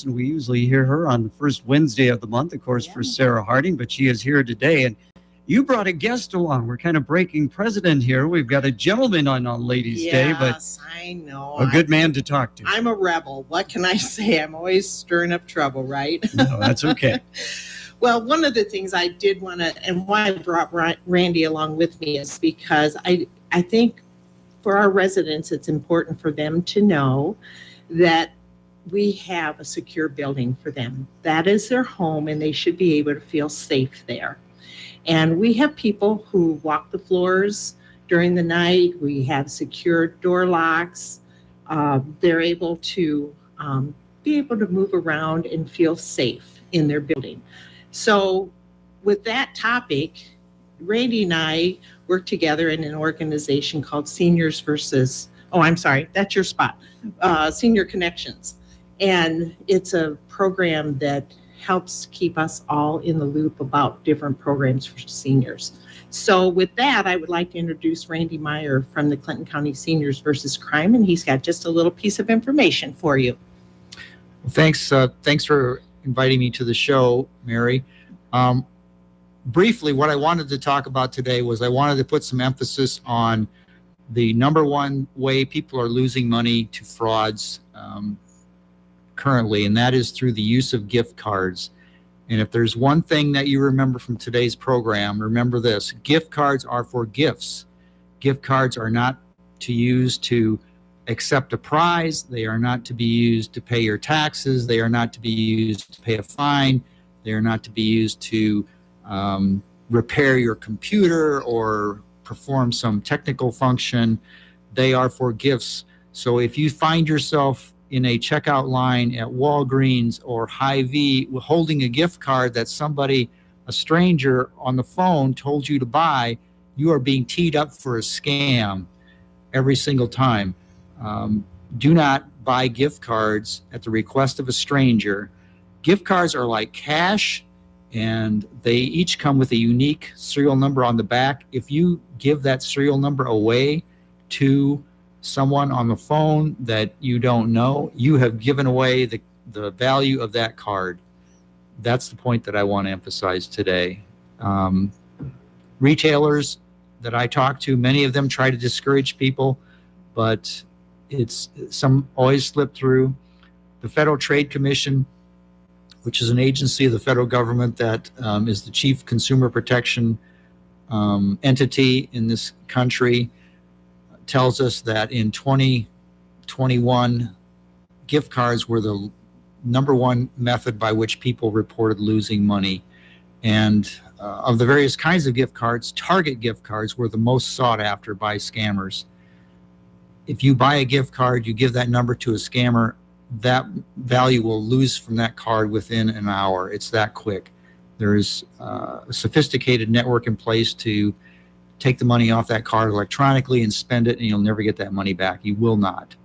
and we usually hear her on the first Wednesday of the month, of course, for Sarah Harding, but she is here today. And you brought a guest along. We're kind of breaking precedent here. We've got a gentleman on Ladies' Day, but Yes, I know. a good man to talk to. I'm a rebel. What can I say? I'm always stirring up trouble, right? No, that's okay. Well, one of the things I did want to, and why I brought Randy along with me, is because I think for our residents, it's important for them to know that we have a secure building for them. That is their home, and they should be able to feel safe there. And we have people who walk the floors during the night. We have secure door locks. They're able to be able to move around and feel safe in their building. So with that topic, Randy and I work together in an organization called Seniors versus, oh, I'm sorry, that's your spot, Senior Connections. And it's a program that helps keep us all in the loop about different programs for seniors. So with that, I would like to introduce Randy Meyer from the Clinton County Seniors versus Crime, and he's got just a little piece of information for you. Well, thanks for inviting me to the show, Mary. Briefly, what I wanted to talk about today was I wanted to put some emphasis on the number one way people are losing money to frauds currently, and that is through the use of gift cards. And if there's one thing that you remember from today's program, remember this: gift cards are for gifts. Gift cards are not to use to accept a prize. They are not to be used to pay your taxes. They are not to be used to pay a fine. They are not to be used to repair your computer or perform some technical function. They are for gifts. So if you find yourself in a checkout line at Walgreens or Hy-Vee holding a gift card that somebody, a stranger on the phone, told you to buy, you are being teed up for a scam every single time. Do not buy gift cards at the request of a stranger. Gift cards are like cash, and they each come with a unique serial number on the back. If you give that serial number away to someone on the phone that you don't know, you have given away the value of that card. That's the point that I want to emphasize today. Retailers that I talk to, many of them try to discourage people, but some always slip through. The Federal Trade Commission, which is an agency of the federal government that is the chief consumer protection entity in this country, tells us that in 2021, gift cards were the number one method by which people reported losing money. And of the various kinds of gift cards, Target gift cards were the most sought after by scammers. If you buy a gift card, you give that number to a scammer, that value will lose from that card within an hour. It's that quick. There's a sophisticated network in place to take the money off that card electronically and spend it, and you'll never get that money back. You will not.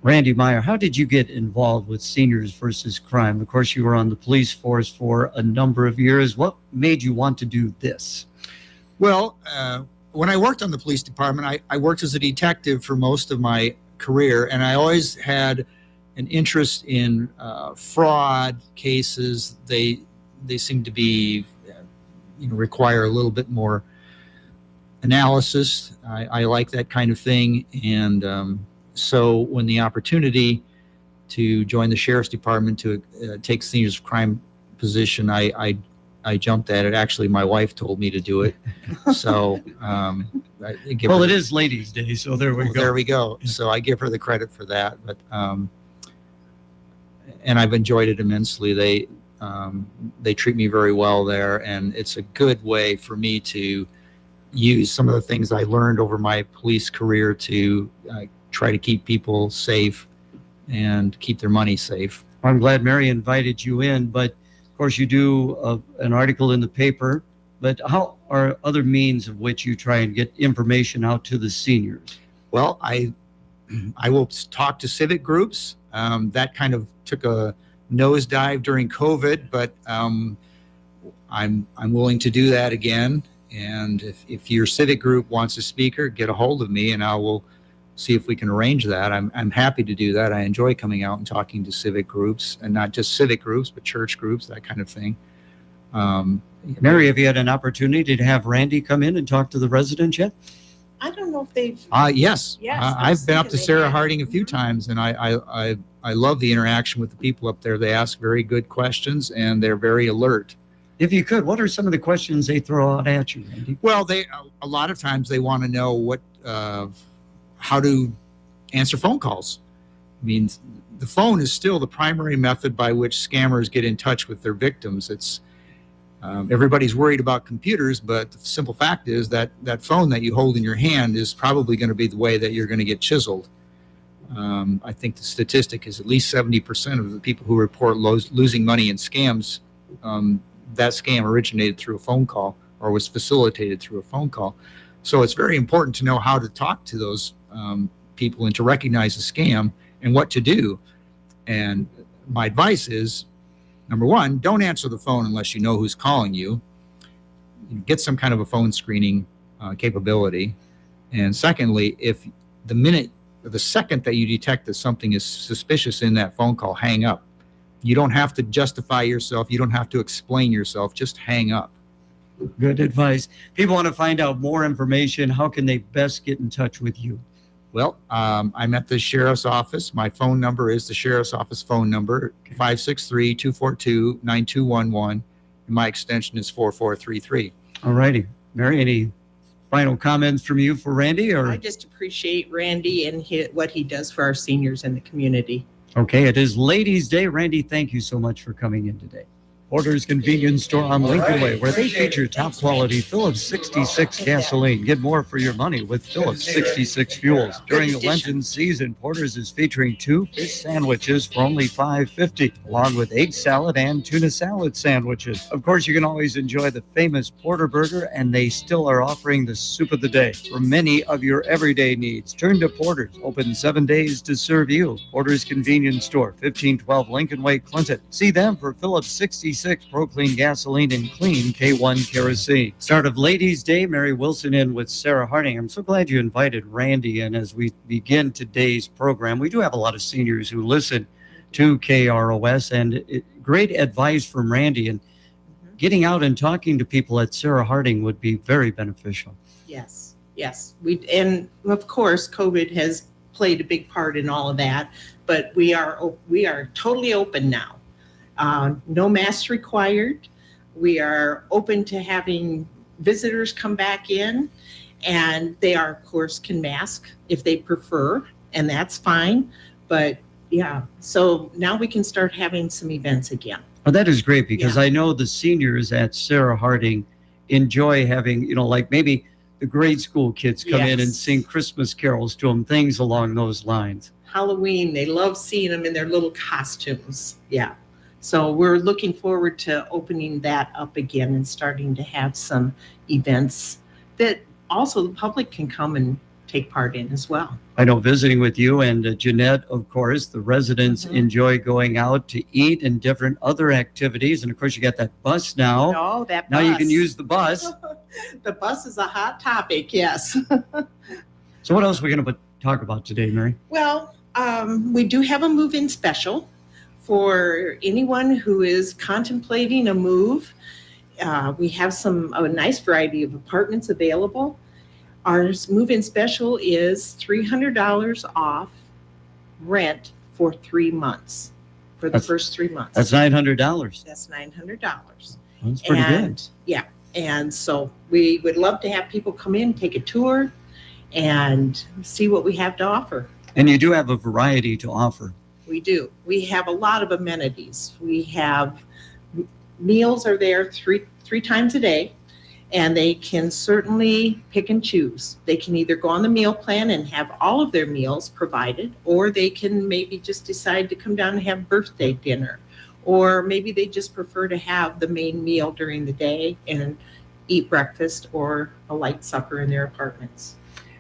Randy Meyer, how did you get involved with Seniors versus Crime? Of course, you were on the police force for a number of years. What made you want to do this? Well, when I worked on the police department, I worked as a detective for most of my career, and I always had an interest in fraud cases. They seem to be, require a little bit more analysis. I like that kind of thing. And so when the opportunity to join the sheriff's department to take Seniors Crime position, I jumped at it. Actually, my wife told me to do it. So it is Ladies' Day, so there we go. There we go. So I give her the credit for that. But and I've enjoyed it immensely. They treat me very well there, and it's a good way for me to use some of the things I learned over my police career to try to keep people safe and keep their money safe. I'm glad Mary invited you in, but of course you do an article in the paper, but how are other means of which you try and get information out to the seniors? Well, I will talk to civic groups. That kind of took a nosedive during COVID, but I'm willing to do that again. And if your civic group wants a speaker, get a hold of me, and I will see if we can arrange that. I'm happy to do that. I enjoy coming out and talking to civic groups, and not just civic groups, but church groups, that kind of thing. Mary, have you had an opportunity to have Randy come in and talk to the residents yet? I don't know if they've. Yes. Yes, I I've was been up to thinking they Sarah had. Harding a few times, and I love the interaction with the people up there. They ask very good questions, and they're very alert. If you could, what are some of the questions they throw out at you, Randy? Well, a lot of times they want to know how to answer phone calls. I mean, the phone is still the primary method by which scammers get in touch with their victims. It's everybody's worried about computers, but the simple fact is that that phone that you hold in your hand is probably going to be the way that you're going to get chiseled. I think the statistic is at least 70% of the people who report losing money in scams, that scam originated through a phone call or was facilitated through a phone call. So it's very important to know how to talk to those people and to recognize a scam and what to do. And my advice is, number one, don't answer the phone unless you know who's calling you. Get some kind of a phone screening capability. And secondly, if the second that you detect that something is suspicious in that phone call, hang up. You don't have to justify yourself. You don't have to explain yourself. Just hang up. Good advice. People want to find out more information. How can they best get in touch with you? Well, I'm at the sheriff's office. My phone number is the sheriff's office phone number, 563-242-9211. And my extension is 4433. All righty. Mary, any final comments from you for Randy? I Or just appreciate Randy and what he does for our seniors in the community. okay, it is Ladies' Day. Randy, thank you so much for coming in today. Porter's Convenience Store on Lincoln Way, where they feature top quality Phillips 66 gasoline. Get more for your money with Phillips 66 fuels. During the Lenten season, Porter's is featuring 2 fish sandwiches for only $5.50, along with egg salad and tuna salad sandwiches. Of course, you can always enjoy the famous Porter Burger, and they still are offering the soup of the day for many of your everyday needs. Turn to Porter's, open 7 days to serve you. Porter's Convenience Store, 1512 Lincoln Way, Clinton. See them for Phillips 66 Pro Clean gasoline and clean K1 kerosene. Start of Ladies' Day, Mary Wilson in with Sarah Harding. I'm so glad you invited Randy in as we begin today's program. We do have a lot of seniors who listen to KROS, and great advice from Randy. And getting out and talking to people at Sarah Harding would be very beneficial. Yes, yes. And of course, COVID has played a big part in all of that, but we are totally open now. No masks required. We are open to having visitors come back in, and they are, of course, can mask if they prefer, and that's fine. But yeah, so now we can start having some events again. Oh, that is great, because Yeah. I know the seniors at Sarah Harding enjoy having, like maybe the grade school kids come in and Yes. sing Christmas carols to them, things along those lines. Halloween, they love seeing them in their little costumes. Yeah. So we're looking forward to opening that up again and starting to have some events that also the public can come and take part in as well. I know visiting with you and Jeanette, of course, the residents Mhm. enjoy going out to eat and different other activities. And of course, you got that bus now. Oh, that Now bus. you can use the bus. The bus is a hot topic, yes. So what else are we going to talk about today, Mary? Well, we do have a move-in special for anyone who is contemplating a move. We have a nice variety of apartments available. Our move-in special is $300 off rent for 3 months, for the That's- first 3 months. That's $900. That's $900. That's pretty good. Yeah, and so we would love to have people come in, take a tour, and see what we have to offer. And you do have a variety to offer. We do. We have a lot of amenities. We have meals are there three times a day, and they can certainly pick and choose. They can either go on the meal plan and have all of their meals provided, or they can maybe just decide to come down and have birthday dinner, or maybe they just prefer to have the main meal during the day and eat breakfast or a light supper in their apartments.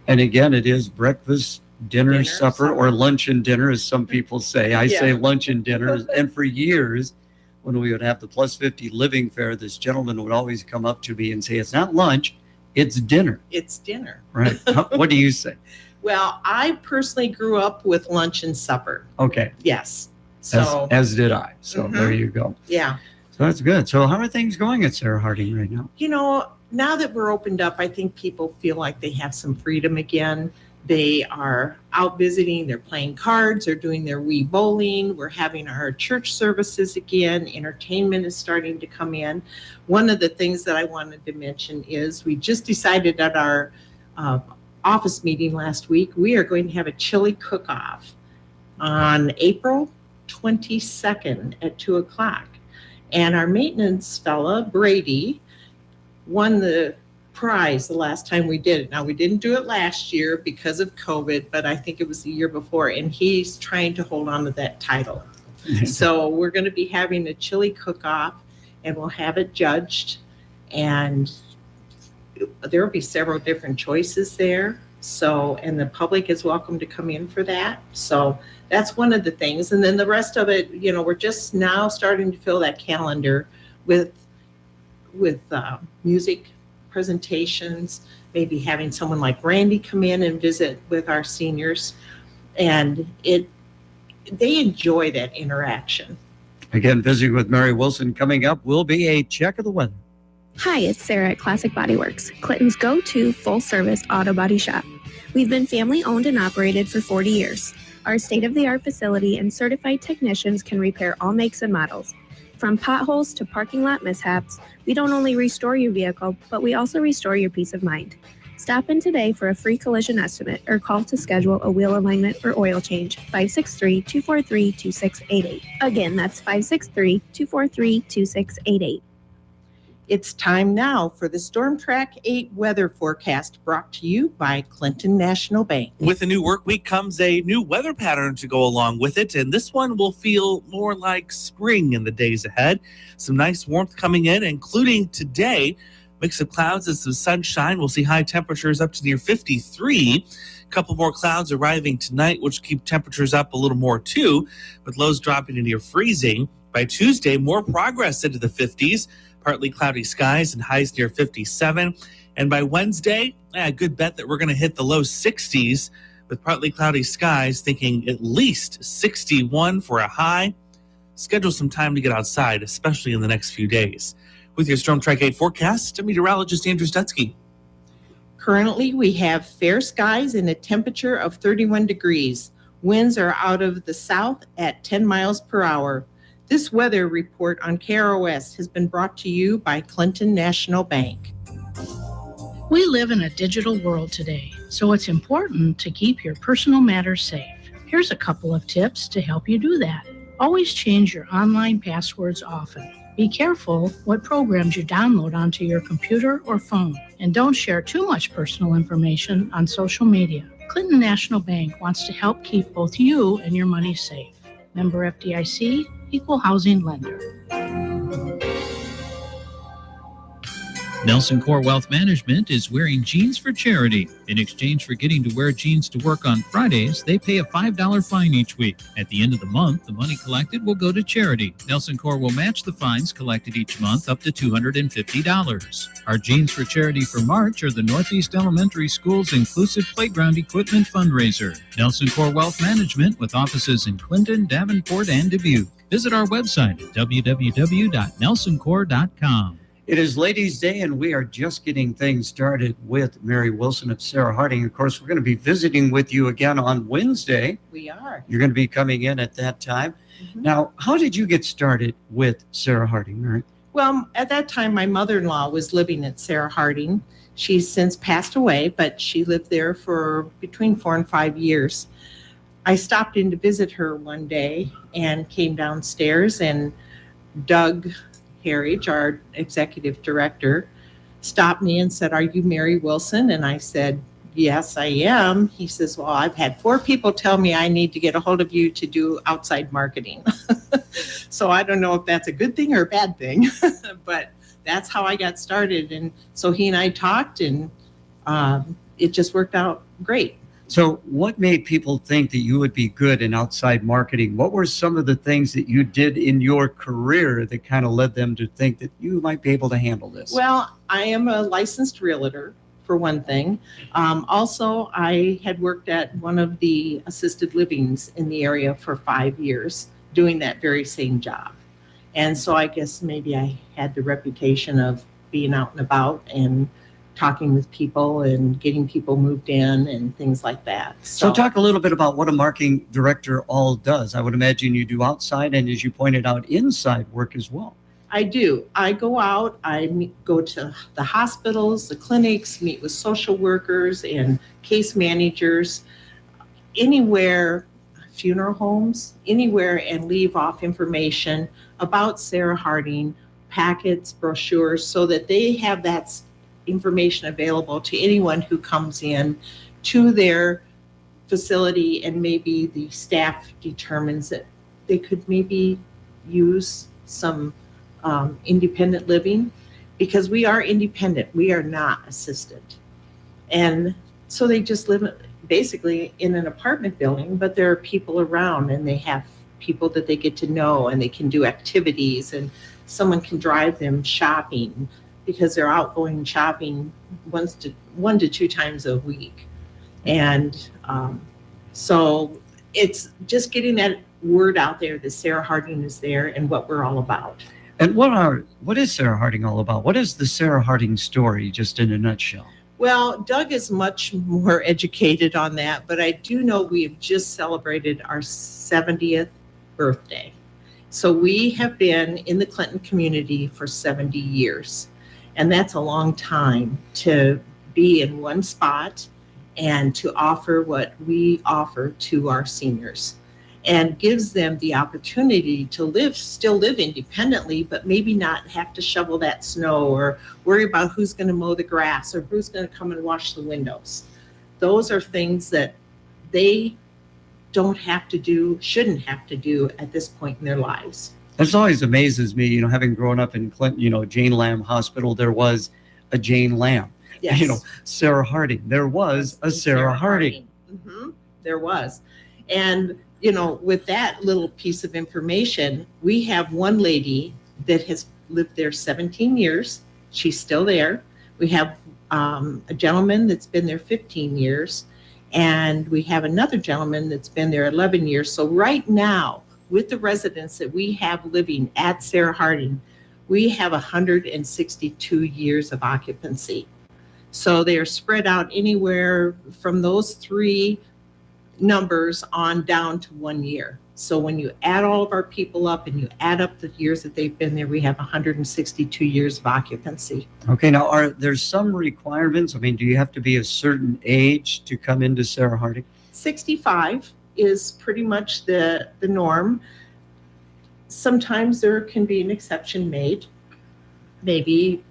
And again, it is breakfast, dinner, Dinner, supper, or supper. lunch and dinner, as some people say. I say Yeah. lunch and dinner. And for years, when we would have the Plus 50 living fair, this gentleman would always come up to me and say, it's not lunch, it's dinner. It's dinner. Right. What do you say? Well, I personally grew up with lunch and supper. Okay, Yes. as, So, as did I. So Mhm. there you go. yeah. So that's good. So how are things going at Sarah Harding right now? Now that we're opened up, I think people feel like they have some freedom again. They are out visiting, they're playing cards, they're doing their Wii bowling. We're having our church services again. Entertainment is starting to come in. One of the things that I wanted to mention is we just decided at our office meeting last week, we are going to have a chili cook-off on April 22nd at 2:00. And our maintenance fella, Brady, won the prize the last time we did it. Now, we didn't do it last year because of COVID, but I think it was the year before, and he's trying to hold on to that title. So we're going to be having a chili cook-off, and we'll have it judged, and there will be several different choices there. So, and the public is welcome to come in for that. So that's one of the things. And then the rest of it, we're just now starting to fill that calendar with music presentations, maybe having someone like Randy come in and visit with our seniors. And they enjoy that interaction. Again, visiting with Mary Wilson coming up will be a check of the weather. Hi, it's Sarah at Classic Body Works, Clinton's go-to full-service auto body shop. We've been family-owned and operated for 40 years. Our state-of-the-art facility and certified technicians can repair all makes and models. From potholes to parking lot mishaps, we don't only restore your vehicle, but we also restore your peace of mind. Stop in today for a free collision estimate or call to schedule a wheel alignment or oil change, 563-243-2688. Again, that's 563-243-2688. It's time now for the Storm Track 8 weather forecast, brought to you by Clinton National Bank. With a new work week comes a new weather pattern to go along with it, and this one will feel more like spring in the days ahead. Some nice warmth coming in, including today. Mix of clouds and some sunshine. We'll see high temperatures up to near 53. A couple more clouds arriving tonight, which keep temperatures up a little more too, with lows dropping to near freezing. By Tuesday, more progress into the 50s. Partly cloudy skies and highs near 57. And by Wednesday, a good bet that we're going to hit the low 60s with partly cloudy skies, thinking at least 61 for a high. Schedule some time to get outside, especially in the next few days. With your Storm Track 8 forecast, I'm meteorologist Andrew Stutzky. Currently, we have fair skies and a temperature of 31 degrees. Winds are out of the south at 10 miles per hour. This weather report on KROS has been brought to you by Clinton National Bank. We live in a digital world today, so it's important to keep your personal matters safe. Here's a couple of tips to help you do that. Always change your online passwords often. Be careful what programs you download onto your computer or phone, and don't share too much personal information on social media. Clinton National Bank wants to help keep both you and your money safe. Member FDIC, Equal Housing Lender. Nelson Core Wealth Management is wearing jeans for charity. In exchange for getting to wear jeans to work on Fridays, they pay a $5 fine each week. At the end of the month, the money collected will go to charity. Nelson Core will match the fines collected each month up to $250. Our Jeans for Charity for March are the Northeast Elementary School's Inclusive Playground Equipment Fundraiser. Nelson Core Wealth Management, with offices in Clinton, Davenport, and Dubuque. Visit our website at www.nelsoncore.com. It is Ladies' Day, and we are just getting things started with Mary Wilson of Sarah Harding. Of course, we're going to be visiting with you again on Wednesday. We are. You're going to be coming in at that time. Mhm. Now, how did you get started with Sarah Harding, Mary? Well, at that time, my mother-in-law was living at Sarah Harding. She's since passed away, but she lived there for between 4 and 5 years. I stopped in to visit her one day and came downstairs, and Doug Harridge, our executive director, stopped me and said, "Are you Mary Wilson?" And I said, "Yes, I am." He says, "Well, I've had 4 people tell me I need to get a hold of you to do outside marketing." So I don't know if that's a good thing or a bad thing, but that's how I got started. And so he and I talked, and it just worked out great. So what made people think that you would be good in outside marketing? What were some of the things that you did in your career that kind of led them to think that you might be able to handle this? Well, I am a licensed realtor for one thing. Also, I had worked at one of the assisted livings in the area for 5 years, doing that very same job. And so I guess maybe I had the reputation of being out and about and talking with people and getting people moved in and things like that. So talk a little bit about what a marketing director all does. I would imagine you do outside and, as you pointed out, inside work as well. I do. I go out, go to the hospitals, the clinics, meet with social workers and case managers, anywhere, funeral homes, anywhere, and leave off information about Sarah Harding, packets, brochures, so that they have that information available to anyone who comes in to their facility, and maybe the staff determines that they could maybe use some independent living, because we are independent, we are not assisted. And so they just live basically in an apartment building, but there are people around and they have people that they get to know, and they can do activities, and someone can drive them shopping, because they're out going shopping 1 to 2 times a week. And so it's just getting that word out there that Sarah Harding is there and what we're all about. And what is Sarah Harding all about? What is the Sarah Harding story, just in a nutshell? Well, Doug is much more educated on that, but I do know we have just celebrated our 70th birthday. So we have been in the Clinton community for 70 years. And that's a long time to be in one spot and to offer what we offer to our seniors, and gives them the opportunity to still live independently, but maybe not have to shovel that snow or worry about who's going to mow the grass or who's going to come and wash the windows. Those are things that they don't have to do, shouldn't have to do at this point in their lives. This always amazes me, having grown up in Clinton, Jane Lamb Hospital, there was a Jane Lamb. Yes. Sarah Harding, there was a Sarah Harding. Mm-hmm. There was. And, with that little piece of information, we have one lady that has lived there 17 years. She's still there. We have a gentleman that's been there 15 years. And we have another gentleman that's been there 11 years. So right now, with the residents that we have living at Sarah Harding, we have 162 years of occupancy. So they are spread out anywhere from those 3 numbers on down to 1 year. So when you add all of our people up and you add up the years that they've been there, we have 162 years of occupancy. Okay, now are there some requirements? I mean, do you have to be a certain age to come into Sarah Harding? 65 is pretty much the norm. Sometimes there can be an exception made, maybe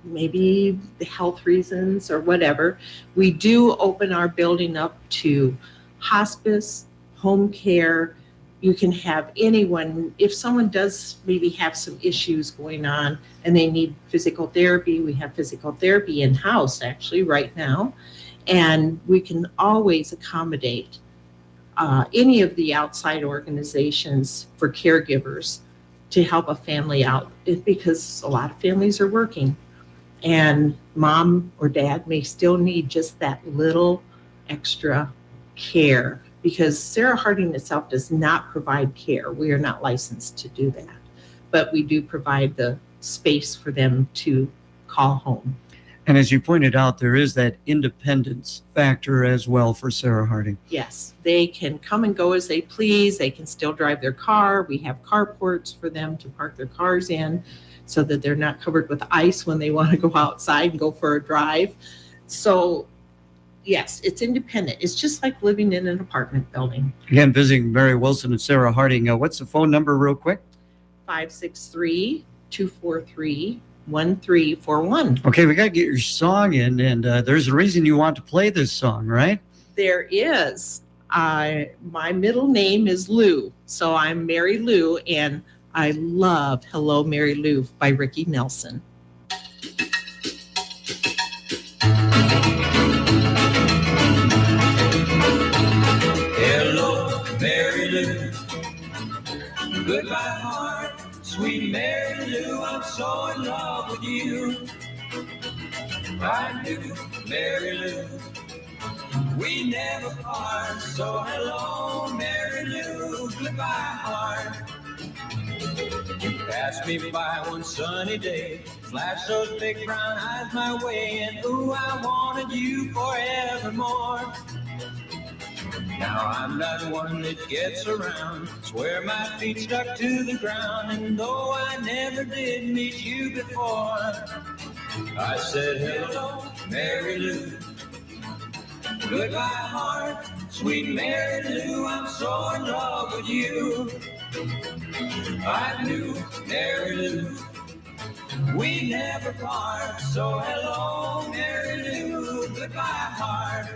the health reasons or whatever. We do open our building up to hospice, home care. You can have anyone, if someone does maybe have some issues going on and they need physical therapy, we have physical therapy in-house actually right now, and we can always accommodate any of the outside organizations for caregivers to help a family out, because a lot of families are working and mom or dad may still need just that little extra care, because Sarah Harding itself does not provide care. We are not licensed to do that, but we do provide the space for them to call home. And as you pointed out, there is that independence factor as well for Sarah Harding. Yes, they can come and go as they please. They can still drive their car. We have carports for them to park their cars in so that they're not covered with ice when they want to go outside and go for a drive. So yes, it's independent. It's just like living in an apartment building. Again, visiting Mary Wilson and Sarah Harding. What's the phone number real quick? 563-243-1341. Okay, we got to get your song in, and there's a reason you want to play this song, right? There is. My middle name is Lou, so I'm Mary Lou, and I love Hello, Mary Lou by Ricky Nelson. Hello, Mary Lou. Goodbye, heart, sweet Mary Lou. I'm so in love with you. I knew Mary Lou. We never part, so hello, Mary Lou, goodbye, heart. You passed me by one sunny day, flashed those big brown eyes my way, and ooh, I wanted you forevermore. Now I'm not one that gets around, swear my feet stuck to the ground, and though I never did meet you before, I said hello, Mary Lou. Goodbye, heart, sweet Mary Lou, I'm so in love with you. I knew Mary Lou, we never part, so hello, Mary Lou, goodbye, heart.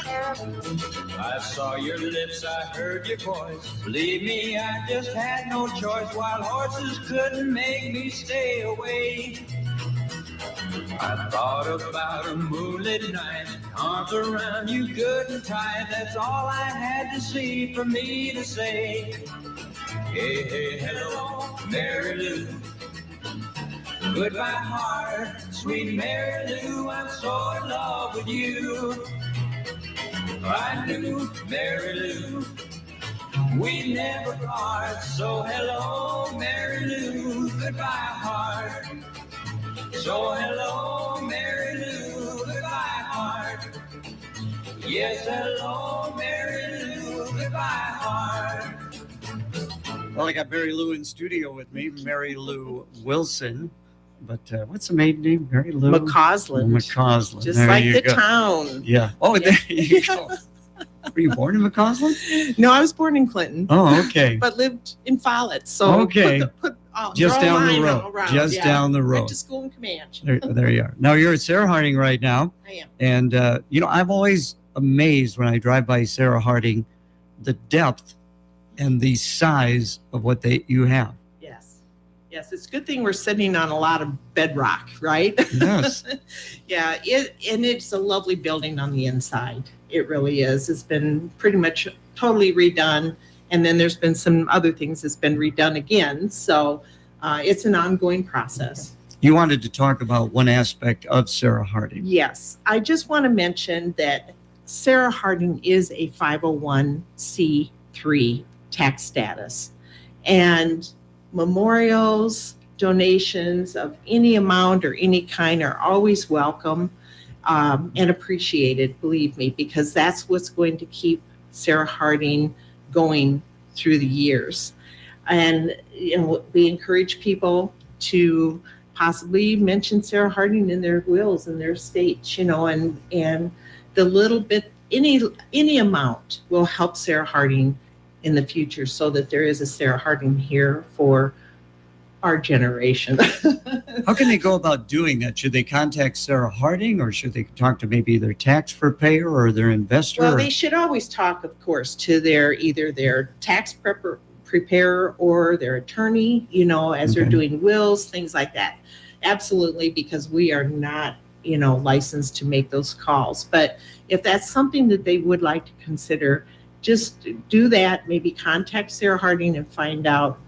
I saw your lips, I heard your voice. Believe me, I just had no choice. Wild horses couldn't make me stay away. I thought about a moonlit night, arms around you good and tight. That's all I had to see for me to say. Hey, hey, hello, Mary Lou. Goodbye, heart, sweet Mary Lou, I'm so in love with you. I knew Mary Lou, we never part, so hello, Mary Lou, goodbye, heart. So hello, Mary Lou, goodbye, heart. Yes, hello, Mary Lou, goodbye, heart. Well, I got Mary Lou in studio with me, Mary Lou Wilson. But what's the maiden name? Mary Lou McCausland. McCausland. Just There like you the go. town. Yeah. Oh, there you go. Were you born in McCausland? No, I was born in Clinton, Oh, okay. but lived in Follett. So Okay. Just draw a down the line road. all around, Just yeah. down the Went road. to school in Comanche. There you are. Now you're at Sarah Harding right now. I am. And, I'm always amazed when I drive by Sarah Harding, the depth and the size of what you have. Yes, it's a good thing we're sitting on a lot of bedrock, right? Yes. Yeah, and it's a lovely building on the inside. It really is. It's been pretty much totally redone. And then there's been some other things that's been redone again. So it's an ongoing process. You wanted to talk about one aspect of Sarah Harding. Yes, I just want to mention that Sarah Harding is a 501c3 tax status. And memorials, donations of any amount or any kind are always welcome and appreciated, believe me, because that's what's going to keep Sarah Harding going through the years. And we encourage people to possibly mention Sarah Harding in their wills and their estates, and the little bit, any amount will help Sarah Harding in the future, so that there is a Sarah Harding here for our generation. How can they go about doing that? Should they contact Sarah Harding, or should they talk to maybe their tax preparer or their investor? Well, they should always talk, of course, to either their tax preparer or their attorney, as they're Okay. doing wills, things like that. Absolutely, because we are not, licensed to make those calls. But if that's something that they would like to consider, just do that. Maybe contact Sarah Harding and find out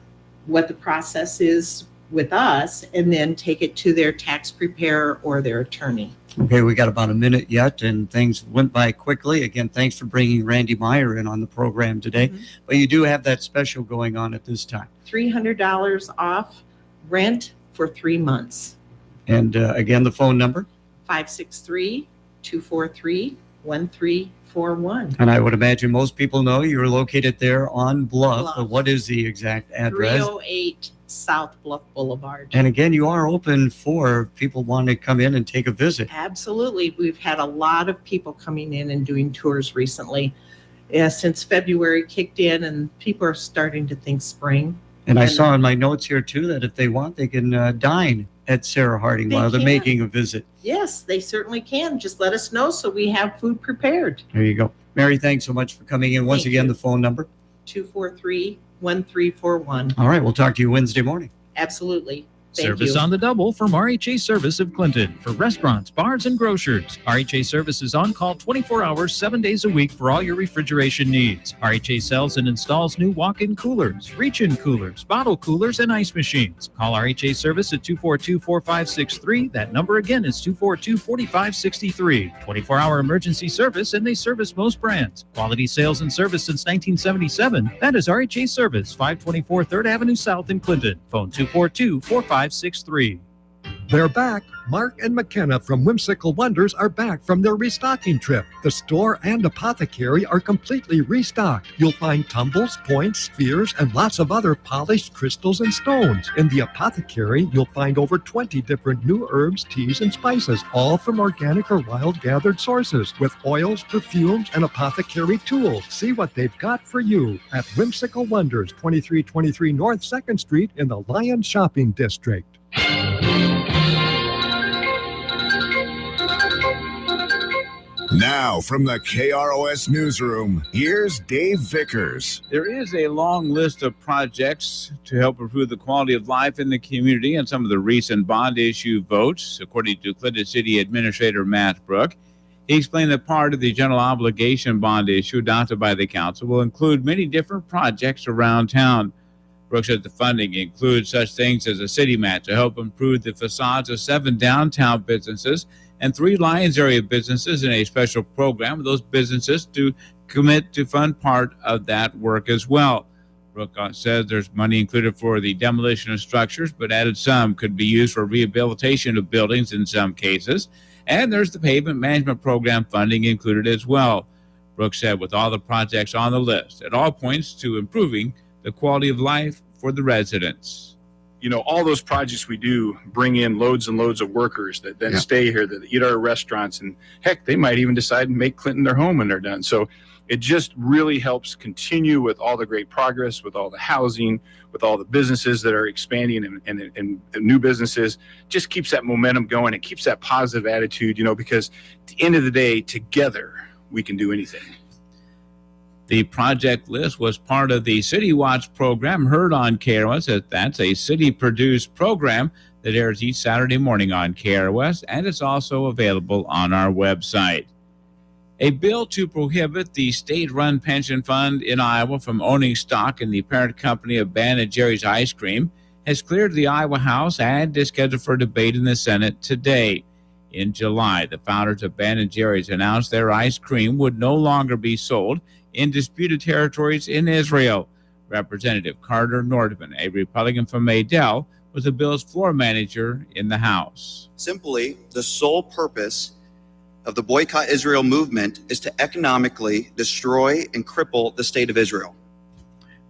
what the process is with us, and then take it to their tax preparer or their attorney. Okay, we got about a minute yet, and things went by quickly. Again, thanks for bringing Randy Meyer in on the program today. Mhm. But you do have that special going on at this time. $300 off rent for 3 months. And again, the phone number. 563-243-1341. And I would imagine most people know you're located there on Bluff. Bluff. But what is the exact address? 308 South Bluff Boulevard. And again, you are open for people wanting to come in and take a visit. Absolutely. We've had a lot of people coming in and doing tours recently. Since February kicked in, and people are starting to think spring. And I And- saw in my notes here too that if they want, they can dine at Sarah Harding They while they're can. making a visit. Yes, they certainly can. Just let us know so we have food prepared. There you go. Mary, thanks so much for coming in. Once Thank again, you. the phone number. 243-1341. All right, we'll talk to you Wednesday morning. Absolutely. Thank Service you. on the double from RHA Service of Clinton for restaurants, bars, and grocers. RHA Service is on call 24 hours, 7 days a week for all your refrigeration needs. RHA sells and installs new walk-in coolers, reach-in coolers, bottle coolers, and ice machines. Call RHA Service at 242-4563. That number again is 242-4563. 24-hour emergency service, and they service most brands. Quality sales and service since 1977. That is RHA Service, 524 3rd Avenue South in Clinton. Phone 242-4563. They're back. Mark and McKenna from Whimsical Wonders are back from their restocking trip. The store and apothecary are completely restocked. You'll find tumbles, points, spheres, and lots of other polished crystals and stones. In the apothecary, you'll find over 20 different new herbs, teas, and spices, all from organic or wild gathered sources, with oils, perfumes, and apothecary tools. See what they've got for you at Whimsical Wonders, 2323 North 2nd Street in the Lion Shopping District. Now, from the KROS Newsroom, here's Dave Vickers. There is a long list of projects to help improve the quality of life in the community and some of the recent bond issue votes, according to Clinton City Administrator Matt Brook. He explained that part of the general obligation bond issue adopted by the council will include many different projects around town. Brook said the funding includes such things as a city mat to help improve the facades of 7 downtown businesses and 3 Lions area businesses in a special program with those businesses to commit to fund part of that work as well. Brook says there's money included for the demolition of structures, but added some could be used for rehabilitation of buildings in some cases. And there's the pavement management program funding included as well. Brook said with all the projects on the list, it all points to improving the quality of life for the residents. You know, all those projects we do bring in loads and loads of workers that then stay here, that eat our restaurants, and heck, they might even decide to make Clinton their home when they're done. So it just really helps continue with all the great progress, with all the housing, with all the businesses that are expanding and new businesses. Just keeps that momentum going. It keeps that positive attitude, you know, because at the end of the day, together, we can do anything. The project list was part of the City Watch program heard on KROS. That's a city-produced program that airs each Saturday morning on KROS, and it's also available on our website. A bill to prohibit the state-run pension fund in Iowa from owning stock in the parent company of Ben & Jerry's Ice Cream has cleared the Iowa House and is scheduled for debate in the Senate today. In July, the founders of Ben & Jerry's announced their ice cream would no longer be sold in disputed territories in Israel. Representative Carter Nordman, a Republican from Adel, was the bill's floor manager in the House. Simply, the sole purpose of the Boycott Israel movement is to economically destroy and cripple the state of Israel.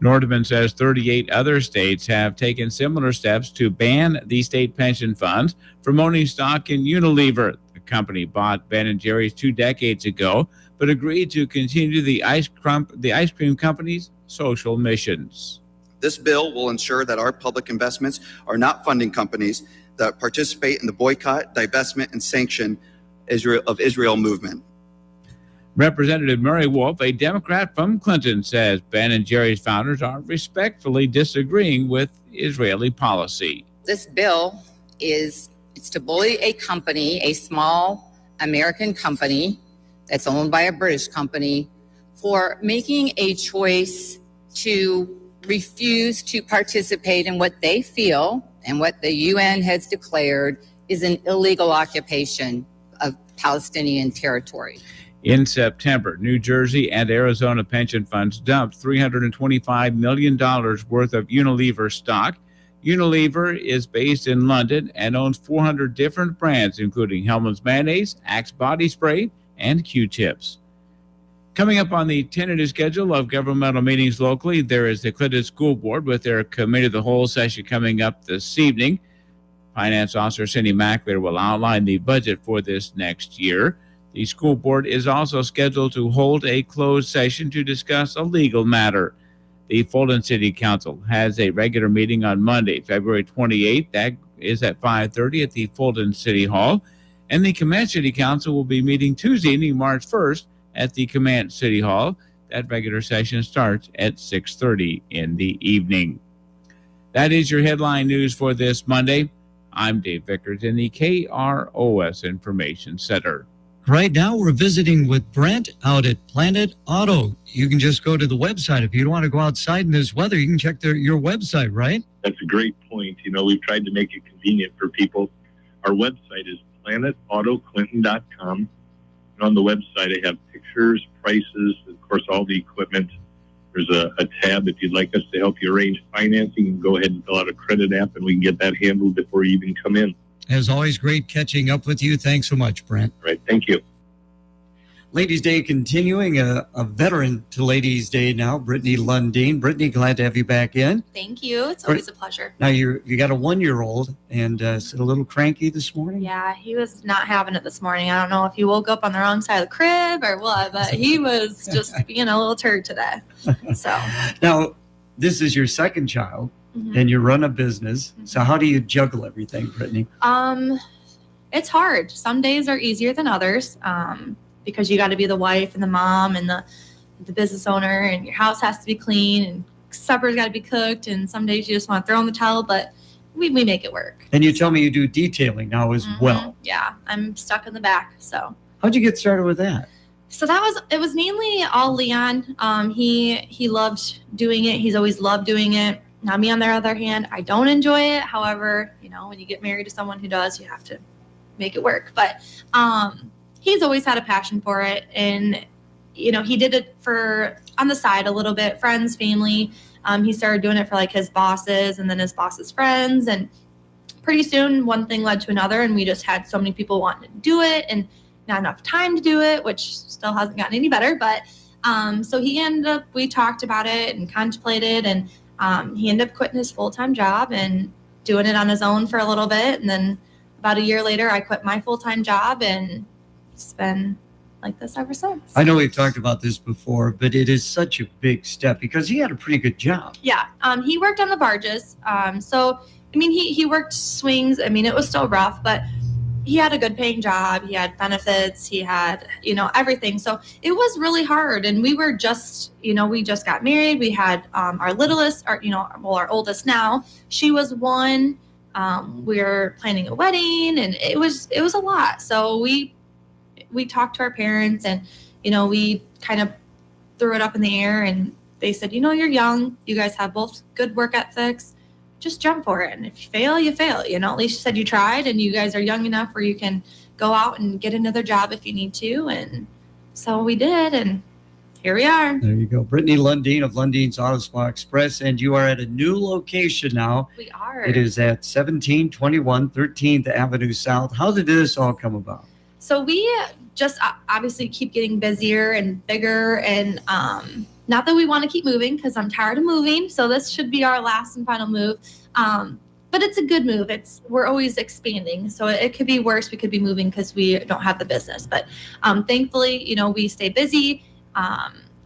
Nordman says 38 other states have taken similar steps to ban the state pension funds from owning stock in Unilever. The company bought Ben & Jerry's 2 decades ago, but agreed to continue the ice cream company's social missions. This bill will ensure that our public investments are not funding companies that participate in the boycott, divestment, and sanction of Israel movement. Representative Murray Wolf, a Democrat from Clinton, says Ben & Jerry's founders are respectfully disagreeing with Israeli policy. This bill it's to bully a company, a small American company that's owned by a British company, for making a choice to refuse to participate in what they feel and what the UN has declared is an illegal occupation of Palestinian territory. In September, New Jersey and Arizona pension funds dumped $325 million worth of Unilever stock. Unilever is based in London and owns 400 different brands, including Hellmann's Mayonnaise, Axe Body Spray, and Q-tips. Coming up on the tentative schedule of governmental meetings locally, there is the Clinton School Board with their Committee of the Whole session coming up this evening. Finance Officer Cindy Mackler will outline the budget for this next year. The school board is also scheduled to hold a closed session to discuss a legal matter. The Fulton City Council has a regular meeting on Monday, February 28th. That is at 5:30 at the Fulton City Hall. And the Command City Council will be meeting Tuesday evening, March 1st, at the Command City Hall. That regular session starts at 6:30 in the evening. That is your headline news for this Monday. I'm Dave Vickers in the KROS Information Center. Right now, we're visiting with Brent out at Planet Auto. You can just go to the website. If you don't want to go outside in this weather, you can check your website, right? That's a great point. We've tried to make it convenient for people. Our website is planetautoclinton.com. And on the website, I have pictures, prices, of course, all the equipment. There's a tab if you'd like us to help you arrange financing. You can go ahead and fill out a credit app, and we can get that handled before you even come in. As always, great catching up with you. Thanks so much, Brent. All right, thank you. Ladies' Day continuing, a veteran to Ladies' Day now, Brittany Lundeen. Brittany, glad to have you back in. Thank you. It's always a pleasure. Now, you got a 1-year-old and is a little cranky this morning? Yeah, he was not having it this morning. I don't know if he woke up on the wrong side of the crib or what, but he was just being a little turd today. So Now, this is your second child, and you run a business. So how do you juggle everything, Brittany? it's hard. Some days are easier than others because you got to be the wife and the mom and the business owner, and your house has to be clean and supper's got to be cooked. And some days you just want to throw in the towel, but we make it work. And you tell me you do detailing now as well. Yeah, I'm stuck in the back. So How'd you get started with that? So it was mainly all Leon. He loved doing it. He's always loved doing it. Now me, on the other hand, I don't enjoy it. However, when you get married to someone who does, you have to make it work. But he's always had a passion for it. And, he did it on the side a little bit, friends, family. He started doing it for like his bosses and then his boss's friends. And pretty soon one thing led to another. And we just had so many people wanting to do it and not enough time to do it, which still hasn't gotten any better. But so we talked about it and contemplated, and he ended up quitting his full-time job and doing it on his own for a little bit. And then about a year later, I quit my full-time job, and it's been like this ever since. I know we've talked about this before, but it is such a big step because he had a pretty good job. Yeah. He worked on the barges. He worked swings. It was still rough, but he had a good paying job. He had benefits. He had, everything. So it was really hard. And we were just, we just got married. We had our littlest, our oldest now. She was 1. We were planning a wedding, and it was a lot. So we talked to our parents, and, we kind of threw it up in the air, and they said, you're young. You guys have both good work ethics. Just jump for it. And if you fail, you fail. At least you said you tried, and you guys are young enough where you can go out and get another job if you need to. And so we did, and here we are. There you go. Brittany Lundeen of Lundeen's Auto Spa Express, and you are at a new location now. We are. It is at 1721 13th Avenue South. How did this all come about? So we just obviously keep getting busier and bigger, and not that we want to keep moving, because I'm tired of moving. So this should be our last and final move. But it's a good move. We're always expanding. So it could be worse. We could be moving because we don't have the business. But thankfully, we stay busy.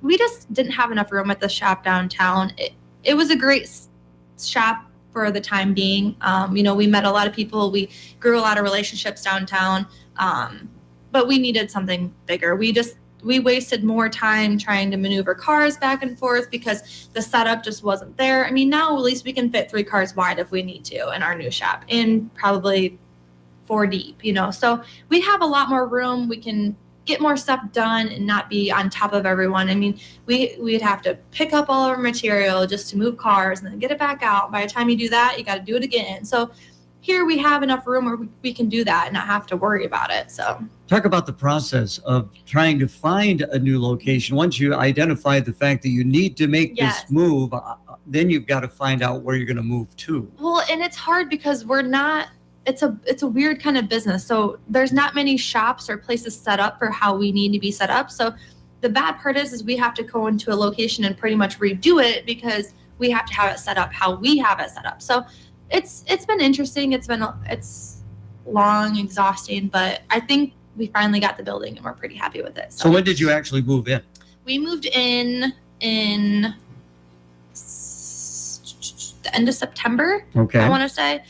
We just didn't have enough room at the shop downtown. It was a great shop for the time being. We met a lot of people. We grew a lot of relationships downtown. But we needed something bigger. We wasted more time trying to maneuver cars back and forth because the setup just wasn't there. Now at least we can fit 3 cars wide if we need to in our new shop, and probably 4 deep, So we have a lot more room. We can get more stuff done and not be on top of everyone. We'd have to pick up all our material just to move cars and then get it back out. By the time you do that, you got to do it again. So here we have enough room where we can do that and not have to worry about it. So talk about the process of trying to find a new location. Once you identify the fact that you need to make this move, then you've got to find out where you're going to move to. Well, and it's hard because it's a weird kind of business. So there's not many shops or places set up for how we need to be set up. So the bad part is we have to go into a location and pretty much redo it because we have to have it set up how we have it set up. So it's been interesting. It's long, exhausting, but I think we finally got the building and we're pretty happy with it. So when did you actually move in? We moved in the end of September. Okay. I want to say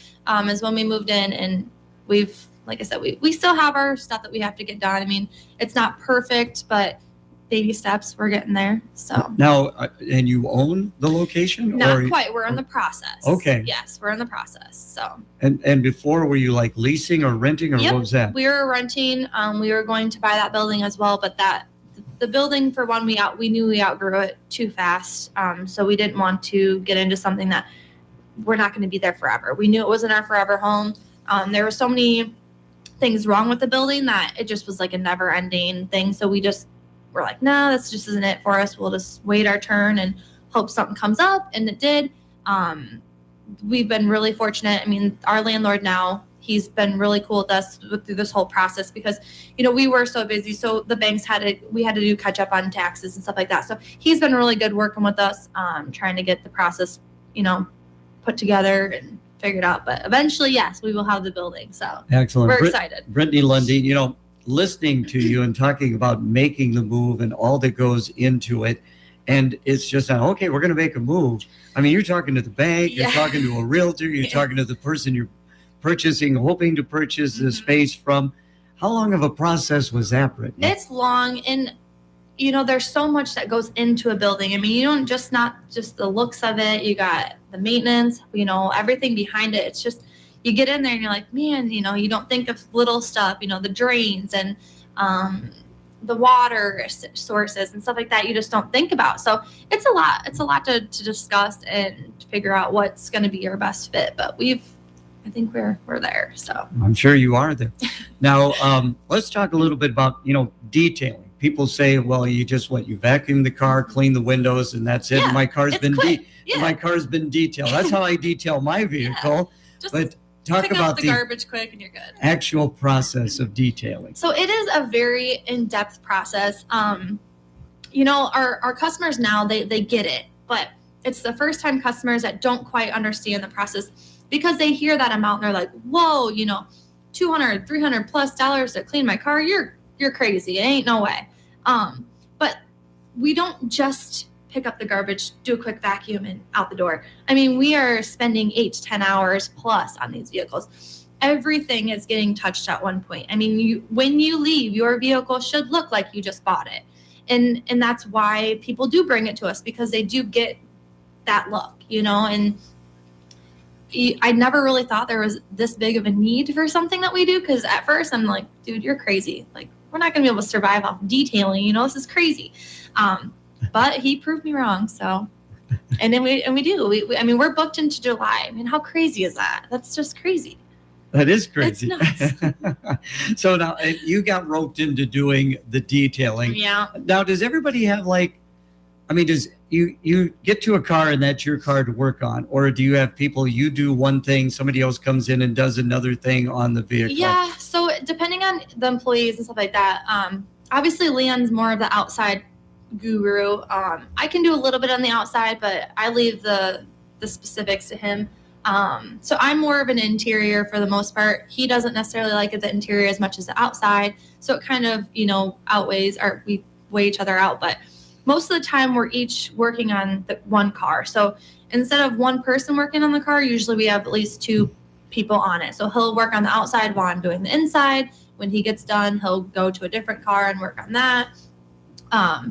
is when we moved in, and we've, like I said, we still have our stuff that we have to get done. It's not perfect, but baby steps. We're getting there. So Now, and you own the location? not or, quite. We're in the process. Okay. Yes, we're in the process. So And before, were you like leasing or renting, or Yep. what was that? we were renting. We were going to buy that building as well, but the building, for one, we knew we outgrew it too fast. So we didn't want to get into something that we're not going to be there forever. We knew it wasn't our forever home. There were so many things wrong with the building that it just was like a never ending thing. So we just were like, no, this just isn't it for us. We'll just wait our turn and hope something comes up. And it did. We've been really fortunate. I mean, our landlord now, he's been really cool with us through this whole process because, we were so busy. So the banks we had to do catch up on taxes and stuff like that. So he's been really good working with us, trying to get the process, put together and figured out. But eventually, yes, we will have the building. So Excellent. we're excited. Brittany Lundeen, listening to you and talking about making the move and all that goes into it. And it's just not, okay, we're going to make a move. I mean, you're talking to the bank, you're Yeah. talking to a realtor, you're talking to the person you're hoping to purchase the space from. How long of a process was that, Brittany? It's long, and there's so much that goes into a building. I mean, you don't not just the looks of it. You got the maintenance, everything behind it. It's just you get in there and you're like, man, you don't think of little stuff, the drains and the water sources and stuff like that. You just don't think about. So it's a lot. It's a lot to discuss and to figure out what's going to be your best fit. But I think we're there. So I'm sure you are there. Now, let's talk a little bit about, detailing. People say, well, you vacuum the car, clean the windows, and that's it. Yeah, My car's it's been quick. Yeah. my car's been detailed. That's how I detail my vehicle. Just But talk pick about up the the garbage quick and you're good. actual process of detailing. So it is a very in-depth process. Our customers now, they get it, but it's the first time customers that don't quite understand the process because they hear that amount and they're like, whoa, $200, $300 plus to clean my car. You're crazy. It ain't no way. But we don't just pick up the garbage, do a quick vacuum and out the door. I mean, we are spending 8 to 10 hours plus on these vehicles. Everything is getting touched at one point. I mean, when you leave, your vehicle should look like you just bought it. And that's why people do bring it to us because they do get that look, and I never really thought there was this big of a need for something that we do. Cause at first I'm like, dude, you're crazy. Like, we're not gonna be able to survive off detailing, this is crazy. But he proved me wrong. So, and then we do, we're booked into July. I mean, how crazy is that? That's just crazy. That is crazy. It's nuts. So now you got roped into doing the detailing. Yeah. Now, does everybody have does you get to a car and that's your car to work on? Or do you have people, you do one thing, somebody else comes in and does another thing on the vehicle? Yeah. So depending on the employees and stuff like that, obviously Leon's more of the outside guru. I can do a little bit on the outside, but I leave the specifics to him. So I'm more of an interior for the most part. He doesn't necessarily like the interior as much as the outside. So it kind of, outweighs, or we weigh each other out. But most of the time we're each working on the one car. So instead of one person working on the car, usually we have at least 2 people on it. So he'll work on the outside while I'm doing the inside. When he gets done, he'll go to a different car and work on that.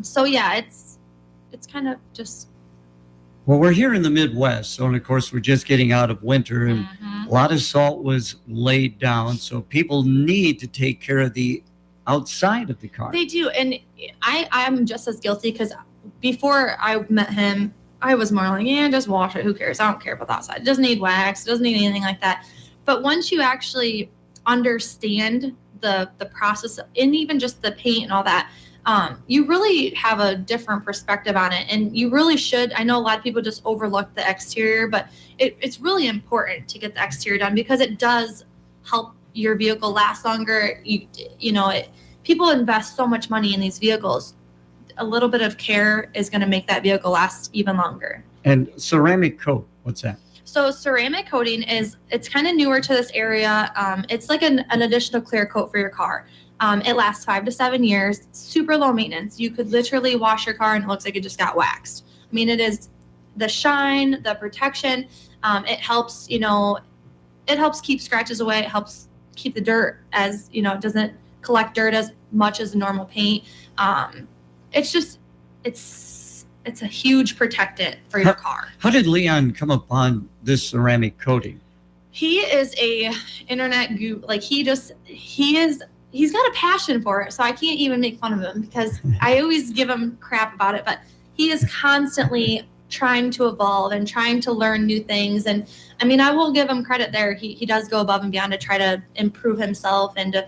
So yeah, it's kind of just. Well, we're here in the Midwest, so and of course we're just getting out of winter, and Mm-hmm. a lot of salt was laid down. So people need to take care of the outside of the car. They do. And I'm just as guilty because before I met him, I was more like, yeah, just wash it. Who cares? I don't care about the outside. It doesn't need wax. It doesn't need anything like that. But once you actually understand the process and even just the paint and all that, you really have a different perspective on it. And you really should. I know a lot of people just overlook the exterior, but it's really important to get the exterior done because it does help your vehicle last longer. People invest so much money in these vehicles. A little bit of care is going to make that vehicle last even longer. And ceramic coat, what's that? So ceramic coating it's kind of newer to this area. It's like an additional clear coat for your car. It lasts 5 to 7 years, super low maintenance. You could literally wash your car and it looks like it just got waxed. I mean, it is the shine, the protection. It helps, it helps keep scratches away. It helps keep the dirt it doesn't collect dirt as much as normal paint. it's a huge protectant for your car. How did Leon come upon this ceramic coating? He is a internet guru. Like he's got a passion for it. So I can't even make fun of him because I always give him crap about it, but he is constantly trying to evolve and trying to learn new things. And I mean, I will give him credit there. He does go above and beyond to try to improve himself and to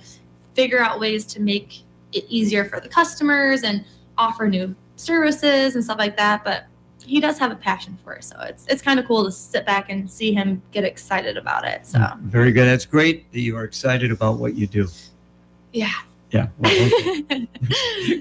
figure out ways to make it easier for the customers and offer new services and stuff like that. But he does have a passion for it. So it's kind of cool to sit back and see him get excited about it. So Very good. That's great that you are excited about what you do. yeah. Yeah. Well, okay.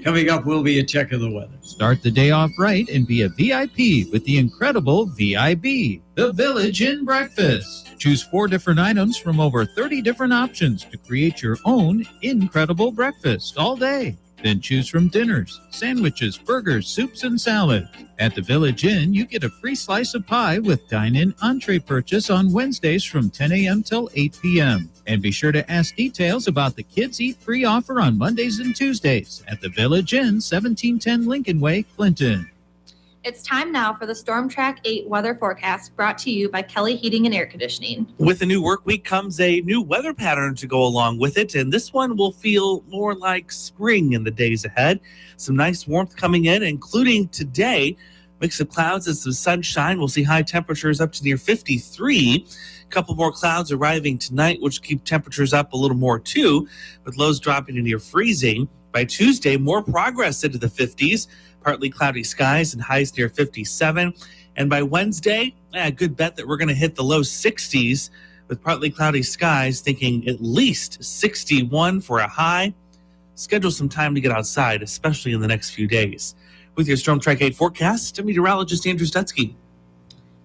Coming up will be a check of the weather. Start the day off right and be a VIP with the incredible VIB, the Village Inn Breakfast. Choose 4 different items from over 30 different options to create your own incredible breakfast all day. Then choose from dinners, sandwiches, burgers, soups, and salad. At the Village Inn, you get a free slice of pie with dine-in entree purchase on Wednesdays from 10 a.m. till 8 p.m. And be sure to ask details about the Kids Eat Free offer on Mondays and Tuesdays at the Village Inn, 1710 Lincoln Way, Clinton. It's time now for the Storm Track 8 weather forecast brought to you by Kelly Heating and Air Conditioning. With a new work week comes a new weather pattern to go along with it, and this one will feel more like spring in the days ahead. Some nice warmth coming in, including today. Mix of clouds and some sunshine. We'll see high temperatures up to near 53. A couple more clouds arriving tonight, which keep temperatures up a little more too, with lows dropping to near freezing. By Tuesday, more progress into the 50s. Partly cloudy skies and highs near 57. And by Wednesday, a good bet that we're going to hit the low 60s with partly cloudy skies, thinking at least 61 for a high. Schedule some time to get outside, especially in the next few days. With your Storm Track 8 forecast, I'm meteorologist Andrew Stutzky.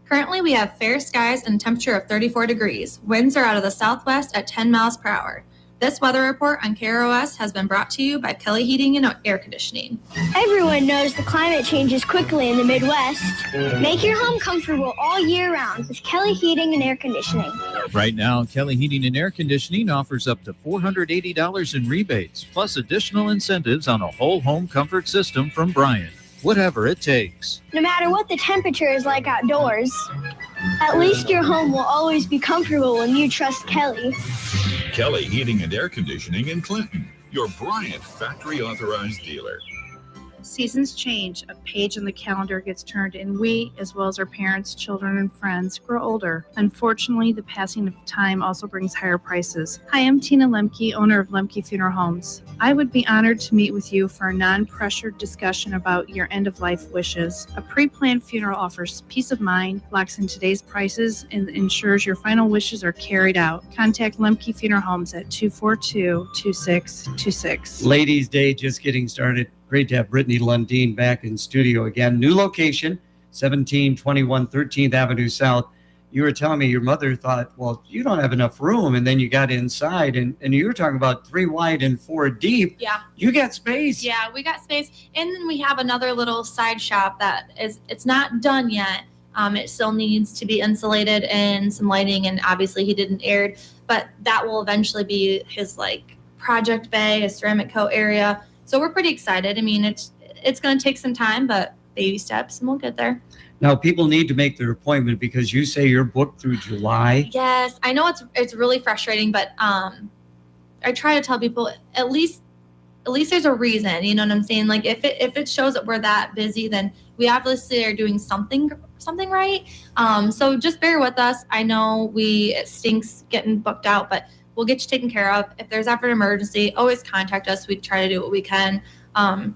Currently, we have fair skies and temperature of 34 degrees. Winds are out of the southwest at 10 miles per hour. This weather report on KROS has been brought to you by Kelly Heating and Air Conditioning. Everyone knows the climate changes quickly in the Midwest. Make your home comfortable all year round with Kelly Heating and Air Conditioning. Right now, Kelly Heating and Air Conditioning offers up to $480 in rebates, plus additional incentives on a whole home comfort system from Bryant. Whatever it takes. No matter what the temperature is like outdoors, at least your home will always be comfortable when you trust Kelly. Kelly Heating and Air Conditioning in Clinton, your Bryant factory authorized dealer. Seasons change, a page in the calendar gets turned, and we, as well as our parents, children, and friends, grow older. Unfortunately, the passing of time also brings higher prices. Hi, I'm Tina Lemke, owner of Lemke Funeral Homes. I would be honored to meet with you for a non-pressured discussion about your end-of-life wishes. A pre-planned funeral offers peace of mind, locks in today's prices, and ensures your final wishes are carried out. Contact Lemke Funeral Homes at 242-2626. Ladies' Day just getting started. Great to have Brittany Lundeen back in studio again. New location, 1721 13th Avenue South. You were telling me your mother thought, well, you don't have enough room. And then you got inside and you were talking about 3 wide and 4 deep. Yeah. You got space. Yeah, we got space. And then we have another little side shop that it's not done yet. It still needs to be insulated and some lighting, and obviously he didn't air, but that will eventually be his like project bay, his ceramic coat area. So we're pretty excited. I mean, it's going to take some time, but baby steps and we'll get there. Now, people need to make their appointment because you say you're booked through July. Yes, I know it's really frustrating, but I try to tell people at least there's a reason. You know what I'm saying? Like if it shows that we're that busy, then we obviously are doing something right. So just bear with us. I know it stinks getting booked out, but we'll get you taken care of. If there's ever an emergency, always contact us. We try to do what we can. I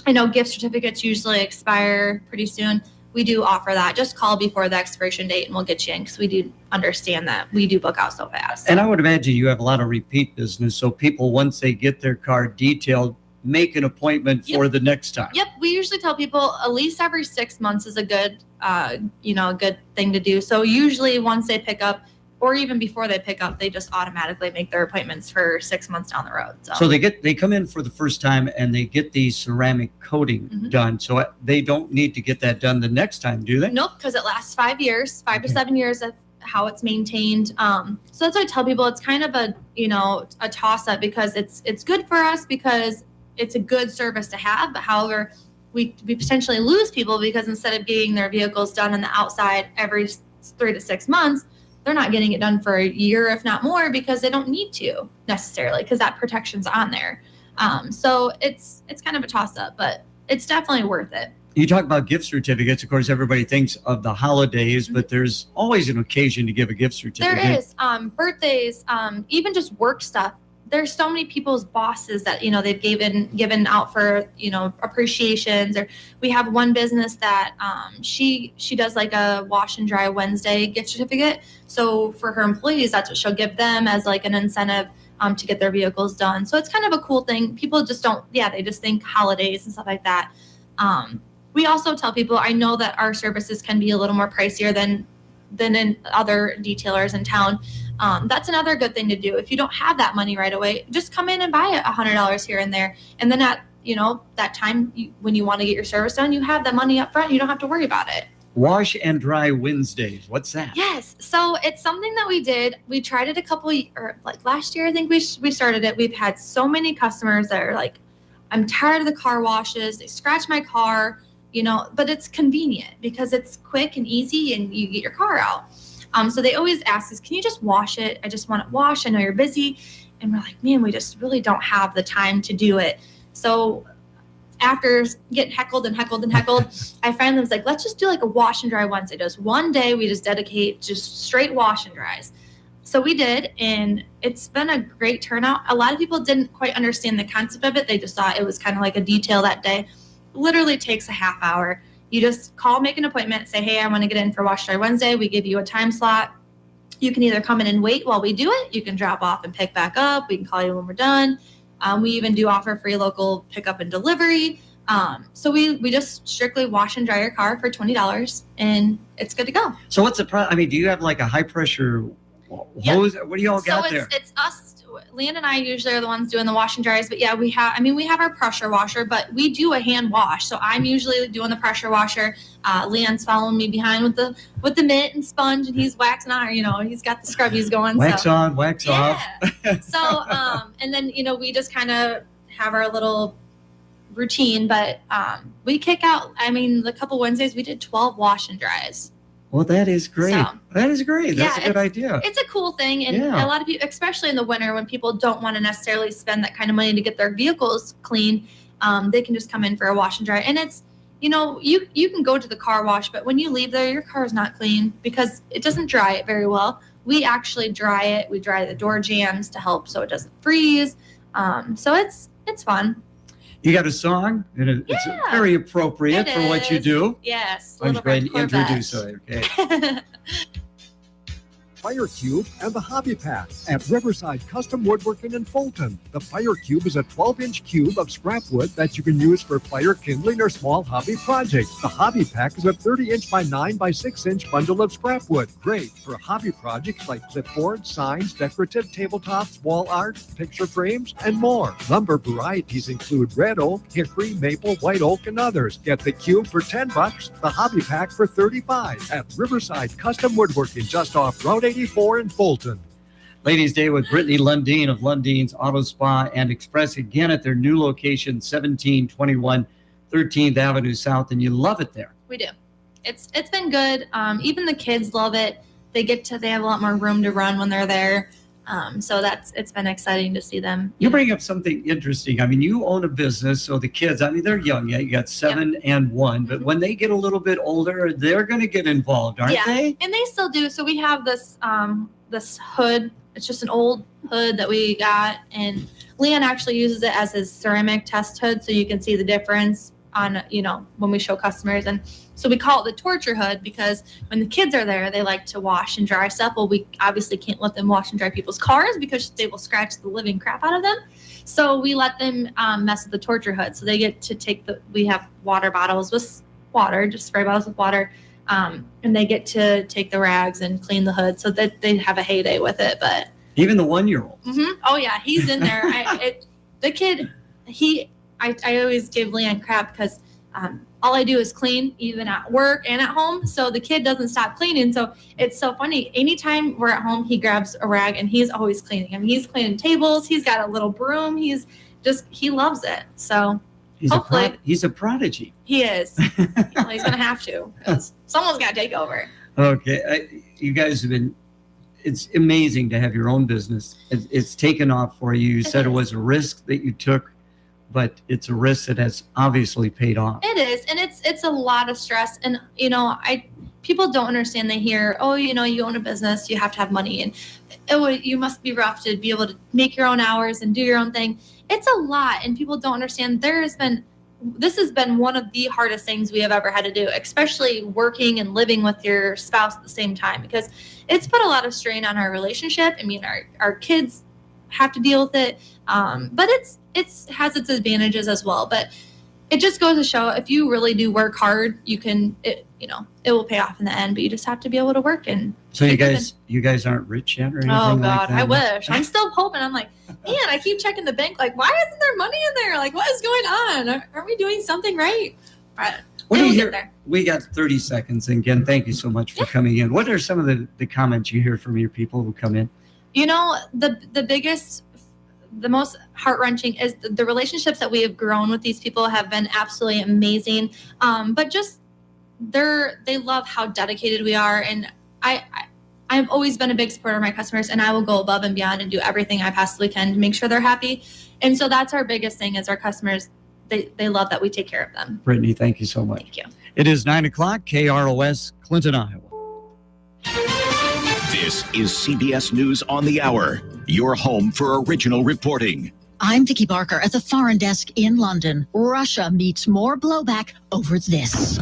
know gift certificates usually expire pretty soon. We do offer that. Just call before the expiration date and we'll get you in, because we do understand that we do book out so fast. And I would imagine you have a lot of repeat business. So people, once they get their car detailed, make an appointment for the next time. Yep. We usually tell people at least every 6 months is a good, a good thing to do. So usually once they pick up, or even before they pick up, they just automatically make their appointments for 6 months down the road. So they come in for the first time and they get the ceramic coating done. So they don't need to get that done the next time, do they? Nope, because it lasts 5 years, 5 to 7 years of how it's maintained. So that's what I tell people. It's kind of a toss up, because it's good for us because it's a good service to have. But however, we potentially lose people because instead of getting their vehicles done on the outside every 3 to 6 months, they're not getting it done for a year, if not more, because they don't need to necessarily, because that protection's on there. So it's kind of a toss up, but it's definitely worth it. You talk about gift certificates. Of course, everybody thinks of the holidays, but there's always an occasion to give a gift certificate. There is birthdays, even just work stuff. There's so many people's bosses that, they've given out for, appreciations. Or we have one business that she does like a wash and dry Wednesday gift certificate. So for her employees, that's what she'll give them as like an incentive to get their vehicles done. So it's kind of a cool thing. People just they just think holidays and stuff like that. We also tell people, I know that our services can be a little more pricier than in other detailers in town. That's another good thing to do. If you don't have that money right away, just come in and buy $100 here and there. And then at, that time when you want to get your service done, you have the money up front. You don't have to worry about it. Wash and dry Wednesdays. What's that? Yes. So it's something that we did. We tried it like last year, I think we started it. We've had so many customers that are like, I'm tired of the car washes. They scratch my car, but it's convenient because it's quick and easy and you get your car out. So they always ask us, can you just wash it? I just want it washed. I know you're busy. And we're like, man, we just really don't have the time to do it. So after getting heckled, I finally was like, let's just do like a wash and dry Wednesday. Just one day we just dedicate just straight wash and dries. So we did, and it's been a great turnout. A lot of people didn't quite understand the concept of it. They just thought it was kind of like a detail that day. Literally takes a half hour. You just call, make an appointment, say, hey, I want to get in for Wash Dry Wednesday. We give you a time slot. You can either come in and wait while we do it. You can drop off and pick back up. We can call you when we're done. We even do offer free local pickup and delivery. So we just strictly wash and dry your car for $20, and it's good to go. So what's the do you have like a high pressure hose? What do you all got there? So it's us. Leanne and I usually are the ones doing the wash and dries, but yeah, we have our pressure washer, but we do a hand wash. So I'm usually doing the pressure washer. Leanne's following me behind with the mitt and sponge, and he's waxing on, he's got the scrubbies going. Wax on, wax off. So, and then, we just kind of have our little routine, but we kick out, the couple Wednesdays we did 12 wash and dries. Well, that is great. So, that is great. That's a good idea. It's a cool thing. And a lot of people, especially in the winter when people don't want to necessarily spend that kind of money to get their vehicles clean, they can just come in for a wash and dry. And it's, you can go to the car wash, but when you leave there, your car is not clean because it doesn't dry it very well. We actually dry it. We dry the door jambs to help so it doesn't freeze. So it's fun. You got a song, and it's very appropriate for what you do. Yes. I'm just going to introduce it. Okay. Fire Cube and the Hobby Pack at Riverside Custom Woodworking in Fulton. The Fire Cube is a 12-inch cube of scrap wood that you can use for fire kindling or small hobby projects. The Hobby Pack is a 30-inch by 9 by 6-inch bundle of scrap wood. Great for hobby projects like clipboards, signs, decorative tabletops, wall art, picture frames, and more. Lumber varieties include red oak, hickory, maple, white oak, and others. Get the cube for $10, the Hobby Pack for $35 at Riverside Custom Woodworking, just off Road 84 in Fulton. Ladies' Day with Brittany Lundeen of Lundeens Auto Spa and Express, again at their new location, 1721 13th Avenue South, and you love it there. We do. It's been good. Even the kids love it. They have a lot more room to run when they're there. So it's been exciting to see them. You bring up something interesting. You own a business, so the kids, they're young yet. You got 7 and 1, but when they get a little bit older, they're going to get involved, aren't they? And they still do. So we have this hood. It's just an old hood that we got, and Leon actually uses it as his ceramic test hood, so you can see the difference on, when we show customers. And so we call it the torture hood because when the kids are there, they like to wash and dry stuff. Well, we obviously can't let them wash and dry people's cars because they will scratch the living crap out of them. So we let them mess with the torture hood. So they get to we have water bottles with water, just spray bottles with water. And they get to take the rags and clean the hood so that they have a heyday with it. But even the 1-year-old. Mm-hmm. Oh yeah, he's in there. The kid, I always give Leon crap because all I do is clean, even at work and at home. So the kid doesn't stop cleaning. So it's so funny. Anytime we're at home, he grabs a rag and he's always cleaning. He's cleaning tables. He's got a little broom. He's he loves it. So He's hopefully he's a prodigy. he is. Well, he's gonna have to, 'cause someone's gotta take over. Okay, you guys have been. It's amazing to have your own business. It's taken off for you. You said it was a risk that you took, but it's a risk that has obviously paid off. It is, and it's a lot of stress. And people don't understand. They hear, oh, you own a business, you have to have money, and you must be rough to be able to make your own hours and do your own thing. It's a lot, and people don't understand. This has been one of the hardest things we have ever had to do, especially working and living with your spouse at the same time, because it's put a lot of strain on our relationship. I mean, our kids have to deal with it, but it has its advantages as well. But it just goes to show, if you really do work hard, it will pay off in the end. But you just have to be able to work. And so you guys aren't rich yet or anything? Oh like God, that? I wish. I'm still hoping. I'm like, man, I keep checking the bank. Like, why isn't there money in there? Like, what is going on? Are we doing something right? But What do you we'll hear? get there. We got 30 seconds. And again, thank you so much for coming in. What are some of the comments you hear from your people who come in? The biggest, the most heart-wrenching is the relationships that we have grown with these people have been absolutely amazing. But just they love how dedicated we are. And I've always been a big supporter of my customers, and I will go above and beyond and do everything I possibly can to make sure they're happy. And so that's our biggest thing is our customers. They love that we take care of them. Brittany, thank you so much. Thank you. It is 9 o'clock, KROS, Clinton, Iowa. This is CBS News on the Hour, your home for original reporting. I'm Vicki Barker at the Foreign Desk in London. Russia meets more blowback over this.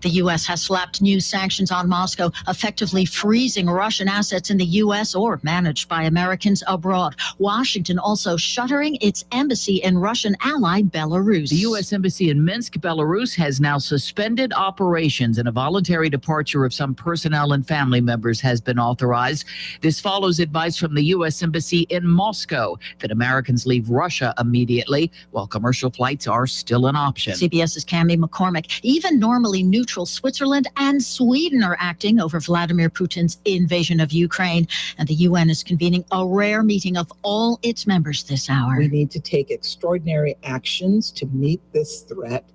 The U.S. has slapped new sanctions on Moscow, effectively freezing Russian assets in the U.S. or managed by Americans abroad. Washington also shuttering its embassy in Russian ally Belarus. The U.S. Embassy in Minsk, Belarus, has now suspended operations, and a voluntary departure of some personnel and family members has been authorized. This follows advice from the U.S. Embassy in Moscow that Americans leave Russia immediately, while commercial flights are still an option. CBS's Cami McCormick. Even normally neutral Switzerland and Sweden are acting over Vladimir Putin's invasion of Ukraine, and the UN is convening a rare meeting of all its members this hour. We need to take extraordinary actions to meet this threat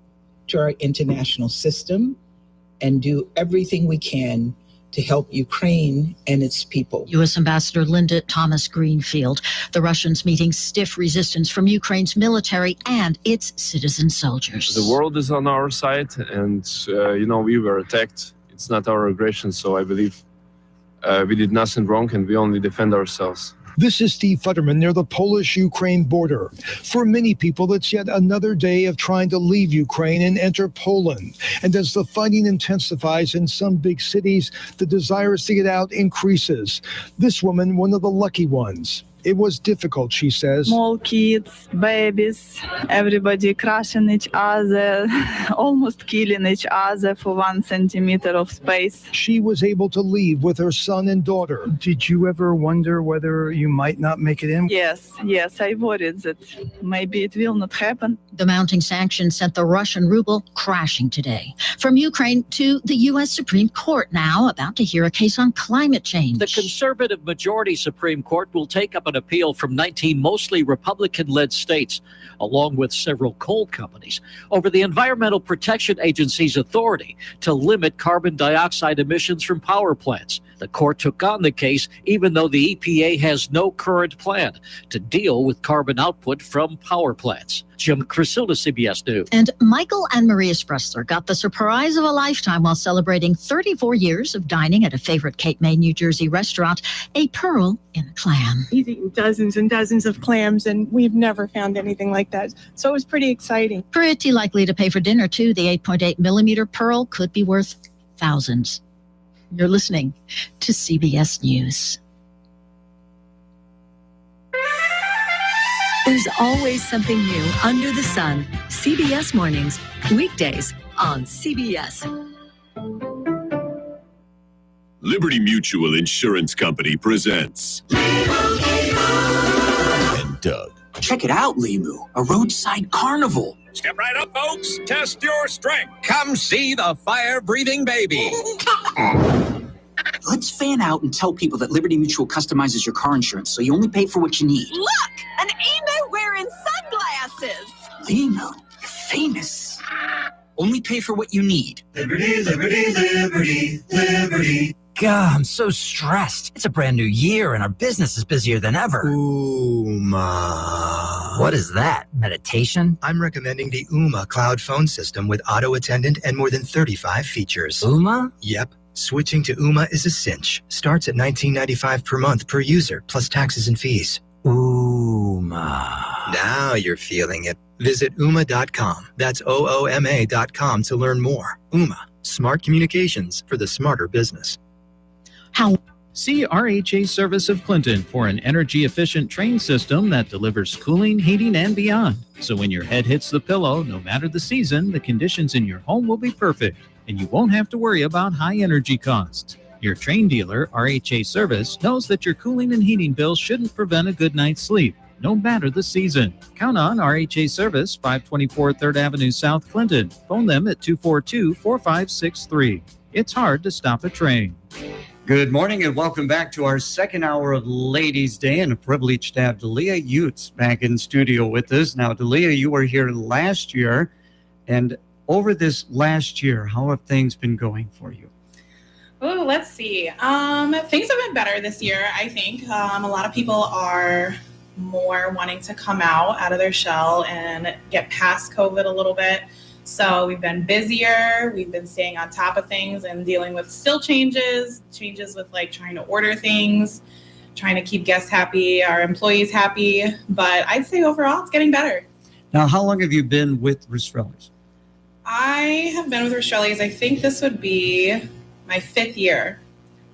to our international system and do everything we can to help Ukraine and its people. U.S. Ambassador Linda Thomas Greenfield. The Russians meeting stiff resistance from Ukraine's military and its citizen soldiers. The world is on our side, and we were attacked. It's not our aggression, so I believe we did nothing wrong, and we only defend ourselves. This is Steve Futterman near the Polish-Ukraine border. For many people, it's yet another day of trying to leave Ukraine and enter Poland. And as the fighting intensifies in some big cities, the desire to get out increases. This woman, one of the lucky ones. It was difficult, she says. Small kids, babies, everybody crushing each other, almost killing each other for 1 centimeter of space. She was able to leave with her son and daughter. Did you ever wonder whether you might not make it in? Yes, I worried that maybe it will not happen. The mounting sanctions sent the Russian ruble crashing today. From Ukraine to the U.S. Supreme Court now, about to hear a case on climate change. The conservative majority Supreme Court will take up an appeal from 19 mostly Republican-led states, along with several coal companies, over the Environmental Protection Agency's authority to limit carbon dioxide emissions from power plants. The court took on the case even though the EPA has no current plan to deal with carbon output from power plants. Jim Crisilda, CBS News. And Michael and Maria Spressler got the surprise of a lifetime while celebrating 34 years of dining at a favorite Cape May, New Jersey restaurant, a pearl in a clam. He's eaten dozens and dozens of clams, and we've never found anything like that. So it was pretty exciting. Pretty likely to pay for dinner, too. The 8.8 millimeter pearl could be worth thousands. You're listening to CBS News. There's always something new under the sun. CBS Mornings, weekdays on CBS. Liberty Mutual Insurance Company presents and Doug. Check it out, Limu, a roadside carnival. Step right up, folks. Test your strength. Come see the fire-breathing baby. Let's fan out and tell people that Liberty Mutual customizes your car insurance so you only pay for what you need. Look, an emu wearing sunglasses. Limu, you're famous. Only pay for what you need. Liberty, liberty, liberty, liberty. God, I'm so stressed. It's a brand new year and our business is busier than ever. Uma. What is that? Meditation? I'm recommending the Uma cloud phone system with auto attendant and more than 35 features. Uma? Yep. Switching to Uma is a cinch. Starts at $19.95 per month per user, plus taxes and fees. Uma. Now you're feeling it. Visit Uma.com. That's OOMA.com to learn more. Uma. Smart communications for the smarter business. See RHA Service of Clinton for an energy-efficient train system that delivers cooling, heating, and beyond. So when your head hits the pillow, no matter the season, the conditions in your home will be perfect, and you won't have to worry about high energy costs. Your train dealer, RHA Service, knows that your cooling and heating bills shouldn't prevent a good night's sleep, no matter the season. Count on RHA Service, 524 3rd Avenue South, Clinton. Phone them at 242-4563. It's hard to stop a train. Good morning and welcome back to our second hour of Ladies' Day, and a privilege to have Delia Utes back in studio with us. Now, Delia, you were here last year, and over this last year, how have things been going for you? Oh, let's see. Things have been better this year, I think. A lot of people are more wanting to come out of their shell and get past COVID a little bit. So we've been busier, we've been staying on top of things and dealing with still changes with like trying to order things, trying to keep guests happy, our employees happy. But I'd say overall it's getting better. Now, how long have you been with Rastrelli's? I have been with Rastrelli's, I think this would be my 5th year.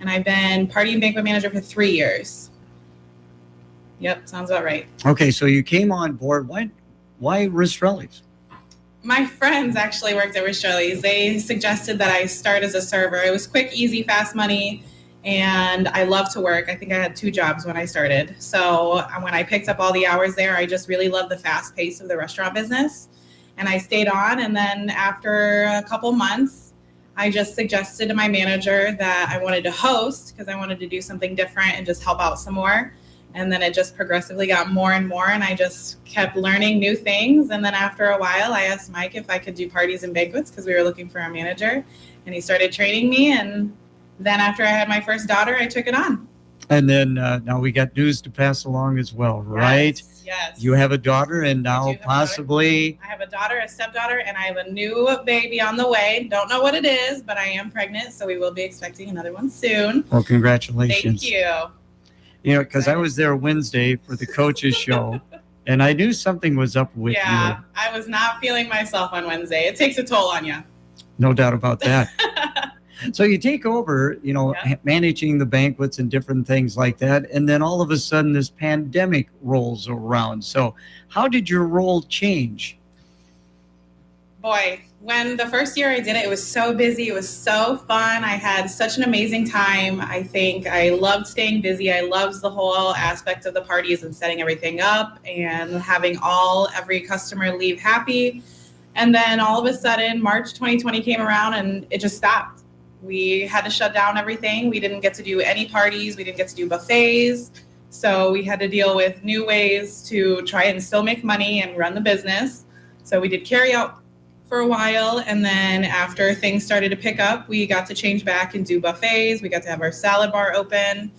And I've been party and banquet manager for 3 years. Yep, sounds about right. Okay, so you came on board. Why Rastrelli's? My friends actually worked at Rastrelli's. They suggested that I start as a server. It was quick, easy, fast money, and I love to work. I think I had 2 jobs when I started. So when I picked up all the hours there, I just really loved the fast pace of the restaurant business. And I stayed on, and then after a couple months, I just suggested to my manager that I wanted to host because I wanted to do something different and just help out some more. And then it just progressively got more and more, and I just kept learning new things. And then after a while, I asked Mike if I could do parties and banquets because we were looking for a manager, and he started training me. And then after I had my first daughter, I took it on. And then now we got news to pass along as well, right? Yes. You have a daughter, and now possibly... I have a daughter, a stepdaughter, and I have a new baby on the way. Don't know what it is, but I am pregnant, so we will be expecting another one soon. Well, congratulations. Thank you. You know, because I was there Wednesday for the coaches show, and I knew something was up with you. Yeah, I was not feeling myself on Wednesday. It takes a toll on you. No doubt about that. So you take over, managing the banquets and different things like that, and then all of a sudden this pandemic rolls around. So how did your role change? Boy, when the first year I did it, it was so busy. It was so fun. I had such an amazing time. I think I loved staying busy. I loved the whole aspect of the parties and setting everything up and having every customer leave happy. And then all of a sudden, March 2020 came around and it just stopped. We had to shut down everything. We didn't get to do any parties. We didn't get to do buffets. So we had to deal with new ways to try and still make money and run the business. So we did carry out for a while, and then after things started to pick up, we got to change back and do buffets. We got to have our salad bar open,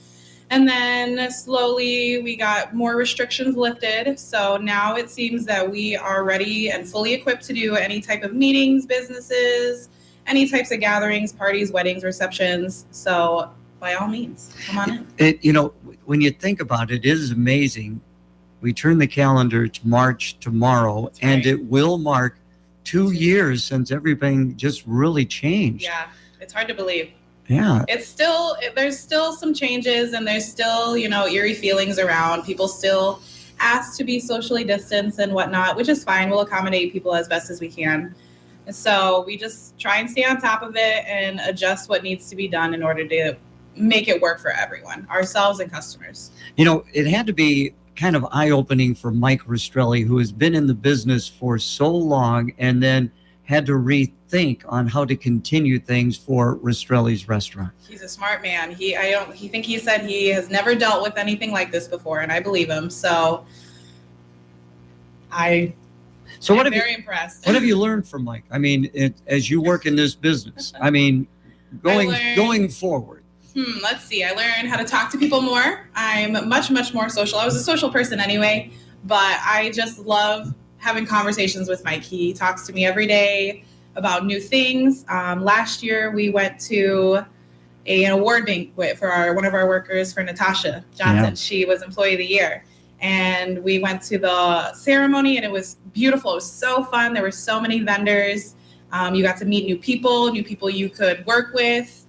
and then slowly we got more restrictions lifted. So now it seems that we are ready and fully equipped to do any type of meetings, businesses, any types of gatherings, parties, weddings, receptions. So by all means, come on in. When you think about it, it is amazing. We turn the calendar to March tomorrow, and it will mark 2 years since everything just really changed. Yeah, it's hard to believe. Yeah. There's still some changes, and there's still, eerie feelings around. People still ask to be socially distanced and whatnot, which is fine. We'll accommodate people as best as we can. And so we just try and stay on top of it and adjust what needs to be done in order to make it work for everyone, ourselves and customers. It had to be kind of eye-opening for Mike Rastrelli, who has been in the business for so long and then had to rethink on how to continue things for Rastrelli's restaurant. He's a smart man. He said he has never dealt with anything like this before, and I believe him. So I So what I'm have very you, impressed. what have you learned from Mike? I mean, as you work in this business, I mean, going forward. Let's see. I learned how to talk to people more. I'm much more social. I was a social person anyway, but I just love having conversations with Mike. He talks to me every day about new things. Last year, we went to an award banquet for one of our workers, for Natasha Johnson. Yeah. She was Employee of the Year. And we went to the ceremony, and it was beautiful. It was so fun. There were so many vendors. You got to meet new people you could work with,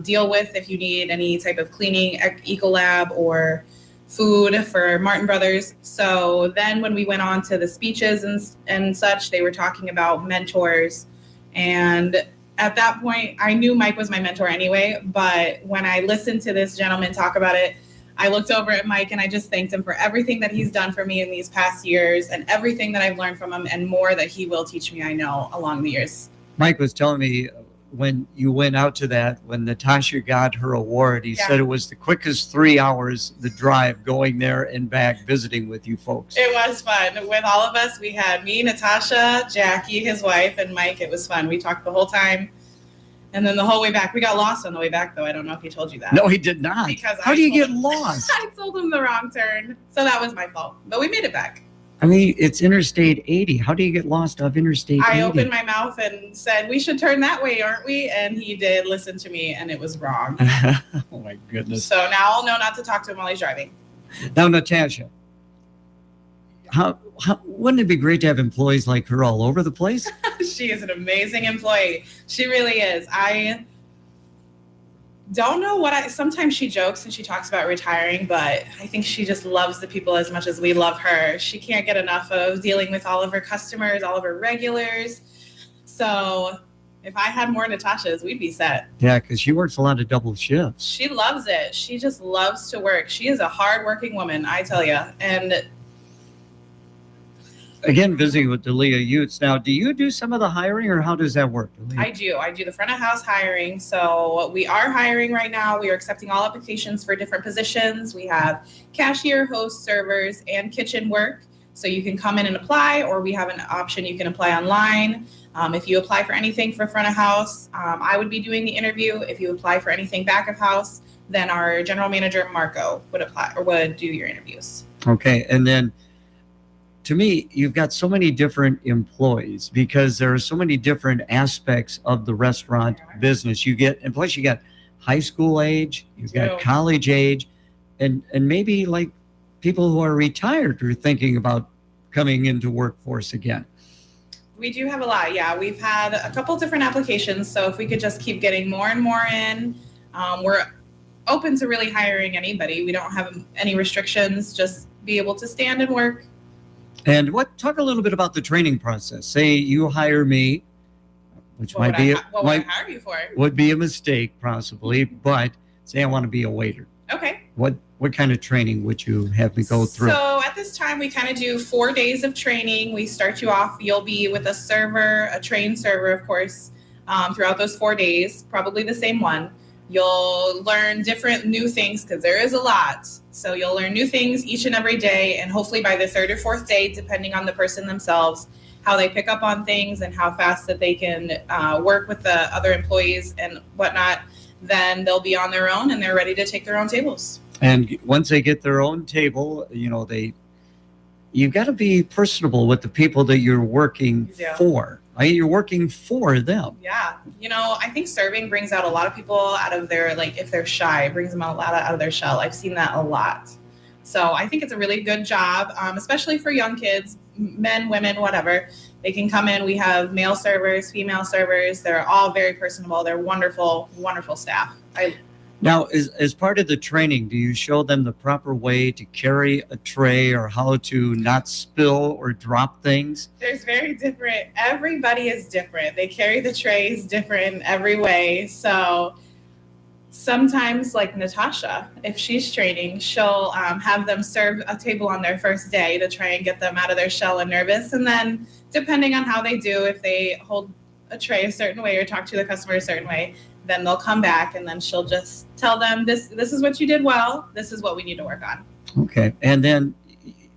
deal with if you need any type of cleaning, Ecolab, or food for Martin Brothers. So then when we went on to the speeches and such, they were talking about mentors. And at that point, I knew Mike was my mentor anyway. But when I listened to this gentleman talk about it, I looked over at Mike and I just thanked him for everything that he's done for me in these past years and everything that I've learned from him and more that he will teach me, I know, along the years. Mike was telling me when you went out to that, when Natasha got her award, he said it was the quickest 3 hours, the drive going there and back visiting with you folks. It was fun. With all of us, we had me, Natasha, Jackie, his wife, and Mike. It was fun. We talked the whole time. And then the whole way back, we got lost on the way back, though. I don't know if he told you that. No, he did not. Because How do you get lost? I told him the wrong turn. So that was my fault. But we made it back. I mean, it's Interstate 80. How do you get lost off Interstate 80? I opened my mouth and said, we should turn that way, aren't we? And he did listen to me, and it was wrong. Oh, my goodness. So now I'll know not to talk to him while he's driving. Now, Natasha, how wouldn't it be great to have employees like her all over the place? She is an amazing employee. She really is. I don't know sometimes she jokes and she talks about retiring, but I think she just loves the people as much as we love her. She can't get enough of dealing with all of her customers, all of her regulars. So if I had more Natashas, we'd be set. Yeah, because she works a lot of double shifts. She loves it. She just loves to work. She is a hardworking woman, I tell you. And again, visiting with Delia Utes. Now, do you do some of the hiring, or how does that work, Delia? I do the front of house hiring. So we are hiring right now. We are accepting all applications for different positions. We have cashier, host, servers, and kitchen work. So you can come in and apply, or we have an option you can apply online. If you apply for anything for front of house, I would be doing the interview. If you apply for anything back of house, then our general manager, Marco, would apply or would do your interviews. Okay, and then to me, you've got so many different employees because there are so many different aspects of the restaurant business. And plus you got high school age, you've got college age, and maybe like people who are retired or thinking about coming into workforce again. We do have a lot. Yeah, we've had a couple different applications. So if we could just keep getting more and more in, we're open to really hiring anybody. We don't have any restrictions, just be able to stand and work. And talk a little bit about the training process. Say you hire me, which What would I hire you for? would be a mistake possibly, but say I want to be a waiter. Okay. What kind of training would you have me go through? So at this time, we kind of do 4 days of training. We start you off, you'll be with a server, a trained server, of course, throughout those 4 days, probably the same one. You'll learn different new things because there is a lot. So you'll learn new things each and every day. And hopefully by the 3rd or 4th day, depending on the person themselves, how they pick up on things and how fast that they can work with the other employees and whatnot, then they'll be on their own and they're ready to take their own tables. And once they get their own table, you've got to be personable with the people that you're working for. You're working for them. Yeah. I think serving brings out a lot of people out of their, if they're shy, it brings them a lot out of their shell. I've seen that a lot. So I think it's a really good job, especially for young kids, men, women, whatever. They can come in. We have male servers, female servers. They're all very personable. They're wonderful, wonderful staff. Now, as part of the training, do you show them the proper way to carry a tray or how to not spill or drop things? There's very different. Everybody is different. They carry the trays different in every way. So sometimes, like Natasha, if she's training, she'll have them serve a table on their first day to try and get them out of their shell and nervous. And then depending on how they do, if they hold a tray a certain way or talk to the customer a certain way, then they'll come back and then she'll just tell them this is what you did well. This is what we need to work on. Okay. And then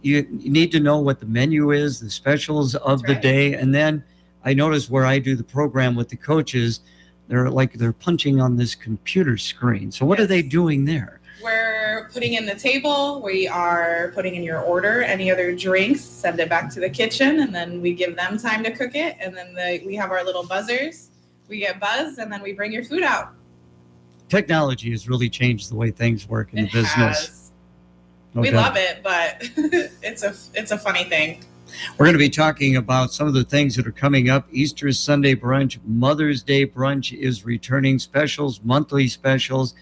you need to know what the menu is, the specials of the day. And then I notice where I do the program with the coaches, they're punching on this computer screen. So what are they doing there? We're putting in the table. We are putting in your order, any other drinks, send it back to the kitchen, and then we give them time to cook it. And then we have our little buzzers. We get buzzed, and then we bring your food out. Technology has really changed the way things work in the business. Has. We Okay. love it, but it's a funny thing. We're going to be talking about some of the things that are coming up. Easter Sunday brunch, Mother's Day brunch is returning. Specials, monthly specials.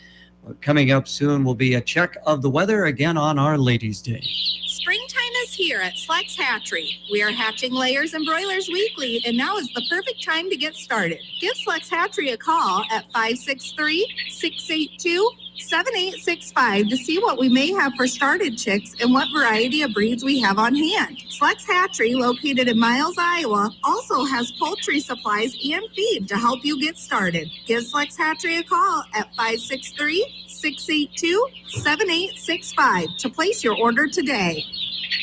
Coming up soon will be a check of the weather again on our Ladies' Day. Springtime is here at Flex Hatchery. We are hatching layers and broilers weekly, and now is the perfect time to get started. Give Flex Hatchery a call at 563-682-7865 to see what we may have for started chicks and what variety of breeds we have on hand. Flex Hatchery, located in Miles, Iowa, also has poultry supplies and feed to help you get started. Give Flex Hatchery a call at 563-682-7865 to place your order today.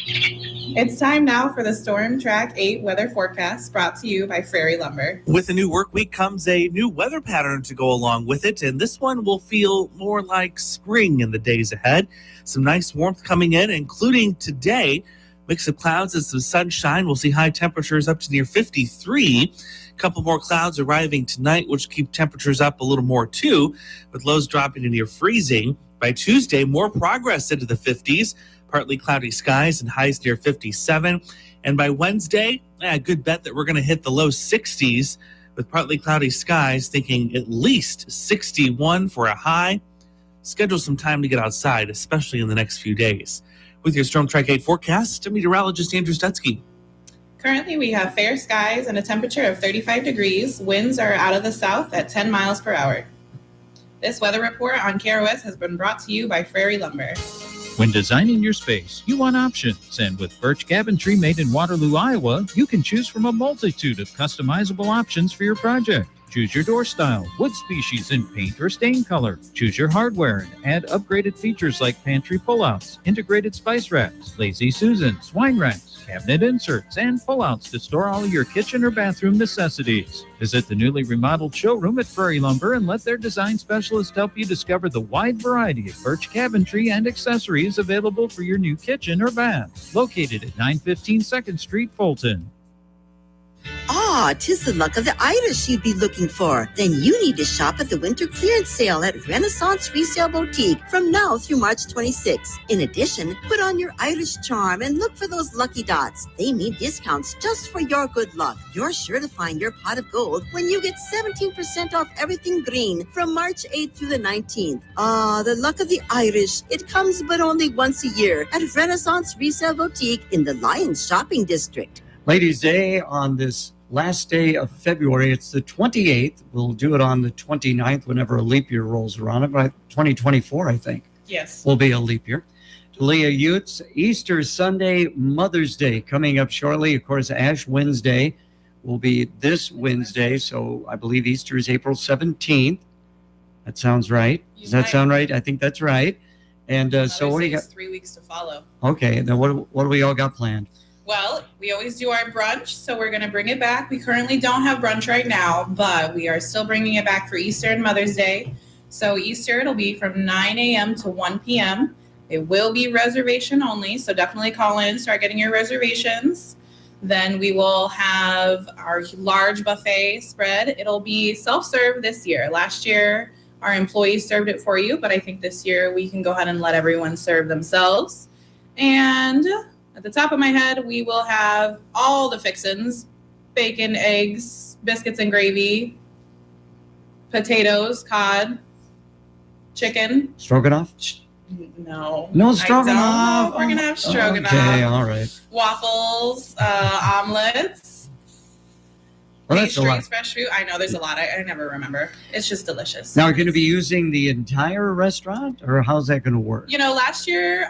It's time now for the Storm Track 8 weather forecast brought to you by Prairie Lumber. With a new work week comes a new weather pattern to go along with it, and this one will feel more like spring in the days ahead. Some nice warmth coming in, including today. Mix of clouds and some sunshine. We'll see high temperatures up to near 53. A couple more clouds arriving tonight, which keep temperatures up a little more too, with lows dropping to near freezing. By Tuesday, more progress into the 50s. Partly cloudy skies and highs near 57. And by Wednesday, a good bet that we're going to hit the low 60s with partly cloudy skies, thinking at least 61 for a high. Schedule some time to get outside, especially in the next few days. With your Storm Track 8 forecast, meteorologist Andrew Stutzky. Currently, we have fair skies and a temperature of 35 degrees. Winds are out of the south at 10 miles per hour. This weather report on KROS has been brought to you by Prairie Lumber. When designing your space, you want options. And with Birch Cabinetry made in Waterloo, Iowa, you can choose from a multitude of customizable options for your project. Choose your door style, wood species, and paint or stain color. Choose your hardware and add upgraded features like pantry pullouts, integrated spice racks, Lazy Susans, wine racks, cabinet inserts, and pullouts to store all of your kitchen or bathroom necessities. Visit the newly remodeled showroom at Prairie Lumber and let their design specialists help you discover the wide variety of birch cabinetry and accessories available for your new kitchen or bath. Located at 915 2nd Street, Fulton. Ah, 'tis the luck of the Irish you'd be looking for. Then you need to shop at the winter clearance sale at Renaissance Resale Boutique from now through March 26. In addition, put on your Irish charm and look for those lucky dots. They need discounts just for your good luck. You're sure to find your pot of gold when you get 17% off everything green from March 8th through the 19th. Ah, the luck of the Irish. It comes but only once a year at Renaissance Resale Boutique in the Lions Shopping District. Ladies' Day on this last day of February. It's the 28th. We'll do it on the 29th whenever a leap year rolls around. But 2024, I think, Yes. will be a leap year. Leah Utes, Easter Sunday, Mother's Day coming up shortly. Of course, Ash Wednesday will be this Wednesday. So I believe Easter is April 17th. That sounds right. Does that sound right? I think that's right. And so what do you got? 3 weeks to follow. Okay, then what do we all got planned? Well, we always do our brunch, so we're going to bring it back. We currently don't have brunch right now, but we are still bringing it back for Easter and Mother's Day. So Easter, it'll be from 9 a.m. to 1 p.m. It will be reservation only, so definitely call in, start getting your reservations. Then we will have our large buffet spread. It'll be self-serve this year. Last year, our employees served it for you, but I think this year we can go ahead and let everyone serve themselves. And at the top of my head, we will have all the fixins: bacon, eggs, biscuits and gravy, potatoes, cod, chicken. Stroganoff? No. No I stroganoff. don't. We're going to have stroganoff. Okay, all right. Waffles, omelets, Well, that's a lot. pastries, fresh fruit. I know there's a lot. I never remember. It's just delicious. Now, are you going to be using the entire restaurant, or how's that going to work? You know, last year,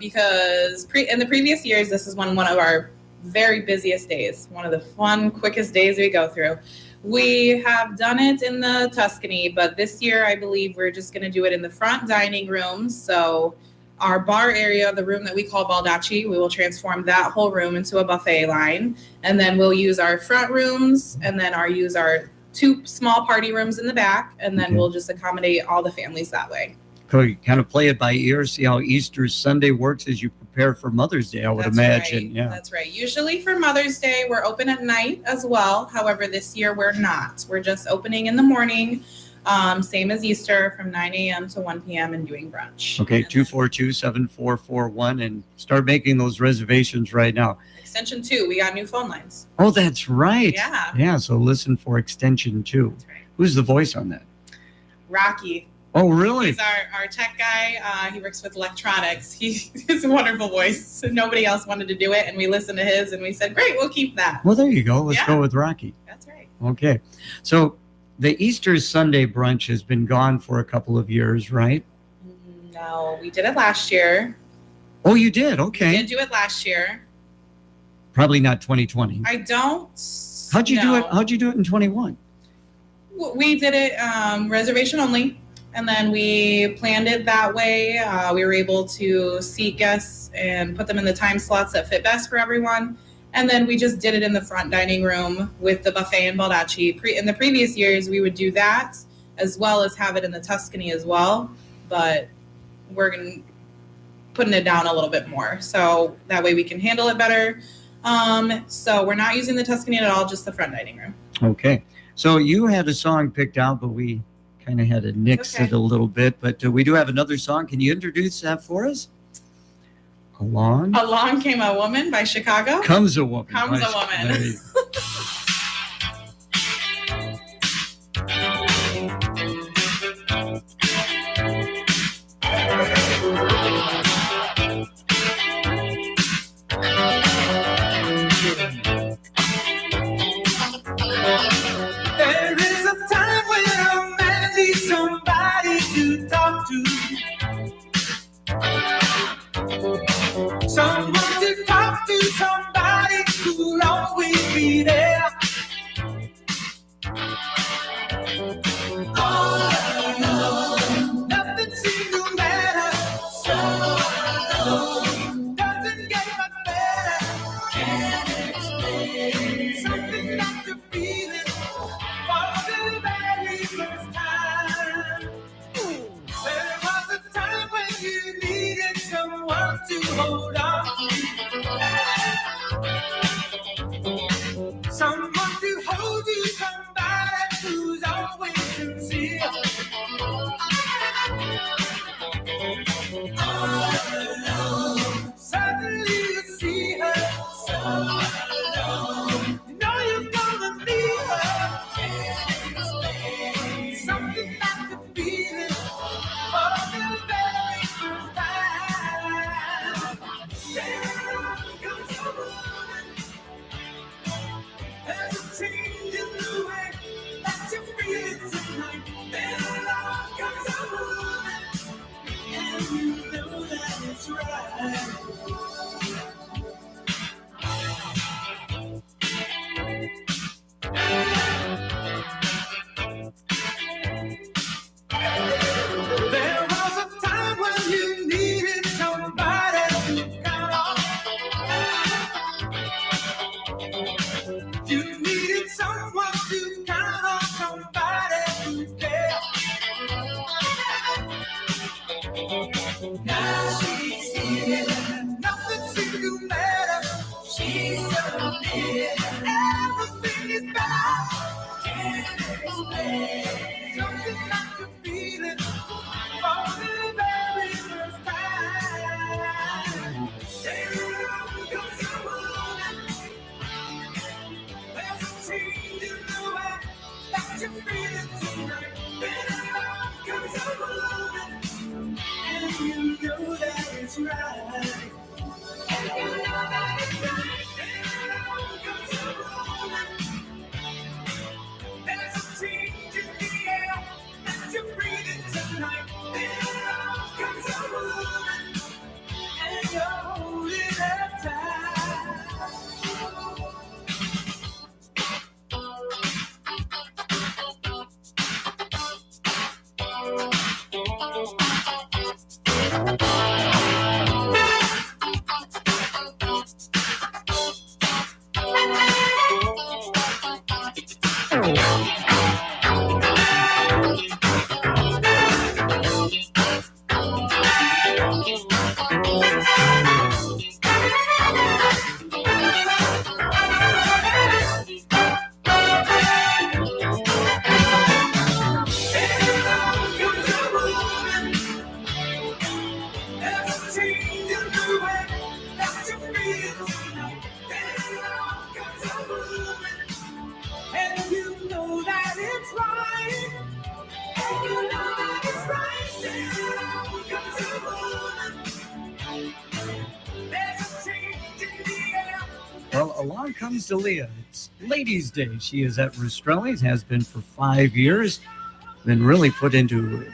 because in the previous years, this is one of our very busiest days, one of the fun, quickest days we go through. We have done it in the Tuscany, but this year I believe we're just going to do it in the front dining room. So Our bar area, the room that we call Baldacci, we will transform that whole room into a buffet line. And then we'll use our front rooms and then use our 2 small party rooms in the back. And then we'll just accommodate all the families that way. So you kind of play it by ear, see how Easter Sunday works as you prepare for Mother's Day, I would imagine. Right. Yeah. That's right. Usually for Mother's Day, we're open at night as well. However, this year we're not. We're just opening in the morning, same as Easter, from 9 a.m. to 1 p.m. and doing brunch. Okay, 242-7441, and start making those reservations right now. Extension 2, we got new phone lines. Oh, that's right. Yeah. Yeah, so listen for extension 2. That's right. Who's the voice on that? Rocky. Oh, really? He's our tech guy. He works with electronics. He has a wonderful voice. Nobody else wanted to do it, and we listened to his, and we said, great, we'll keep that. Well, there you go. Let's go with Rocky. That's right. Okay. So the Easter Sunday brunch has been gone for a couple of years, right? No, we did it last year. Oh, you did? Okay. We did do it last year. Probably not 2020. I don't. How'd you do it? How'd you do it in 21? We did it reservation only. And then we planned it that way. We were able to seat guests and put them in the time slots that fit best for everyone. And then we just did it in the front dining room with the buffet and Baldacci. In the previous years, we would do that as well as have it in the Tuscany as well. But we're putting it down a little bit more. So that way we can handle it better. So we're not using the Tuscany at all, just the front dining room. Okay. So you had a song picked out, but we kind of had to nix it a little bit. But we do have another song. Can you introduce that for us? Along Came a Woman by Chicago. Comes a Woman. Comes a Woman. There you go. There is a time when a man needs somebody to talk to. Someone to talk to, somebody who'll always be there. All alone, nothing seems to matter. So alone, doesn't get much better. Can't explain something not to feeling for the very first time. There was a time when you needed someone to hold on to. Someone to hold you, somebody who's always sincere. All alone, suddenly you see her. So alone, you know you're gonna need her. Can't explain something not to feeling for the very first time. There comes a woman. There's a change in the way that you feel tonight. There comes a woman, and you know that it's right. There was a time when you needed somebody to count on. You needed someone to count on, somebody to care. Now she's here, nothing seems to matter. She's so near, everything is better. Can't explain something like the feeling for the very first time. There comes a woman. There's a change in the way that you feel it tonight. There comes a woman, and you know that it's right. And you know that it's right. There comes a woman. There's a change in the air that you're breathing tonight. There comes a woman, and you're holding her tight. along comes Delia. It's Ladies' Day. She is at Rastrelli's, has been for 5 years, been really put into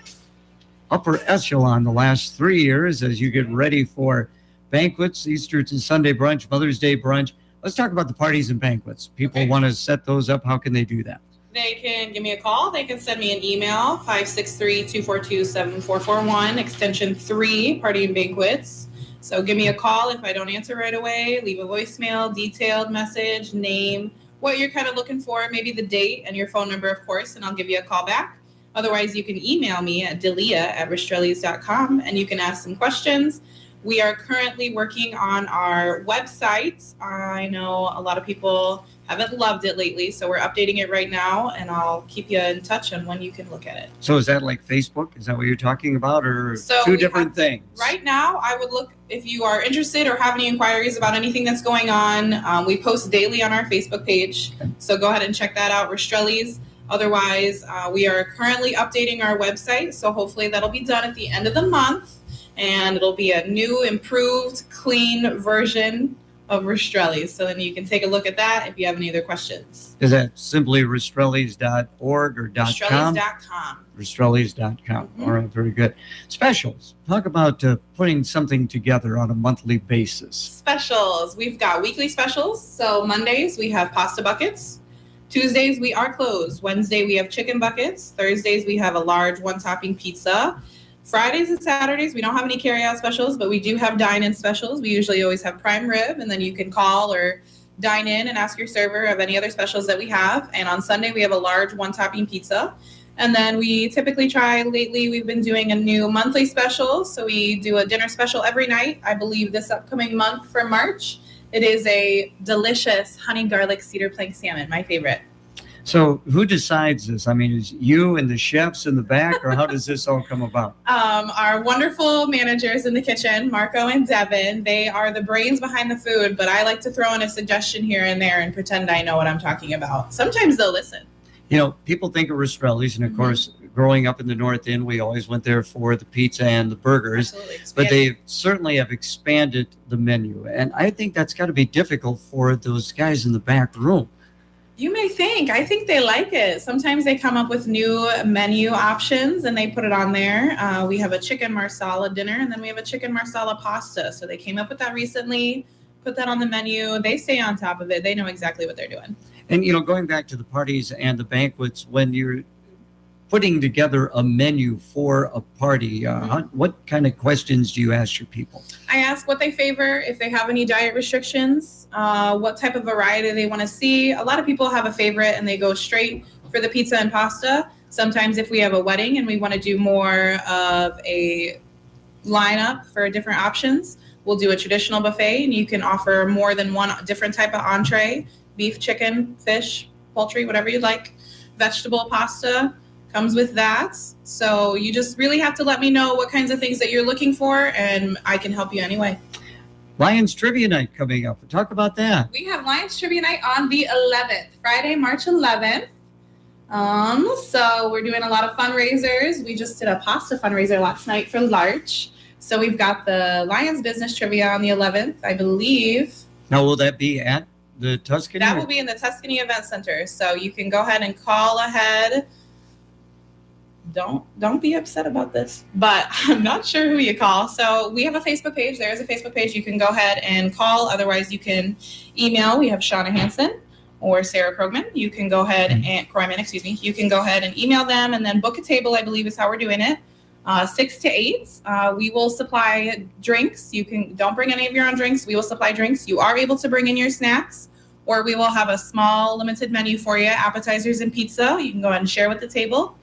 upper echelon the last 3 years as you get ready for banquets, Easter to Sunday brunch, Mother's Day brunch. Let's talk about the parties and banquets. People want to set those up. How can they do that? They can give me a call. They can send me an email, 563-242-7441, extension 3, Party and Banquets. So give me a call if I don't answer right away. Leave a voicemail, detailed message, name, what you're kind of looking for, maybe the date and your phone number, of course, and I'll give you a call back. Otherwise, you can email me at delia@rastrellis.com and you can ask some questions. We are currently working on our website. I know a lot of people haven't loved it lately, so we're updating it right now, and I'll keep you in touch on when you can look at it. So is that like Facebook? Is that what you're talking about, or So two we different have- things? Right now, I would look if you are interested or have any inquiries about anything that's going on. We post daily on our Facebook page, so go ahead and check that out, Rastrellis. Otherwise, we are currently updating our website, so hopefully that'll be done at the end of the month, and it'll be a new, improved, clean version of Rastrellis. So then you can take a look at that if you have any other questions. Is that simply rastrellis.org or .com? Rastrellis.com. Rastrellis.com. All right, very good. Specials. Talk about putting something together on a monthly basis. Specials. We've got weekly specials. So Mondays, we have pasta buckets. Tuesdays, we are closed. Wednesday, we have chicken buckets. Thursdays, we have a large one-topping pizza. Fridays and Saturdays, we don't have any carry-out specials, but we do have dine-in specials. We usually always have prime rib, and then you can call or dine in and ask your server of any other specials that we have. And on Sunday, we have a large one-topping pizza. And then we typically lately, we've been doing a new monthly special. So we do a dinner special every night. I believe this upcoming month for March, it is a delicious honey garlic cedar plank salmon, my favorite. So who decides this? I mean, is you and the chefs in the back, or how does this all come about? Our wonderful managers in the kitchen, Marco and Devin, they are the brains behind the food, but I like to throw in a suggestion here and there and pretend I know what I'm talking about. Sometimes they'll listen. You know, people think of Rastrellis, and of course, growing up in the North End, we always went there for the pizza and the burgers. But they certainly have expanded the menu, and I think that's got to be difficult for those guys in the back room. You may think. I think they like it. Sometimes they come up with new menu options and they put it on there. We have a chicken marsala dinner, and then we have a chicken marsala pasta. So they came up with that recently, put that on the menu. They stay on top of it. They know exactly what they're doing. And, you know, going back to the parties and the banquets, when you're putting together a menu for a party, what kind of questions do you ask your people? I ask what they favor, if they have any diet restrictions, what type of variety they want to see. A lot of people have a favorite and they go straight for the pizza and pasta. Sometimes if we have a wedding and we want to do more of a lineup for different options, we'll do a traditional buffet, and you can offer more than one different type of entree: beef, chicken, fish, poultry, whatever you'd like. Vegetable pasta comes with that. So you just really have to let me know what kinds of things that you're looking for, and I can help you anyway. Lions Trivia Night coming up. Talk about that. We have Lions Trivia Night on the 11th, Friday, March 11th. So we're doing a lot of fundraisers. We just did a pasta fundraiser last night for Larch. So we've got the Lions Business Trivia on the 11th, I believe. Now, will that be at the Tuscany? That will be in the Tuscany Event Center. So you can go ahead and call ahead. Don't be upset about this, but I'm not sure who you call. So we have a Facebook page. There is a Facebook page. You can go ahead and call. Otherwise, you can email. We have Shauna Hansen or Sarah Krogman. You can go ahead and Kroyman, excuse me. You can go ahead and email them and then book a table, I believe is how we're doing it. 6 to 8. We will supply drinks. Don't bring any of your own drinks. We will supply drinks. You are able to bring in your snacks, or we will have a small limited menu for you, appetizers and pizza. You can go ahead and share with the table.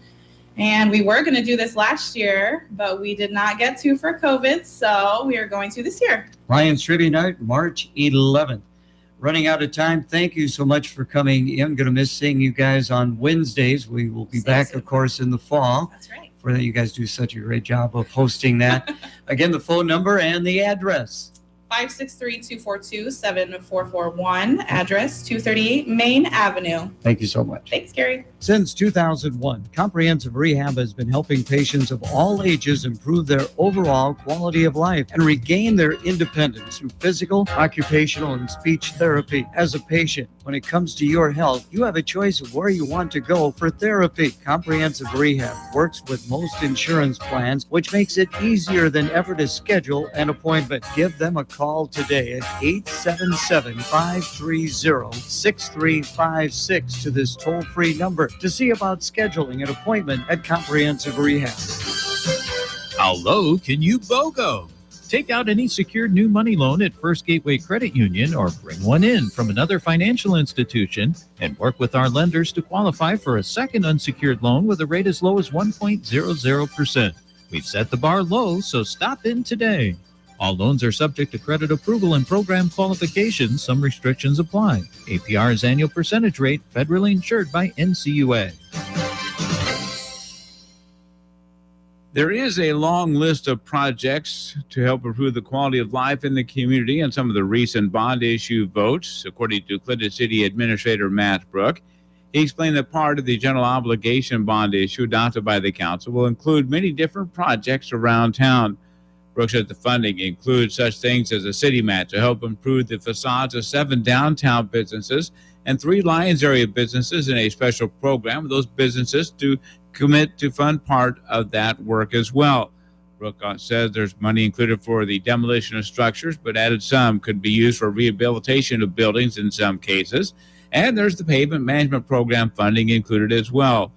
And we were going to do this last year, but we did not get to for COVID. So we are going to this year. Lions Trivia Night, March 11th. Running out of time. Thank you so much for coming in. Going to miss seeing you guys on Wednesdays. We will be back, of course, in the fall. That's right. For that, you guys do such a great job of hosting that. Again, the phone number and the address. 563-242-7441. Address 238 Main Avenue. Thank you so much. Thanks, Gary. Since 2001, Comprehensive Rehab has been helping patients of all ages improve their overall quality of life and regain their independence through physical, occupational, and speech therapy. As a patient, when it comes to your health, you have a choice of where you want to go for therapy. Comprehensive Rehab works with most insurance plans, which makes it easier than ever to schedule an appointment. Give them a call today at 877-530-6356 to this toll-free number to see about scheduling an appointment at Comprehensive Rehab. How low can you BOGO? Take out any secured new money loan at First Gateway Credit Union or bring one in from another financial institution and work with our lenders to qualify for a second unsecured loan with a rate as low as 1.00%. We've set the bar low, so stop in today. All loans are subject to credit approval and program qualifications. Some restrictions apply. APR is annual percentage rate, federally insured by NCUA. There is a long list of projects to help improve the quality of life in the community and some of the recent bond issue votes, according to Clinton City Administrator Matt Brook. He explained that part of the general obligation bond issue adopted by the council will include many different projects around town. Brook said the funding includes such things as a city match to help improve the facades of 7 downtown businesses and 3 Lions area businesses in a special program. Those businesses to commit to fund part of that work as well. Brook says there's money included for the demolition of structures, but added some could be used for rehabilitation of buildings in some cases. And there's the pavement management program funding included as well.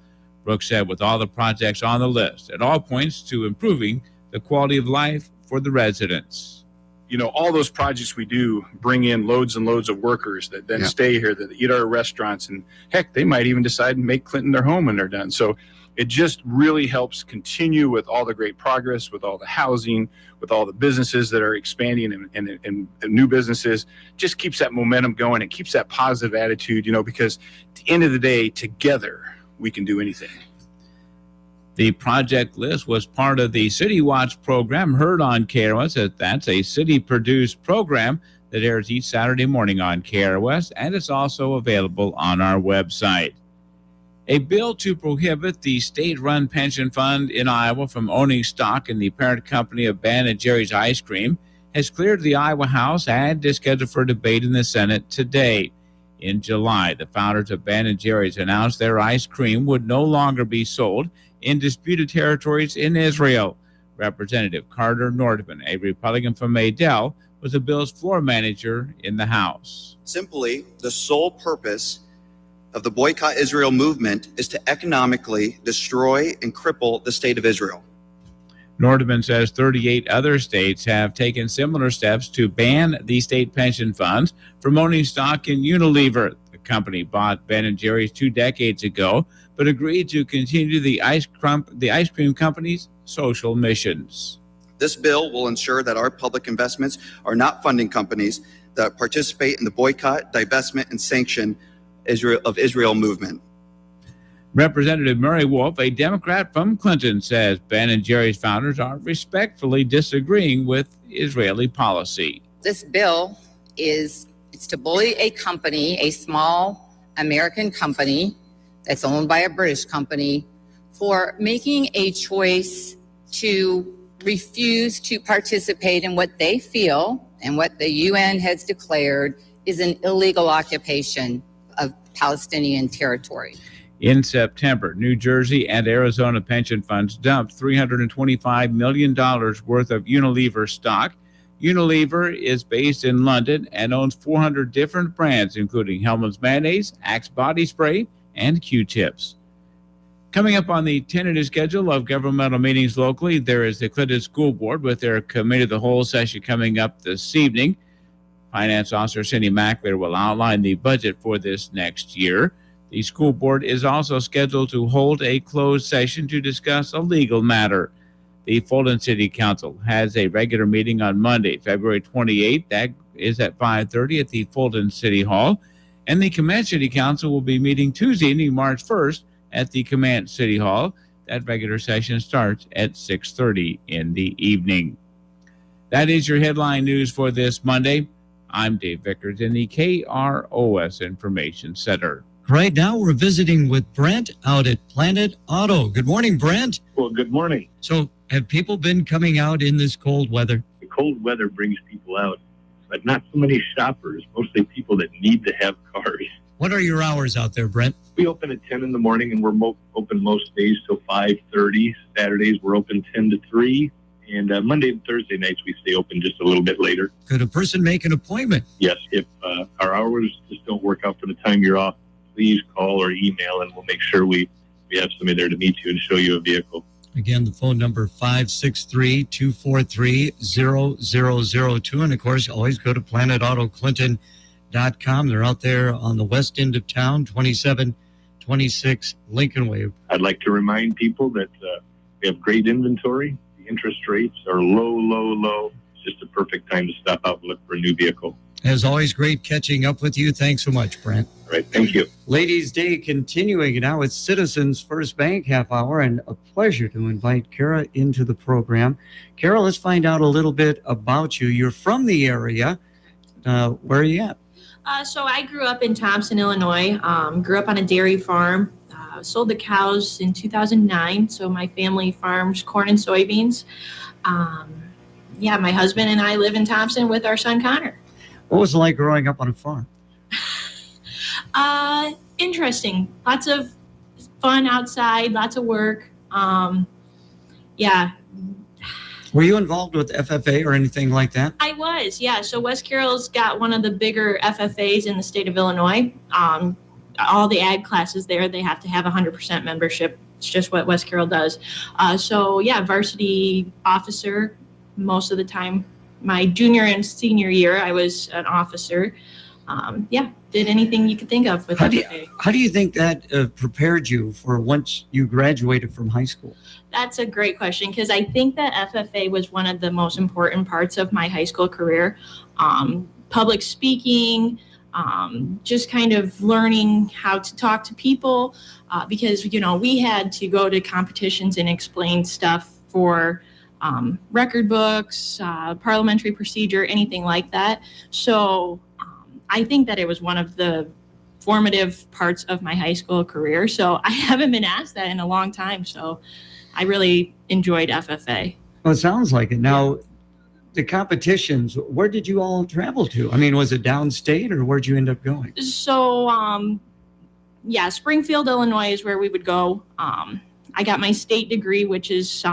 Brook said with all the projects on the list, it all points to improving the quality of life for the residents. You know, all those projects we do bring in loads and loads of workers that then stay here, that eat our restaurants, and heck, they might even decide to make Clinton their home when they're done. So it just really helps continue with all the great progress, with all the housing, with all the businesses that are expanding and new businesses. Just keeps that momentum going and keeps that positive attitude, you know, because at the end of the day, together, we can do anything. The project list was part of the City Watch program heard on KROS. That's a city-produced program that airs each Saturday morning on KROS, and it's also available on our website. A bill to prohibit the state-run pension fund in Iowa from owning stock in the parent company of Ben & Jerry's Ice Cream has cleared the Iowa House and is scheduled for debate in the Senate today. In July, the founders of Ben & Jerry's announced their ice cream would no longer be sold in disputed territories in Israel. Representative Carter Nordman, a Republican from Adel, was the bill's floor manager in the House. Simply, the sole purpose of the Boycott Israel movement is to economically destroy and cripple the state of Israel. Nordman says 38 other states have taken similar steps to ban the state pension funds from owning stock in Unilever. The company bought Ben & Jerry's 2 decades ago, but agreed to continue the ice cream company's social missions. This bill will ensure that our public investments are not funding companies that participate in the boycott, divestment, and sanction of Israel movement. Representative Murray Wolf, a Democrat from Clinton, says Ben & Jerry's founders are respectfully disagreeing with Israeli policy. This bill it's to bully a company, a small American company that's owned by a British company, for making a choice to refuse to participate in what they feel and what the UN has declared is an illegal occupation of Palestinian territory. In September, New Jersey and Arizona pension funds dumped $325 million worth of Unilever stock. Unilever is based in London and owns 400 different brands, including Hellmann's Mayonnaise, Axe Body Spray, and Q-tips. Coming up on the tentative schedule of governmental meetings locally, there is the Clinton School Board with their Committee of the Whole session coming up this evening. Finance Officer Cindy Mackler will outline the budget for this next year. The school board is also scheduled to hold a closed session to discuss a legal matter. The Fulton City Council has a regular meeting on Monday, February 28th. That is at 5:30 at the Fulton City Hall. And the Command City Council will be meeting Tuesday evening, March 1st at the Command City Hall. That regular session starts at 6:30 in the evening. That is your headline news for this Monday. I'm Dave Vickers in the KROS Information Center. Right now, we're visiting with Brent out at Planet Auto. Good morning, Brent. Well, good morning. So, have people been coming out in this cold weather? The cold weather brings people out, but not so many shoppers, mostly people that need to have cars. What are your hours out there, Brent? We open at 10 in the morning, and we're open most days till 5:30. Saturdays, we're open 10 to 3. And Monday and Thursday nights, we stay open just a little bit later. Could a person make an appointment? Yes, if our hours just don't work out for the time you're off, please call or email, and we'll make sure we have somebody there to meet you and show you a vehicle. Again, the phone number 563-243-0002. And, of course, always go to planetautoclinton.com. They're out there on the west end of town, 2726 Lincoln Way. I'd like to remind people that we have great inventory. The interest rates are low, low, low. It's just a perfect time to stop out and look for a new vehicle. As always, great catching up with you. Thanks so much, Brent. All right, thank you. Ladies' Day continuing now. It's Citizens First Bank half hour, and a pleasure to invite Kara into the program. Kara, let's find out a little bit about you. You're from the area. Where are you at? So I grew up in Thompson, Illinois. Grew up on a dairy farm. Sold the cows in 2009. So my family farms corn and soybeans. My husband and I live in Thompson with our son Connor. What was it like growing up on a farm? Interesting. Lots of fun outside, lots of work. Were you involved with FFA or anything like that? I was, yeah. So West Carroll's got one of the bigger FFAs in the state of Illinois. All the ag classes there, they have to have 100% membership. It's just what West Carroll does. Varsity officer most of the time. My junior and senior year, I was an officer. Did anything you could think of with FFA. How do you think that prepared you for once you graduated from high school? That's a great question, because I think that FFA was one of the most important parts of my high school career. Public speaking, just kind of learning how to talk to people, because, we had to go to competitions and explain stuff for record books, parliamentary procedure, anything like that. So I think that it was one of the formative parts of my high school career. So I haven't been asked that in a long time. So I really enjoyed FFA. Well, it sounds like it. Now, the competitions, where did you all travel to? I mean, was it downstate or where'd you end up going? So, Springfield, Illinois is where we would go. I got my state degree, which is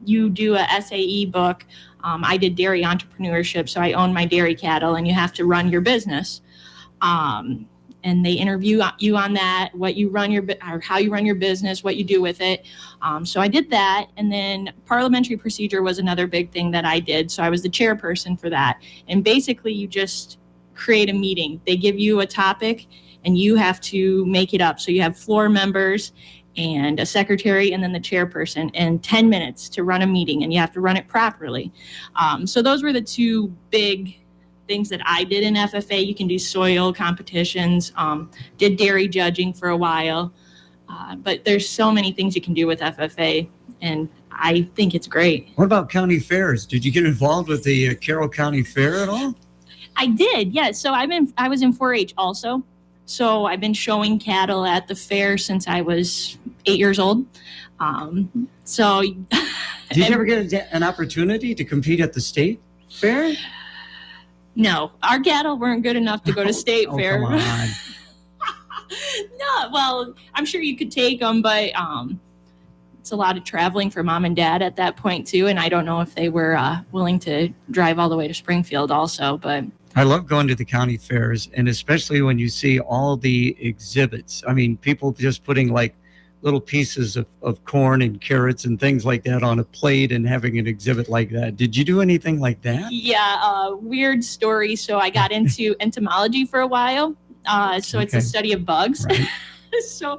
you do a SAE book. I did dairy entrepreneurship, so I own my dairy cattle, and you have to run your business. And they interview you on that, how you run your business, what you do with it. So I did that, and then parliamentary procedure was another big thing that I did. So I was the chairperson for that. And basically, you just create a meeting. They give you a topic, and you have to make it up. So you have floor members and a secretary, and then the chairperson, and 10 minutes to run a meeting, and you have to run it properly. So those were the two big things that I did in FFA. You can do soil competitions, did dairy judging for a while, but there's so many things you can do with FFA, and I think it's great. What about county fairs? Did you get involved with the Carroll County Fair at all? I did, yes. So I was in 4-H also. So I've been showing cattle at the fair since I was 8 years old. Did you ever get an opportunity to compete at the state fair? No, our cattle weren't good enough to go to state fair. Come on. No, well, I'm sure you could take them, but it's a lot of traveling for mom and dad at that point too. And I don't know if they were willing to drive all the way to Springfield also, but I love going to the county fairs, and especially when you see all the exhibits. I mean, people just putting like little pieces of corn and carrots and things like that on a plate and having an exhibit like that. Did you do anything like that? Yeah, weird story. So I got into entomology for a while. It's a study of bugs. Right. So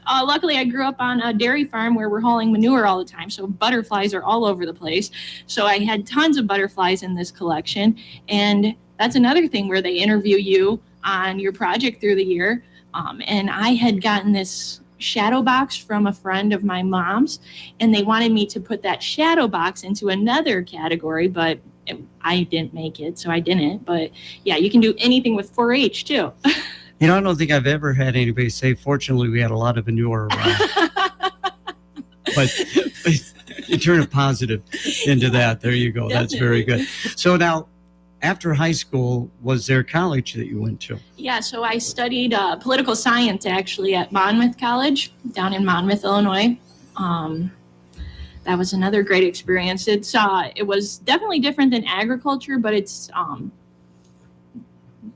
luckily I grew up on a dairy farm where we're hauling manure all the time. So butterflies are all over the place. So I had tons of butterflies in this collection. And that's another thing where they interview you on your project through the year. And I had gotten this shadow box from a friend of my mom's, and they wanted me to put that shadow box into another category, but I didn't make it, so I didn't. But yeah, you can do anything with 4-H too. You know, I don't think I've ever had anybody say, fortunately, we had a lot of manure around. But you turn a positive into that. There you go. That's very good. So now, after high school, was there college that you went to? Yeah, so I studied political science actually at Monmouth College down in Monmouth, Illinois. That was another great experience. It was definitely different than agriculture, but it's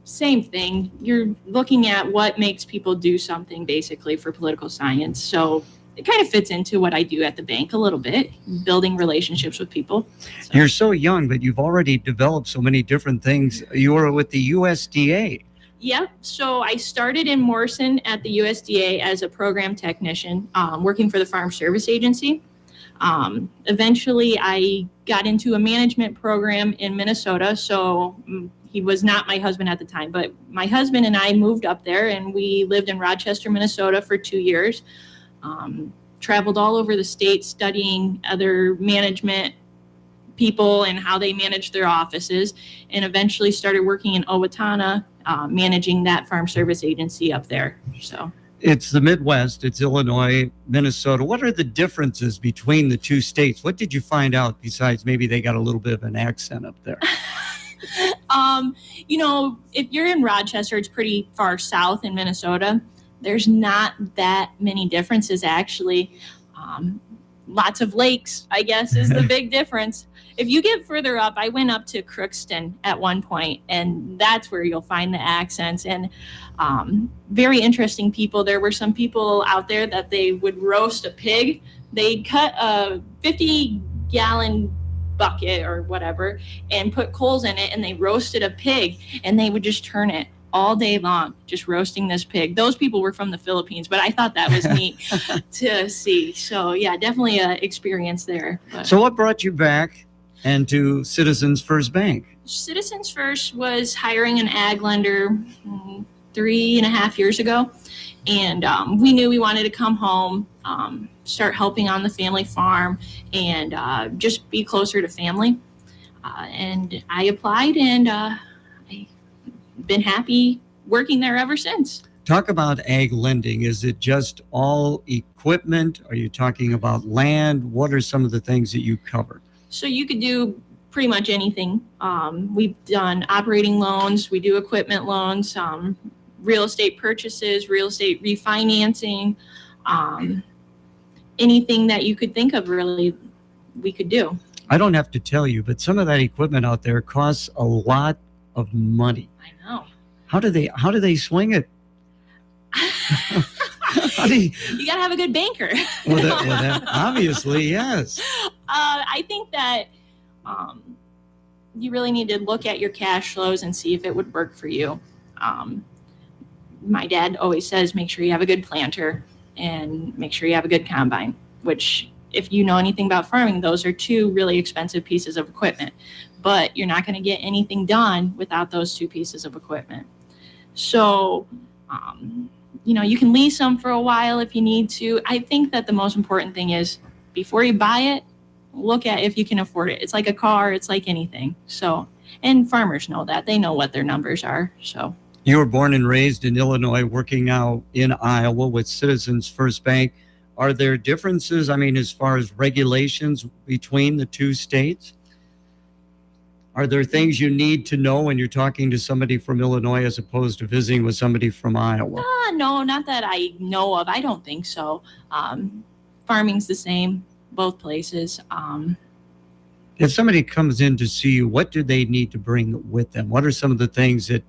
same thing. You're looking at what makes people do something basically for political science. So it kind of fits into what I do at the bank a little bit, building relationships with people. You're so young, but you've already developed so many different things. You were with the USDA. Yep. So I started in Morrison at the USDA as a program technician, working for the Farm Service Agency. Eventually, I got into a management program in Minnesota. So he was not my husband at the time, but my husband and I moved up there, and we lived in Rochester, Minnesota for 2 years. Traveled all over the state studying other management people and how they manage their offices, and eventually started working in Owatonna, managing that farm service agency up there. So It's the Midwest. It's Illinois, Minnesota. What are the differences between the two states? What did you find out besides maybe they got a little bit of an accent up there? If you're in Rochester, it's pretty far south in Minnesota. There's not that many differences, actually. Lots of lakes, I guess, is the big difference. If you get further up, I went up to Crookston at one point, and that's where you'll find the accents. And very interesting people. There were some people out there that they would roast a pig. They'd cut a 50-gallon bucket or whatever and put coals in it, and they roasted a pig, and they would just turn it all day long, just roasting this pig. Those people were from the Philippines, but I thought that was neat to see. So yeah, definitely an experience there. But So what brought you back and to Citizens First Bank? Citizens First was hiring an ag lender 3.5 years ago. And we knew we wanted to come home, start helping on the family farm, and just be closer to family. And I applied, and I've been happy working there ever since. Talk about ag lending. Is it just all equipment? Are you talking about land? What are some of the things that you cover? So you could do pretty much anything. We've done operating loans, we do equipment loans, real estate purchases, real estate refinancing, anything that you could think of, really, we could do. I don't have to tell you, but some of that equipment out there costs a lot of money. I know. How do they swing it? You got to have a good banker. Well, that obviously, yes. I think that you really need to look at your cash flows and see if it would work for you. My dad always says, make sure you have a good planter and make sure you have a good combine, which, if you know anything about farming, those are two really expensive pieces of equipment. But you're not going to get anything done without those two pieces of equipment. So, you can lease them for a while if you need to. I think that the most important thing is, before you buy it, look at if you can afford it. It's like a car. It's like anything. So, and farmers know that. They know what their numbers are. So. You were born and raised in Illinois, working now in Iowa with Citizens First Bank. Are there differences, as far as regulations between the two states? Are there things you need to know when you're talking to somebody from Illinois as opposed to visiting with somebody from Iowa? No, not that I know of. I don't think so. Farming's the same, both places. If somebody comes in to see you, what do they need to bring with them? What are some of the things that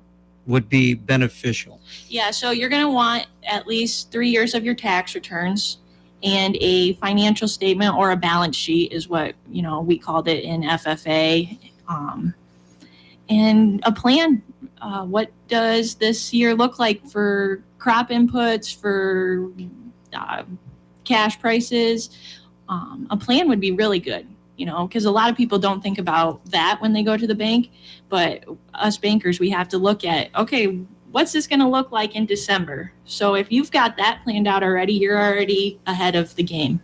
would be beneficial? Yeah, so you're going to want at least 3 years of your tax returns, and a financial statement or a balance sheet is what, we called it in FFA. And a plan. What does this year look like for crop inputs, for cash prices? A plan would be really good, because a lot of people don't think about that when they go to the bank. But us bankers, we have to look at, okay, what's this going to look like in December? So if you've got that planned out already, you're already ahead of the game.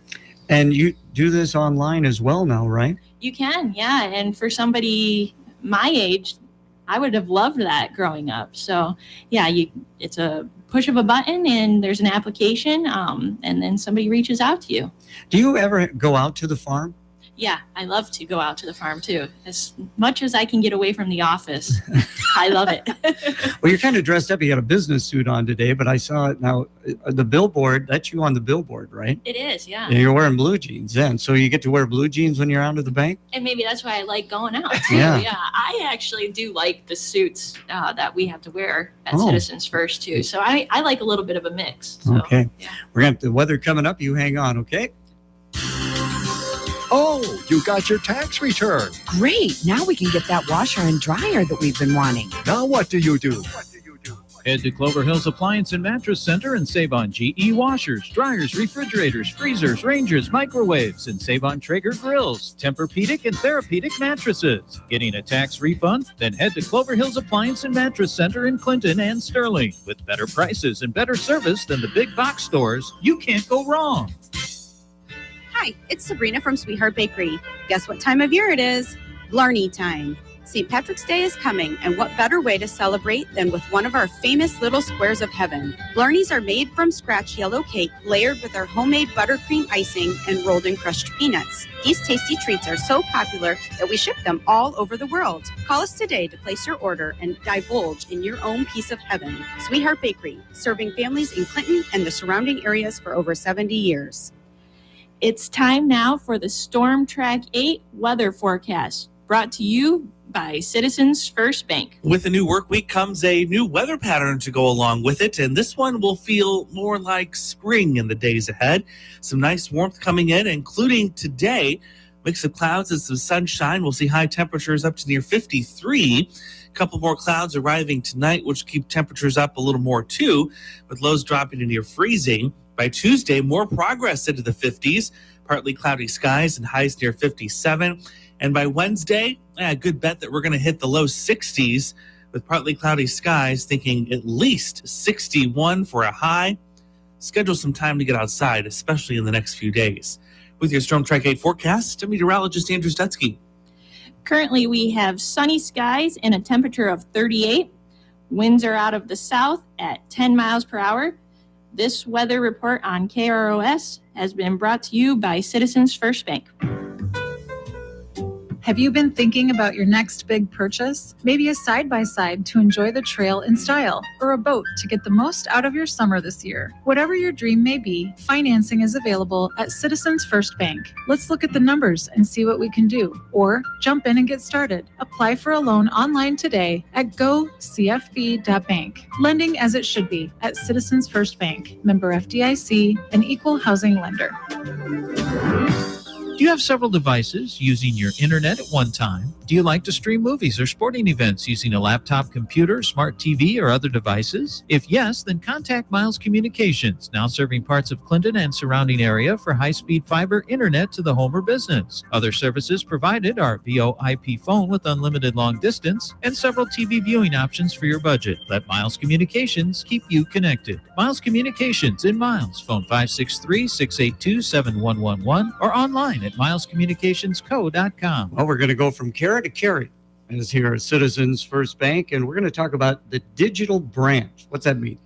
And do this online as well now, right? You can, yeah. And for somebody my age, I would have loved that growing up. So yeah, it's a push of a button and there's an application, and then somebody reaches out to you. Do you ever go out to the farm? Yeah, I love to go out to the farm too. As much as I can get away from the office, I love it. Well, you're kind of dressed up. You got a business suit on today, but I saw it now. The billboard, that's you on the billboard, right? It is, yeah. And you're wearing blue jeans then. So you get to wear blue jeans when you're out of the bank? And maybe that's why I like going out too. Yeah. Yeah, I actually do like the suits that we have to wear at Oh. Citizens First too. So I like a little bit of a mix. So. Okay. We're going to have the weather coming up. You hang on, okay? Oh, you got your tax return. Great. Now we can get that washer and dryer that we've been wanting. Now what do you do? Head to Clover Hills Appliance and Mattress Center and save on GE washers, dryers, refrigerators, freezers, ranges, microwaves, and save on Traeger grills, Tempur-Pedic and Therapeutic mattresses. Getting a tax refund? Then head to Clover Hills Appliance and Mattress Center in Clinton and Sterling. With better prices and better service than the big box stores, you can't go wrong. Hi, it's Sabrina from Sweetheart Bakery. Guess what time of year it is? Blarney time. St. Patrick's Day is coming, and what better way to celebrate than with one of our famous little squares of heaven. Blarneys are made from scratch yellow cake, layered with our homemade buttercream icing and rolled in crushed peanuts. These tasty treats are so popular that we ship them all over the world. Call us today to place your order and divulge in your own piece of heaven. Sweetheart Bakery, serving families in Clinton and the surrounding areas for over 70 years. It's time now for the Storm Track 8 weather forecast, brought to you by Citizens First Bank. With a new work week comes a new weather pattern to go along with it, and this one will feel more like spring in the days ahead. Some nice warmth coming in, including today. Mix of clouds and some sunshine. We'll see high temperatures up to near 53. A couple more clouds arriving tonight, which keep temperatures up a little more too, with lows dropping to near freezing. By Tuesday, more progress into the 50s, partly cloudy skies and highs near 57. And by Wednesday, a good bet that we're going to hit the low 60s with partly cloudy skies, thinking at least 61 for a high. Schedule some time to get outside, especially in the next few days. With your Storm Track 8 forecast, I'm meteorologist Andrew Stutzky. Currently, we have sunny skies and a temperature of 38. Winds are out of the south at 10 miles per hour. This weather report on KROS has been brought to you by Citizens First Bank. Have you been thinking about your next big purchase? Maybe a side-by-side to enjoy the trail in style, or a boat to get the most out of your summer this year. Whatever your dream may be, financing is available at Citizens First Bank. Let's look at the numbers and see what we can do, or jump in and get started. Apply for a loan online today at gocfb.bank. Lending as it should be at Citizens First Bank. Member FDIC, an equal housing lender. Do you have several devices using your internet at one time? Do you like to stream movies or sporting events using a laptop, computer, smart TV, or other devices? If yes, then contact Miles Communications, now serving parts of Clinton and surrounding area for high-speed fiber internet to the home or business. Other services provided are VoIP phone with unlimited long distance and several TV viewing options for your budget. Let Miles Communications keep you connected. Miles Communications in Miles. Phone 563-682-7111 or online at milescommunicationsco.com. Well, we're going to go from Kara to Carrie as here at Citizens First Bank, and we're going to talk about the digital branch. What's that mean?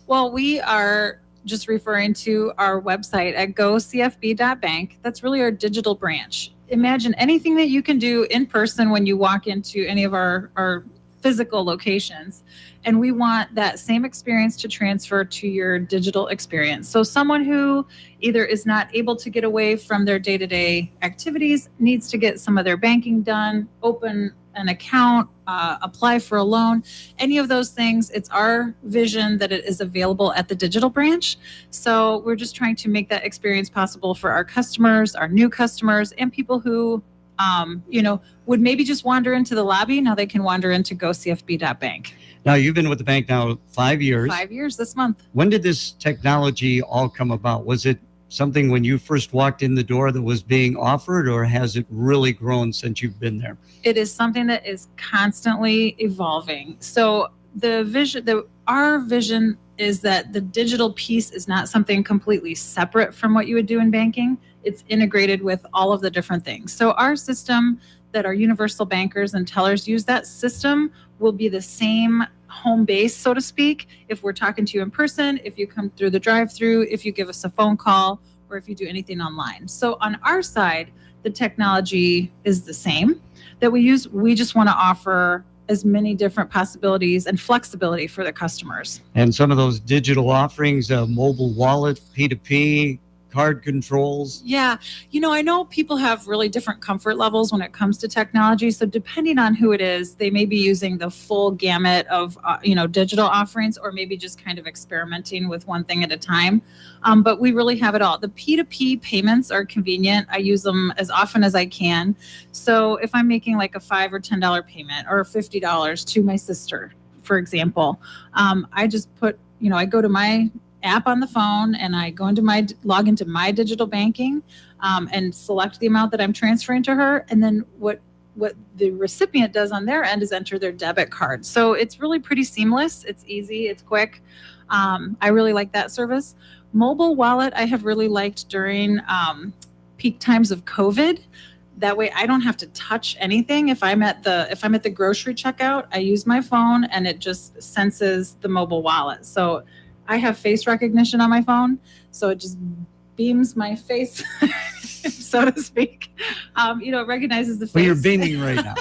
Well, we are just referring to our website at gocfb.bank. That's really our digital branch. Imagine anything that you can do in person when you walk into any of our physical locations. And we want that same experience to transfer to your digital experience. So someone who either is not able to get away from their day-to-day activities, needs to get some of their banking done, open an account, apply for a loan, any of those things, it's our vision that it is available at the digital branch. So we're just trying to make that experience possible for our customers, our new customers, and people who would maybe just wander into the lobby. Now they can wander into gocfb.bank. Now, you've been with the bank now 5 years. 5 years this month. When did this technology all come about? Was it something when you first walked in the door that was being offered, or has it really grown since you've been there? It is something that is constantly evolving. So our vision is that the digital piece is not something completely separate from what you would do in banking. it's integrated with all of the different things. So our system that our universal bankers and tellers use, that system will be the same home base, so to speak, if we're talking to you in person, if you come through the drive-through, if you give us a phone call, or if you do anything online. So on our side, the technology is the same that we use. We just want to offer as many different possibilities and flexibility for the customers. And some of those digital offerings, mobile wallet, P2P, card controls. Yeah. I know people have really different comfort levels when it comes to technology. So depending on who it is, they may be using the full gamut of, digital offerings, or maybe just kind of experimenting with one thing at a time. But we really have it all. The P2P payments are convenient. I use them as often as I can. So if I'm making like a $5 or $10 payment or $50 to my sister, for example, I just put, I go to my app on the phone and I log into my digital banking and select the amount that I'm transferring to her. And then what the recipient does on their end is enter their debit card. So it's really pretty seamless. It's easy. It's quick. I really like that service. Mobile wallet, I have really liked during peak times of COVID. That way I don't have to touch anything. If I'm at the grocery checkout, I use my phone and it just senses the mobile wallet. So I have face recognition on my phone, so it just beams my face, so to speak. It recognizes the face. Well, you're beaming right now.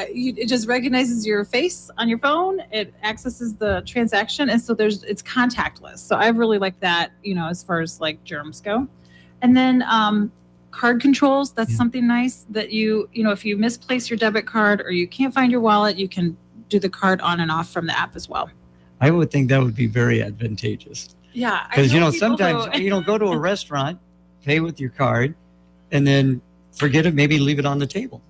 It just recognizes your face on your phone. It accesses the transaction, and so it's contactless. So I really like that, as far as like germs go. And then card controls, that's something nice that if you misplace your debit card or you can't find your wallet, you can do the card on and off from the app as well. I would think that would be very advantageous. Yeah. Because, sometimes, go to a restaurant, pay with your card, and then forget it, maybe leave it on the table.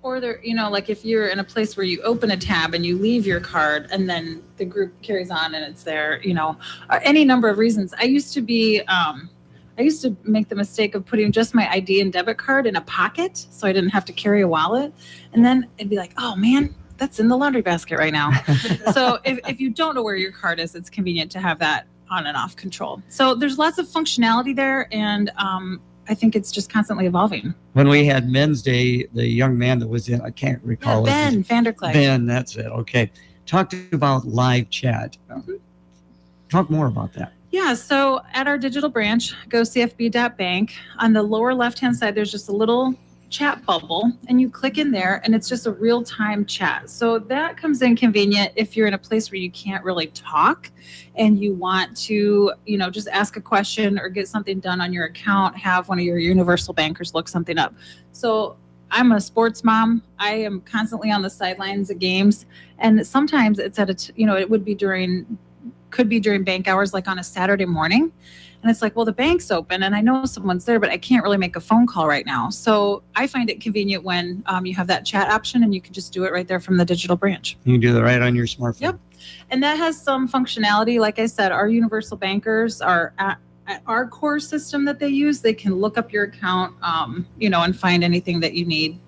Or like if you're in a place where you open a tab and you leave your card and then the group carries on and it's there, any number of reasons. I used to make the mistake of putting just my ID and debit card in a pocket so I didn't have to carry a wallet. And then it'd be like, oh man, that's in the laundry basket right now. So if you don't know where your card is, it's convenient to have that on and off control. So there's lots of functionality there, and I think it's just constantly evolving. When we had Men's Day, the young man that was in, I can't recall. Ben Vanderklag. Ben, that's it. Okay. Talked about live chat. Talk more about that. Yeah, so at our digital branch, gocfb.bank, on the lower left-hand side, there's just a little chat bubble, and you click in there and it's just a real-time chat. So that comes in convenient if you're in a place where you can't really talk and you want to, just ask a question or get something done on your account, have one of your universal bankers look something up. So I'm a sports mom. I am constantly on the sidelines of games, and sometimes it's could be during bank hours, like on a Saturday morning. And it's like, well, the bank's open and I know someone's there, but I can't really make a phone call right now. So I find it convenient when you have that chat option and you can just do it right there from the digital branch. You can do that right on your smartphone. Yep. And that has some functionality. Like I said, our universal bankers are at our core system that they use. They can look up your account, and find anything that you need,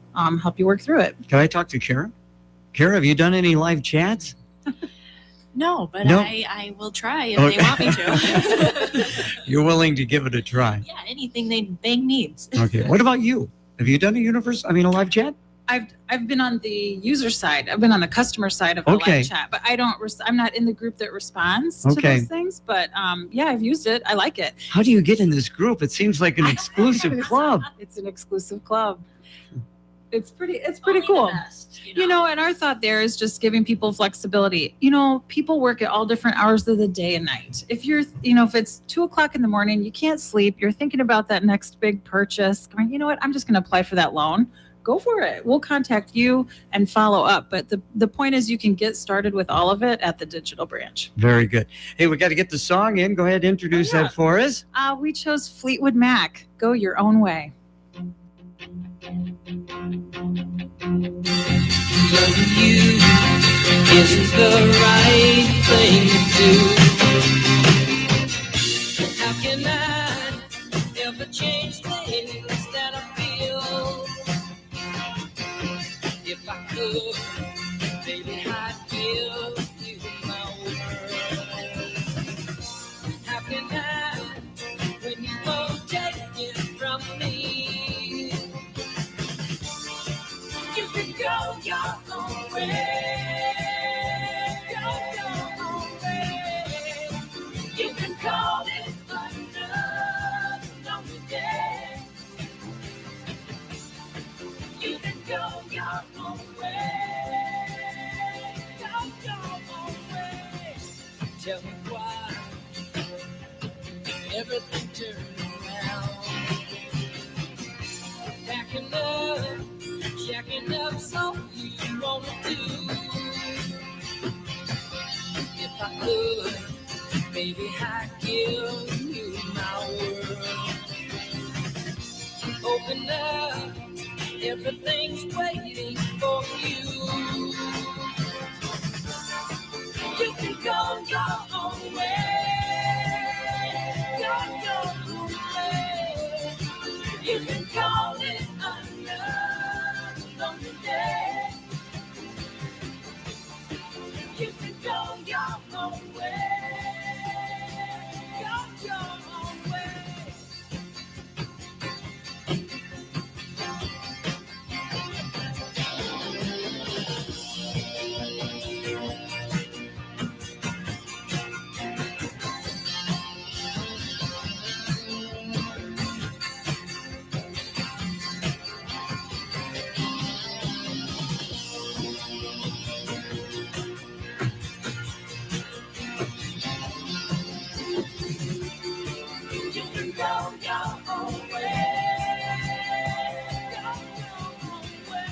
help you work through it. Can I talk to Kara? Kara, have you done any live chats? No, but No? I will try if they want me to. You're willing to give it a try. Yeah, anything the bank needs. Okay. What about you? Have you done a live chat? I've been on the user side. I've been on the customer side of the live chat, but I'm not in the group that responds to those things. But I've used it. I like it. How do you get in this group? It seems like an exclusive club. It's an exclusive club. It's pretty cool. And our thought there is just giving people flexibility. People work at all different hours of the day and night. If you're, if it's 2:00 in the morning, you can't sleep, you're thinking about that next big purchase, going, you know what, I'm just going to apply for that loan. Go for it. We'll contact you and follow up. But the point is you can get started with all of it at the digital branch. Very good. Hey, we got to get the song in. Go ahead, introduce that for us. We chose Fleetwood Mac, Go Your Own Way. Loving you isn't the right thing to do. How can I ever change things that I feel? If I could, baby, I'd give you my world. How can I, when you go You can call it another lonely day. You can go your own way. Go your own way. Tell me why everything turned around. Backing up, jacking up, so you wanna do. If I could, baby, I'd give you my world. Open up, everything's waiting for you. You can go your own way. Go your own way. You can call it another lonely day. You can go your own way. Go your own way. You can go your own way. Go your own way.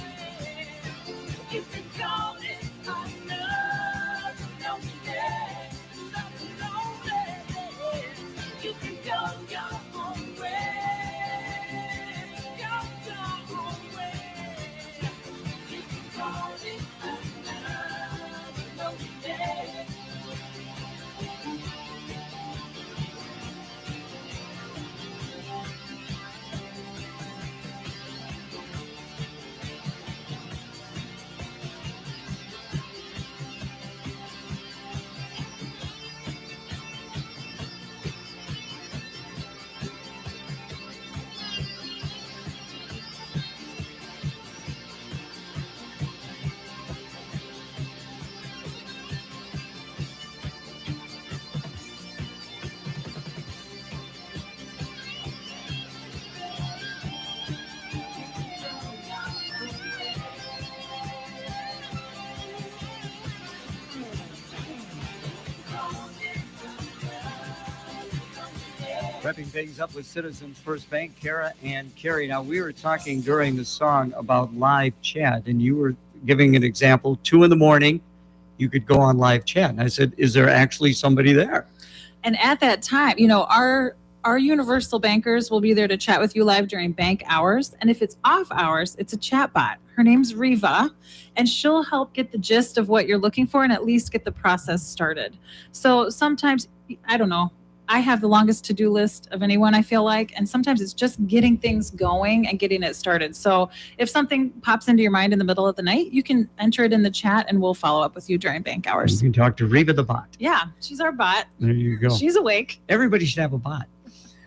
You can call it another lonely day. Lonely. You can go your own way. Go your own way. You can call it another lonely day. Wrapping things up with Citizens First Bank, Kara and Carrie. Now, we were talking during the song about live chat, and you were giving an example. 2 a.m, you could go on live chat. And I said, is there actually somebody there? And at that time, you know, our universal bankers will be there to chat with you live during bank hours. And if it's off hours, it's a chat bot. Her name's Riva, and she'll help get the gist of what you're looking for and at least get the process started. So sometimes, I don't know, I have the longest to-do list of anyone, I feel like, and sometimes it's just getting things going and getting it started. So if something pops into your mind in the middle of the night, you can enter it in the chat and we'll follow up with you during bank You hours. can talk to Riva the bot. Yeah, she's our bot. There you go. She's awake. Everybody should have a bot.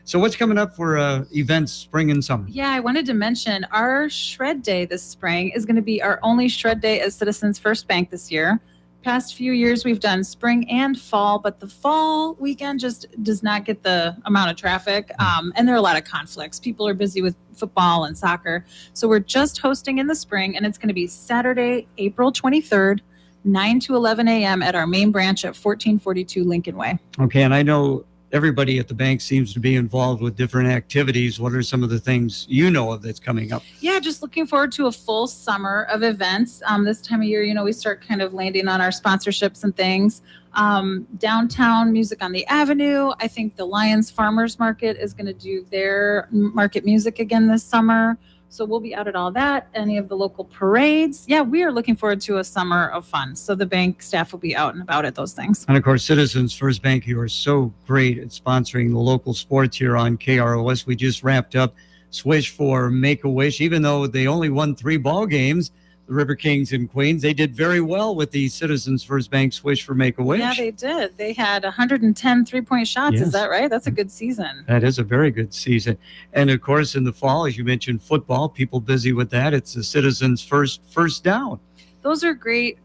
So what's coming up for events spring and summer? Yeah, I wanted to mention our Shred Day this spring is going to be our only Shred Day as Citizens First Bank this year. Past few years, we've done spring and fall, but the fall weekend just does not get the amount of traffic. And there are a lot of conflicts. People are busy with football and soccer. So we're just hosting in the spring, and it's going to be Saturday, April 23rd, 9 to 11 a.m. at our main branch at 1442 Lincoln Way. Okay, and I know everybody at the bank seems to be involved with different activities. What are some of the things you know of that's coming up? Yeah, just looking forward to a full summer of events. This time of year, you know, we start kind of landing on our sponsorships and things. Downtown Music on the Avenue. I think the Lions Farmers Market is going to do their market music again this summer. So we'll be out at all that, any of the local parades. Yeah, we are looking forward to a summer of fun. So the bank staff will be out and about at those things. And of course, Citizens First Bank, you are so great at sponsoring the local sports here on KROS. We just wrapped up Swish for Make-A-Wish. Even though they only won 3 ball games, the River Kings and Queens, they did very well with the Citizens First Bank Swish for Make-A-Wish. Yeah, they did. They had 110 three-point shots. Yes. Is that right? That's a good season. That is a very good season. And of course, in the fall, as you mentioned, football, people busy with that. It's the Citizens First Down. those are great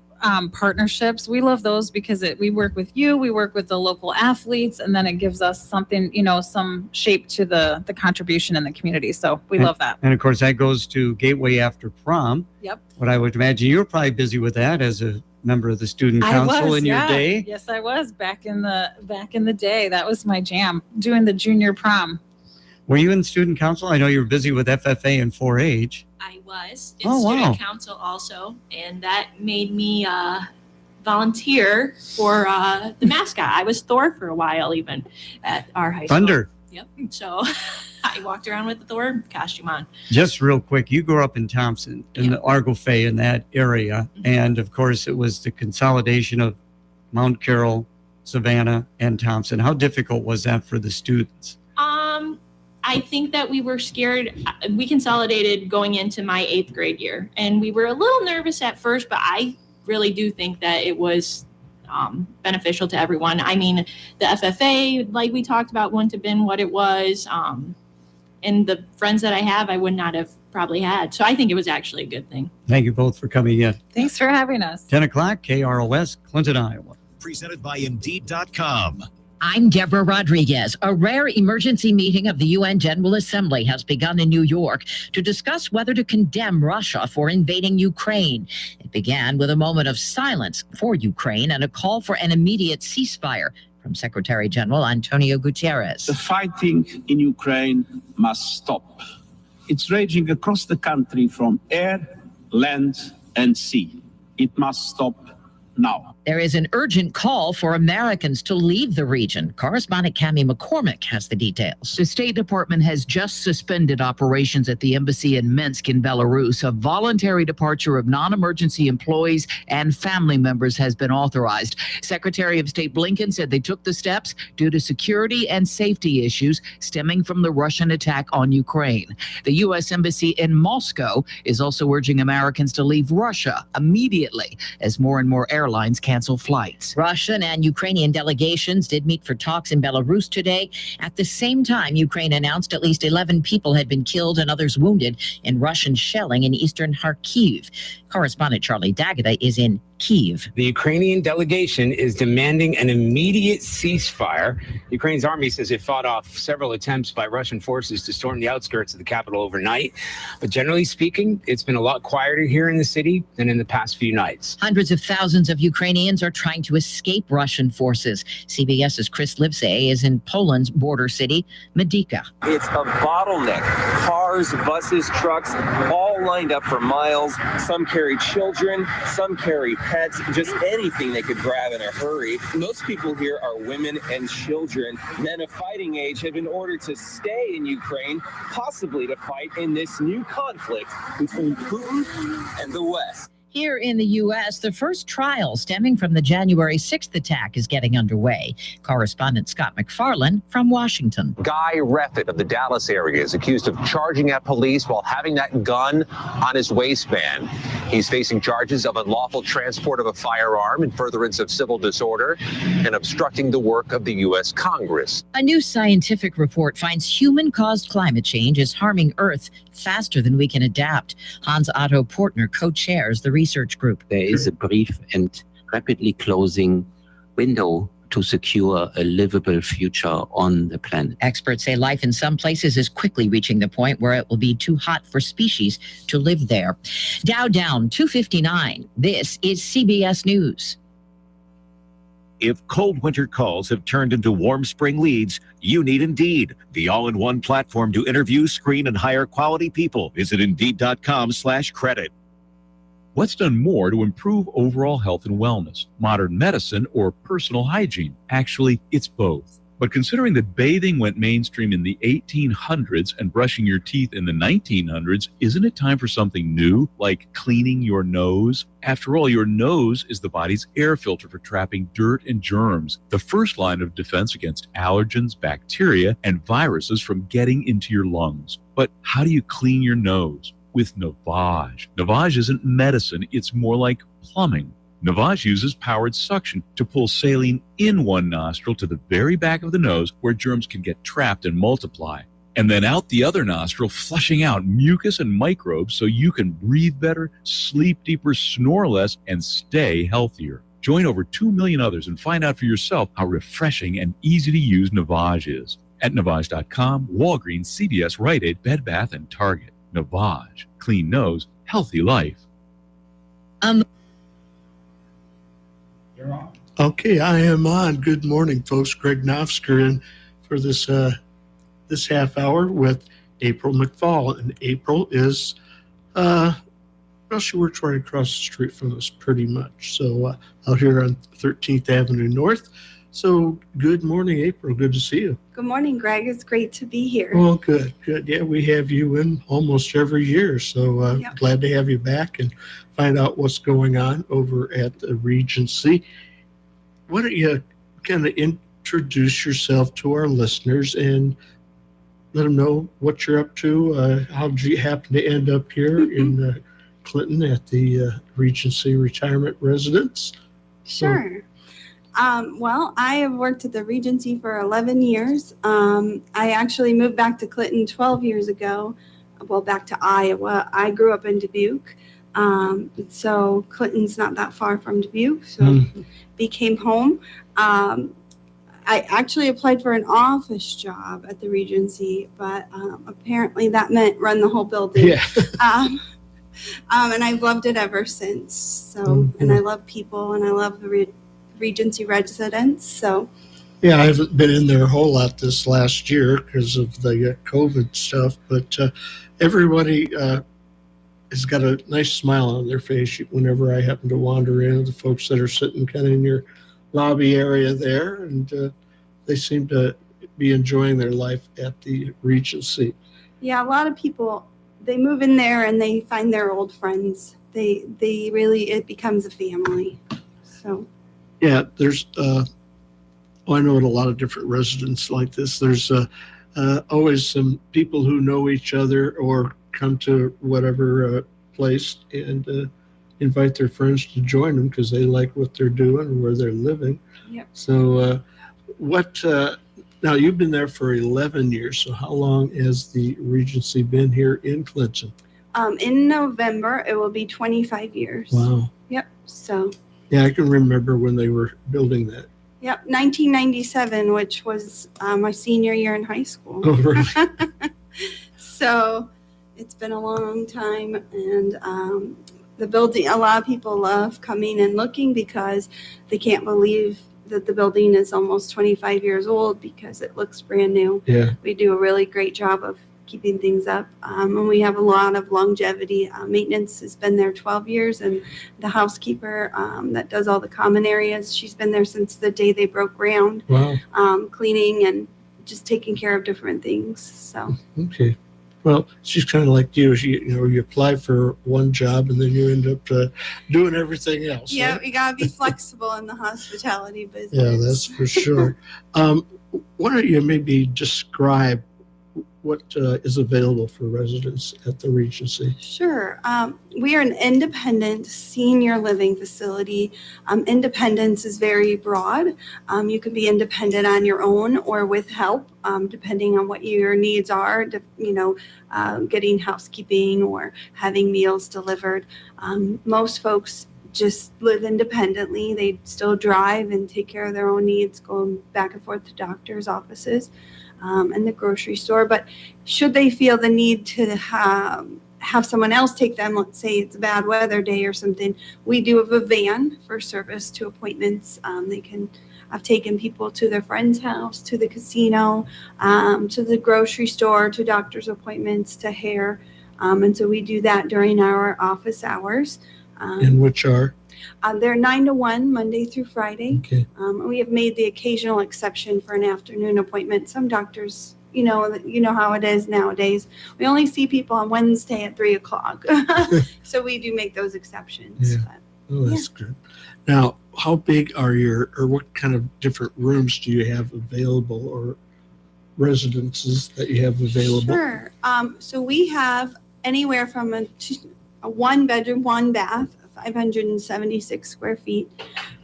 partnerships. We love those because we work with you, we work with the local athletes, and then it gives us something, some shape to the contribution in the community. So we love that. And of course, that goes to Gateway After Prom. Yep. What I would imagine you're probably busy with that as a member of the student council in your day. Yes, I was back in the day. That was my jam, doing the junior prom. Were you in student council? I know you were busy with FFA and 4-H. I was in Oh, student wow. council also, and that made me volunteer for the mascot. I was Thor for a while, even at our high school. Thunder. Yep. So I walked around with the Thor costume on. Just real quick, you grew up in Thompson, in the Argo Fay, in that area. And of course, it was the consolidation of Mount Carroll, Savannah, and Thompson. How difficult was that for the students? I think that we were scared. We consolidated going into my 8th grade year, and we were a little nervous at first, but I really do think that it was beneficial to everyone. I mean, the FFA, like we talked about, wouldn't have been what it was. And the friends that I have, I would not have probably had. So I think it was actually a good thing. Thank you both for coming in. Thanks for having us. 10 o'clock, KROS, Clinton, Iowa. Presented by Indeed.com. I'm Deborah Rodriguez. A rare emergency meeting of the UN General Assembly has begun in New York to discuss whether to condemn Russia for invading Ukraine. It began with a moment of silence for Ukraine and a call for an immediate ceasefire from Secretary General Antonio Guterres. The fighting in Ukraine must stop. It's raging across the country from air, land, and sea. It must stop now. There is an urgent call for Americans to leave the region. Correspondent Cammie McCormick has the details. The State Department has just suspended operations at the embassy in Minsk in Belarus. A voluntary departure of non-emergency employees and family members has been authorized. Secretary of State Blinken said they took the steps due to security and safety issues stemming from the Russian attack on Ukraine. The U.S. Embassy in Moscow is also urging Americans to leave Russia immediately as more and more airlines cancel flights. Russian and Ukrainian delegations did meet for talks in Belarus today. At the same time, Ukraine announced at least 11 people had been killed and others wounded in Russian shelling in eastern Kharkiv. Correspondent Charlie D'Agata is in Kyiv. The Ukrainian delegation is demanding an immediate ceasefire. Ukraine's army says it fought off several attempts by Russian forces to storm the outskirts of the capital overnight. But generally speaking, it's been a lot quieter here in the city than in the past few nights. Hundreds of thousands of Ukrainians are trying to escape Russian forces. CBS's Chris Livesay is in Poland's border city, Medyka. It's a bottleneck. Cars, buses, trucks, all lined up for miles. Some carry children, some carry pets, just anything they could grab in a hurry. Most people here are women and children. Men of fighting age have been ordered to stay in Ukraine, possibly to fight in this new conflict between Putin and the West. Here in the U.S., the first trial stemming from the January 6th attack is getting underway. Correspondent Scott McFarland from Washington. Guy Reffitt of the Dallas area is accused of charging at police while having that gun on his waistband. He's facing charges of unlawful transport of a firearm in furtherance of civil disorder and obstructing the work of the U.S. Congress. A new scientific report finds human-caused climate change is harming Earth faster than we can adapt. Hans Otto Portner co-chairs the research group. There is a brief and rapidly closing window to secure a livable future on the planet. Experts say life in some places is quickly reaching the point where it will be too hot for species to live there. Dow down 259. This is CBS News. If cold winter calls have turned into warm spring leads, you need Indeed, the all-in-one platform to interview, screen, and hire quality people. Visit Indeed.com/credit. What's done more to improve overall health and wellness, modern medicine or personal hygiene? Actually, it's both. But considering that bathing went mainstream in the 1800s and brushing your teeth in the 1900s, isn't it time for something new, like cleaning your nose? After all, your nose is the body's air filter for trapping dirt and germs, the first line of defense against allergens, bacteria, and viruses from getting into your lungs. But how do you clean your nose? With Navage. Navage isn't medicine, it's more like plumbing. Navage uses powered suction to pull saline in one nostril to the very back of the nose where germs can get trapped and multiply. and then out the other nostril, flushing out mucus and microbes so you can breathe better, sleep deeper, snore less, and stay healthier. Join over 2 million others and find out for yourself how refreshing and easy to use Navage is. At Navage.com, Walgreens, CVS, Rite Aid, Bed Bath, and Target. Navage. Clean nose, healthy life. Okay, I am on. Good morning, folks. Greg Knopfsker in for this half hour with April McFall. And April is, well, she works right across the street from us pretty much. So out here on 13th Avenue North. So good morning, April. Good to see you. Good morning, Greg. It's great to be here. Well, good. Yeah, we have you in almost every year. So Yep. glad to have you back and find out what's going on over at the Regency. Why don't you kind of introduce yourself to our listeners and let them know what you're up to? How did you happen to end up here in Clinton at the Regency Retirement Residence? Sure. Well, I have worked at the Regency for 11 years. I actually moved back to Clinton 12 years ago. Well, back to Iowa. I grew up in Dubuque. So Clinton's not that far from Dubuque. So became home. I actually applied for an office job at the Regency, but apparently that meant run the whole building. Yeah. And I've loved it ever since. So, and I love people, and I love the Regency residents. So, Yeah, I haven't been in there a whole lot this last year because of the COVID stuff, but everybody has got a nice smile on their face whenever I happen to wander in. The folks that are sitting kind of in your lobby area there, and they seem to be enjoying their life at the Regency. yeah, a lot of people, they move in there and they find their old friends. They really, it becomes a family. So, Yeah, there's, I know a lot of different residents like this. There's always some people who know each other or come to whatever place and invite their friends to join them because they like what they're doing and where they're living. Yep. So now you've been there for 11 years. So how long has the Regency been here in Clinton? in November, it will be 25 years. Wow. Yep. So, Yeah, I can remember when they were building that. yep, 1997, which was my senior year in high school. Oh, really? So it's been a long time, and the building, a lot of people love coming and looking because they can't believe that the building is almost 25 years old because it looks brand new. Yeah. We do a really great job of keeping things up, and we have a lot of longevity. Maintenance has been there 12 years, and the housekeeper that does all the common areas, she's been there since the day they broke ground. Wow. Cleaning and just taking care of different things. So Okay. Well, she's kind of like you. You apply for one job and then you end up doing everything else. yeah, right? we gotta be flexible in the hospitality business. Yeah, that's for sure. Why don't you maybe describe what is available for residents at the Regency? Sure. We are an independent senior living facility. Independence is very broad. You can be independent on your own or with help, depending on what your needs are, getting housekeeping or having meals delivered. Most folks just live independently. They still drive and take care of their own needs, going back and forth to doctors' offices. And the grocery store, but should they feel the need to have someone else take them, let's say it's a bad weather day or something, we do have a van for service to appointments. I've taken people to their friend's house, to the casino, to the grocery store, to doctor's appointments, to hair, and so we do that during our office hours. And which are? They're 9 to 1, Monday through Friday. Okay. We have made the occasional exception for an afternoon appointment. Some doctors, you know how it is nowadays. We only see people on Wednesday at 3 o'clock. So we do make those exceptions. Yeah. Oh, that's good. Now, how big are or what kind of different rooms do you have available or residences that you have available? Sure. So we have anywhere from a 1 bedroom, 1 bath, 576 square feet,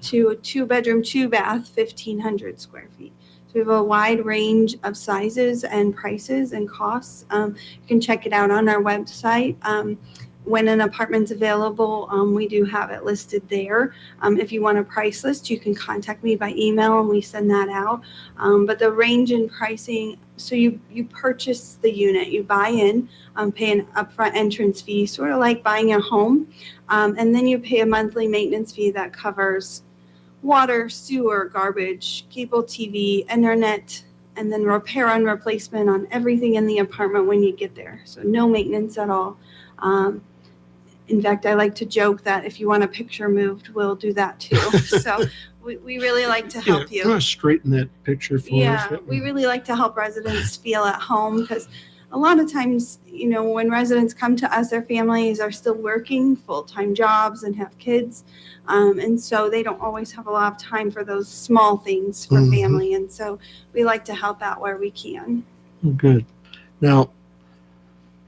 to a 2 bedroom, 2 bath, 1,500 square feet. we have a wide range of sizes and prices and costs. You can check it out on our website. When an apartment's available, we do have it listed there. If you want a price list, you can contact me by email and we send that out. But the range in pricing, so you purchase the unit, you buy in, pay an upfront entrance fee, sort of like buying a home. And then you pay a monthly maintenance fee that covers water, sewer, garbage, cable TV, internet, and then repair and replacement on everything in the apartment when you get there. So no maintenance at all. In fact, I like to joke that if you want a picture moved, we'll do that too. So we really like to help you. Kind of straighten that picture for us. Yeah, we really like to help residents feel at home because a lot of times, you know, when residents come to us, their families are still working full-time jobs and have kids. And so they don't always have a lot of time for those small things for family. And so we like to help out where we can. Good. Now,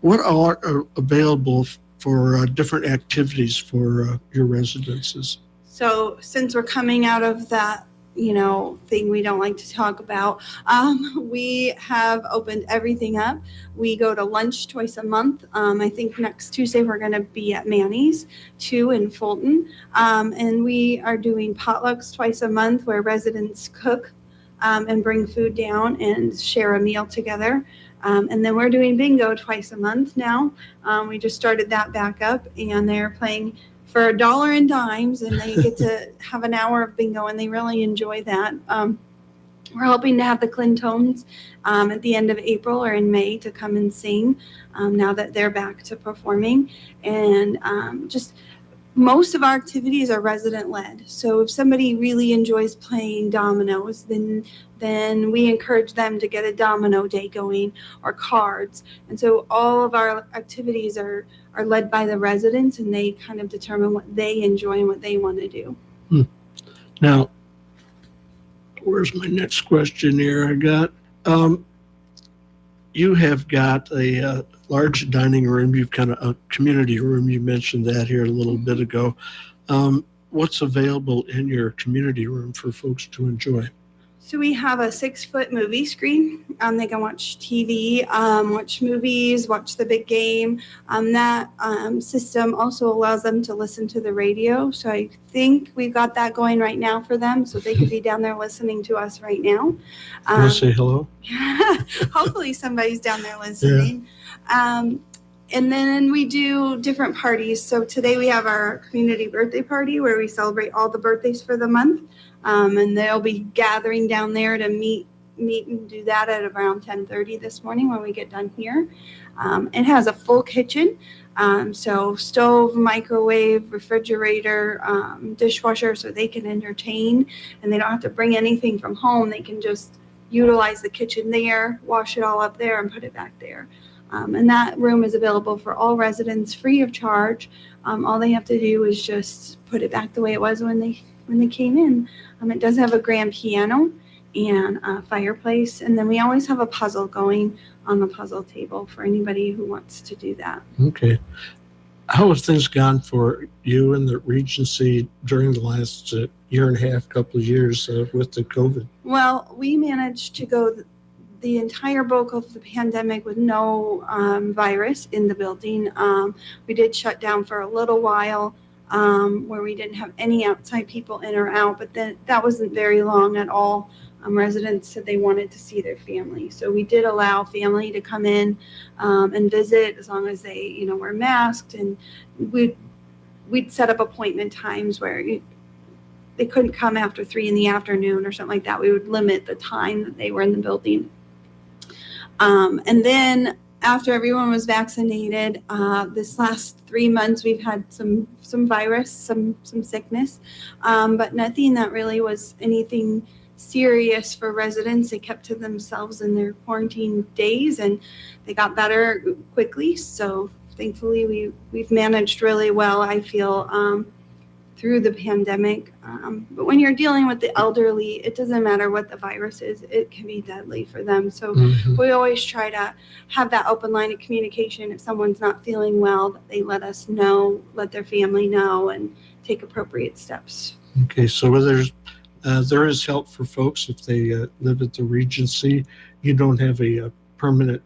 what are available for different activities for your residences? So since we're coming out of that, you know, thing we don't like to talk about, we have opened everything up. We go to lunch twice a month. I think next Tuesday we're going to be at Manny's 2 in Fulton. And we are doing potlucks twice a month where residents cook and bring food down and share a meal together. And then we're doing bingo twice a month now. We just started that back up, and they're playing for $1 and dimes, and they get to have an hour of bingo, and they really enjoy that. We're hoping to have the Clintones at the end of April or in May to come and sing now that they're back to performing. And just most of our activities are resident led. So if somebody really enjoys playing dominoes, then we encourage them to get a domino day going or cards. And so all of our activities are led by the residents, and they kind of determine what they enjoy and what they want to do. Now, where's my next question here? I got, you have got a large dining room. You've kind of a community room. You mentioned that here a little bit ago. What's available in your community room for folks to enjoy? So we have a 6-foot movie screen. They can watch TV, watch movies, watch the big game. That system also allows them to listen to the radio. So I think we've got that going right now for them. So they could be down there listening to us right now. Want to say hello? Hopefully somebody's down there listening. Yeah. And then we do different parties. So today we have our community birthday party where we celebrate all the birthdays for the month. And they'll be gathering down there to meet and do that at around 10:30 this morning when we get done here. It has a full kitchen. So stove, microwave, refrigerator, dishwasher, so they can entertain and they don't have to bring anything from home. They can just utilize the kitchen there, wash it all up there and put it back there. And that room is available for all residents free of charge. All they have to do is just put it back the way it was when they came in. It does have a grand piano and a fireplace. And then we always have a puzzle going on the puzzle table for anybody who wants to do that. Okay. How have things gone for you and the Regency during the last year and a half, couple of years with the COVID? Well, we managed to go the entire bulk of the pandemic with no virus in the building. We did shut down for a little while where we didn't have any outside people in or out, but then that wasn't very long at all. Residents said they wanted to see their family. So we did allow family to come in and visit as long as they, were masked, and we'd set up appointment times where they couldn't come after 3 p.m. or something like that. We would limit the time that they were in the building. And then after everyone was vaccinated, this last 3 months, we've had some virus, some sickness, but nothing that really was anything serious for residents. They kept to themselves in their quarantine days, and they got better quickly. So thankfully, we've managed really well, I feel, through the pandemic. But when you're dealing with the elderly, it doesn't matter what the virus is, it can be deadly for them. So we always try to have that open line of communication. If someone's not feeling well, that they let us know, let their family know, and take appropriate steps. Okay, so there's There is help for folks if they live at the Regency. You don't have a permanent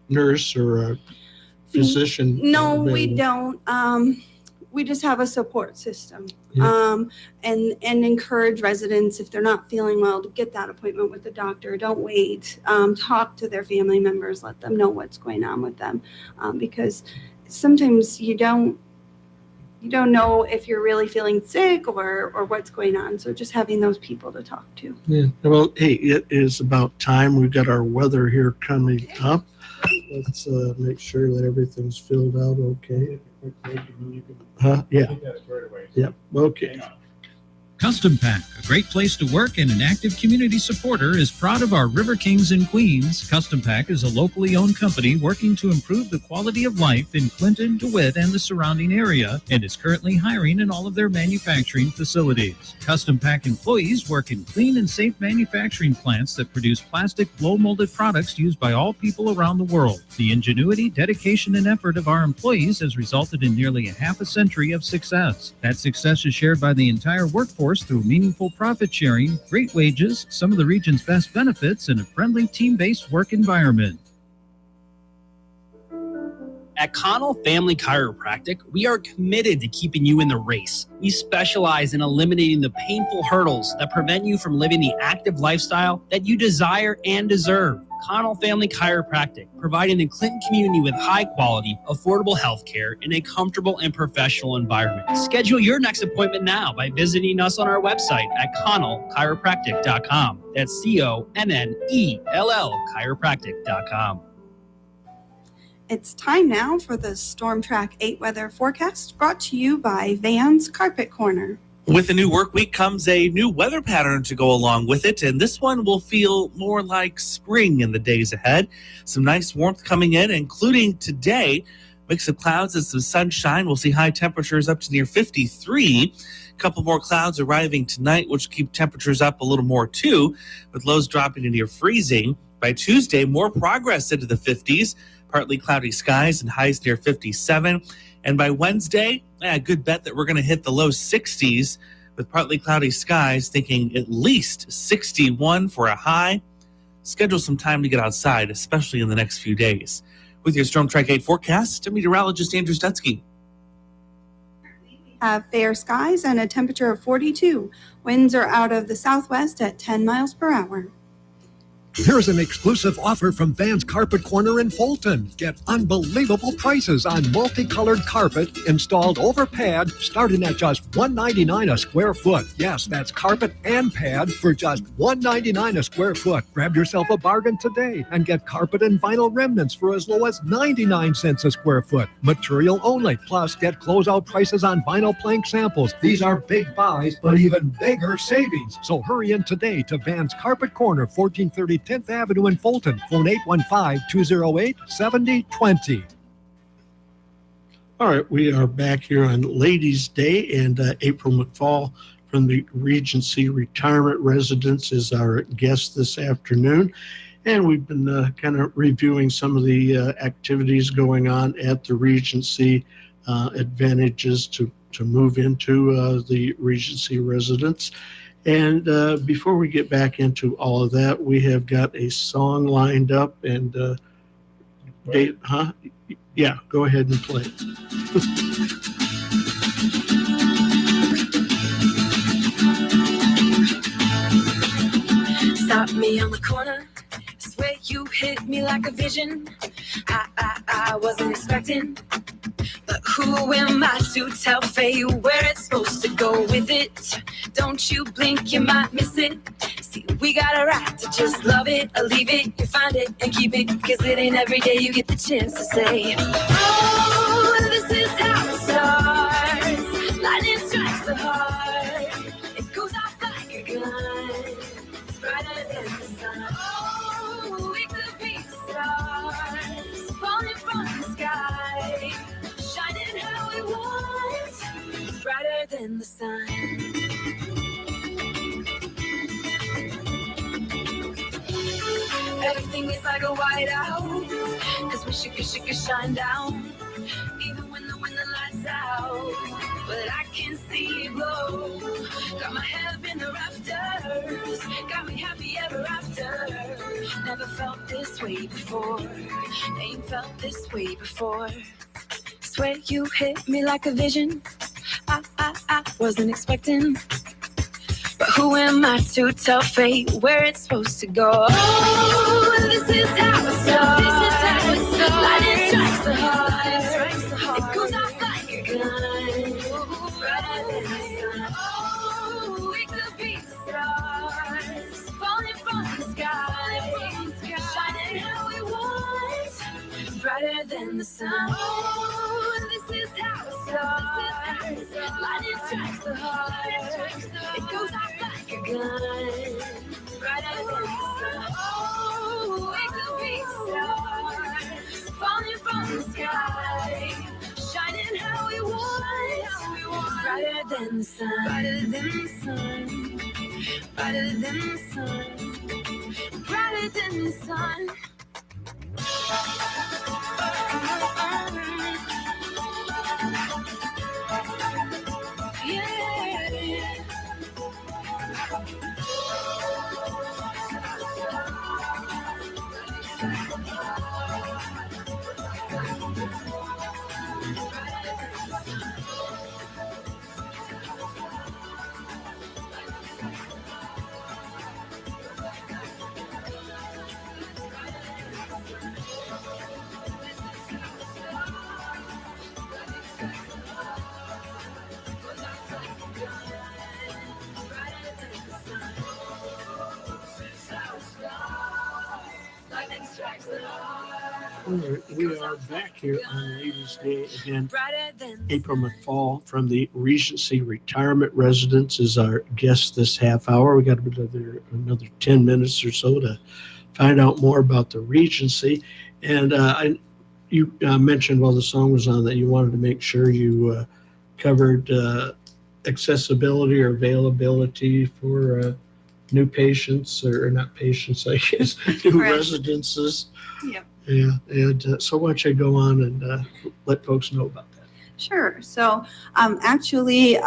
nurse or a physician. No, we available. don't. We just have a support system. Yeah. And encourage residents, if they're not feeling well, to get that appointment with the doctor. Don't wait. Talk to their family members. Let them know what's going on with them, because sometimes you don't know if you're really feeling sick or what's going on. So just having those people to talk to. Yeah. Well, hey, it is about time. We've got our weather here coming up. Let's make sure that everything's filled out okay. Yeah. Yep. Okay. Custom Pack, a great place to work and an active community supporter, is proud of our River Kings in Queens. Custom Pack is a locally owned company working to improve the quality of life in Clinton, DeWitt, and the surrounding area, and is currently hiring in all of their manufacturing facilities. Custom Pack employees work in clean and safe manufacturing plants that produce plastic blow-molded products used by all people around the world. The ingenuity, dedication, and effort of our employees has resulted in nearly a half a century of success. That success is shared by the entire workforce through meaningful profit sharing, great wages, some of the region's best benefits, and a friendly team-based work environment. At Connell Family Chiropractic, we are committed to keeping you in the race. We specialize in eliminating the painful hurdles that prevent you from living the active lifestyle that you desire and deserve. Connell Family Chiropractic, providing the Clinton community with high-quality, affordable health care in a comfortable and professional environment. Schedule your next appointment now by visiting us on our website at ConnellChiropractic.com. That's CONNELL chiropractic.com. It's time now for the Storm Track 8 weather forecast, brought to you by Van's Carpet Corner. With a new work week comes a new weather pattern to go along with it, and this one will feel more like spring in the days ahead. Some nice warmth coming in, including today. Mix of clouds and some sunshine. We'll see high temperatures up to near 53. A couple more clouds arriving tonight, which keep temperatures up a little more too, with lows dropping to near freezing. By Tuesday, more progress into the 50s. Partly cloudy skies and highs near 57. And by Wednesday, a good bet that we're going to hit the low 60s with partly cloudy skies, thinking at least 61 for a high. Schedule some time to get outside, especially in the next few days. With your Storm Track 8 forecast, I'm meteorologist Andrew Stutzky. Have fair skies and a temperature of 42. Winds are out of the southwest at 10 miles per hour. Here's an exclusive offer from Van's Carpet Corner in Fulton. Get unbelievable prices on multicolored carpet installed over pad starting at just $1.99 a square foot. Yes, that's carpet and pad for just $1.99 a square foot. Grab yourself a bargain today and get carpet and vinyl remnants for as low as 99 cents a square foot. Material only. Plus, get closeout prices on vinyl plank samples. These are big buys, but even bigger savings. So hurry in today to Van's Carpet Corner, 1430 10th Avenue in Fulton. Phone 815-208-7020. All right, we are back here on Ladies' Day, and April McFall from the Regency Retirement Residence is our guest this afternoon. And we've been kind of reviewing some of the activities going on at the Regency, advantages to move into the Regency residence. And before we get back into all of that, we have got a song lined up. And Dave, yeah, go ahead and play. Stop me on the corner. Swear you hit me like a vision. I wasn't expecting. But who am I to tell Faye where it's supposed to go with it? Don't you blink, you might miss it. See, we got a right to just love it or leave it. You find it and keep it, because it ain't every day you get the chance to say, oh, this is how it starts. Lightning strikes the heart. It goes off like a gun, brighter than the sun. Oh, we could be stars falling from the sky, shining how we want, brighter than the sun. Everything is like a whiteout, 'cause we should shine down, even when the lights out. But I can see it glow, got my head in the rafters. this way before. Ain't felt this way before. Swear you hit me like a vision. I wasn't expecting. But who am I to tell fate where it's supposed to go? Oh, this is how it starts. This is how it starts. Lightning strikes the heart. It goes off like a gun. Brighter than the sun. Oh, we could be stars falling from the sky, shining how we want. Brighter than the sun. Oh, this is how it starts. Lightning strikes the heart. It goes off like a gun. Brighter than the sun. Oh, we could be stars falling from the sky, shining how we want. Brighter than the sun. Brighter than the sun. Brighter than the sun. Brighter than the sun. All right, we are back here on Ladies' Day again. April McFall from the Regency Retirement Residence is our guest this half hour. We got another 10 minutes or so to find out more about the Regency. And you mentioned while the song was on that you wanted to make sure you covered accessibility or availability for new patients, or not patients, I guess, new Correct. residences. Yep. Yeah, and so why don't you go on and let folks know about that? Sure. So actually,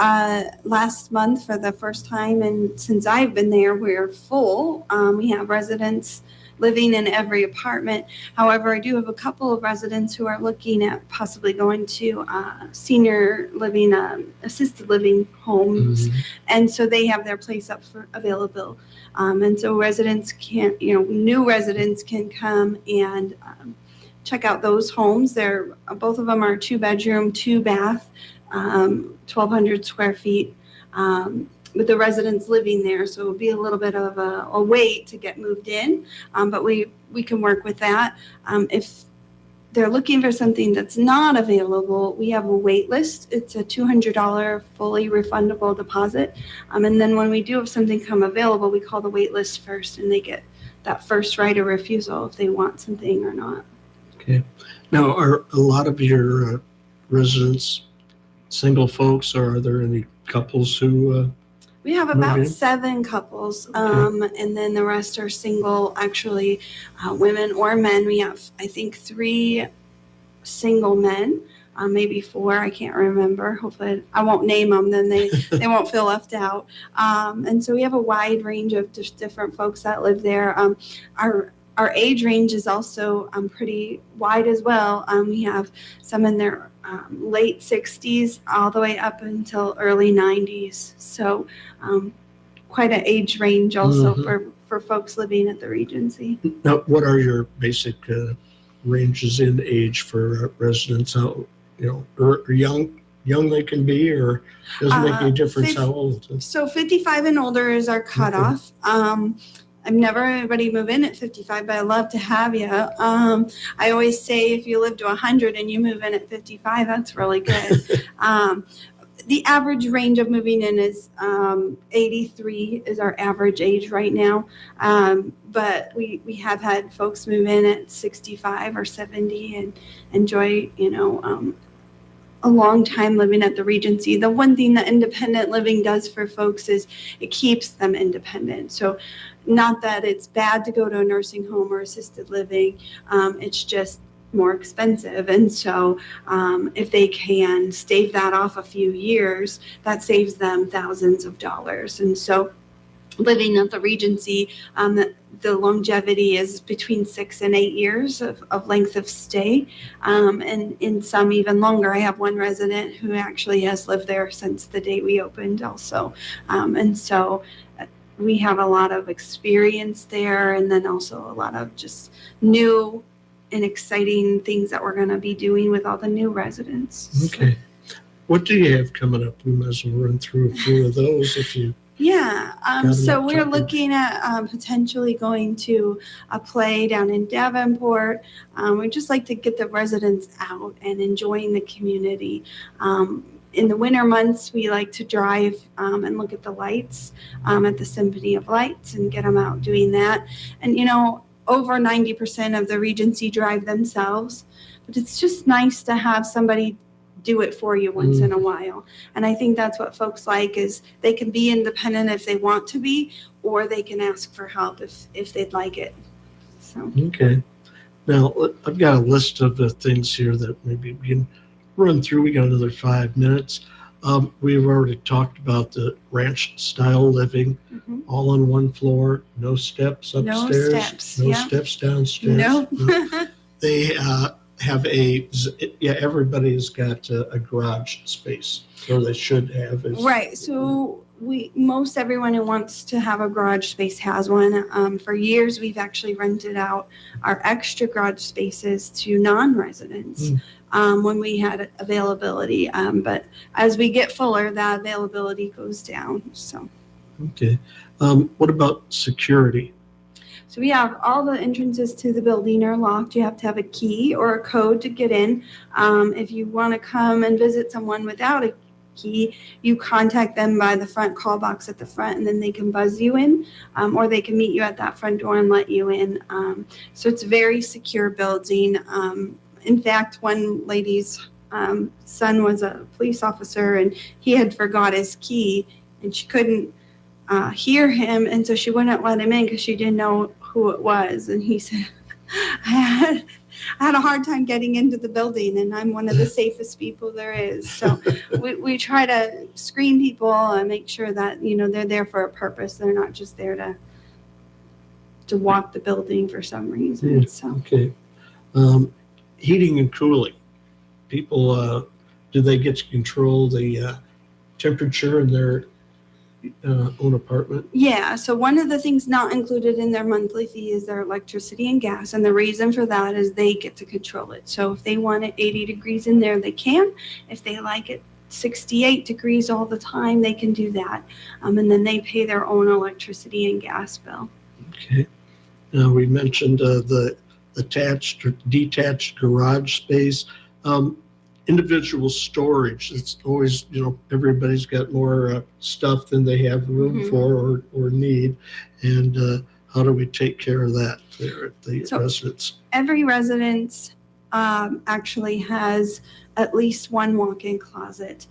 last month, for the first time and since I've been there, we're full. We have residents living in every apartment. However, I do have a couple of residents who are looking at possibly going to senior living, assisted living homes. And so they have their place up for available. And so residents can't, new residents can come and check out those homes. Both of them are 2-bedroom, 2-bath, 1,200 square feet. With the residents living there, so it'll be a little bit of a wait to get moved in, but we can work with that. If they're looking for something that's not available, we have a wait list. It's a $200 fully refundable deposit, and then when we do have something come available, we call the wait list first, and they get that first right of refusal if they want something or not. Okay. Now, are a lot of your residents single folks, or are there any couples who We have about Okay. 7 couples, and then the rest are single, actually, women or men. We have, I think, 3 single men, maybe 4, I can't remember. Hopefully, I won't name them, then they won't feel left out. And so we have a wide range of just different folks that live there. Our age range is also pretty wide as well. We have some in their late 60s all the way up until early 90s. So quite an age range also for folks living at the Regency. Now, what are your basic ranges in age for residents? How, or young they can be, or doesn't make any difference how old? So 55 and older is our cutoff. I've never had anybody move in at 55, but I love to have you. I always say if you live to 100 and you move in at 55, that's really good. The average range of moving in is 83 is our average age right now. But we have had folks move in at 65 or 70 and enjoy, a long time living at the Regency. The one thing that independent living does for folks is it keeps them independent. So not that it's bad to go to a nursing home or assisted living, it's just more expensive. And so if they can stave that off a few years, that saves them thousands of dollars. And so living at the Regency, the longevity is between 6 and 8 years of length of stay, and in some even longer. I have one resident who actually has lived there since the day we opened also, and so we have a lot of experience there, and then also a lot of just new and exciting things that we're going to be doing with all the new residents. Okay. What do you have coming up? We might as well run through a few of those if you. Yeah, Got 'em so up we're top. looking at potentially going to a play down in Davenport. We'd just like to get the residents out and enjoying the community. In the winter months, we like to drive and look at the lights at the Symphony of Lights and get them out doing that. And, you know, over 90% of the Regency drive themselves, but it's just nice to have somebody do it for you once in a while. And I think that's what folks like, is they can be independent if they want to be, or they can ask for help if they'd like it. So Okay. Now, I've got a list of the things here that maybe we can run through. We got another 5 minutes. We've already talked about the ranch style living, all on one floor, no steps No upstairs, steps, no yeah. steps downstairs. No. They have everybody's got a garage space, or they should have. Right. So most everyone who wants to have a garage space has one. For years, we've actually rented out our extra garage spaces to non-residents when we had availability. But as we get fuller, that availability goes down. So. Okay. What about security? So we have all the entrances to the building are locked. You have to have a key or a code to get in. If you want to come and visit someone without a key, you contact them by the front call box at the front, and then they can buzz you in, or they can meet you at that front door and let you in. So it's a very secure building. In fact, one lady's son was a police officer, and he had forgot his key, and she couldn't hear him, and so she wouldn't let him in because she didn't know who it was. And he said, I had a hard time getting into the building, and I'm one of the safest people there is. So we try to screen people and make sure that, you know, they're there for a purpose. They're not just there to walk the building for some reason. Yeah, So okay. Heating and cooling. People, do they get to control the temperature in their own apartment? yeah, so one of the things not included in their monthly fee is their electricity and gas, and the reason for that is they get to control it. So if they want it 80 degrees in there, they can. If they like it 68 degrees all the time, they can do that, and then they pay their own electricity and gas bill. Okay. Now, we mentioned the attached or detached garage space. Individual storage. It's always, you know, everybody's got more stuff than they have room for or need. And how do we take care of that there at the residence? Every residence actually has at least one walk-in closet.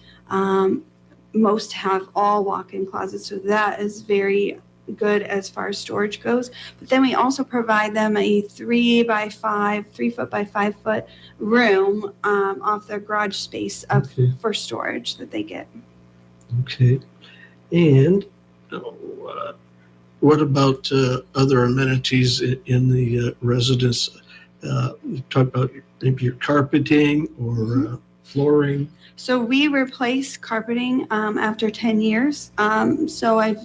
Most have all walk-in closets, so that is very good as far as storage goes. But then we also provide them a 3 foot by 5 foot room off their garage space for storage that they get. Okay. And what about other amenities in the residence? Talk about maybe your carpeting or flooring. So we replace carpeting after 10 years. So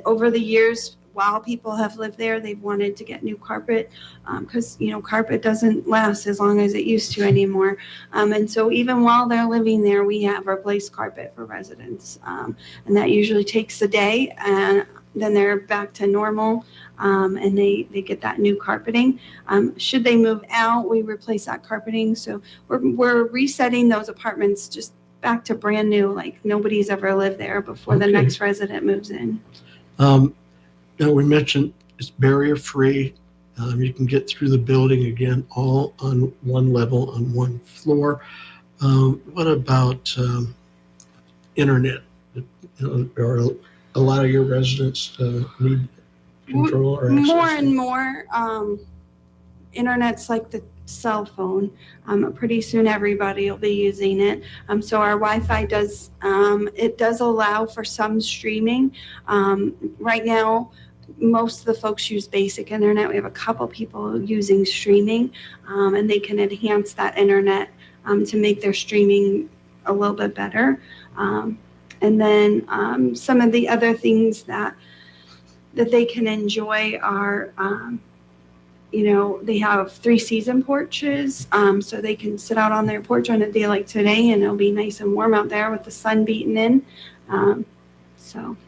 over the years, while people have lived there, they've wanted to get new carpet because, you know, carpet doesn't last as long as it used to anymore. And so even while they're living there, we have replaced carpet for residents. And that usually takes a day, and then they're back to normal, and they get that new carpeting. Should they move out, we replace that carpeting. So we're resetting those apartments just back to brand new, like nobody's ever lived there before the next resident moves in. Now, we mentioned it's barrier free. You can get through the building again, all on one level, on one floor. What about internet? Are a lot of your residents need control or access? More and more. Internet's like the cell phone. Pretty soon everybody will be using it. So our Wi-Fi does allow for some streaming. Right now, most of the folks use basic internet. We have a couple people using streaming, and they can enhance that internet to make their streaming a little bit better. And then some of the other things that they can enjoy are, they have 3-season porches, so they can sit out on their porch on a day like today, and it'll be nice and warm out there with the sun beating in.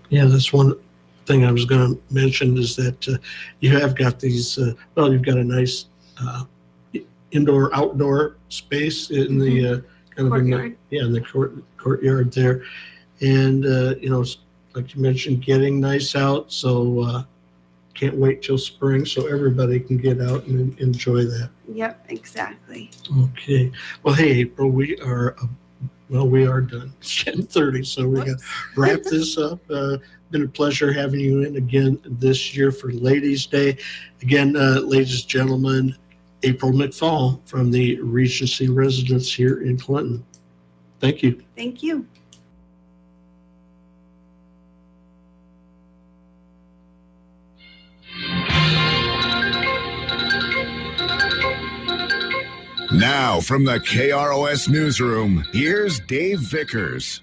Yeah, that's one thing I was going to mention is that you have got these, you've got a nice indoor-outdoor space in the kind of Courtyard. in the courtyard there. And, like you mentioned, getting nice out. So can't wait till spring so everybody can get out and enjoy that. Yep, exactly. Okay. Well, hey, April, we are done. It's 10:30, so we got to wrap this up. Been a pleasure having you in again this year for Ladies' Day. Again, ladies and gentlemen, April McFall from the Regency Residence here in Clinton. Thank you. Thank you. Now, from the KROS Newsroom, here's Dave Vickers.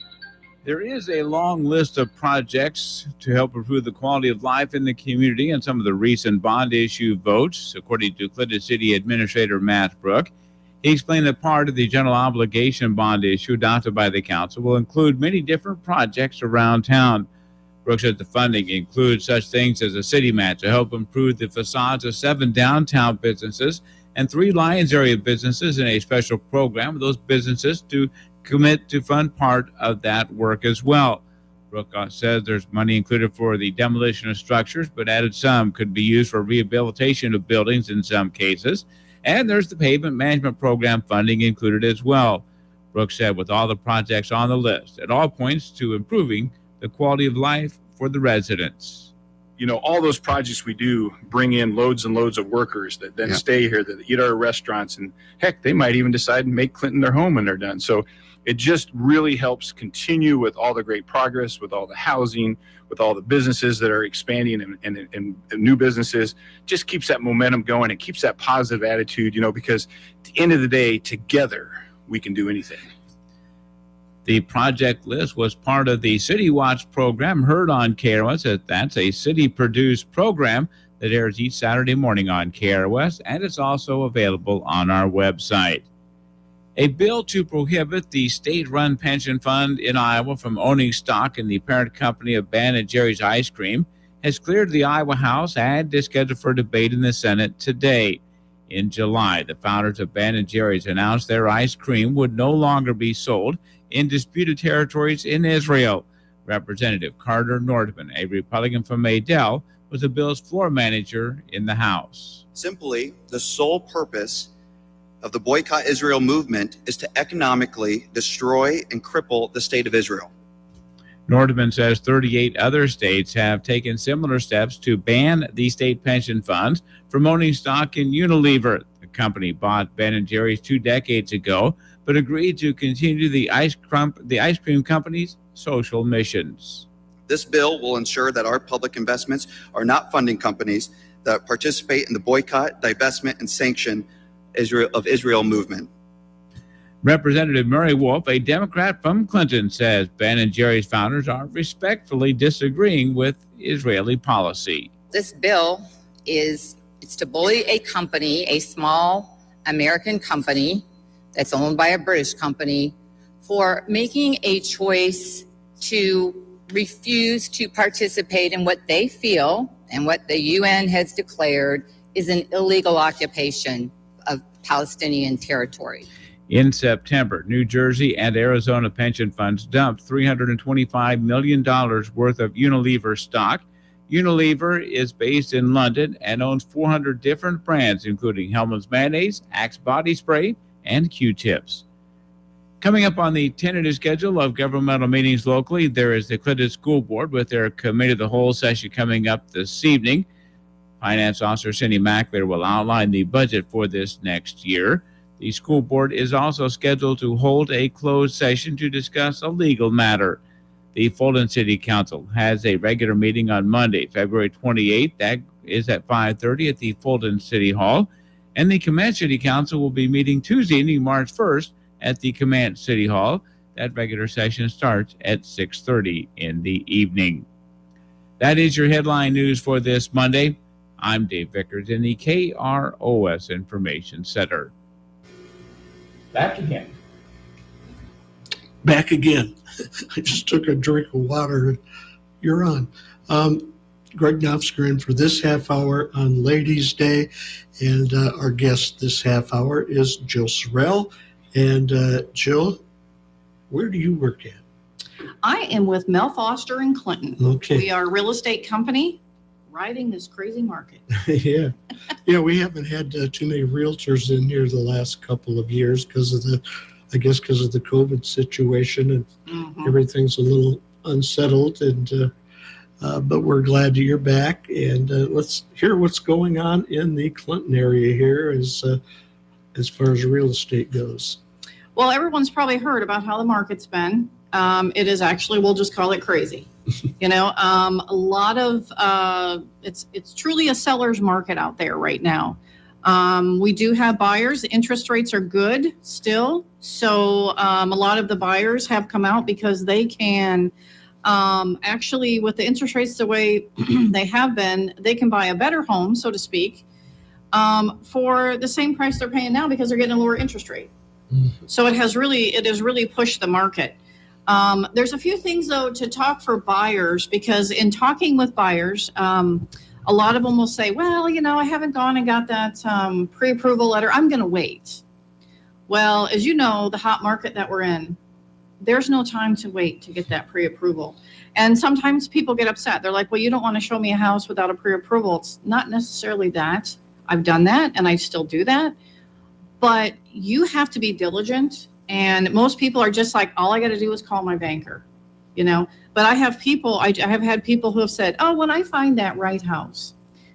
There is a long list of projects to help improve the quality of life in the community and some of the recent bond issue votes, according to Clinton City Administrator Matt Brook. He explained that part of the general obligation bond issue adopted by the council will include many different projects around town. Brook said the funding includes such things as a city match to help improve the facades of 7 downtown businesses and 3 Lions area businesses in a special program with those businesses to commit to fund part of that work as well. Brook says there's money included for the demolition of structures, but added some could be used for rehabilitation of buildings in some cases. And there's the pavement management program funding included as well. Brook said with all the projects on the list, it all points to improving the quality of life for the residents. All those projects we do bring in loads and loads of workers that then stay here, that eat our restaurants, and heck, they might even decide to make Clinton their home when they're done. So it just really helps continue with all the great progress, with all the housing, with all the businesses that are expanding and new businesses. Just keeps that momentum going. It keeps that positive attitude, because at the end of the day, together, we can do anything. The project list was part of the City Watch program heard on KROS. That's a city-produced program that airs each Saturday morning on KROS, and it's also available on our website. A bill to prohibit the state-run pension fund in Iowa from owning stock in the parent company of Ben & Jerry's Ice Cream has cleared the Iowa House and is scheduled for debate in the Senate today. In July, the founders of Ben & Jerry's announced their ice cream would no longer be sold in disputed territories in Israel. Representative Carter Nordman, a Republican from Adel, was the bill's floor manager in the House. Simply, the sole purpose of the Boycott Israel movement is to economically destroy and cripple the state of Israel. Nordman says 38 other states have taken similar steps to ban the state pension funds from owning stock in Unilever. The company bought Ben & Jerry's 2 decades ago, but agreed to continue the ice cream company's social missions. This bill will ensure that our public investments are not funding companies that participate in the boycott, divestment, and sanction of Israel movement. Representative Murray Wolf, a Democrat from Clinton, says Ben & Jerry's founders are respectfully disagreeing with Israeli policy. This bill it's to bully a company, a small American company that's owned by a British company, for making a choice to refuse to participate in what they feel and what the UN has declared is an illegal occupation of Palestinian territory. In September, New Jersey and Arizona pension funds dumped $325 million worth of Unilever stock. Unilever is based in London and owns 400 different brands, including Hellmann's Mayonnaise, Axe Body Spray, and Q-tips. Coming up on the tentative schedule of governmental meetings locally, there is the Clinton School Board with their Committee of the Whole session coming up this evening. Finance Officer Cindy Mackler will outline the budget for this next year. The school board is also scheduled to hold a closed session to discuss a legal matter. The Fulton City Council has a regular meeting on Monday, February 28th. That is at 5:30 at the Fulton City Hall. And the Command City Council will be meeting Tuesday, March 1st at the Command City Hall. That regular session starts at 6:30 in the evening. That is your headline news for this Monday. I'm Dave Vickers in the KROS Information Center. Back again. Back again. I just took a drink of water. You're on. Greg Knopfsker in for this half hour on Ladies' Day. And our guest this half hour is Jill Sorrell. And Jill, where do you work at? I am with Mel Foster and Clinton. Okay. We are a real estate company riding this crazy market. Yeah. Yeah, we haven't had too many realtors in here the last couple of years because of the COVID situation, and everything's a little unsettled. And but we're glad you're back. And let's hear what's going on in the Clinton area here as far as real estate goes. Well, everyone's probably heard about how the market's been. It is actually, we'll just call it crazy. You know, a lot of it's truly a seller's market out there right now. We do have buyers. Interest rates are good still. So a lot of the buyers have come out because they can actually, with the interest rates the way they have been, they can buy a better home, so to speak, for the same price they're paying now because they're getting a lower interest rate. So it has really pushed the market. There's a few things, though, to talk for buyers, because in talking with buyers, a lot of them will say, well, you know, I haven't gone and got that pre-approval letter. I'm going to wait. Well, as you know, the hot market that we're in, there's no time to wait to get that pre-approval. And sometimes people get upset. They're like, well, you don't want to show me a house without a pre-approval. It's not necessarily that. I've done that, and I still do that. But you have to be diligent. And most people are just like, all I got to do is call my banker, you know. But I have people, I have had people who have said, oh, when I find that right house.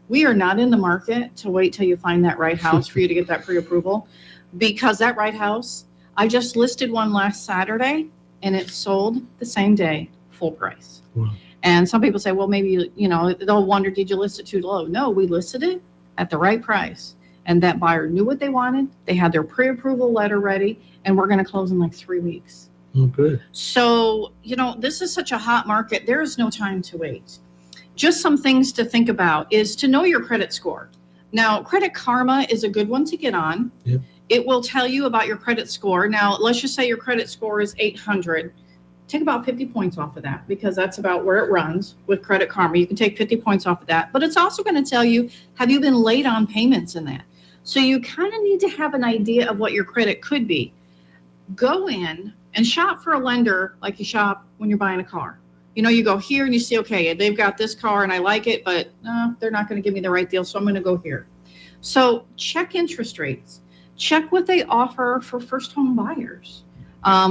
We are not in the market to wait till you find that right house for you to get that pre-approval, because that right house, I just listed one last Saturday and it sold the same day, full price. Wow. And some people say, well, maybe, you know, they'll wonder, did you list it too low? No, we listed it at the right price. And that buyer knew what they wanted. They had their pre-approval letter ready, and we're going to close in like 3 weeks. Oh, good. So, you know, this is such a hot market. There is no time to wait. Just some things to think about is to know your credit score. Now, Credit Karma is a good one to get on. Yep. It will tell you about your credit score. Now, let's just say your credit score is 800. Take about 50 points off of that, because that's about where it runs with Credit Karma. You can take 50 points off of that. But it's also going to tell you, have you been late on payments in that? So you kind of need to have an idea of what your credit could be. Go in and shop for a lender like you shop when you're buying a car. You know, you go here and you see, okay, they've got this car and I like it, but they're not going to give me the right deal, so I'm going to go here. So check interest rates. Check what they offer for first home buyers.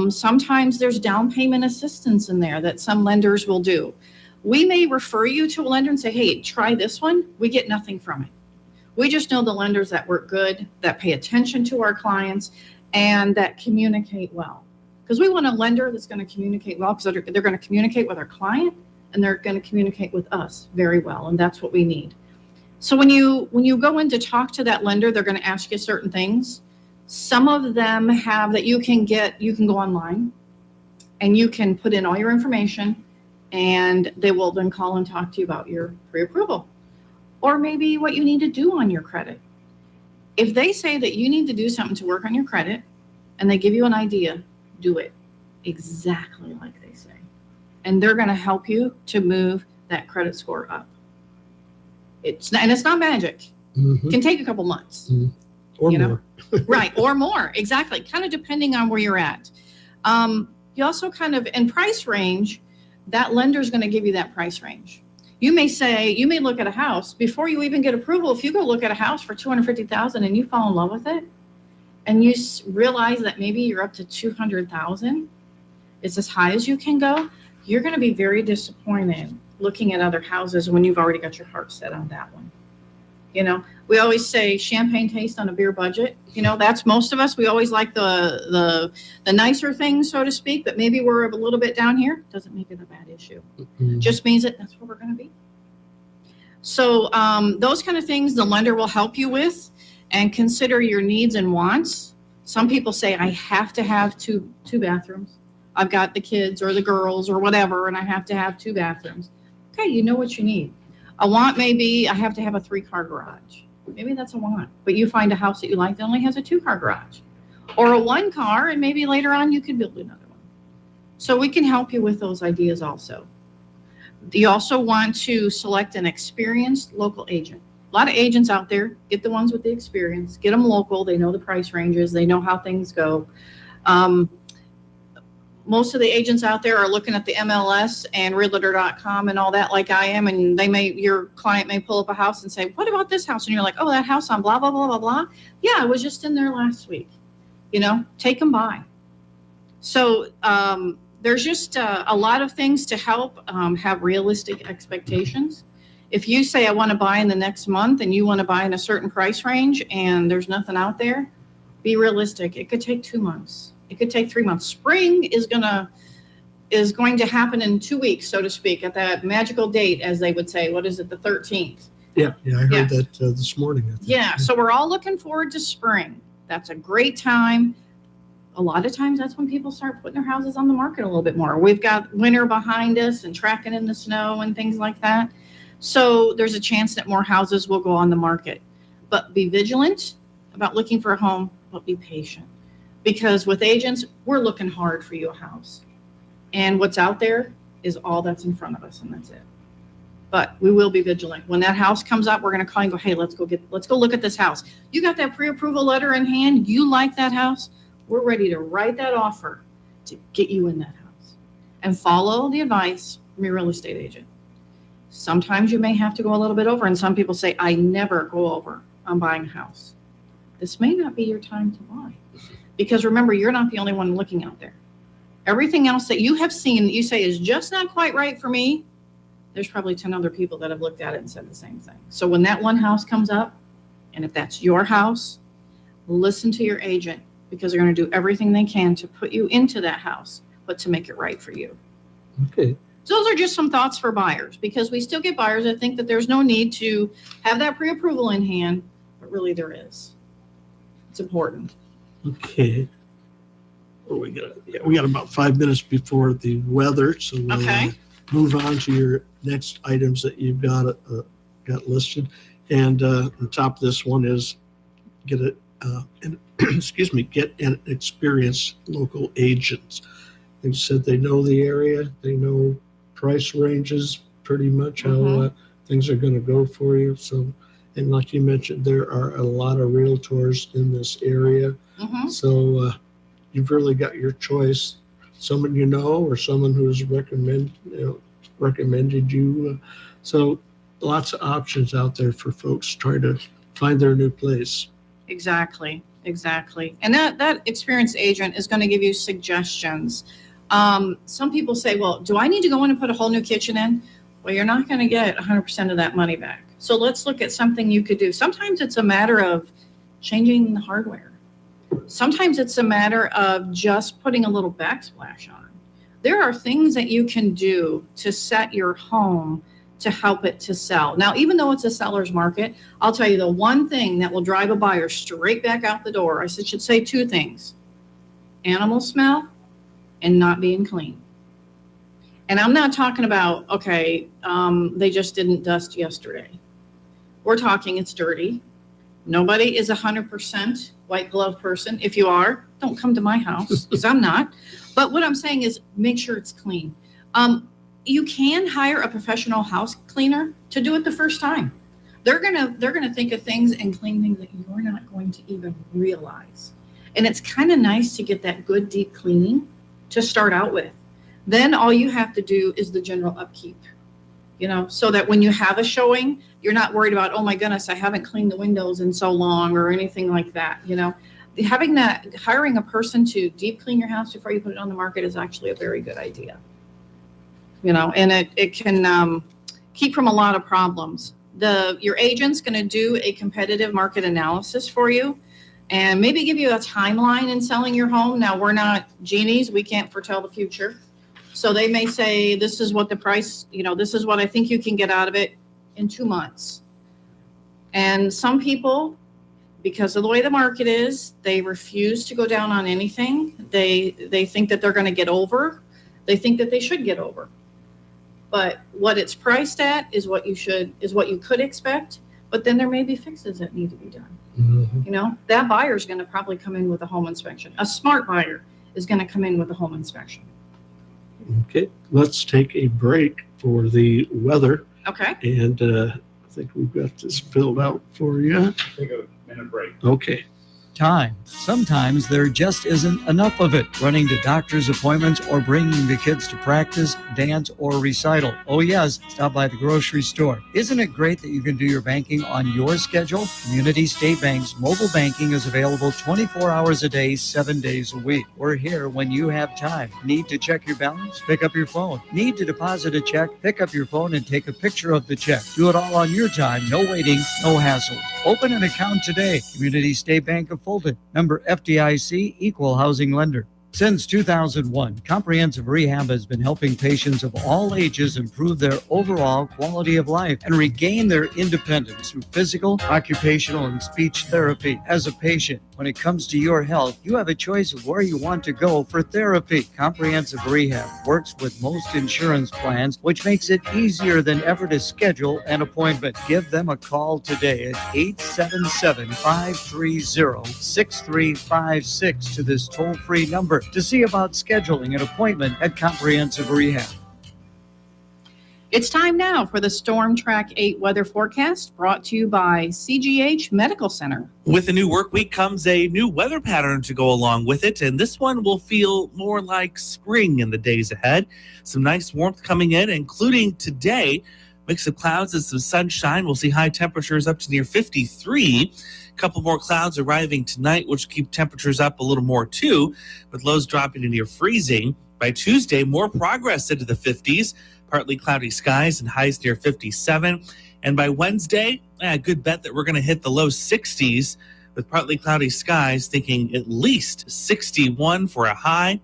Sometimes there's down payment assistance in there that some lenders will do. We may refer you to a lender and say, hey, try this one. We get nothing from it. We just know the lenders that work good, that pay attention to our clients, and that communicate well. Because we want a lender that's going to communicate well, because they're going to communicate with our client, and they're going to communicate with us very well, and that's what we need. So when you go in to talk to that lender, they're going to ask you certain things. Some of them have that you can go online, and you can put in all your information, and they will then call and talk to you about your pre-approval. Or maybe what you need to do on your credit. If they say that you need to do something to work on your credit and they give you an idea, do it exactly like they say. And they're going to help you to move that credit score up. It's not magic. It can take a couple months. Or more. Right, or more. Exactly. Kind of depending on where you're at. You also kind of, in price range, that lender is going to give you that price range. You may look at a house before you even get approval. If you go look at a house for $250,000 and you fall in love with it, and you realize that maybe you're up to $200,000, it's as high as you can go, you're going to be very disappointed looking at other houses when you've already got your heart set on that one. You know, we always say champagne taste on a beer budget. You know, that's most of us. We always like the nicer things, so to speak, but maybe we're a little bit down here. Doesn't make it a bad issue. Just means that that's where we're going to be. So those kind of things the lender will help you with, and consider your needs and wants. Some people say, I have to have two bathrooms. I've got the kids or the girls or whatever, and I have to have 2 bathrooms. Okay, you know what you need. A want may be, I have to have a 3-car garage. Maybe that's a want, but you find a house that you like that only has a 2-car garage, or a 1-car, and maybe later on you can build another one. So we can help you with those ideas also. You also want to select an experienced local agent. A lot of agents out there, get the ones with the experience, get them local. They know the price ranges. They know how things go. Most of the agents out there are looking at the MLS and realtor.com and all that like I am. And your client may pull up a house and say, what about this house? And you're like, oh, that house on blah, blah, blah, blah, blah. Yeah, I was just in there last week. You know, take them by. So there's just a lot of things to help have realistic expectations. If you say, I want to buy in the next month, and you want to buy in a certain price range and there's nothing out there, be realistic. It could take 2 months. It could take 3 months. Spring is going to happen in 2 weeks, so to speak, at that magical date, as they would say. What is it, the 13th? Yeah, I heard that this morning. I think. Yeah, so we're all looking forward to spring. That's a great time. A lot of times that's when people start putting their houses on the market a little bit more. We've got winter behind us and tracking in the snow and things like that. So there's a chance that more houses will go on the market. But be vigilant about looking for a home, but be patient. Because with agents, we're looking hard for you a house. And what's out there is all that's in front of us, and that's it. But we will be vigilant. When that house comes up, we're going to call and go, hey, let's go look at this house. You got that pre-approval letter in hand? You like that house? We're ready to write that offer to get you in that house. And follow the advice from your real estate agent. Sometimes you may have to go a little bit over, and some people say, I never go over on buying a house. This may not be your time to buy. Because remember, you're not the only one looking out there. Everything else that you have seen that you say is just not quite right for me, there's probably 10 other people that have looked at it and said the same thing. So when that one house comes up, and if that's your house, listen to your agent, because they're going to do everything they can to put you into that house, but to make it right for you. Okay. So those are just some thoughts for buyers, because we still get buyers that think that there's no need to have that pre-approval in hand, but really there is. It's important. Okay. Oh, we got about 5 minutes before the weather, so we'll move on to your next items that you've got listed. And the top of this one is get an experienced local agent. They said they know the area, they know price ranges, pretty much how things are going to go for you. So, and like you mentioned, there are a lot of realtors in this area. So you've really got your choice. Someone you know, or someone who's recommended you. So lots of options out there for folks trying to find their new place. Exactly. And that experienced agent is going to give you suggestions. Some people say, well, do I need to go in and put a whole new kitchen in? Well, you're not going to get 100% of that money back. So let's look at something you could do. Sometimes it's a matter of changing the hardware. Sometimes it's a matter of just putting a little backsplash on. There are things that you can do to set your home to help it to sell. Now, even though it's a seller's market, I'll tell you the one thing that will drive a buyer straight back out the door, I should say 2 things: animal smell and not being clean. And I'm not talking about, they just didn't dust yesterday. We're talking it's dirty. Nobody is 100% white glove person. If you are, don't come to my house, because I'm not. But what I'm saying is make sure it's clean. You can hire a professional house cleaner to do it the first time. They're gonna think of things and clean things that you're not going to even realize. And it's kind of nice to get that good deep cleaning to start out with. Then all you have to do is the general upkeep. So that when you have a showing, you're not worried about, oh my goodness, I haven't cleaned the windows in so long, or anything like that. Hiring a person to deep clean your house before you put it on the market is actually a very good idea. And it can keep from a lot of problems. Your agent's going to do a competitive market analysis for you and maybe give you a timeline in selling your home. Now, we're not genies. We can't foretell the future. So they may say, this is what the price, this is what I think you can get out of it in 2 months. And some people, because of the way the market is, they refuse to go down on anything. They think that they're going to get over. They think that they should get over. But what it's priced at is what you could expect. But then there may be fixes that need to be done. Mm-hmm. That buyer is going to probably come in with a home inspection. A smart buyer is going to come in with a home inspection. Okay, let's take a break for the weather. Okay. And I think we've got this filled out for you. Take a minute break. Okay. Time. Sometimes there just isn't enough of it. Running to doctor's appointments or bringing the kids to practice, dance, or recital. Oh yes, stop by the grocery store. Isn't it great that you can do your banking on your schedule? Community State Bank's mobile banking is available 24 hours a day, 7 days a week. We're here when you have time. Need to check your balance? Pick up your phone. Need to deposit a check? Pick up your phone and take a picture of the check. Do it all on your time. No waiting, no hassle. Open an account today. Community State Bank of Fulton. Member FDIC, Equal Housing Lender. Since 2001, Comprehensive Rehab has been helping patients of all ages improve their overall quality of life and regain their independence through physical, occupational, and speech therapy. As a patient, when it comes to your health, you have a choice of where you want to go for therapy. Comprehensive Rehab works with most insurance plans, which makes it easier than ever to schedule an appointment. Give them a call today at 877-530-6356 to this toll-free number to see about scheduling an appointment at Comprehensive Rehab. It's time now for the Storm Track 8 weather forecast brought to you by CGH Medical Center. With a new work week comes a new weather pattern to go along with it, and this one will feel more like spring in the days ahead. Some nice warmth coming in, including today. Mix of clouds and some sunshine. We'll see high temperatures up to near 53. A couple more clouds arriving tonight, which keep temperatures up a little more too, with lows dropping to near freezing. By Tuesday, more progress into the 50s. Partly cloudy skies and highs near 57. And by Wednesday, a good bet that we're going to hit the low 60s with partly cloudy skies, thinking at least 61 for a high.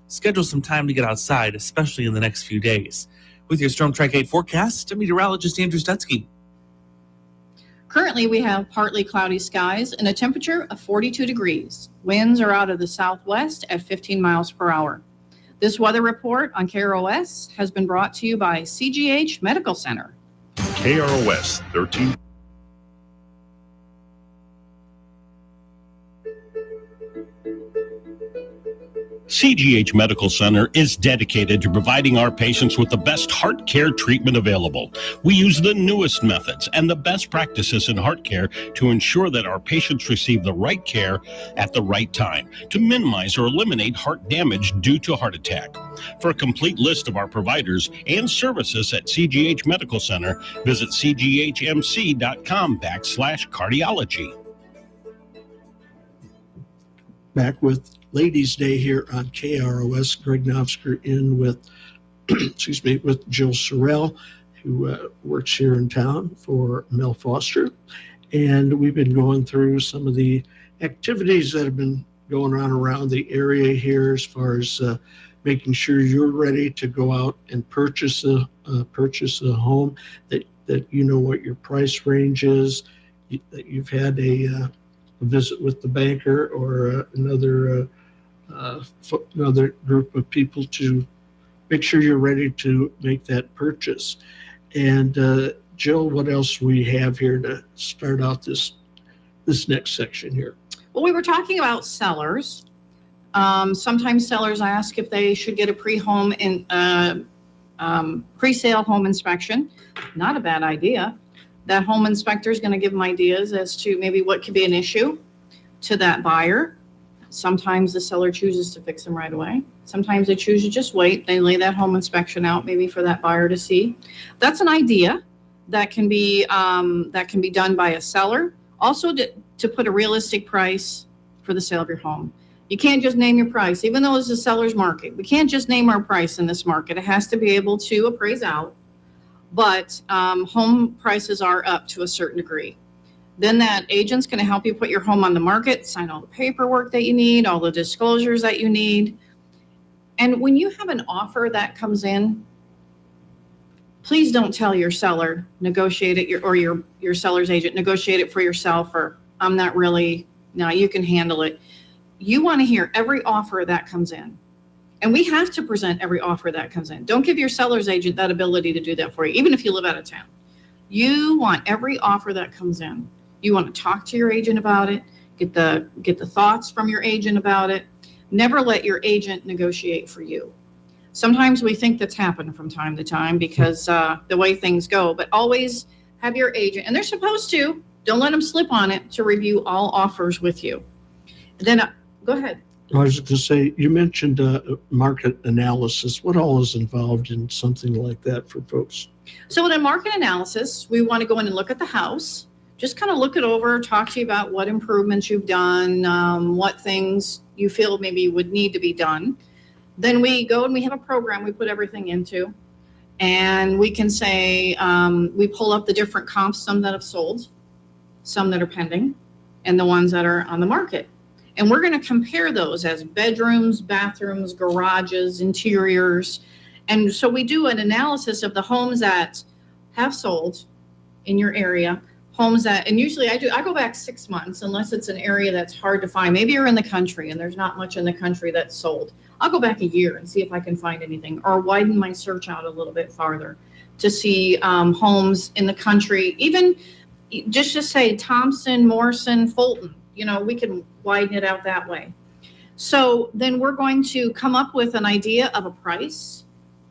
Schedule some time to get outside, especially in the next few days. With your Storm Track 8 forecast, I'm meteorologist Andrew Stutzky. Currently, we have partly cloudy skies and a temperature of 42 degrees. Winds are out of the southwest at 15 miles per hour. This weather report on KROS has been brought to you by CGH Medical Center. KROS 13. CGH Medical Center is dedicated to providing our patients with the best heart care treatment available. We use the newest methods and the best practices in heart care to ensure that our patients receive the right care at the right time to minimize or eliminate heart damage due to heart attack. For a complete list of our providers and services at CGH Medical Center, visit cghmc.com/cardiology. Back with Ladies' Day here on KROS. Greg Novsker in with, with Jill Sorrell, who works here in town for Mel Foster. And we've been going through some of the activities that have been going on around the area here as far as making sure you're ready to go out and purchase a home, that you know what your price range is, that you've had a visit with the banker or another group of people to make sure you're ready to make that purchase. And Jill, what else we have here to start out this next section here? Well, we were talking about sellers. Sometimes sellers ask if they should get a pre-sale home inspection. Not a bad idea. That home inspector is going to give them ideas as to maybe what could be an issue to that buyer. Sometimes the seller chooses to fix them right away. Sometimes they choose to just wait. They lay that home inspection out maybe for that buyer to see. That's an idea that can be done by a seller. Also to put a realistic price for the sale of your home. You can't just name your price, even though it's a seller's market. We can't just name our price in this market. It has to be able to appraise out but home prices are up to a certain degree. Then that agent's going to help you put your home on the market, sign all the paperwork that you need, all the disclosures that you need. And when you have an offer that comes in, please don't tell your seller, negotiate it, or your seller's agent, negotiate it for yourself, or I'm not really, no, you can handle it. You want to hear every offer that comes in. And we have to present every offer that comes in. Don't give your seller's agent that ability to do that for you, even if you live out of town. You want every offer that comes in. You want to talk to your agent about it, get the thoughts from your agent about it. Never let your agent negotiate for you. Sometimes we think that's happened from time to time because the way things go, but always have your agent, and they're supposed to, don't let them slip on it, to review all offers with you. Then go ahead. I was going to say, you mentioned market analysis. What all is involved in something like that for folks? So in a market analysis, we want to go in and look at the house, just kind of look it over, talk to you about what improvements you've done, what things you feel maybe would need to be done. Then we go and we have a program we put everything into, and we can say, we pull up the different comps, some that have sold, some that are pending, and the ones that are on the market. And we're going to compare those as bedrooms, bathrooms, garages, interiors. And so we do an analysis of the homes that have sold in your area, homes that, and usually I go back 6 months, unless it's an area that's hard to find. Maybe you're in the country and there's not much in the country that's sold. I'll go back a year and see if I can find anything, or widen my search out a little bit farther to see homes in the country, even just say Thompson, Morrison, Fulton. You know, we can widen it out that way. So then we're going to come up with an idea of a price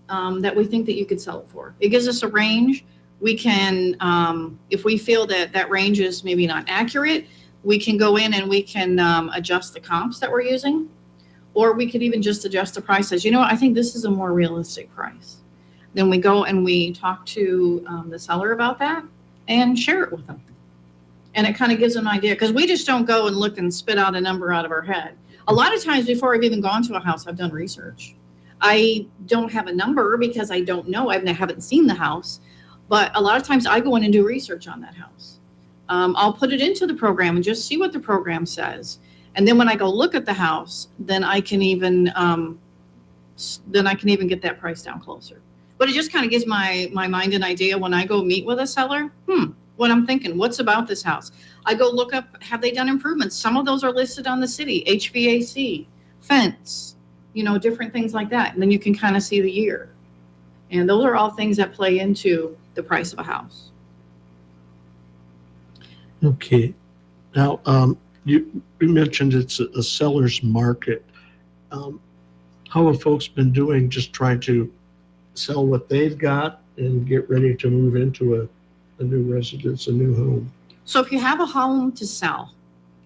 that we think that you could sell it for. It gives us a range. We can, if we feel that that range is maybe not accurate, we can go in and we can adjust the comps that we're using, or we could even just adjust the prices. You know what, I think this is a more realistic price. Then we go and we talk to the seller about that and share it with them. And it kind of gives them an idea, because we just don't go and look and spit out a number out of our head. A lot of times before I've even gone to a house, I've done research. I don't have a number because I don't know. I haven't seen the house. But a lot of times I go in and do research on that house. I'll put it into the program and just see what the program says. And then when I go look at the house, then I can even get that price down closer. But it just kind of gives my mind an idea when I go meet with a seller. What I'm thinking, what's about this house? I go look up, have they done improvements? Some of those are listed on the city, HVAC, fence, different things like that. And then you can kind of see the year. And those are all things that play into the price of a house. Okay. Now, you mentioned it's a seller's market. How have folks been doing just trying to sell what they've got and get ready to move into a new residence, a new home? So if you have a home to sell,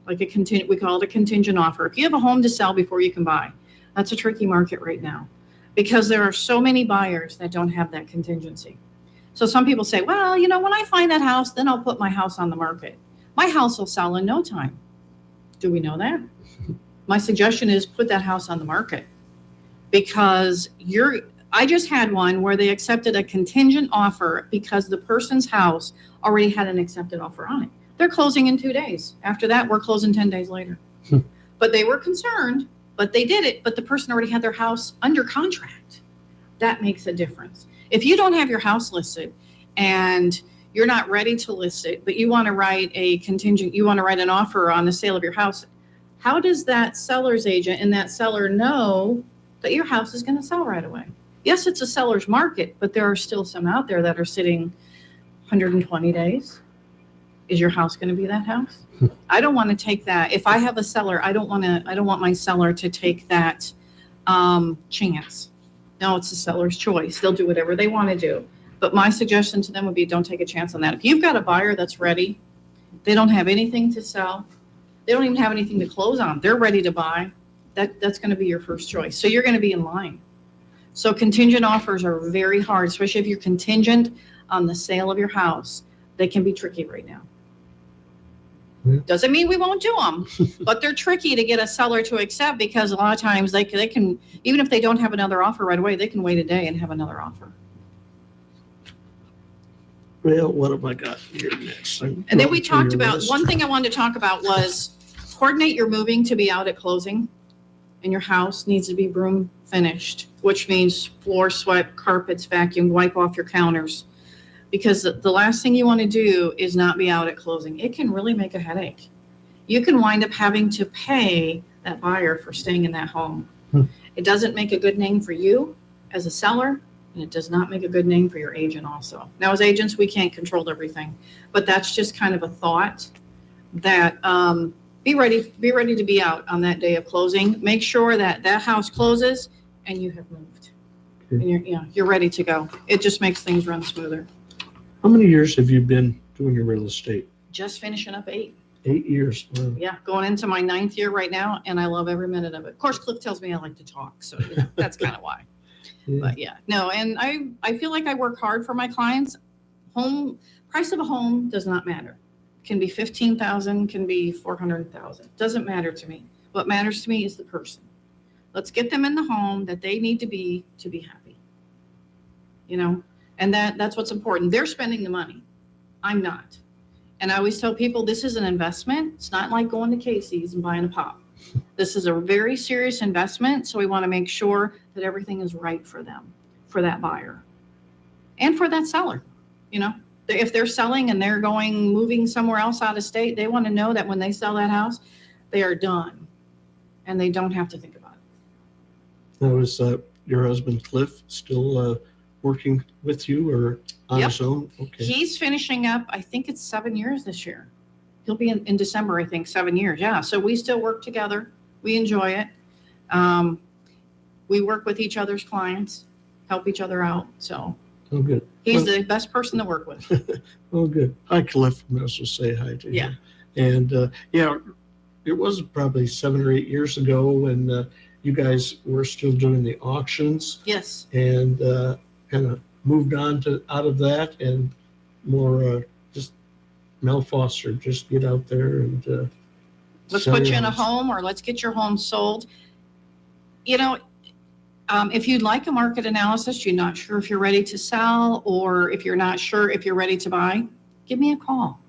like we call it a contingent offer. If you have a home to sell before you can buy, that's a tricky market right now, because there are so many buyers that don't have that contingency. So some people say, well, when I find that house, then I'll put my house on the market. My house will sell in no time. Do we know that? My suggestion is put that house on the market, because I just had one where they accepted a contingent offer because the person's house already had an accepted offer on it. They're closing in 2 days. After that, we're closing 10 days later. But they were concerned, but they did it. But the person already had their house under contract. That makes a difference. If you don't have your house listed and you're not ready to list it, but you want to write an offer on the sale of your house, how does that seller's agent and that seller know that your house is going to sell right away? Yes, it's a seller's market, but there are still some out there that are sitting 120 days. Is your house going to be that house? I don't want to take that. If I have a seller, I don't want my seller to take that chance. No, it's the seller's choice. They'll do whatever they want to do. But my suggestion to them would be, don't take a chance on that. If you've got a buyer that's ready, they don't have anything to sell, they don't even have anything to close on, they're ready to buy, that's going to be your first choice. So you're going to be in line. So contingent offers are very hard, especially if you're contingent on the sale of your house. They can be tricky right now. Doesn't mean we won't do them, but they're tricky to get a seller to accept, because a lot of times they can, even if they don't have another offer right away, they can wait a day and have another offer. Well, what have I got here next? And then we talked about, one thing I wanted to talk about was coordinate your moving to be out at closing. And your house needs to be broom finished, which means floor swept, carpets vacuumed, wipe off your counters. Because the last thing you want to do is not be out at closing. It can really make a headache. You can wind up having to pay that buyer for staying in that home. It doesn't make a good name for you as a seller, and it does not make a good name for your agent also. Now, as agents, we can't control everything, but that's just kind of a thought that be ready to be out on that day of closing. Make sure that that house closes and you have moved. And you're ready to go. It just makes things run smoother. How many years have you been doing your real estate? Just finishing up 8. 8 years. Wow. Yeah, going into my 9th year right now, and I love every minute of it. Of course, Cliff tells me I like to talk, so that's kind of why. But yeah, no, and I feel like I work hard for my clients. Price of a home does not matter. Can be $15,000, can be $400,000. Doesn't matter to me. What matters to me is the person. Let's get them in the home that they need to be happy. And that's what's important. They're spending the money. I'm not. And I always tell people this is an investment. It's not like going to Casey's and buying a pop. This is a very serious investment. So we want to make sure that everything is right for them, for that buyer, and for that seller. If they're selling and they're moving somewhere else out of state, they want to know that when they sell that house, they are done and they don't have to think about it. Now, is your husband Cliff still working with you or on his own? Okay. He's finishing up, I think it's 7 years this year. He'll be in December, I think, 7 years. Yeah. So we still work together. We enjoy it. We work with each other's clients, help each other out. So oh, good. He's the best person to work with. Oh, good. Hi, Cliff. I also say hi to you. And it was probably 7 or 8 years ago when you guys were still doing the auctions. Yes. And kind of moved on out of that and more just Mel Foster, just get out there and let's sell put your you in a house. home, or let's get your home sold. If you'd like a market analysis, you're not sure if you're ready to sell, or if you're not sure if you're ready to buy, give me a call.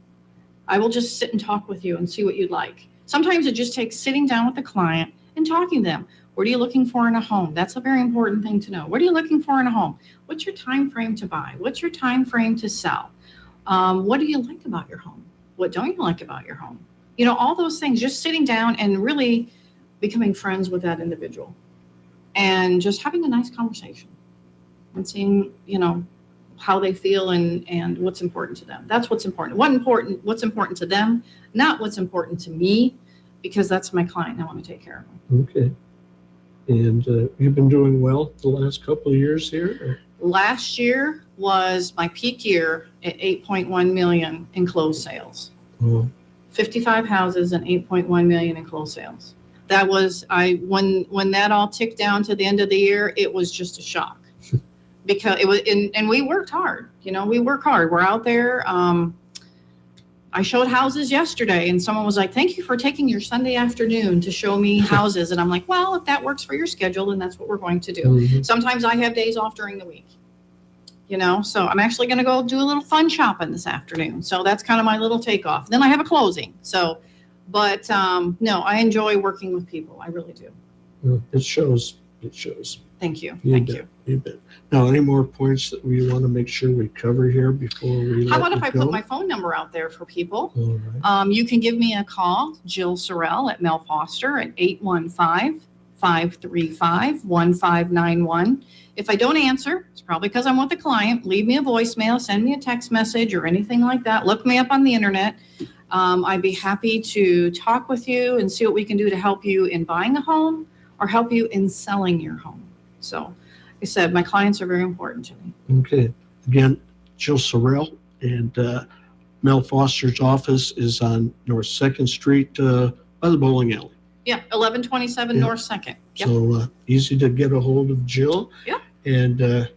I will just sit and talk with you and see what you'd like. Sometimes it just takes sitting down with the client and talking to them. What are you looking for in a home? That's a very important thing to know. What are you looking for in a home? What's your time frame to buy? What's your time frame to sell? What do you like about your home? What don't you like about your home? All those things, just sitting down and really becoming friends with that individual and just having a nice conversation and seeing, how they feel and what's important to them. That's what's important. What's important to them, not what's important to me, because that's my client. I want to take care of them. Okay. And you've been doing well the last couple of years here? Last year was my peak year at 8.1 million in closed sales. Oh. 55 houses and 8.1 million in closed sales. That was when that all ticked down to the end of the year, it was just a shock. Because it was, and we worked hard. We work hard. We're out there. I showed houses yesterday, and someone was like, "Thank you for taking your Sunday afternoon to show me houses." And I'm like, "Well, if that works for your schedule, then that's what we're going to do." Mm-hmm. Sometimes I have days off during the week. So I'm actually going to go do a little fun shopping this afternoon. So that's kind of my little takeoff. Then I have a closing. But no, I enjoy working with people. I really do. Well, it shows. It shows. Thank you. Thank you. You bet. Now, any more points that we want to make sure we cover here before we How let about if you I go? put my phone number out there for people? All right. You can give me a call, Jill Sorrell at Mel Foster at 815-535-1591. If I don't answer, it's probably because I'm with a client. Leave me a voicemail, send me a text message or anything like that. Look me up on the internet. I'd be happy to talk with you and see what we can do to help you in buying a home or help you in selling your home. So, like I said, my clients are very important to me. Okay. Again, Jill Sorrell, and Mel Foster's office is on North 2nd Street by the bowling alley. Yeah, 1127 North 2nd. Yep. So easy to get a hold of Jill. Yeah. And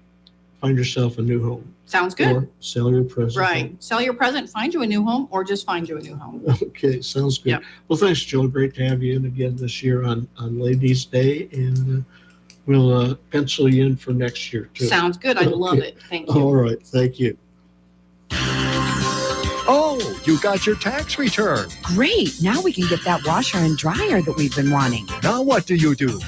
find yourself a new home. Sounds good. Or sell your present Right. home. Sell your present, find you a new home, or just find you a new home. Okay, sounds good. Yep. Well, thanks, Jill. Great to have you in again this year on Ladies' Day, and we'll pencil you in for next year too. Sounds good. I love Okay. it. Thank you. All right, thank you. you got your tax return. Great. Now we can get that washer and dryer that we've been wanting. Now what do you do?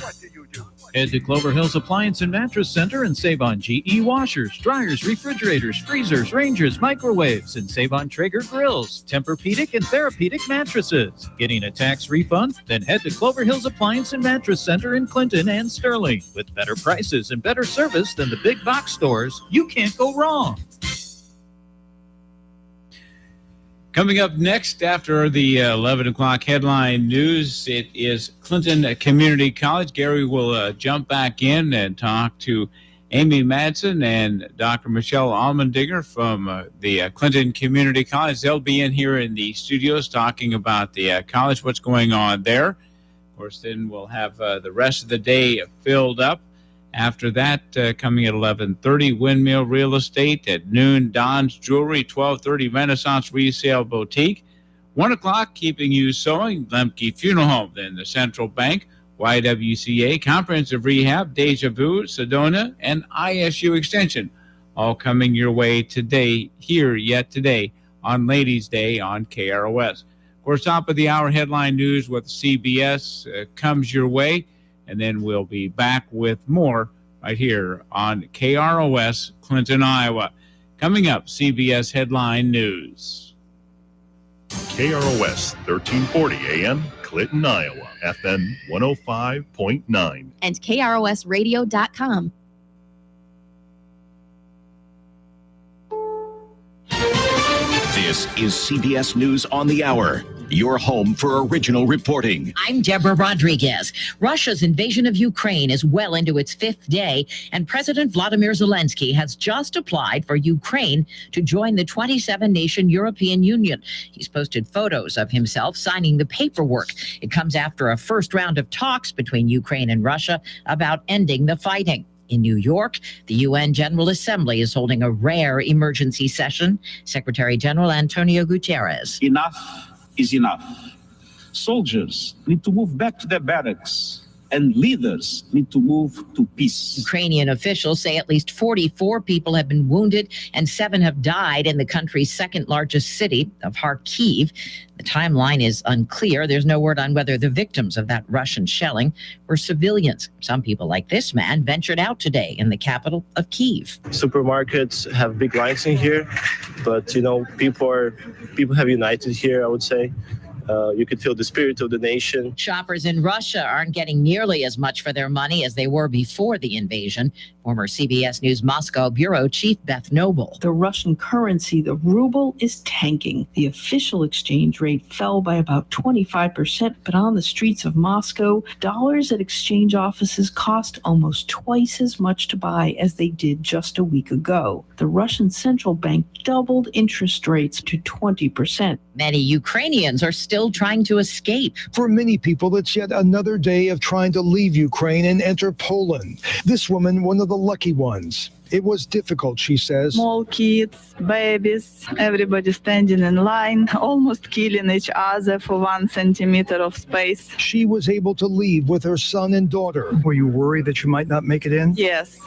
Head to Clover Hills Appliance and Mattress Center and save on GE washers, dryers, refrigerators, freezers, Rangers, microwaves, and save on Traeger grills, Tempur-Pedic and Therapeutic mattresses. Getting a tax refund? Then head to Clover Hills Appliance and Mattress Center in Clinton and Sterling. With better prices and better service than the big box stores, you can't go wrong. Coming up next after the 11 o'clock headline news, it is Clinton Community College. Gary will jump back in and talk to Amy Madsen and Dr. Michelle Allmendinger from the Clinton Community College. They'll be in here in the studios talking about the college, what's going on there. Of course, then we'll have the rest of the day filled up. After that, coming at 11:30, Windmill Real Estate. At noon, Don's Jewelry, 12:30, Renaissance Resale Boutique. 1 o'clock, Keeping You Sewing, Lemke Funeral Home. Then the Central Bank, YWCA, Comprehensive Rehab, Deja Vu, Sedona, and ISU Extension. All coming your way today, here yet today, on Ladies' Day on KROS. Of course, top of the hour headline news with CBS comes your way. And then we'll be back with more right here on KROS, Clinton, Iowa. Coming up, CBS Headline News. KROS 1340 AM, Clinton, Iowa, FM 105.9. And KROSradio.com. This is CBS News on the Hour, your home for original reporting. I'm Deborah Rodriguez. Russia's invasion of Ukraine is well into its 5th day, and President Vladimir Zelensky has just applied for Ukraine to join the 27-nation European Union. He's posted photos of himself signing the paperwork. It comes after a first round of talks between Ukraine and Russia about ending the fighting. In New York, the UN General Assembly is holding a rare emergency session. Secretary General Antonio Guterres. Enough is enough. Soldiers need to move back to their barracks, and leaders need to move to peace. Ukrainian officials say at least 44 people have been wounded and 7 have died in the country's second largest city of Kharkiv. The timeline is unclear. There's no word on whether the victims of that Russian shelling were civilians. Some people, like this man, ventured out today in the capital of Kyiv. Supermarkets have big lines in here, but people have united here, I would say. You could feel the spirit of the nation. Shoppers in Russia aren't getting nearly as much for their money as they were before the invasion. Former CBS News Moscow bureau chief Beth Noble. The Russian currency, the ruble, is tanking. The official exchange rate fell by about 25%, but on the streets of Moscow, dollars at exchange offices cost almost twice as much to buy as they did just a week ago. The Russian central bank doubled interest rates to 20%. Many Ukrainians are still trying to escape. For many people, it's yet another day of trying to leave Ukraine and enter Poland. This woman, one of the lucky ones. It was difficult, she says. Small kids, babies, everybody standing in line, almost killing each other for 1 centimeter of space. She was able to leave with her son and daughter. Were you worried that you might not make it in? Yes,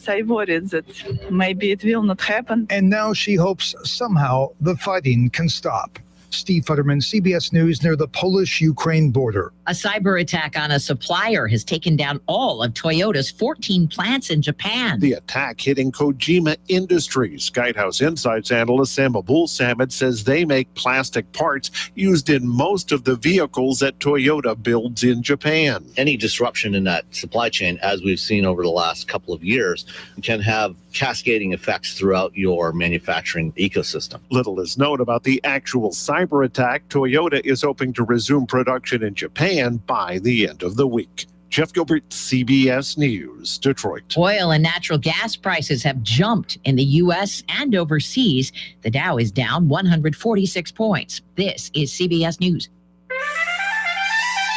I worried that maybe it will not happen. And now she hopes somehow the fighting can stop. Steve Futterman, CBS News, near the Polish-Ukraine border. A cyber attack on a supplier has taken down all of Toyota's 14 plants in Japan. The attack hitting Kojima Industries. Guidehouse Insights analyst Sam Abul-Samad says they make plastic parts used in most of the vehicles that Toyota builds in Japan. Any disruption in that supply chain, as we've seen over the last couple of years, can have cascading effects throughout your manufacturing ecosystem. Little is known about the actual cyber attack. Toyota is hoping to resume production in Japan by the end of the week. Jeff Gilbert, CBS News, Detroit. Oil and natural gas prices have jumped in the U.S. and overseas. The Dow is down 146 points. This is CBS News.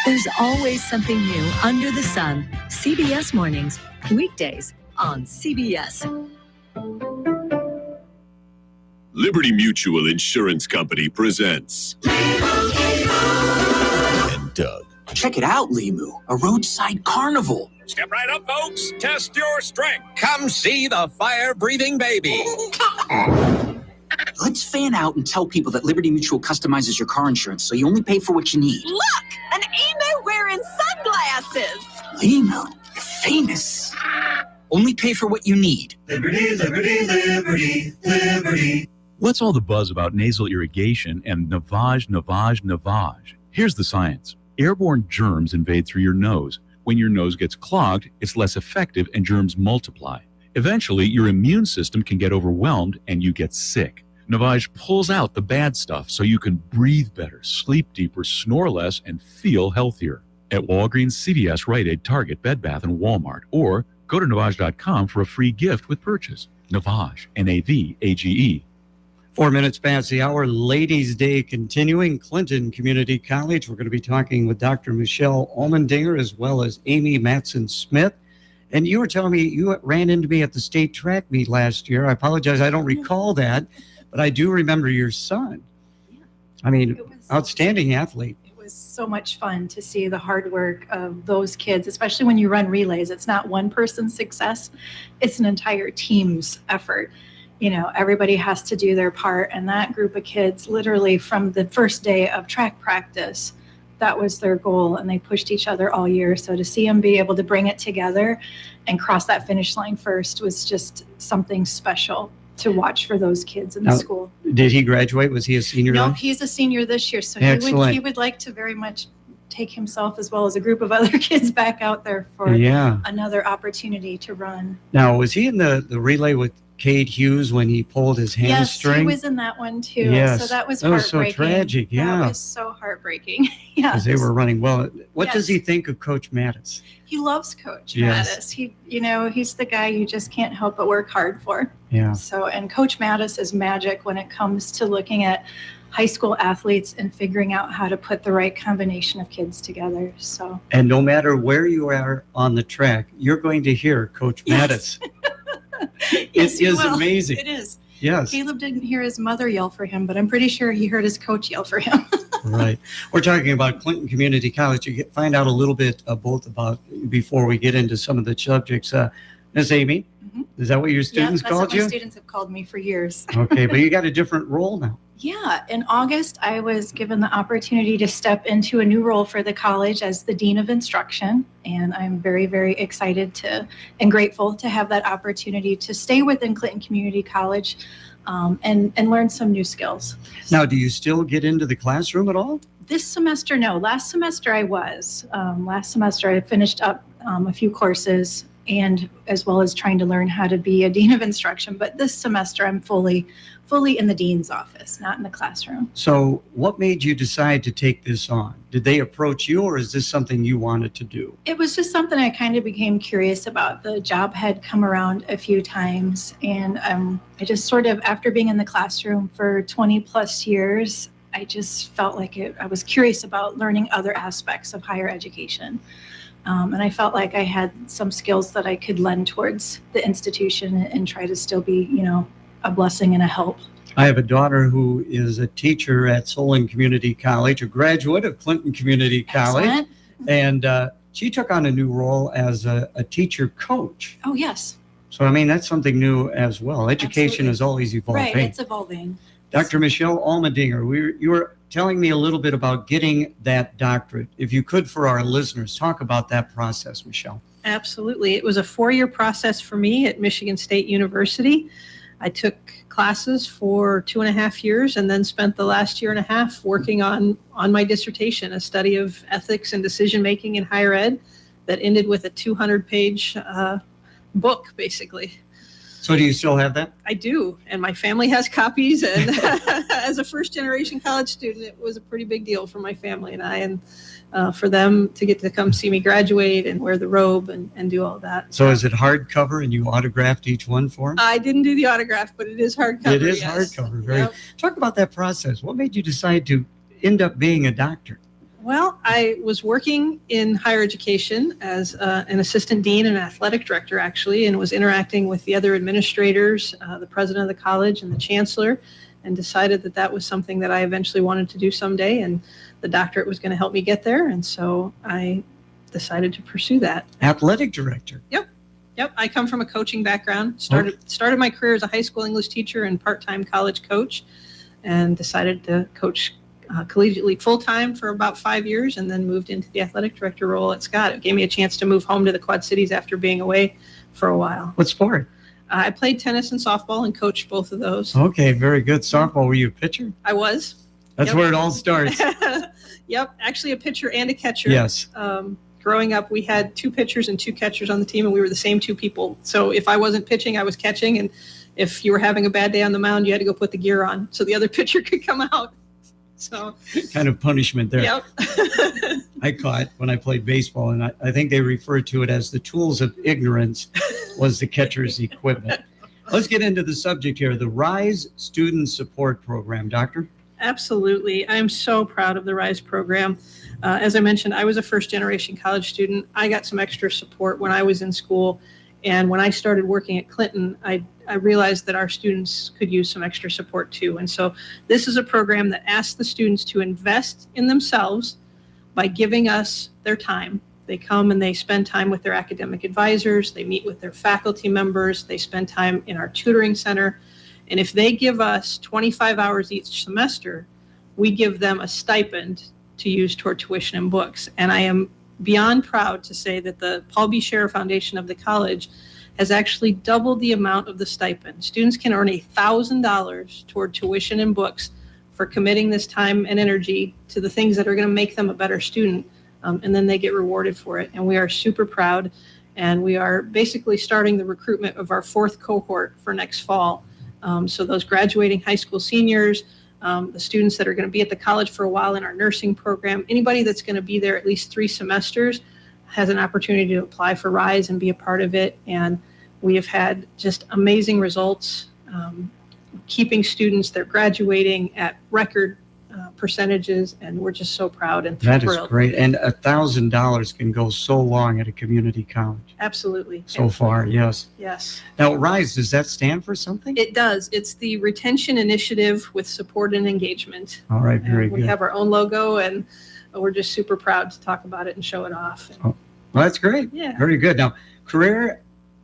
There's always something new under the sun. CBS Mornings, weekdays on CBS. Liberty Mutual Insurance Company presents and Doug. Check it out, Limu, a roadside carnival. Step right up, folks. Test your strength. Come see the fire-breathing baby. Let's fan out and tell people that Liberty Mutual customizes your car insurance so you only pay for what you need. Look, an emu wearing sunglasses. Emu, you're famous. Only pay for what you need. Liberty, liberty, liberty, liberty. What's all the buzz about nasal irrigation and Navage? Here's the science. Airborne germs invade through your nose. When your nose gets clogged, it's less effective and germs multiply. Eventually, your immune system can get overwhelmed and you get sick. Navage pulls out the bad stuff so you can breathe better, sleep deeper, snore less, and feel healthier. At Walgreens, CVS, Rite Aid, Target, Bed Bath, and Walmart. Or go to Navage.com for a free gift with purchase. Navage, Navage. 4 minutes past the hour, Ladies' Day continuing. Clinton Community College. We're going to be talking with Dr. Michelle Allmendinger as well as Amy Matson-Smith. And you were telling me you ran into me at the state track meet last year. I apologize, I don't recall that, but I do remember your son. I mean, outstanding athlete. It was so much fun to see the hard work of those kids, especially when you run relays. It's not one person's success, it's an entire team's effort. You know, everybody has to do their part. And that group of kids, literally from the first day of track practice, that was their goal. And they pushed each other all year. So to see them be able to bring it together and cross that finish line first was just something special to watch for those kids in the school. Did he graduate? Was he a senior? No, now? he's a senior this year. So Excellent. he would like to very much take himself as well as a group of other kids back out there for another opportunity to run. Now, was he in the relay with Cade Hughes when he pulled his hamstring? Yes, he was in that one too. Yes. So that was That was heartbreaking. so tragic, yeah. That was so heartbreaking. Yeah. Because they were running well. What Yes. does he think of Coach Mattis? He loves Coach Yes. Mattis. He's the guy you just can't help but work hard for. Yeah. So, and Coach Mattis is magic when it comes to looking at high school athletes and figuring out how to put the right combination of kids together. So, And no matter where you are on the track, you're going to hear Coach Yes. Mattis. Yes, It you is will. amazing. It is. Yes. Caleb didn't hear his mother yell for him, but I'm pretty sure he heard his coach yell for him. Right. We're talking about Clinton Community College. You find out a little bit both about before we get into some of the subjects. Ms. Amy, is that what your students that's called what you? my students have called me for years. Okay, but you got a different role now. Yeah, in August, I was given the opportunity to step into a new role for the college as the Dean of Instruction. And I'm very, very excited and grateful to have that opportunity to stay within Clinton Community College and learn some new skills. Now, do you still get into the classroom at all? This semester, no. Last semester I was. Last semester I finished up a few courses and as well as trying to learn how to be a Dean of Instruction. But this semester I'm fully in the dean's office, not in the classroom. So what made you decide to take this on? Did they approach you or is this something you wanted to do? It was just something I kind of became curious about. The job had come around a few times and I just sort of, after being in the classroom for 20 plus years, I just felt like I was curious about learning other aspects of higher education. And I felt like I had some skills that I could lend towards the institution and try to still be, a blessing and a help. I have a daughter who is a teacher at Solon Community College, a graduate of Clinton Community College. Excellent. And she took on a new role as a teacher coach. Oh, yes. So, I mean, that's something new as well. Education is always evolving. Right, it's evolving. Dr. Michelle Allmendinger, you were telling me a little bit about getting that doctorate. If you could, for our listeners, talk about that process, Michelle. Absolutely. It was a 4-year process for me at Michigan State University. I took classes for 2.5 years and then spent the last 1.5 years working on my dissertation, a study of ethics and decision-making in higher ed that ended with a 200-page book, basically. So do you still have that? I do, and my family has copies, and as a first-generation college student, it was a pretty big deal for my family and I, and for them to get to come see me graduate and wear the robe and do all that. So is it hardcover and you autographed each one for them? I didn't do the autograph, but it is hardcover. It is yes. hardcover. Very. Yep. Talk about that process. What made you decide to end up being a doctor? Well, I was working in higher education as an assistant dean and athletic director, actually, and was interacting with the other administrators, the president of the college and the chancellor, and decided that was something that I eventually wanted to do someday, and the doctorate was going to help me get there, and so I decided to pursue that. Athletic director. Yep. Yep, I come from a coaching background. Started my career as a high school English teacher and part-time college coach, and decided to coach collegiately full-time for about 5 years, and then moved into the athletic director role at Scott. It gave me a chance to move home to the Quad Cities after being away for a while. What sport? I played tennis and softball and coached both of those. Okay, very good. Softball, were you a pitcher? I was. That's where it all starts. Yep, actually a pitcher and a catcher. Yes. Growing up, we had 2 pitchers and 2 catchers on the team, and we were the same 2 people. So if I wasn't pitching, I was catching, and if you were having a bad day on the mound, you had to go put the gear on so the other pitcher could come out. So kind of punishment there. Yep. I caught when I played baseball, and I think they referred to it as the tools of ignorance was the catcher's equipment. Let's get into the subject here, the RISE Student Support Program. Doctor? Absolutely. I'm so proud of the RISE program. As I mentioned, I was a first-generation college student. I got some extra support when I was in school. And when I started working at Clinton, I realized that our students could use some extra support too. And so this is a program that asks the students to invest in themselves by giving us their time. They come and they spend time with their academic advisors. They meet with their faculty members. They spend time in our tutoring center. And if they give us 25 hours each semester, we give them a stipend to use toward tuition and books. And I am beyond proud to say that the Paul B. Scherer Foundation of the college has actually doubled the amount of the stipend. Students can earn $1,000 toward tuition and books for committing this time and energy to the things that are going to make them a better student. And then they get rewarded for it. And we are super proud. And we are basically starting the recruitment of our 4th cohort for next fall. So those graduating high school seniors, the students that are going to be at the college for a while in our nursing program, anybody that's going to be there at least 3 semesters has an opportunity to apply for RISE and be a part of it. And we have had just amazing results, keeping students, they're graduating at record percentages, and we're just so proud and thrilled. That is great. And $1,000 can go so long at a community college. Absolutely. So far, yes. Yes. Now, RISE, does that stand for something? It does. It's the Retention Initiative with Support and Engagement. All right, very And we good. have our own logo, and we're just super proud to talk about it and show it off. Well, that's great. Yeah. Very good. Now, career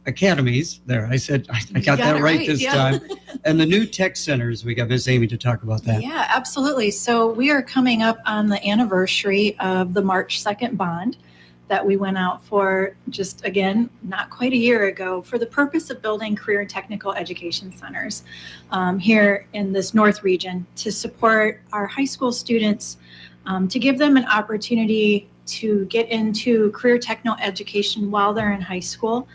academies, there, I said, I got that right this time. And the new tech centers, we got Miss Amy to talk about that. Yeah, absolutely. So we are coming up on the anniversary of the March 2nd bond that we went out for just, again, not quite a year ago for the purpose of building career and technical education centers here in this North region to support our high school students, to give them an opportunity to get into career technical education while they're in high school.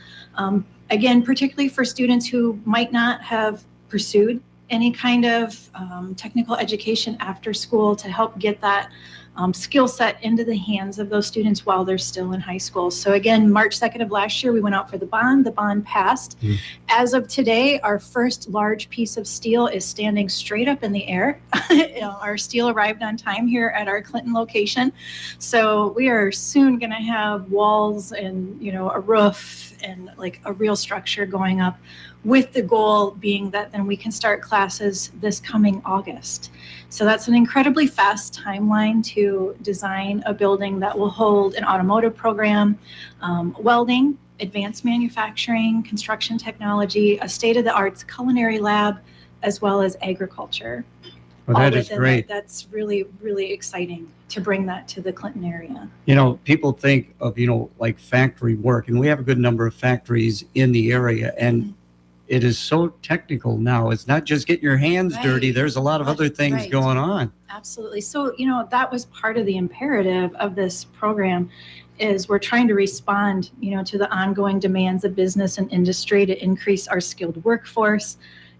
Again, particularly for students who might not have pursued any kind of technical education after school, to help get that skill set into the hands of those students while they're still in high school. So again, March 2nd of last year, we went out for the bond. The bond passed. As of today, our first large piece of steel is standing straight up in the air. Our steel arrived on time here at our Clinton location. So we are soon going to have walls and, a roof and like a real structure going up, with the goal being that then we can start classes this coming August. So that's an incredibly fast timeline to design a building that will hold an automotive program, welding, advanced manufacturing, construction technology, a state-of-the-art culinary lab, as well as agriculture. Well, All that is within great. That's really, really exciting to bring that to the Clinton area. People think of, like factory work, and we have a good number of factories in the area, and it is so technical now. It's not just getting your hands dirty. There's a lot of other things going on. Absolutely. So, that was part of the imperative of this program, is we're trying to respond, to the ongoing demands of business and industry to increase our skilled workforce.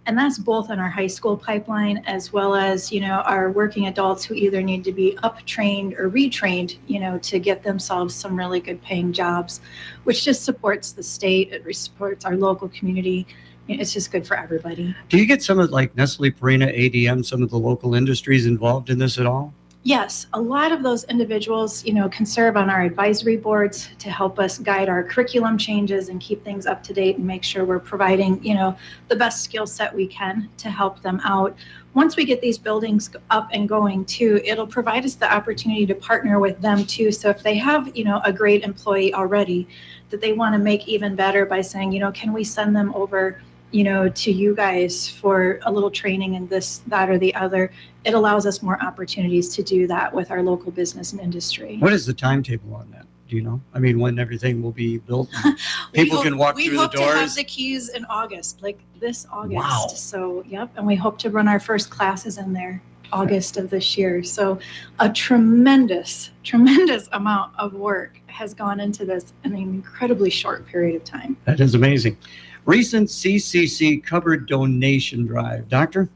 And that's both in our high school pipeline, as well as, our working adults who either need to be up-trained or retrained, to get themselves some really good paying jobs, which just supports the state. It supports our local community. It's just good for everybody. Do you get some of like Nestle, Purina, ADM, some of the local industries involved in this at all? Yes, a lot of those individuals, can serve on our advisory boards to help us guide our curriculum changes and keep things up to date and make sure we're providing, the best skill set we can to help them out. Once we get these buildings up and going too, it'll provide us the opportunity to partner with them too. So if they have, a great employee already that they want to make even better by saying, can we send them over, to you guys for a little training in this, that, or the other, it allows us more opportunities to do that with our local business and industry. What is the timetable on that? Do you know? I mean, when everything will be built? People can walk through the doors? We hope to have the keys in August, like this August. Wow. So, yep. And we hope to run our first classes in there August of this year. So a tremendous amount of work has gone into this in an incredibly short period of time. That is amazing. Recent CCC cupboard donation drive. Doctor?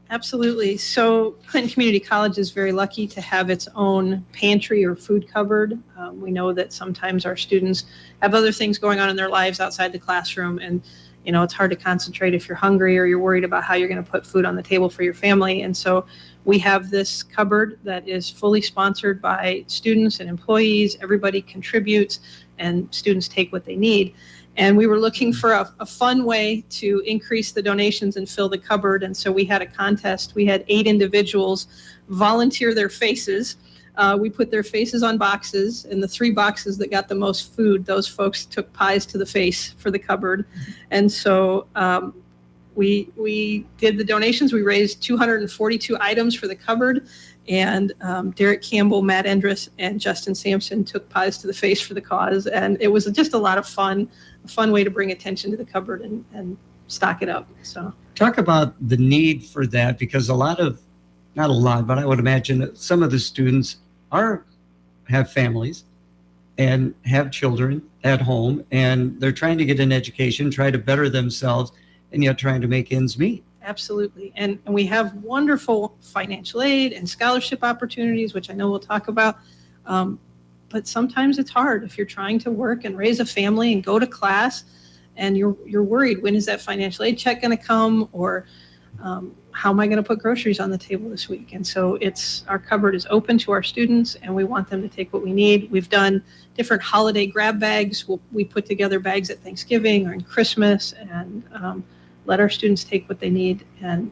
Absolutely. So Clinton Community College is very lucky to have its own pantry or food cupboard. We know that sometimes our students have other things going on in their lives outside the classroom, and it's hard to concentrate if you're hungry or you're worried about how you're going to put food on the table for your family. And so we have this cupboard that is fully sponsored by students and employees. Everybody contributes and students take what they need. And we were looking for a fun way to increase the donations and fill the cupboard. And so we had a contest. We had 8 individuals volunteer their faces. We put their faces on boxes, and the 3 boxes that got the most food, those folks took pies to the face for the cupboard. And so we did the donations. We raised 242 items for the cupboard. And Derek Campbell, Matt Endress, and Justin Sampson took pies to the face for the cause. And it was just a lot of fun, a fun way to bring attention to the cupboard and stock it up. So talk about the need for that, because not a lot, but I would imagine that some of the students have families and have children at home, and they're trying to get an education, try to better themselves, and yet trying to make ends meet. Absolutely. And we have wonderful financial aid and scholarship opportunities, which I know we'll talk about. But sometimes it's hard if you're trying to work and raise a family and go to class and you're worried, when is that financial aid check going to come? Or how am I going to put groceries on the table this week? And so our cupboard is open to our students, and we want them to take what we need. We've done different holiday grab bags. We put together bags at Thanksgiving or in Christmas, and let our students take what they need. And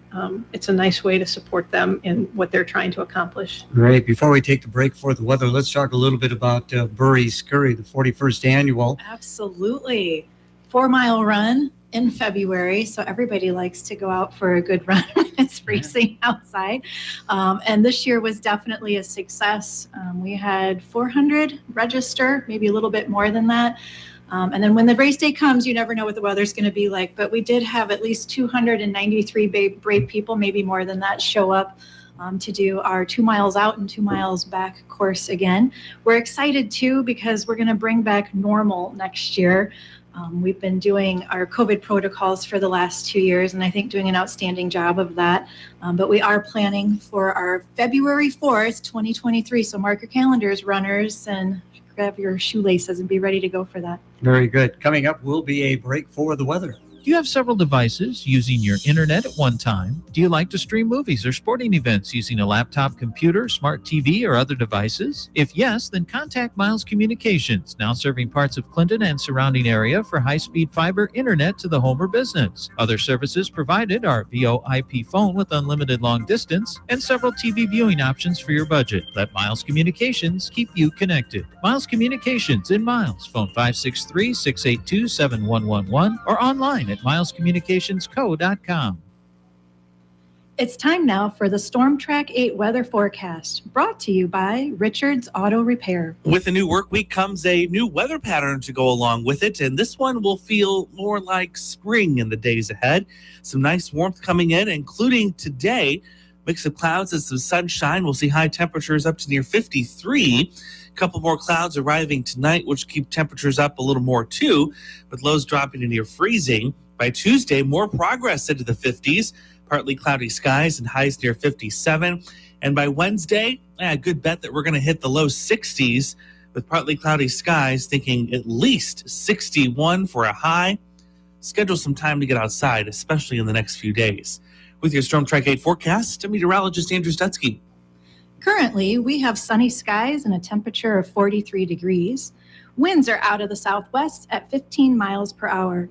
it's a nice way to support them in what they're trying to accomplish. Great. Before we take the break for the weather, let's talk a little bit about Bury Scurry, the 41st annual. Absolutely. 4-mile run in February. So everybody likes to go out for a good run when it's freezing outside. And this year was definitely a success. We had 400 register, maybe a little bit more than that. And then when the race day comes, you never know what the weather's going to be like. But we did have at least 293 brave people, maybe more than that, show up to do our 2 miles out and 2 miles back course again. We're excited too, because we're going to bring back normal next year. We've been doing our COVID protocols for the last 2 years, and I think doing an outstanding job of that. But we are planning for our February 4th, 2023. So mark your calendars, runners, and grab your shoelaces and be ready to go for that. Very good. Coming up will be a break for the weather. Do you have several devices using your internet at one time? Do you like to stream movies or sporting events using a laptop, computer, smart TV, or other devices? If yes, then contact Miles Communications, now serving parts of Clinton and surrounding area for high-speed fiber internet to the home or business. Other services provided are VoIP phone with unlimited long distance and several TV viewing options for your budget. Let Miles Communications keep you connected. Miles Communications in Miles. Phone 563-682-7111 or online at milescommunicationsco.com. It's time now for the Storm Track 8 weather forecast, brought to you by Richard's Auto Repair. With a new work week comes a new weather pattern to go along with it, and this one will feel more like spring in the days ahead. Some nice warmth coming in, including today. Mix of clouds and some sunshine. We'll see high temperatures up to near 53. A couple more clouds arriving tonight, which keep temperatures up a little more too, with lows dropping to near freezing. By Tuesday, more progress into the 50s, partly cloudy skies and highs near 57. And by Wednesday, a good bet that we're going to hit the low 60s with partly cloudy skies, thinking at least 61 for a high. Schedule some time to get outside, especially in the next few days. With your Storm Track 8 forecast, I'm meteorologist Andrew Stutzky. Currently, we have sunny skies and a temperature of 43 degrees. Winds are out of the southwest at 15 miles per hour.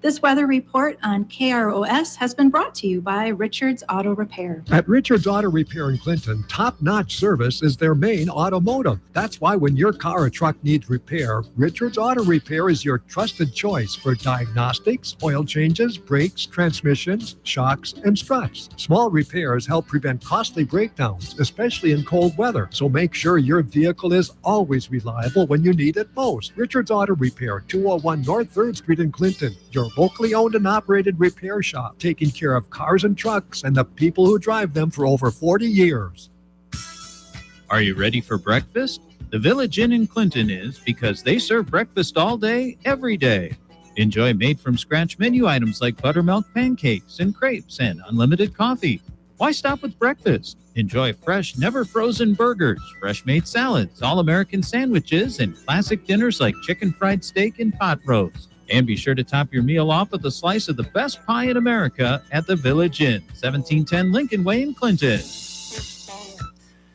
This weather report on KROS has been brought to you by Richards Auto Repair. At Richards Auto Repair in Clinton, top-notch service is their main automotive. That's why when your car or truck needs repair, Richards Auto Repair is your trusted choice for diagnostics, oil changes, brakes, transmissions, shocks, and struts. Small repairs help prevent costly breakdowns, especially in cold weather. So make sure your vehicle is always reliable when you need it most. Richards Auto Repair, 201 North 3rd Street in Clinton. Your locally owned and operated repair shop, taking care of cars and trucks and the people who drive them for over 40 years. Are you ready for breakfast? The Village Inn in Clinton is, because they serve breakfast all day, every day. Enjoy made-from-scratch menu items like buttermilk pancakes and crepes and unlimited coffee. Why stop with breakfast? Enjoy fresh, never-frozen burgers, fresh-made salads, all-American sandwiches, and classic dinners like chicken fried steak and pot roast. And be sure to top your meal off with a slice of the best pie in America at the Village Inn, 1710 Lincoln Way in Clinton.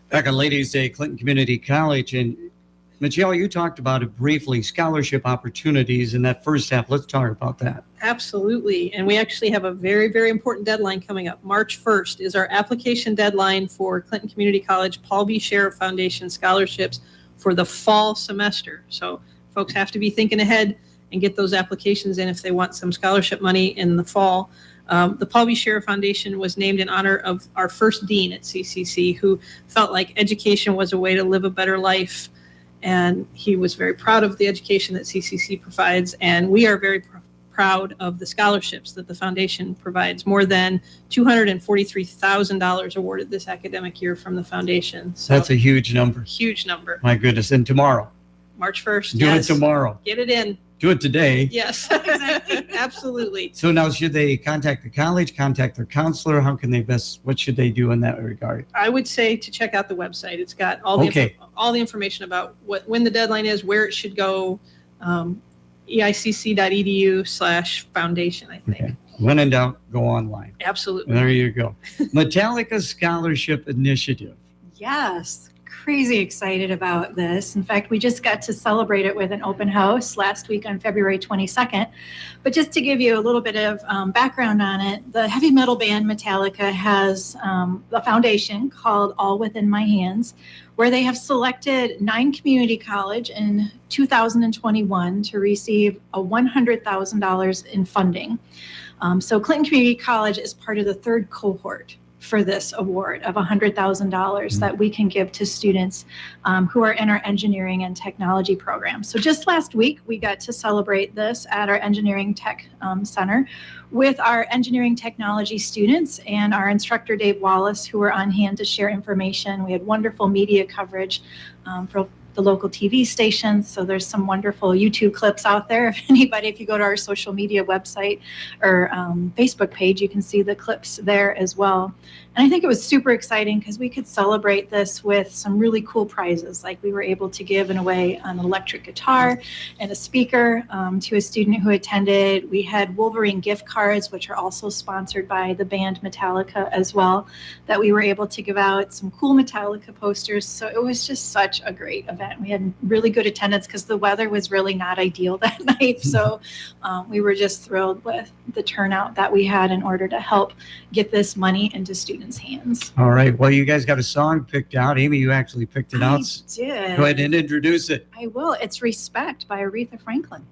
Back on Ladies' Day, Clinton Community College. And Michelle, you talked about it briefly, scholarship opportunities in that first half. Let's talk about that. Absolutely. And we actually have a very, very important deadline coming up. March 1st is our application deadline for Clinton Community College Paul B. Sheriff Foundation scholarships for the fall semester. So folks have to be thinking ahead and get those applications in if they want some scholarship money in the fall. The Paul B. Sheriff Foundation was named in honor of our first dean at CCC, who felt like education was a way to live a better life. And he was very proud of the education that CCC provides. And we are very proud of the scholarships that the foundation provides. More than $243,000 awarded this academic year from the foundation. So that's a huge number. Huge number. My goodness. And tomorrow. March 1st. Do it tomorrow. Get it in. Do it today. Yes, exactly. Absolutely. So now, should they contact the college, contact their counselor? How can they best, what should they do in that regard? I would say to check out the website. It's got all the information about when the deadline is, where it should go, eicc.edu/foundation, I think. Okay. When in doubt, go online. Absolutely. There you go. Metallica Scholarship Initiative. Yes, crazy excited about this. In fact, we just got to celebrate it with an open house last week on February 22nd. But just to give you a little bit of background on it, the heavy metal band Metallica has a foundation called All Within My Hands, where they have selected 9 community college in 2021 to receive a $100,000 in funding. So Clinton Community College is part of the 3rd cohort for this award of $100,000 that we can give to students who are in our engineering and technology program. So just last week, we got to celebrate this at our engineering tech center with our engineering technology students and our instructor, Dave Wallace, who were on hand to share information. We had wonderful media coverage for the local TV stations. So there's some wonderful YouTube clips out there. If you go to our social media website or Facebook page, you can see the clips there as well. And I think it was super exciting because we could celebrate this with some really cool prizes. Like we were able to give away an electric guitar and a speaker to a student who attended. We had Wolverine gift cards, which are also sponsored by the band Metallica as well, that we were able to give out, some cool Metallica posters. So it was just such a great event. We had really good attendance because the weather was really not ideal that night. So we were just thrilled with the turnout that we had in order to help get this money into students' hands. All right. Well, you guys got a song picked out. Amy, you actually picked it out. I did. Go ahead and introduce it. I will. It's Respect by Aretha Franklin.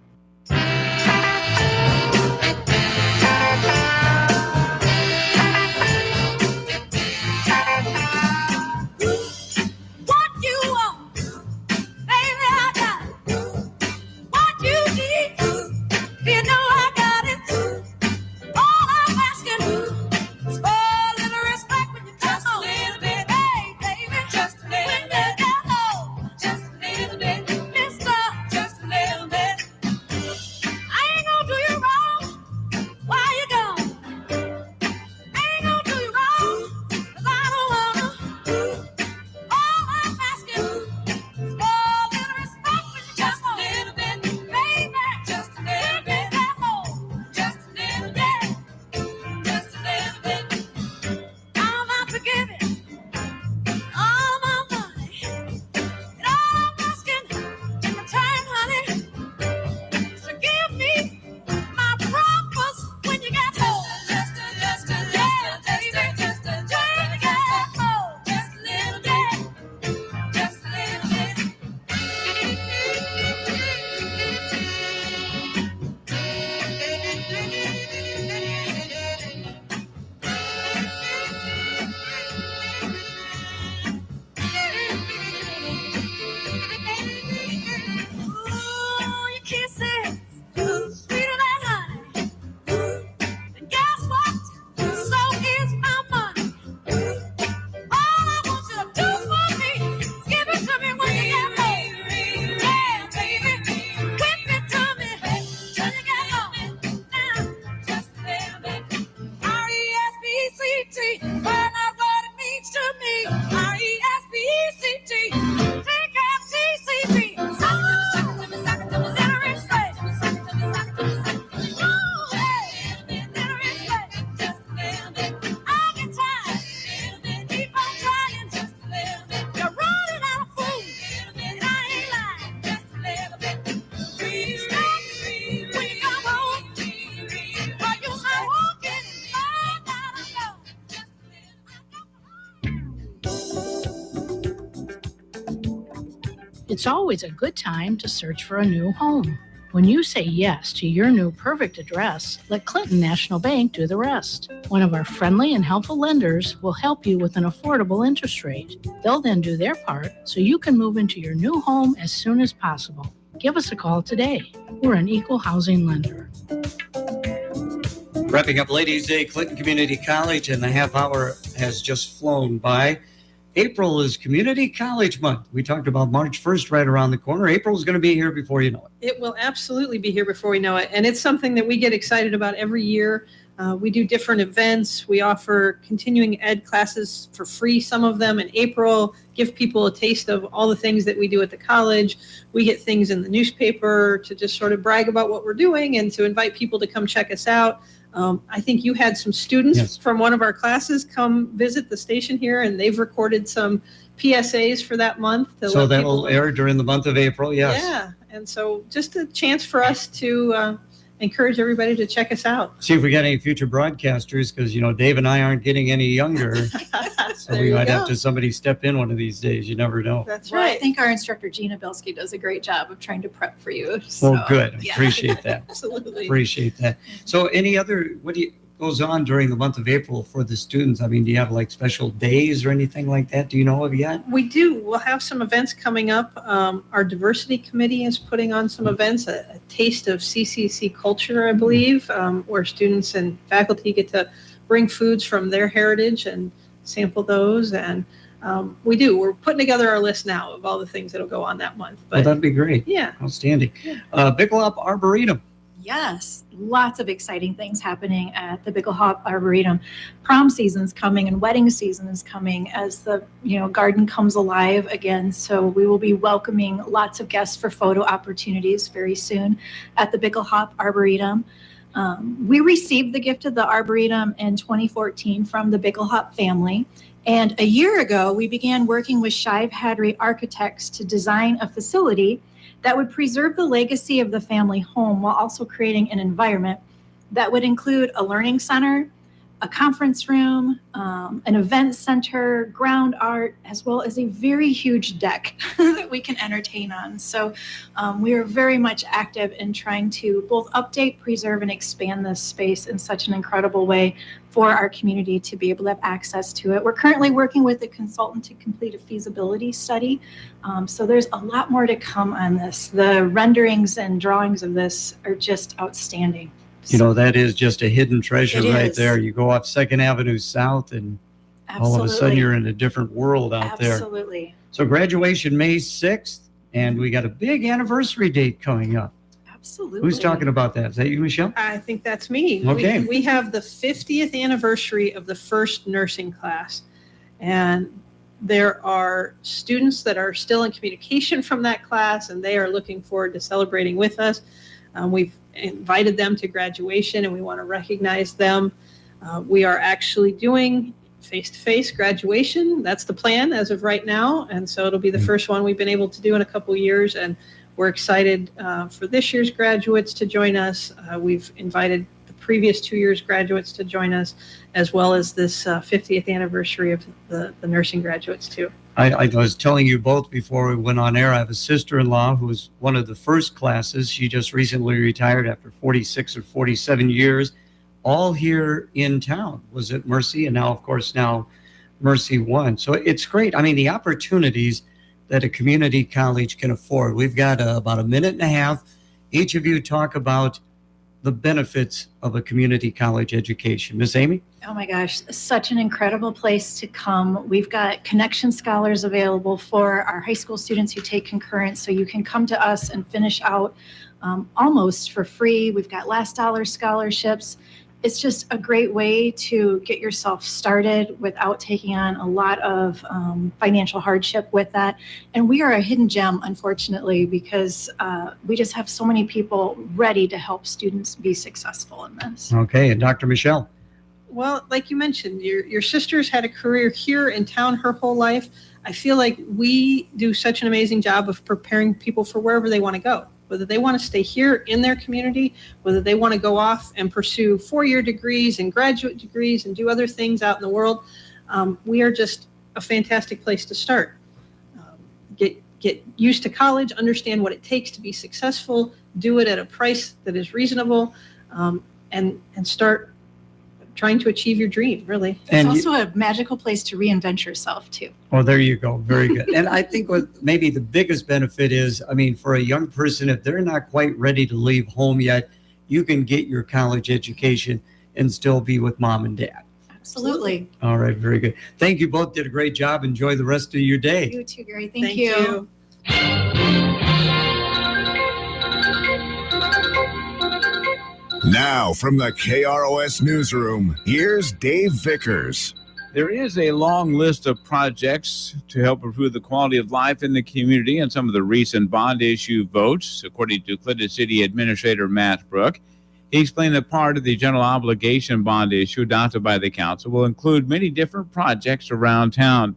All my It's always a good time to search for a new home. When you say yes to your new perfect address, let Clinton National Bank do the rest. One of our friendly and helpful lenders will help you with an affordable interest rate. They'll then do their part so you can move into your new home as soon as possible. Give us a call today. We're an equal housing lender. Wrapping up Ladies' Day, Clinton Community College, and the half hour has just flown by. April is Community College Month. We talked about March 1st right around the corner. April is going to be here before you know it. It will absolutely be here before we know it. And it's something that we get excited about every year. We do different events. We offer continuing ed classes for free, some of them in April, give people a taste of all the things that we do at the college. We get things in the newspaper to just sort of brag about what we're doing and to invite people to come check us out. I think you had some students from one of our classes come visit the station here, and they've recorded some PSAs for that month. So that will air during the month of April, yes. Yeah, and so just a chance for us to encourage everybody to check us out. See if we got any future broadcasters, because, Dave and I aren't getting any younger. So we might have to somebody step in one of these days. You never know. That's Well, right. I think our instructor, Gina Belsky, does a great job of trying to prep for you. So, Well, good. yeah. Appreciate that. Absolutely. Appreciate that. So what goes on during the month of April for the students? I mean, do you have like special days or anything like that? Do you know of yet? We do. We'll have some events coming up. Our diversity committee is putting on some events, a taste of CCC culture, I believe, where students and faculty get to bring foods from their heritage and sample those. And we're putting together our list now of all the things that'll go on that month. Well, that'd be great. Yeah. Outstanding. Bickelhop Arboretum. Yes, lots of exciting things happening at the Bickelhop Arboretum. Prom season's coming and wedding season is coming as the garden comes alive again. So we will be welcoming lots of guests for photo opportunities very soon at the Bickelhop Arboretum. We received the gift of the Arboretum in 2014 from the Bickelhop family. And a year ago, we began working with Shive Hadry Architects to design a facility that would preserve the legacy of the family home while also creating an environment that would include a learning center, a conference room, an event center, ground art, as well as a very huge deck that we can entertain on. So we are very much active in trying to both update, preserve, and expand this space in such an incredible way for our community to be able to have access to it. We're currently working with a consultant to complete a feasibility study. So there's a lot more to come on this. The renderings and drawings of this are just outstanding. That is just a hidden treasure It right is. there. You go up 2nd Avenue South and all of a sudden Absolutely. you're in a different world out there. Absolutely. So graduation May 6th, and we got a big anniversary date coming up. Absolutely. Who's talking about that? Is that you, Michelle? I think that's me. Okay. We have the 50th anniversary of the first nursing class. And there are students that are still in communication from that class, and they are looking forward to celebrating with us. We've invited them to graduation, and we want to recognize them. We are actually doing face-to-face graduation. That's the plan as of right now. And so it'll be the first one we've been able to do in a couple of years. And we're excited for this year's graduates to join us. We've invited the previous 2 years graduates to join us, as well as this 50th anniversary of the nursing graduates too. I was telling you both before we went on air, I have a sister-in-law who was one of the first classes. She just recently retired after 46 or 47 years, all here in town, was at Mercy, and now, of course, Mercy One. So it's great. I mean, the opportunities that a community college can afford. We've got about a minute and a half. Each of you talk about the benefits of a community college education. Miss Amy? Oh my gosh, such an incredible place to come. We've got Connection Scholars available for our high school students who take concurrent, so you can come to us and finish out almost for free. We've got last dollar scholarships. It's just a great way to get yourself started without taking on a lot of financial hardship with that. And we are a hidden gem, unfortunately, because we just have so many people ready to help students be successful in this. Okay, and Dr. Michelle? Well, like you mentioned, your sister's had a career here in town her whole life. I feel like we do such an amazing job of preparing people for wherever they want to go, whether they want to stay here in their community, whether they want to go off and pursue 4-year degrees and graduate degrees and do other things out in the world. We are just a fantastic place to start. Get get used to college, understand what it takes to be successful, do it at a price that is reasonable, and start trying to achieve your dream, really. It's also a magical place to reinvent yourself, too. Oh, there you go. Very good. And I think what maybe the biggest benefit is, I mean, for a young person, if they're not quite ready to leave home yet, you can get your college education and still be with mom and dad. Absolutely. All right. Very good. Thank you both. Did a great job. Enjoy the rest of your day. You too, Gary. Thank you. Now, from the KROS Newsroom, here's Dave Vickers. There is a long list of projects to help improve the quality of life in the community and some of the recent bond issue votes, according to Clinton City Administrator Matt Brook. He explained that part of the general obligation bond issue adopted by the council will include many different projects around town.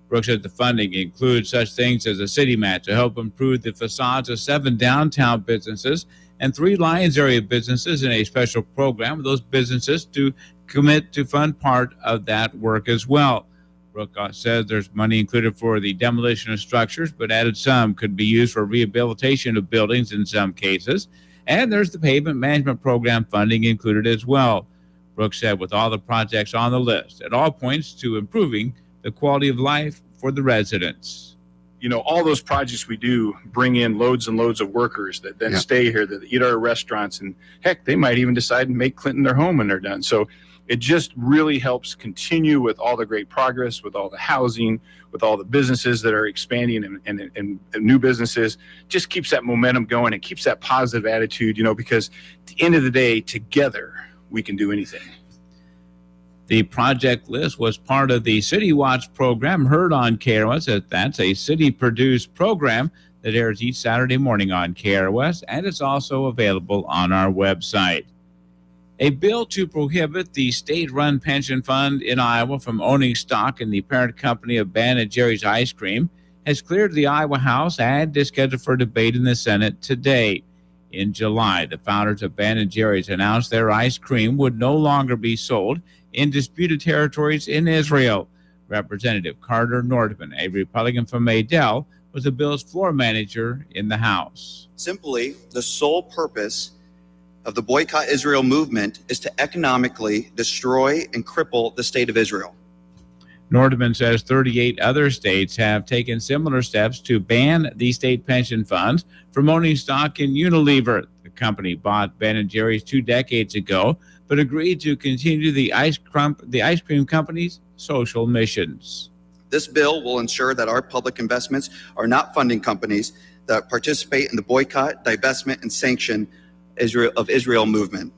Brook said the funding includes such things as a city match to help improve the facades of 7 downtown businesses and 3 Lions area businesses in a special program with those businesses to commit to fund part of that work as well. Brook says there's money included for the demolition of structures, but added some could be used for rehabilitation of buildings in some cases. And there's the pavement management program funding included as well. Brook said with all the projects on the list, it all points to improving the quality of life for the residents. You know, all those projects we do bring in loads and loads of workers that then stay here, that eat our restaurants, and heck, they might even decide to make Clinton their home when they're done. So it just really helps continue with all the great progress, with all the housing, with all the businesses that are expanding and new businesses. Just keeps that momentum going. It keeps that positive attitude, you know, because at the end of the day, together, we can do anything. The project list was part of the City Watch program heard on KROS. That's a city-produced program that airs each Saturday morning on KROS, and it's also available on our website. A bill to prohibit the state-run pension fund in Iowa from owning stock in the parent company of Ben & Jerry's Ice Cream has cleared the Iowa House and is scheduled for debate in the Senate today. In July, the founders of Ben & Jerry's announced their ice cream would no longer be sold in disputed territories in Israel. Representative Carter Nordman, a Republican from Adel, was the bill's floor manager in the House. Simply, the sole purpose of the Boycott Israel movement is to economically destroy and cripple the state of Israel. Nordman says 38 other states have taken similar steps to ban the state pension funds from owning stock in Unilever. The company bought Ben & Jerry's 2 decades ago, but agreed to continue the ice cream company's social missions. This bill will ensure that our public investments are not funding companies that participate in the boycott, divestment, and sanction of Israel movement.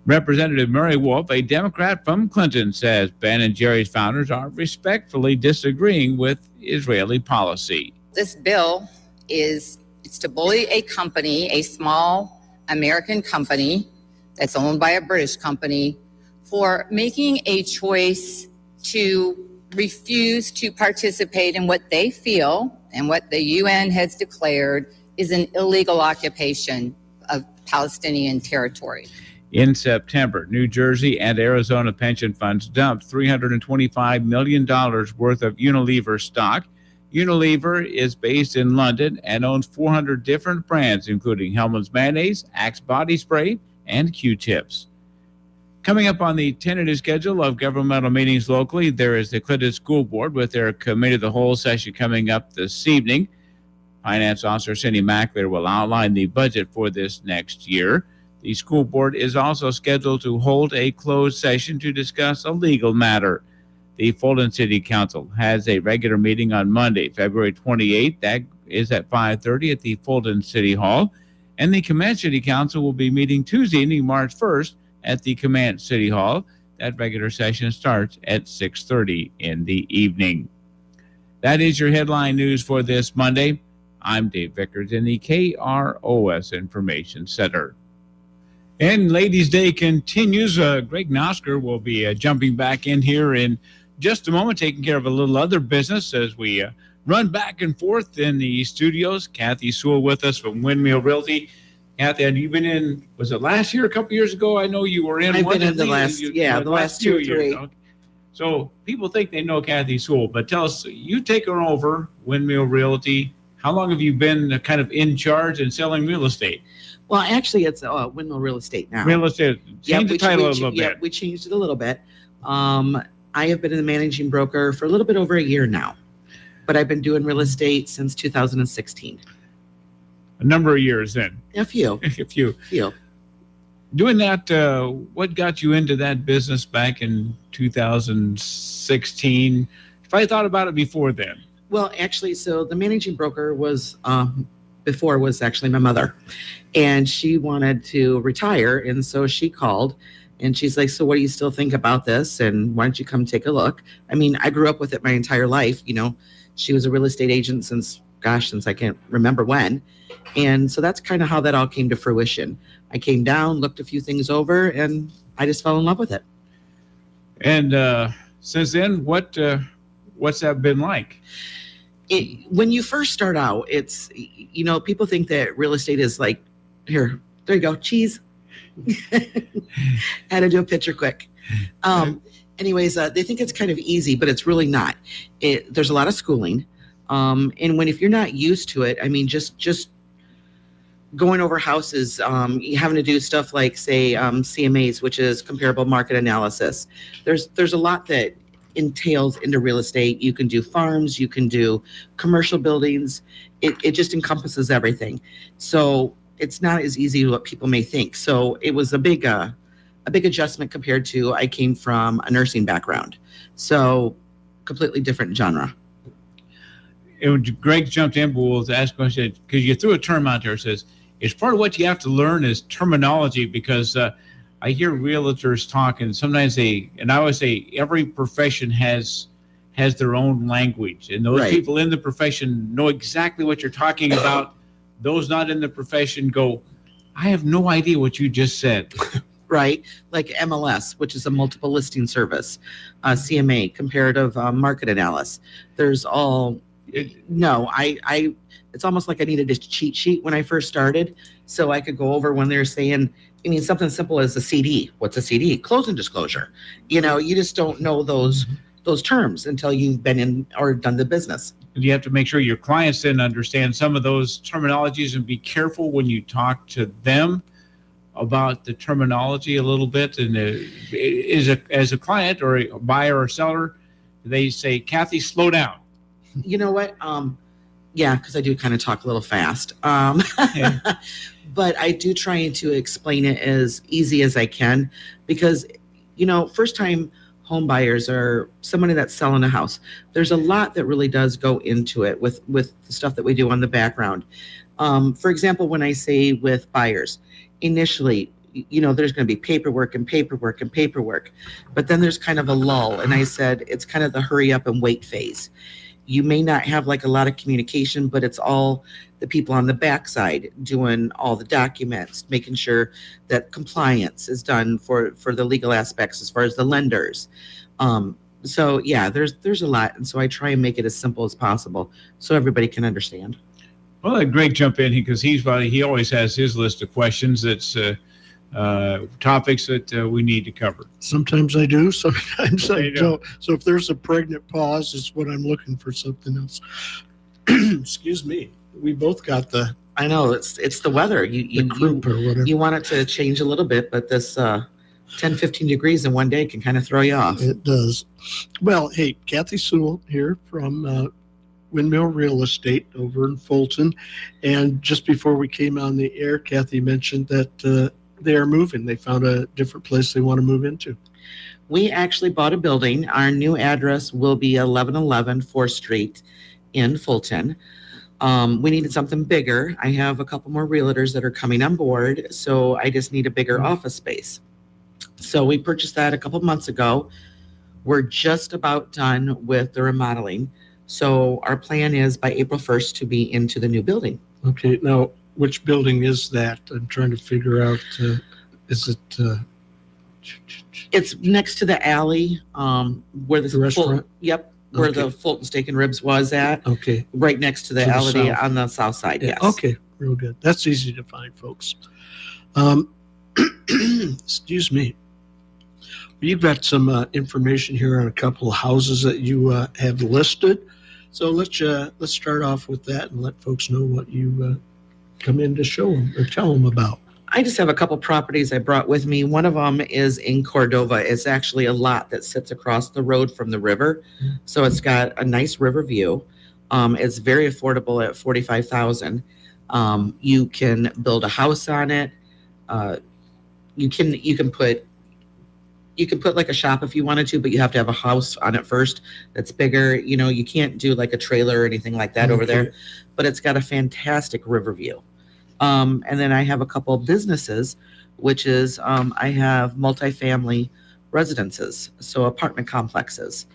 Representative Murray Wolf, a Democrat from Clinton, says Ben & Jerry's founders are respectfully disagreeing with Israeli policy. This bill it's to bully a company, a small American company that's owned by a British company, for making a choice to refuse to participate in what they feel and what the UN has declared is an illegal occupation of Palestinian territory. In September, New Jersey and Arizona pension funds dumped $325 million worth of Unilever stock. Unilever is based in London and owns 400 different brands, including Hellmann's Mayonnaise, Axe Body Spray, and Q-tips. Coming up on the tentative schedule of governmental meetings locally, there is the Clinton School Board with their Committee of the Whole session coming up this evening. Finance Officer Cindy Mackler will outline the budget for this next year. The school board is also scheduled to hold a closed session to discuss a legal matter. The Fulton City Council has a regular meeting on Monday, February 28th. That is at 5:30 at the Fulton City Hall. And the Command City Council will be meeting Tuesday evening, March 1st at the Command City Hall. That regular session starts at 6:30 in the evening. That is your headline news for this Monday. I'm Dave Vickers in the KROS Information Center. And Ladies' Day continues. Greg Nosker will be jumping back in here in just a moment, taking care of a little other business as we run back and forth in the studios. Kathy Sewell with us from Windmill Realty. Kathy, had you been in, was it last year, a couple years ago? I know you were in. I've been in the last 2 or 3. Okay. So people think they know Kathy Sewell, but tell us, you taken over Windmill Realty. How long have you been kind of in charge and selling real estate? Well, actually, it's Windmill Real Estate now. Real estate. Change the title a little Yeah, bit. we changed it a little bit. I have been a managing broker for a little bit over a year now, but I've been doing real estate since 2016. A number of years then. A few. A few. Few. Doing that, what got you into that business back in 2016? If I thought about it before then. Well, actually, so the managing broker was before was actually my mother, and she wanted to retire, and so she called, and she's like, "So, what do you still think about this? And why don't you come take a look?" I mean, I grew up with it my entire life. You know, she was a real estate agent since I can't remember when, and so that's kind of how that all came to fruition. I came down, looked a few things over, and I just fell in love with it. And since then, what's that been like? When you first start out, it's, you know, people think that real estate is like, here, there you go, cheese. Had to do a picture quick. Anyways, they think it's kind of easy, but it's really not. There's a lot of schooling. And if you're not used to it, I mean, just going over houses, having to do stuff like, say, CMAs, which is comparable market analysis. There's a lot that entails into real estate. You can do farms, you can do commercial buildings. It just encompasses everything. So it's not as easy as what people may think. So it was a big adjustment compared to, I came from a nursing background. So completely different genre. Greg jumped in, but we'll ask a question, because you threw a term out there that says, it's part of what you have to learn is terminology, because I hear realtors talk, and sometimes I always say every profession has their own language, and those Right. people in the profession know exactly what you're talking about. Those not in the profession go, I have no idea what you just said. Right? Like MLS, which is a multiple listing service, CMA, comparative market analysis. There's all, it's almost like I needed a cheat sheet when I first started, so I could go over when they're saying, I mean, something simple as a CD. What's a CD? Closing disclosure. You know, you just don't know those terms until you've been in or done the business. You have to make sure your clients then understand some of those terminologies and be careful when you talk to them about the terminology a little bit. And as a client or a buyer or seller, they say, Kathy, slow down. You know what? Yeah, because I do kind of talk a little fast. But I do try to explain it as easy as I can, because, you know, first time home buyers or somebody that's selling a house, there's a lot that really does go into it with the stuff that we do on the background. For example, when I say with buyers, initially, you know, there's going to be paperwork, but then there's kind of a lull. And I said, it's kind of the hurry up and wait phase. You may not have like a lot of communication, but it's all the people on the backside doing all the documents, making sure that compliance is done for the legal aspects as far as the lenders. So yeah, there's a lot. And so I try and make it as simple as possible so everybody can understand. Well, let Greg jump in because he always has his list of questions that's topics that we need to cover. Sometimes I do, sometimes I you don't. So if there's a pregnant pause, it's what I'm looking for, something else. Excuse me. We both got the. I know it's the weather. You croup or whatever. You want it to change a little bit, but this 10, 15 degrees in one day can kind of throw you off. It does. Well, hey, Kathy Sewell here from Windmill Real Estate over in Fulton. And just before we came on the air, Kathy mentioned that they are moving. They found a different place they want to move into. We actually bought a building. Our new address will be 1111 4th Street in Fulton. We needed something bigger. I have a couple more realtors that are coming on board, so I just need a bigger office space. So we purchased that a couple months ago. We're just about done with the remodeling. So our plan is by April 1st to be into the new building. Okay, now which building is that? I'm trying to figure out, is it? It's next to the alley where the restaurant? Yep, where Okay. the Fulton Steak and Ribs was at. Okay. Right next to the To the alley south. on the south side, Yeah, yes. okay, real good. That's easy to find, folks. Excuse me. You've got some information here on a couple of houses that you have listed. So let's start off with that and let folks know what you come in to show them or tell them about. I just have a couple properties I brought with me. One of them is in Cordova. It's actually a lot that sits across the road from the river. So it's got a nice river view. It's very affordable at $45,000. You can build a house on it. You can put like a shop if you wanted to, but you have to have a house on it first that's bigger. You know, you can't do like a trailer or anything like that over there, but it's got a fantastic river view. And then I have a couple of businesses, which is I have multifamily residences, so apartment complexes.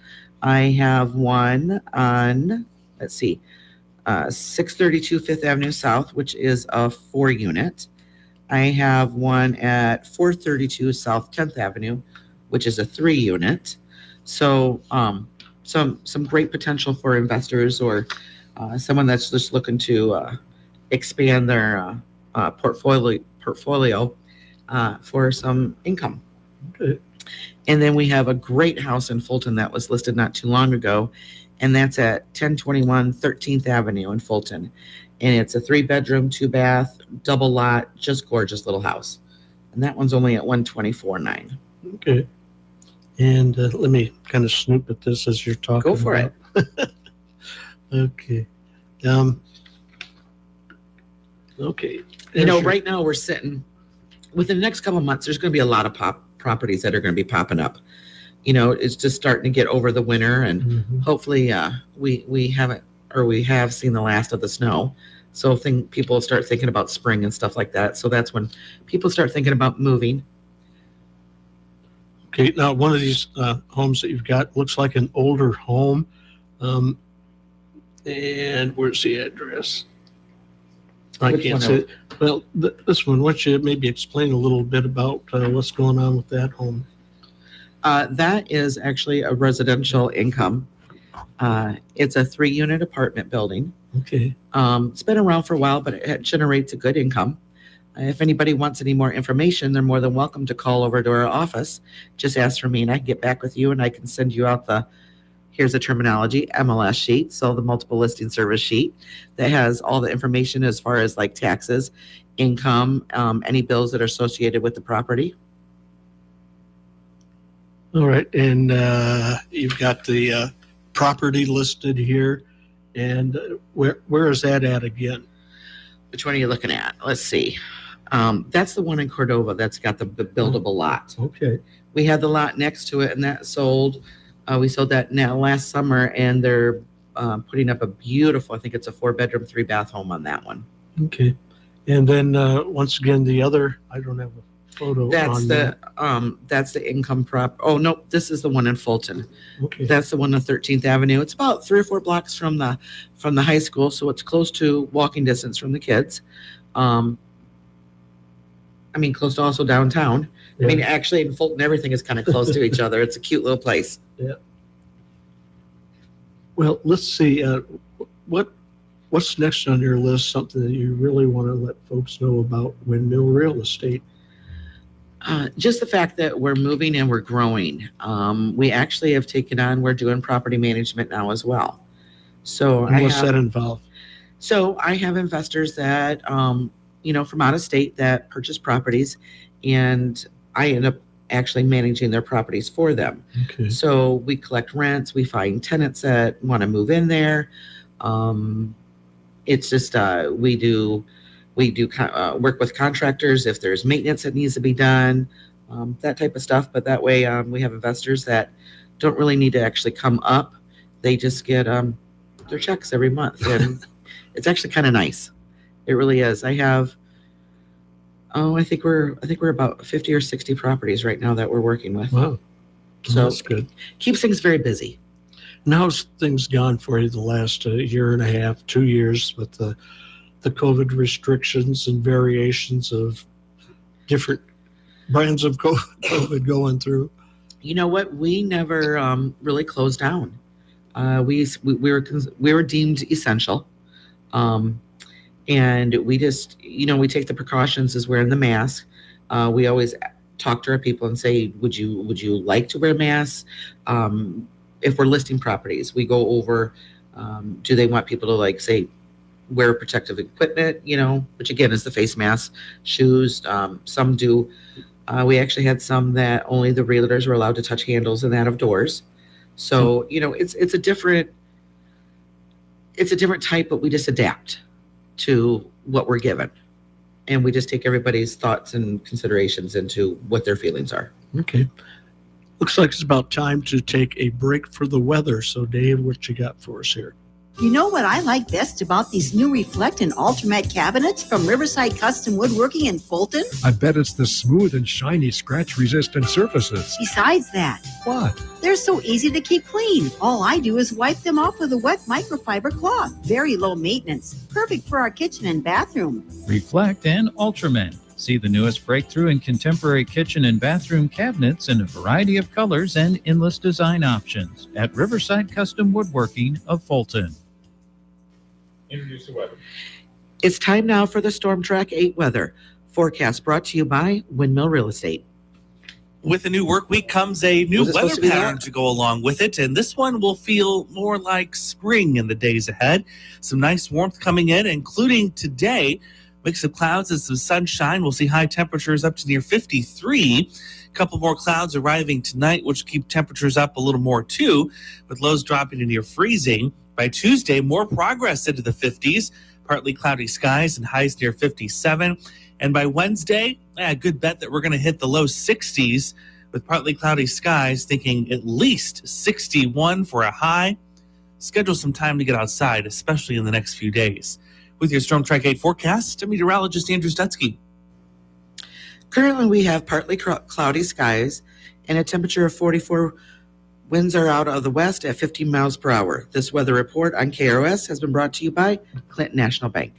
I have one on, 632 Fifth Avenue South, which is a 4-unit. I have one at 432 South 10th Avenue, which is a 3-unit. So some great potential for investors or someone that's just looking to expand their portfolio for some income. Okay. And then we have a great house in Fulton that was listed not too long ago, and that's at 1021 13th Avenue in Fulton. And it's a 3-bedroom, 2-bath, double lot, just gorgeous little house. And that one's only at 124.9. Okay. And let me kind of snoop at this as you're talking. Go for it. Okay. Okay. You know, right now we're sitting within the next couple of months. There's going to be a lot of properties that are going to be popping up. You know, it's just starting to get over the winter, and hopefully we haven't, or we have seen the last of the snow. So people start thinking about spring and stuff like that. So that's when people start thinking about moving. Okay. Now, one of these homes that you've got looks like an older home. And where's the address? I Which can't one say it. Well, this one, why don't you maybe explain a little bit about what's going on with that home? That is actually a residential income. It's a 3-unit apartment building. Okay. It's been around for a while, but it generates a good income. If anybody wants any more information, they're more than welcome to call over to our office. Just ask for me and I can get back with you and I can send you out here's the terminology, MLS sheet, so the multiple listing service sheet that has all the information as far as like taxes, income, any bills that are associated with the property. All right. And you've got the property listed here. And where is that at again? Which one are you looking at? Let's see. That's the one in Cordova that's got the buildable lot. Okay. We had the lot next to it and that sold. We sold that now last summer, and they're putting up a beautiful, I think it's a 4-bedroom, 3-bath home on that one. Okay. And then once again, the other, I don't have a photo on that. That's the income prop. Oh, no, this is the one in Fulton. Okay. That's the one on 13th Avenue. It's about 3 or 4 blocks from the high school, so it's close to walking distance from the kids. Close to also downtown. Yeah. I mean, actually, in Fulton, everything is kind of close to each other. It's a cute little place. Yeah. Well, let's see. What's next on your list? Something that you really want to let folks know about Windmill Real Estate? Just the fact that we're moving and we're growing. We actually have taken on, we're doing property management now as well. So And what's that involve? So I have investors that, from out of state that purchase properties, and I end up actually managing their properties for them. Okay. So we collect rents, we find tenants that want to move in there. It's just we do work with contractors if there's maintenance that needs to be done, that type of stuff. But that way we have investors that don't really need to actually come up. They just get their checks every month, and it's actually kind of nice. It really is. I have. I think we're about 50 or 60 properties right now that we're working with. Wow. So that's good. Keeps things very busy. And how's things gone for you the last year and a half, 2 years with the COVID restrictions and variations of different brands of COVID going through? You know what? We never really closed down. We were deemed essential. And we just, we take the precautions as wearing the mask. We always talk to our people and say, would you like to wear masks? If we're listing properties, we go over, do they want people to like say wear protective equipment, which again is the face mask, shoes. Some do. We actually had some that only the realtors were allowed to touch handles and that of doors. So, it's a different type, but we just adapt to what we're given. And we just take everybody's thoughts and considerations into what their feelings are. Okay. Looks like it's about time to take a break for the weather. So, Dave, what you got for us here? You know what I like best about these new Reflect and Ultramat cabinets from Riverside Custom Woodworking in Fulton? I bet it's the smooth and shiny scratch-resistant surfaces. Besides that, What? they're so easy to keep clean. All I do is wipe them off with a wet microfiber cloth. Very low maintenance. Perfect for our kitchen and bathroom. Reflect and Ultraman. See the newest breakthrough in contemporary kitchen and bathroom cabinets in a variety of colors and endless design options at Riverside Custom Woodworking of Fulton. Introduce the weather. It's time now for the Storm Track 8 weather forecast brought to you by Windmill Real Estate. With a new work week comes a new Was it weather supposed to be pattern that? to go along with it, and this one will feel more like spring in the days ahead. Some nice warmth coming in, including today. Mix of clouds and some sunshine. We'll see high temperatures up to near 53. A couple more clouds arriving tonight, which will keep temperatures up a little more too, with lows dropping to near freezing. By Tuesday, more progress into the 50s, partly cloudy skies and highs near 57. And by Wednesday, a good bet that we're going to hit the low 60s with partly cloudy skies, thinking at least 61 for a high. Schedule some time to get outside, especially in the next few days. With your Storm Track 8 forecast, I'm meteorologist Andrew Stutzky. Currently, we have partly cloudy skies and a temperature of 44. Winds are out of the west at 15 miles per hour. This weather report on KROS has been brought to you by Clinton National Bank.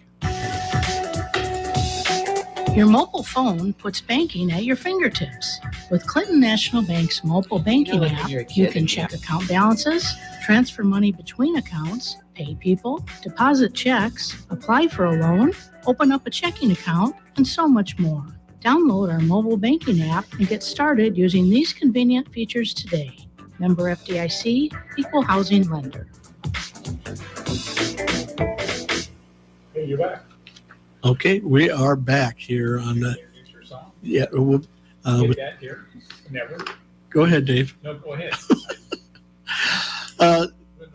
Your mobile phone puts banking at your fingertips. With Clinton National Bank's mobile banking like app, when you're a you kid can and check account balances, transfer money between accounts, pay people, deposit checks, apply for a loan, open up a checking account, and so much more. Download our mobile banking app and get started using these convenient features today. Member FDIC, Equal Housing Lender. Hey, you're back. Okay, we are back here on the. Yeah, we'll, Get with, that here. Never. go ahead, Dave. No, go ahead. Uh,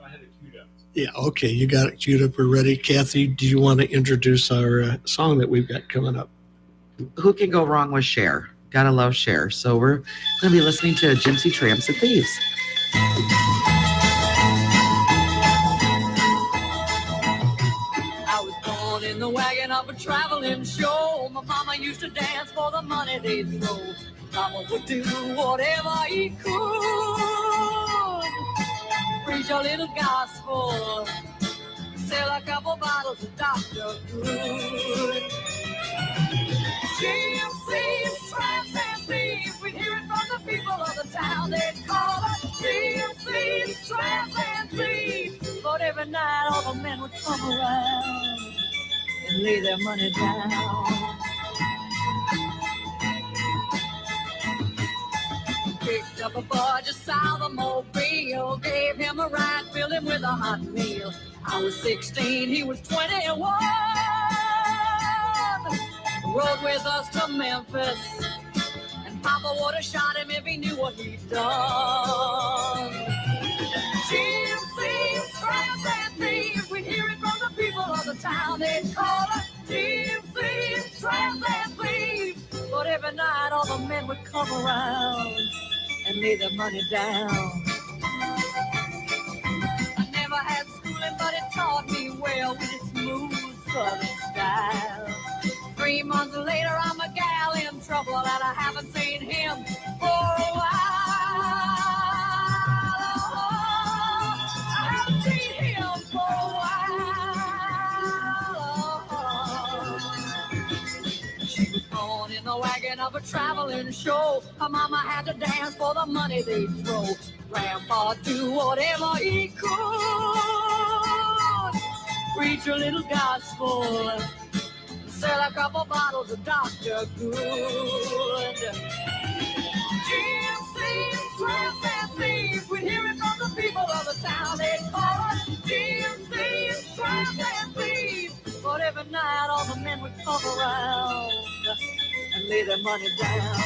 I had it queued up. yeah, okay, you got it queued up. We're ready. Kathy, do you want to introduce our song that we've got coming up? Who can go wrong with Cher? Gotta love Cher. So we're going to be listening to Gypsy Tramps and Thieves. I was born in the wagon of a traveling show. My mama used to dance for the money they'd throw. Mama would do whatever he could. Preach a little gospel. Sell a couple bottles of Dr. Good. GMC's tramps and thieves. We'd hear it from the people of the town. They'd call us GMC's tramps and thieves. But every night all the men would come around and lay their money down. Picked up a boy just south of Mobile, gave him a ride, filled him with a hot meal. I was 16, he was 21. Rode with us to Memphis, and Papa would have shot him if he knew what he'd done. GMC's tramps and thieves, we'd hear it from the people of the town. They'd call us GMC's tramps and thieves. But every night all the men would come around and lay their money down. I never had schooling, but it taught me well with its smooth southern style. 3 months later, I'm a gal in trouble, and I haven't seen him for a while. I haven't seen him for a while. She was born in the wagon of a traveling show. Her mama had to dance for the money they'd throw. Grandpa do whatever he could. Preach a little gospel. Sell a couple bottles of Dr. Good. tramps and thieves. We hear it from the people of the town. They call us thieves, tramps and thieves. But every night all the men would come around and lay their money down.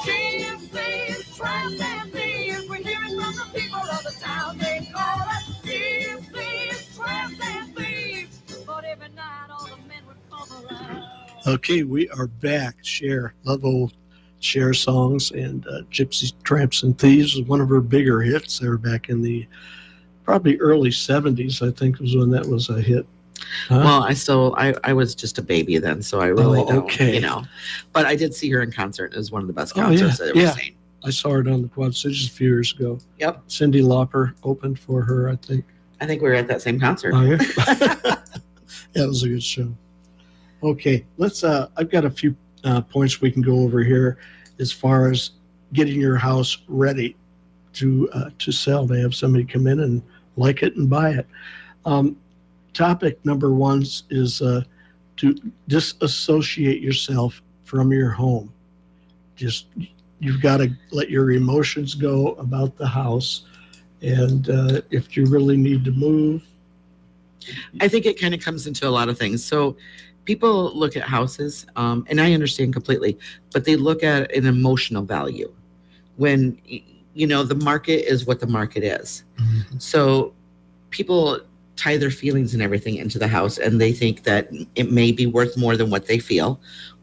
Thieves, tramps and thieves. We hear it from the people of the town. They call us thieves, tramps and thieves. But every night all the men would come around. Okay, we are back. Cher, love old Cher songs, and Gypsy Tramps and Thieves was one of her bigger hits there back in the probably early 70s, I think was when that was a hit. Huh? Well, I was just a baby then, so I really don't, okay. you know. But I did see her in concert. It was one of the best Oh, concerts I've ever seen. I saw her down the Quad Cities a few years ago. Yep. Cindy Lauper opened for her, I think. I think we were at that same concert. Oh, yeah. Yeah, it was a good show. Okay, let's. I've got a few points we can go over here as far as getting your house ready to sell. To have somebody come in and like it and buy it. Topic number one is to disassociate yourself from your home. Just you've got to let your emotions go about the house, and if you really need to move. I think it kind of comes into a lot of things. So people look at houses, and I understand completely, but they look at an emotional value when, you know, the market is what the market is. Mm-hmm. So people tie their feelings and everything into the house, and they think that it may be worth more than what they feel,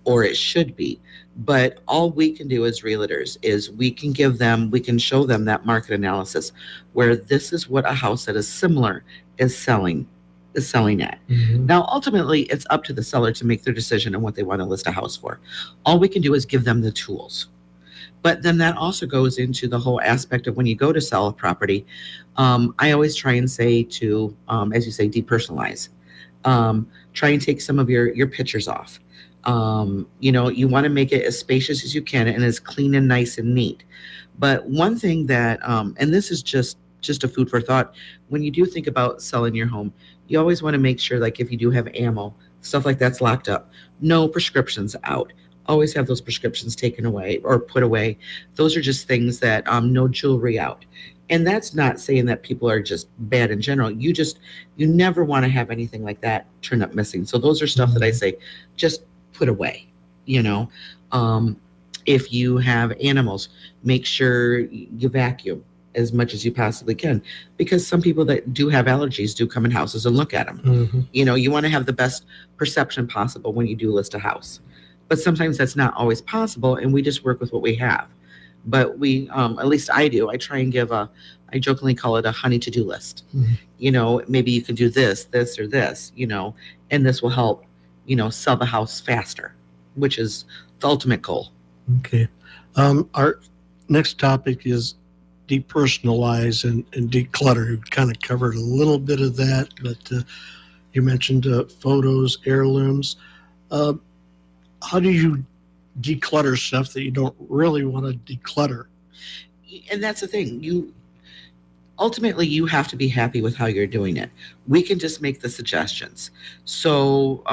or it should be. But all we can do as realtors is we can show them that market analysis where this is what a house that is similar is selling at. Mm-hmm. Now, ultimately, it's up to the seller to make their decision on what they want to list a house for. All we can do is give them the tools. But then that also goes into the whole aspect of when you go to sell a property. I always try and say to, as you say, depersonalize. Try and take some of your pictures off. You know, you want to make it as spacious as you can and as clean and nice and neat. But one thing that, and this is just a food for thought, when you do think about selling your home, you always want to make sure, like if you do have ammo, stuff like that's locked up, no prescriptions out. Always have those prescriptions taken away or put away. Those are just things that, no jewelry out. And that's not saying that people are just bad in general. You never want to have anything like that turn up missing. So those are stuff that I say, just put away, you know. If you have animals, make sure you vacuum as much as you possibly can, because some people that do have allergies do come in houses and look at them. Mm-hmm. You know, you want to have the best perception possible when you do list a house. But sometimes that's not always possible, and we just work with what we have. But we, at least I do, I try and give I jokingly call it a honey to-do list. Mm-hmm. You know, maybe you can do this, or this, you know, and this will help, you know, sell the house faster, which is the ultimate goal. Okay. Our next topic is depersonalize and declutter. We've kind of covered a little bit of that, but you mentioned photos, heirlooms. How do you declutter stuff that you don't really want to declutter? And that's the thing. Ultimately, you have to be happy with how you're doing it. We can just make the suggestions. So,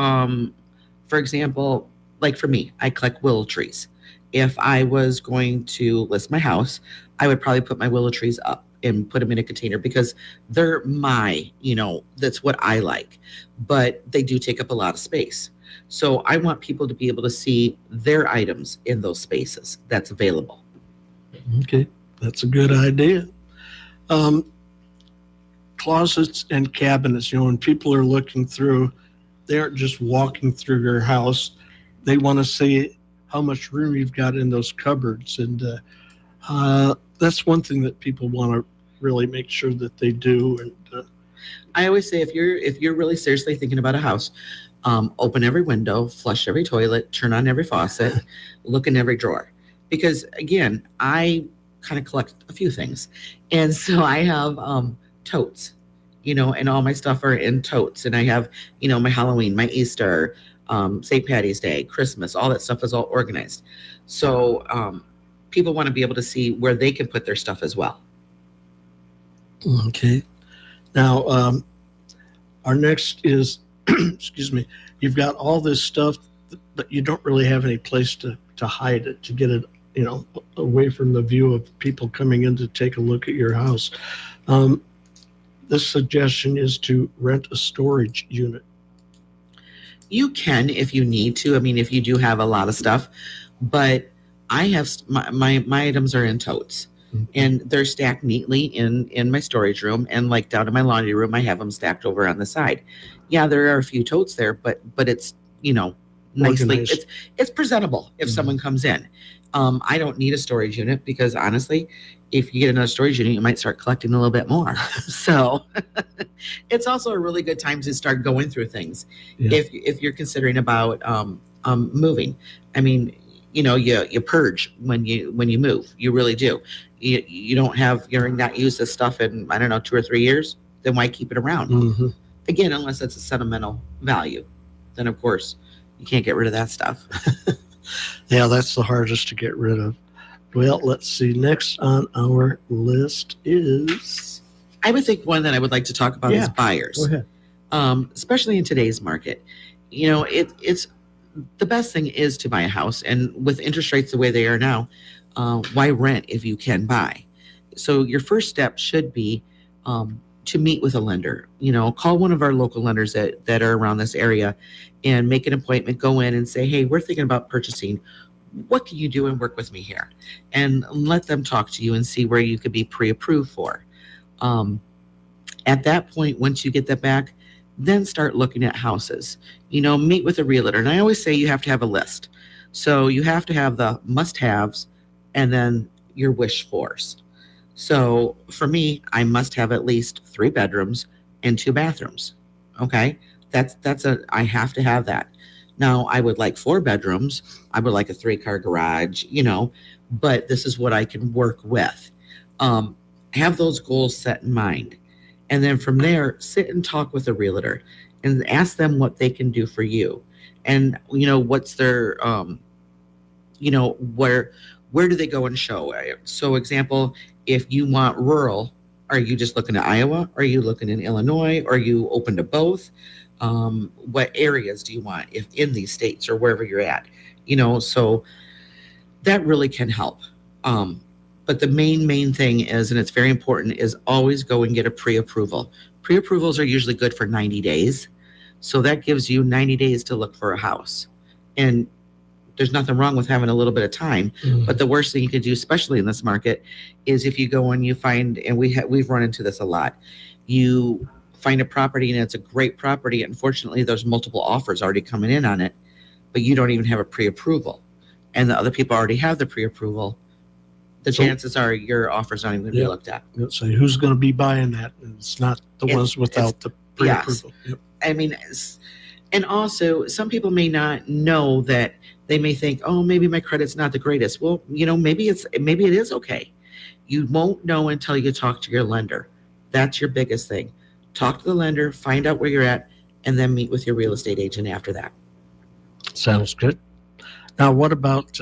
for example, like for me, I collect willow trees. If I was going to list my house, I would probably put my willow trees up and put them in a container because they're that's what I like. But they do take up a lot of space. So I want people to be able to see their items in those spaces that's available. Okay, that's a good idea. Closets and cabinets, you know, when people are looking through, they aren't just walking through your house. They want to see how much room you've got in those cupboards. And that's one thing that people want to really make sure that they do. And I always say, if you're really seriously thinking about a house, open every window, flush every toilet, turn on every faucet, look in every drawer. Because again, I kind of collect a few things. And so I have totes, you know, and all my stuff are in totes. And I have, you know, my Halloween, my Easter, St. Patty's Day, Christmas, all that stuff is all organized. So people want to be able to see where they can put their stuff as well. Okay. Now, our next is, excuse me, you've got all this stuff, but you don't really have any place to hide it, to get it away from the view of people coming in to take a look at your house. This suggestion is to rent a storage unit. You can if you need to. I mean, if you do have a lot of stuff, but I have my items are in totes. And they're stacked neatly in my storage room, and like down in my laundry room, I have them stacked over on the side. Yeah, there are a few totes there, but it's nicely, Organized. it's presentable if someone comes in. I don't need a storage unit because honestly, if you get another storage unit, you might start collecting a little bit more. So it's also a really good time to start going through things. Yeah. If you're considering about moving. I mean, you purge when you move. You really do. You're not used this stuff in, I don't know, 2 or 3 years, then why keep it around? Mm-hmm. Again, unless it's a sentimental value, then of course you can't get rid of that stuff. Yeah, that's the hardest to get rid of. Well, let's see. Next on our list is... I would think one that I would like to talk about is buyers. Go ahead. Especially in today's market. It's the best thing is to buy a house, and with interest rates the way they are now, why rent if you can buy? So your first step should be to meet with a lender. Call one of our local lenders that are around this area and make an appointment, go in and say, hey, we're thinking about purchasing. What can you do and work with me here? And let them talk to you and see where you could be pre-approved for. At that point, once you get that back, then start looking at houses. Meet with a realtor. And I always say you have to have a list. So you have to have the must-haves and then your wish fors. So for me, I must have at least 3 bedrooms and 2 bathrooms. Okay, I have to have that. Now I would like 4 bedrooms. I would like a 3-car garage. But this is what I can work with. Have those goals set in mind, and then from there, sit and talk with a realtor and ask them what they can do for you, and what's their where do they go and show? So example, if you want rural, are you just looking at Iowa? Are you looking in Illinois? Are you open to both? What areas do you want if in these states or wherever you're at? So that really can help. But the main thing is, and it's very important, is always go and get a pre-approval. Pre-approvals are usually good for 90 days. So that gives you 90 days to look for a house. And there's nothing wrong with having a little bit of time. But the worst thing you could do, especially in this market, is if you go and you find, and we've run into this a lot, you find a property and it's a great property. Unfortunately, there's multiple offers already coming in on it, but you don't even have a pre-approval. And the other people already have the pre-approval. The chances are your offer's not even going to be looked at. So who's going to be buying that? And it's not the ones without the pre-approval. Yes. I mean, and also some people may not know that. They may think, oh, maybe my credit's not the greatest. Well, maybe it is okay. You won't know until you talk to your lender. That's your biggest thing. Talk to the lender, find out where you're at, and then meet with your real estate agent after that. Sounds good. Now, what about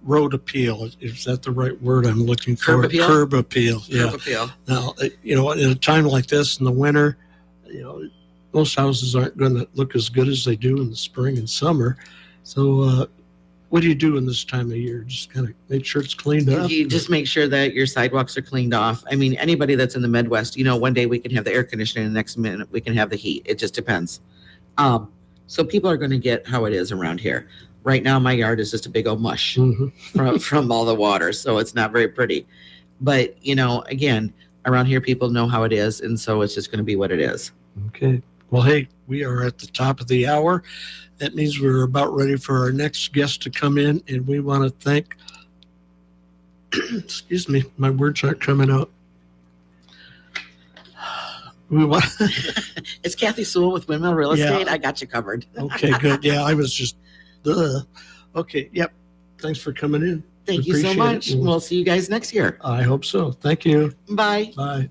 road appeal? Is that the right word I'm looking for? Curb appeal? Curb appeal. Yeah. Curb appeal. Now, in a time like this in the winter, most houses aren't going to look as good as they do in the spring and summer. So what do you do in this time of year? Just kind of make sure it's cleaned up? You just make sure that your sidewalks are cleaned off. I mean, anybody that's in the Midwest, one day we can have the air conditioning, and the next minute we can have the heat. It just depends. So people are going to get how it is around here. Right now, my yard is just a big old mush from all the water, so it's not very pretty. But, again, around here, people know how it is, and so it's just going to be what it is. Okay. Well, hey, we are at the top of the hour. That means we're about ready for our next guest to come in, and we want to thank, excuse me, my words aren't coming out. It's Kathy Sewell with Windmill Real Estate. Yeah. I got you covered. Okay, good. Yeah, I was just, okay, yep. Thanks for coming in. Thank you so much. We'll see you guys next year. I hope so. Thank you. Bye. Bye.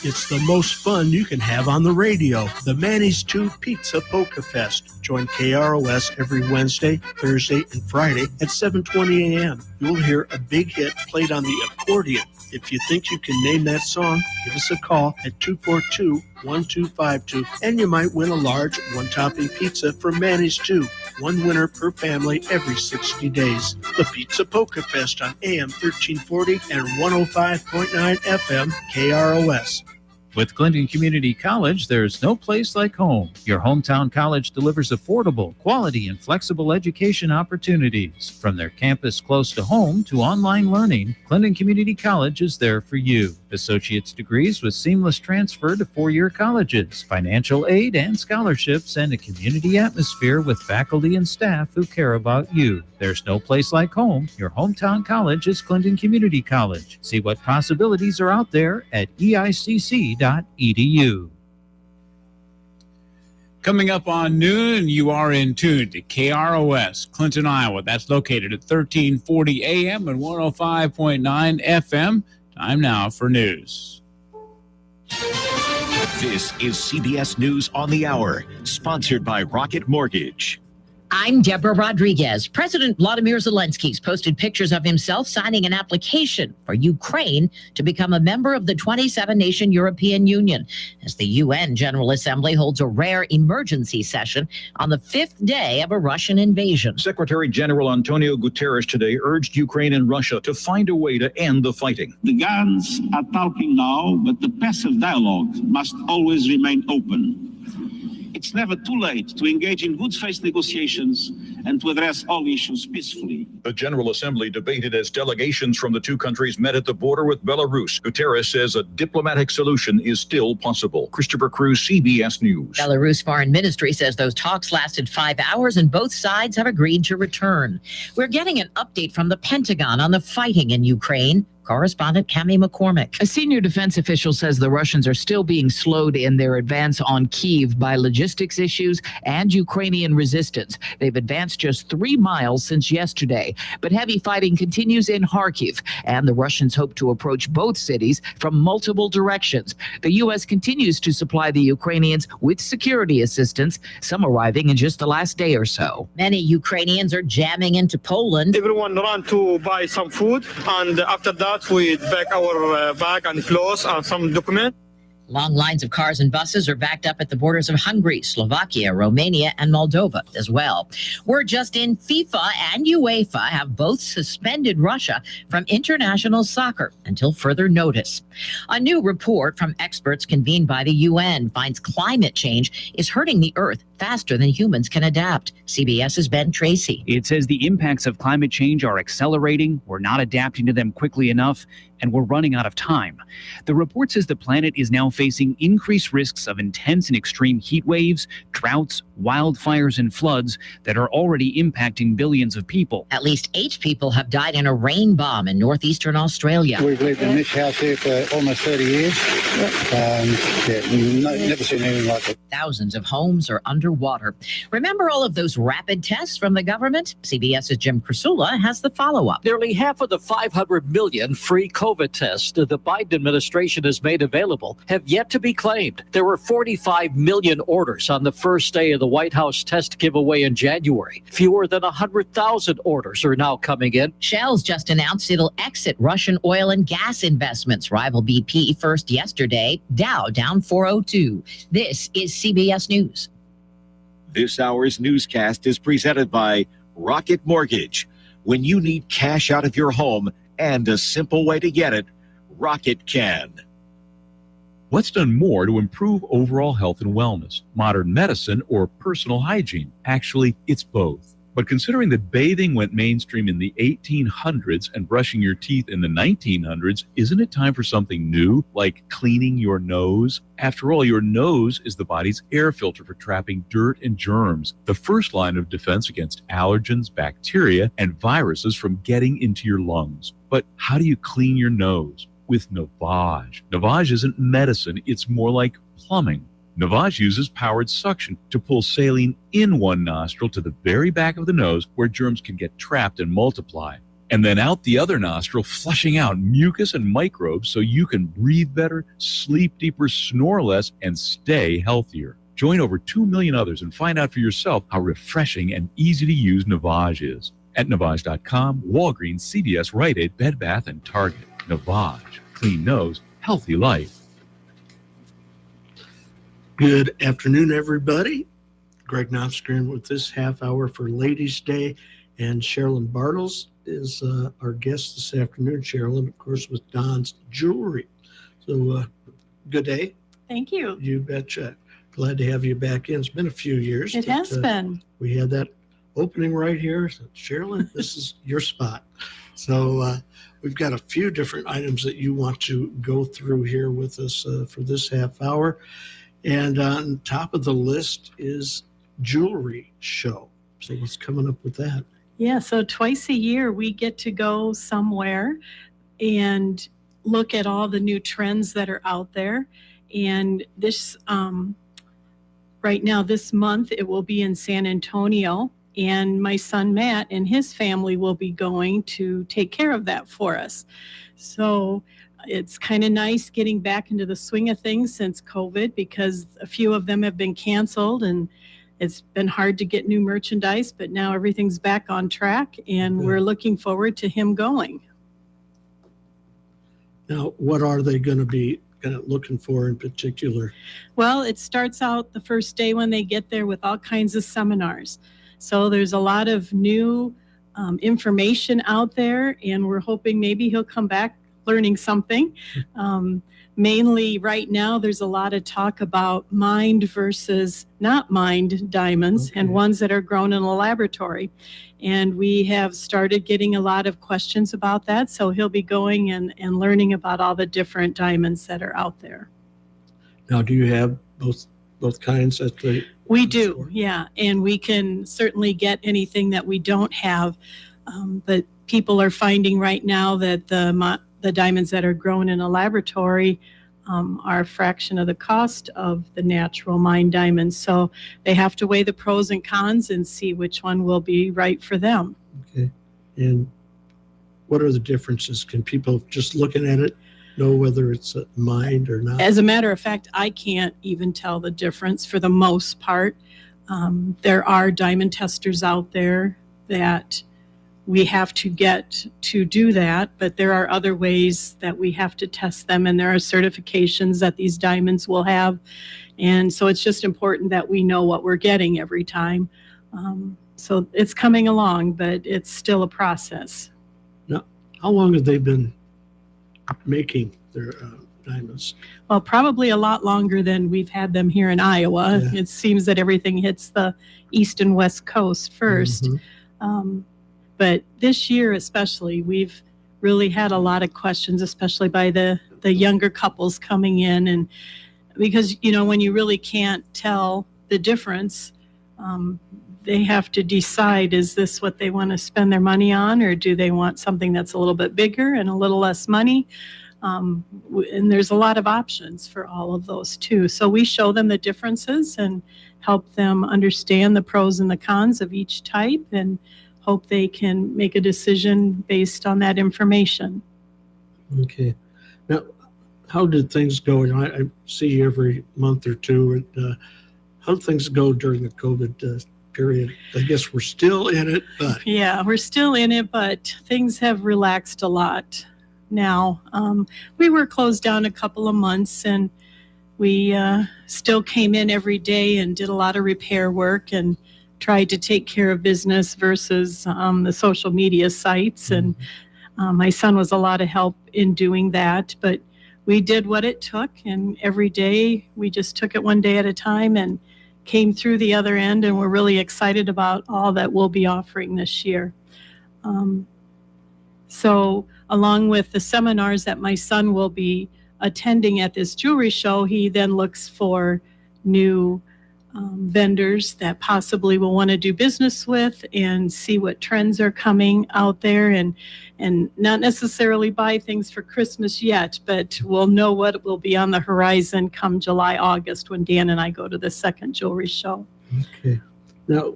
It's the most fun you can have on the radio. The Manny's 2 Pizza Polka Fest. Join KROS every Wednesday, Thursday, and Friday at 7:20 a.m. You'll hear a big hit played on the accordion If you think you can name that song, give us a call at 242-1252 and you might win a large one-topping pizza from Manny's 2. One winner per family every 60 days. The Pizza Polka Fest on AM 1340 and 105.9 FM KROS. With Clinton Community College, there's no place like home. Your hometown college delivers affordable, quality, and flexible education opportunities. From their campus close to home to online learning, Clinton Community College is there for you. Associate's degrees with seamless transfer to four-year colleges, financial aid and scholarships, and a community atmosphere with faculty and staff who care about you. There's no place like home. Your hometown college is Clinton Community College. See what possibilities are out there at eicc.edu. Coming up on noon, you are in tune to KROS, Clinton, Iowa. That's located at 1340 AM and 105.9 FM. Time now for news. This is CBS News on the Hour, sponsored by Rocket Mortgage. I'm Deborah Rodriguez. President Vladimir Zelensky's posted pictures of himself signing an application for Ukraine to become a member of the 27-nation European Union as the UN General Assembly holds a rare emergency session on the 5th day of a Russian invasion. Secretary General Antonio Guterres today urged Ukraine and Russia to find a way to end the fighting. The guns are talking now, but the passive dialogue must always remain open. It's never too late to engage in good faith negotiations and to address all issues peacefully. The General Assembly debated as delegations from the two countries met at the border with Belarus. Guterres says a diplomatic solution is still possible. Christopher Cruz, CBS News. Belarus Foreign Ministry says those talks lasted 5 hours and both sides have agreed to return. We're getting an update from the Pentagon on the fighting in Ukraine. Correspondent Cami McCormick. A senior defense official says the Russians are still being slowed in their advance on Kyiv by logistics issues and Ukrainian resistance. They've advanced just 3 miles since yesterday, but heavy fighting continues in Kharkiv, and the Russians hope to approach both cities from multiple directions. The U.S. continues to supply the Ukrainians with security assistance, some arriving in just the last day or so. Many Ukrainians are jamming into Poland. Everyone ran to buy some food, and after that, we pack our bag and clothes and some documents. Long lines of cars and buses are backed up at the borders of Hungary, Slovakia, Romania, and Moldova as well. We're just in. FIFA and UEFA have both suspended Russia from international soccer until further notice. A new report from experts convened by the UN finds climate change is hurting the Earth faster than humans can adapt. CBS's Ben Tracy. It says the impacts of climate change are accelerating, we're not adapting to them quickly enough, and we're running out of time. The report says the planet is now facing increased risks of intense and extreme heat waves, droughts, wildfires, and floods that are already impacting billions of people. At least 8 people have died in a rain bomb in northeastern Australia. We've lived in this house here for almost 30 years. Never seen anything like it. Thousands of homes are underwater. Remember all of those rapid tests from the government? CBS's Jim Krasula has the follow-up. Nearly half of the 500 million free COVID tests the Biden administration has made available have yet to be claimed. There were 45 million orders on the first day of the White House test giveaway in January. Fewer than 100,000 orders are now coming in. Shell's just announced it'll exit Russian oil and gas investments. Rival BP first yesterday. Dow down 402. This is CBS News. This hour's newscast is presented by Rocket Mortgage. When you need cash out of your home and a simple way to get it, Rocket can. What's done more to improve overall health and wellness? Modern medicine or personal hygiene? Actually, it's both. But considering that bathing went mainstream in the 1800s and brushing your teeth in the 1900s, isn't it time for something new, like cleaning your nose? After all, your nose is the body's air filter for trapping dirt and germs, the first line of defense against allergens, bacteria, and viruses from getting into your lungs. But how do you clean your nose? With Navage. Navage isn't medicine, it's more like plumbing. Navage uses powered suction to pull saline in one nostril to the very back of the nose where germs can get trapped and multiply, and then out the other nostril, flushing out mucus and microbes so you can breathe better, sleep deeper, snore less, and stay healthier. Join over 2 million others and find out for yourself how refreshing and easy to use Navage is. At Navage.com, Walgreens, CVS, Rite Aid, Bed Bath, and Target. Navage. Clean nose, healthy life. Good afternoon, everybody. Greg Knopfscreen with this half hour for Ladies' Day, and Sherilyn Bartles is our guest this afternoon. Sherilyn, of course, with Don's Jewelry. So, good day. Thank you. You betcha. Glad to have you back in. It's been a few years. It has been. We had that opening right here. So, Sherilyn, this is your spot. So, we've got a few different items that you want to go through here with us for this half hour. And on top of the list is jewelry show. So what's coming up with that? Yeah, so twice a year we get to go somewhere and look at all the new trends that are out there. And this, right now, this month, it will be in San Antonio. And my son Matt and his family will be going to take care of that for us. So it's kind of nice getting back into the swing of things since COVID, because a few of them have been canceled and it's been hard to get new merchandise, but now everything's back on track and we're looking forward to him going. Now, what are they going to be looking for in particular? Well, it starts out the first day when they get there with all kinds of seminars. So there's a lot of new information out there, and we're hoping maybe he'll come back learning something. Mainly right now, there's a lot of talk about mined versus not mined diamonds, and ones that are grown in a laboratory. And we have started getting a lot of questions about that. So he'll be going and learning about all the different diamonds that are out there. Now, do you have both kinds at the... We do, yeah. And we can certainly get anything that we don't have. But people are finding right now that the diamonds that are grown in a laboratory are a fraction of the cost of the natural mined diamonds. So they have to weigh the pros and cons and see which one will be right for them. Okay. And what are the differences? Can people just looking at it know whether it's mined or not? As a matter of fact, I can't even tell the difference for the most part. There are diamond testers out there that we have to get to do that, but there are other ways that we have to test them, and there are certifications that these diamonds will have. And so it's just important that we know what we're getting every time. So it's coming along, but it's still a process. Now, how long have they been making their diamonds? Well, probably a lot longer than we've had them here in Iowa. Yeah. It seems that everything hits the east and west coast first. But this year especially, we've really had a lot of questions, especially by the younger couples coming in. And because, when you really can't tell the difference, they have to decide, is this what they want to spend their money on, or do they want something that's a little bit bigger and a little less money? And there's a lot of options for all of those too. So we show them the differences and help them understand the pros and the cons of each type, and hope they can make a decision based on that information. Okay. Now, how did things go? I see you every month or two. How did things go during the COVID period? I guess we're still in it, but... Yeah, we're still in it, but things have relaxed a lot now. We were closed down a couple of months, and we still came in every day and did a lot of repair work and tried to take care of business versus the social media sites. And my son was a lot of help in doing that, but we did what it took. And every day we just took it one day at a time and came through the other end. And we're really excited about all that we'll be offering this year. So along with the seminars that my son will be attending at this jewelry show, he then looks for new vendors that possibly will want to do business with and see what trends are coming out there, and not necessarily buy things for Christmas yet, but we'll know what will be on the horizon come July, August, when Dan and I go to the second jewelry show. Okay. Now,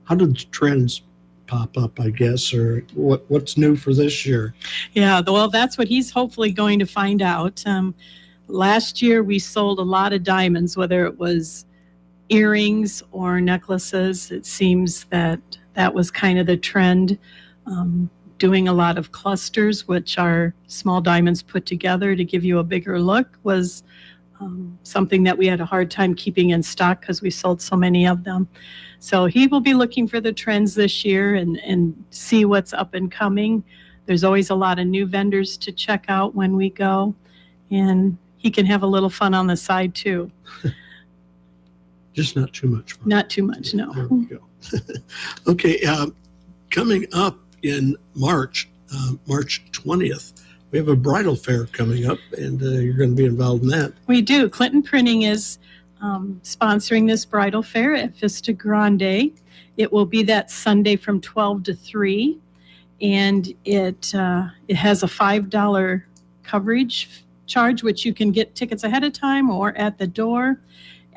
how did the trends pop up, I guess, or what's new for this year? Yeah, well, that's what he's hopefully going to find out. Last year we sold a lot of diamonds, whether it was earrings or necklaces. It seems that was kind of the trend. doing a lot of clusters, which are small diamonds put together to give you a bigger look, was something that we had a hard time keeping in stock because we sold so many of them. So he will be looking for the trends this year and see what's up and coming. There's always a lot of new vendors to check out when we go, and he can have a little fun on the side too. Just not too much fun. Not too much, no. There we go. Okay, coming up in March, March 20th, we have a bridal fair coming up, and you're going to be involved in that. We do. Clinton Printing is sponsoring this bridal fair at Vista Grande. It will be that Sunday from 12 to 3, and it has a $5 coverage charge, which you can get tickets ahead of time or at the door.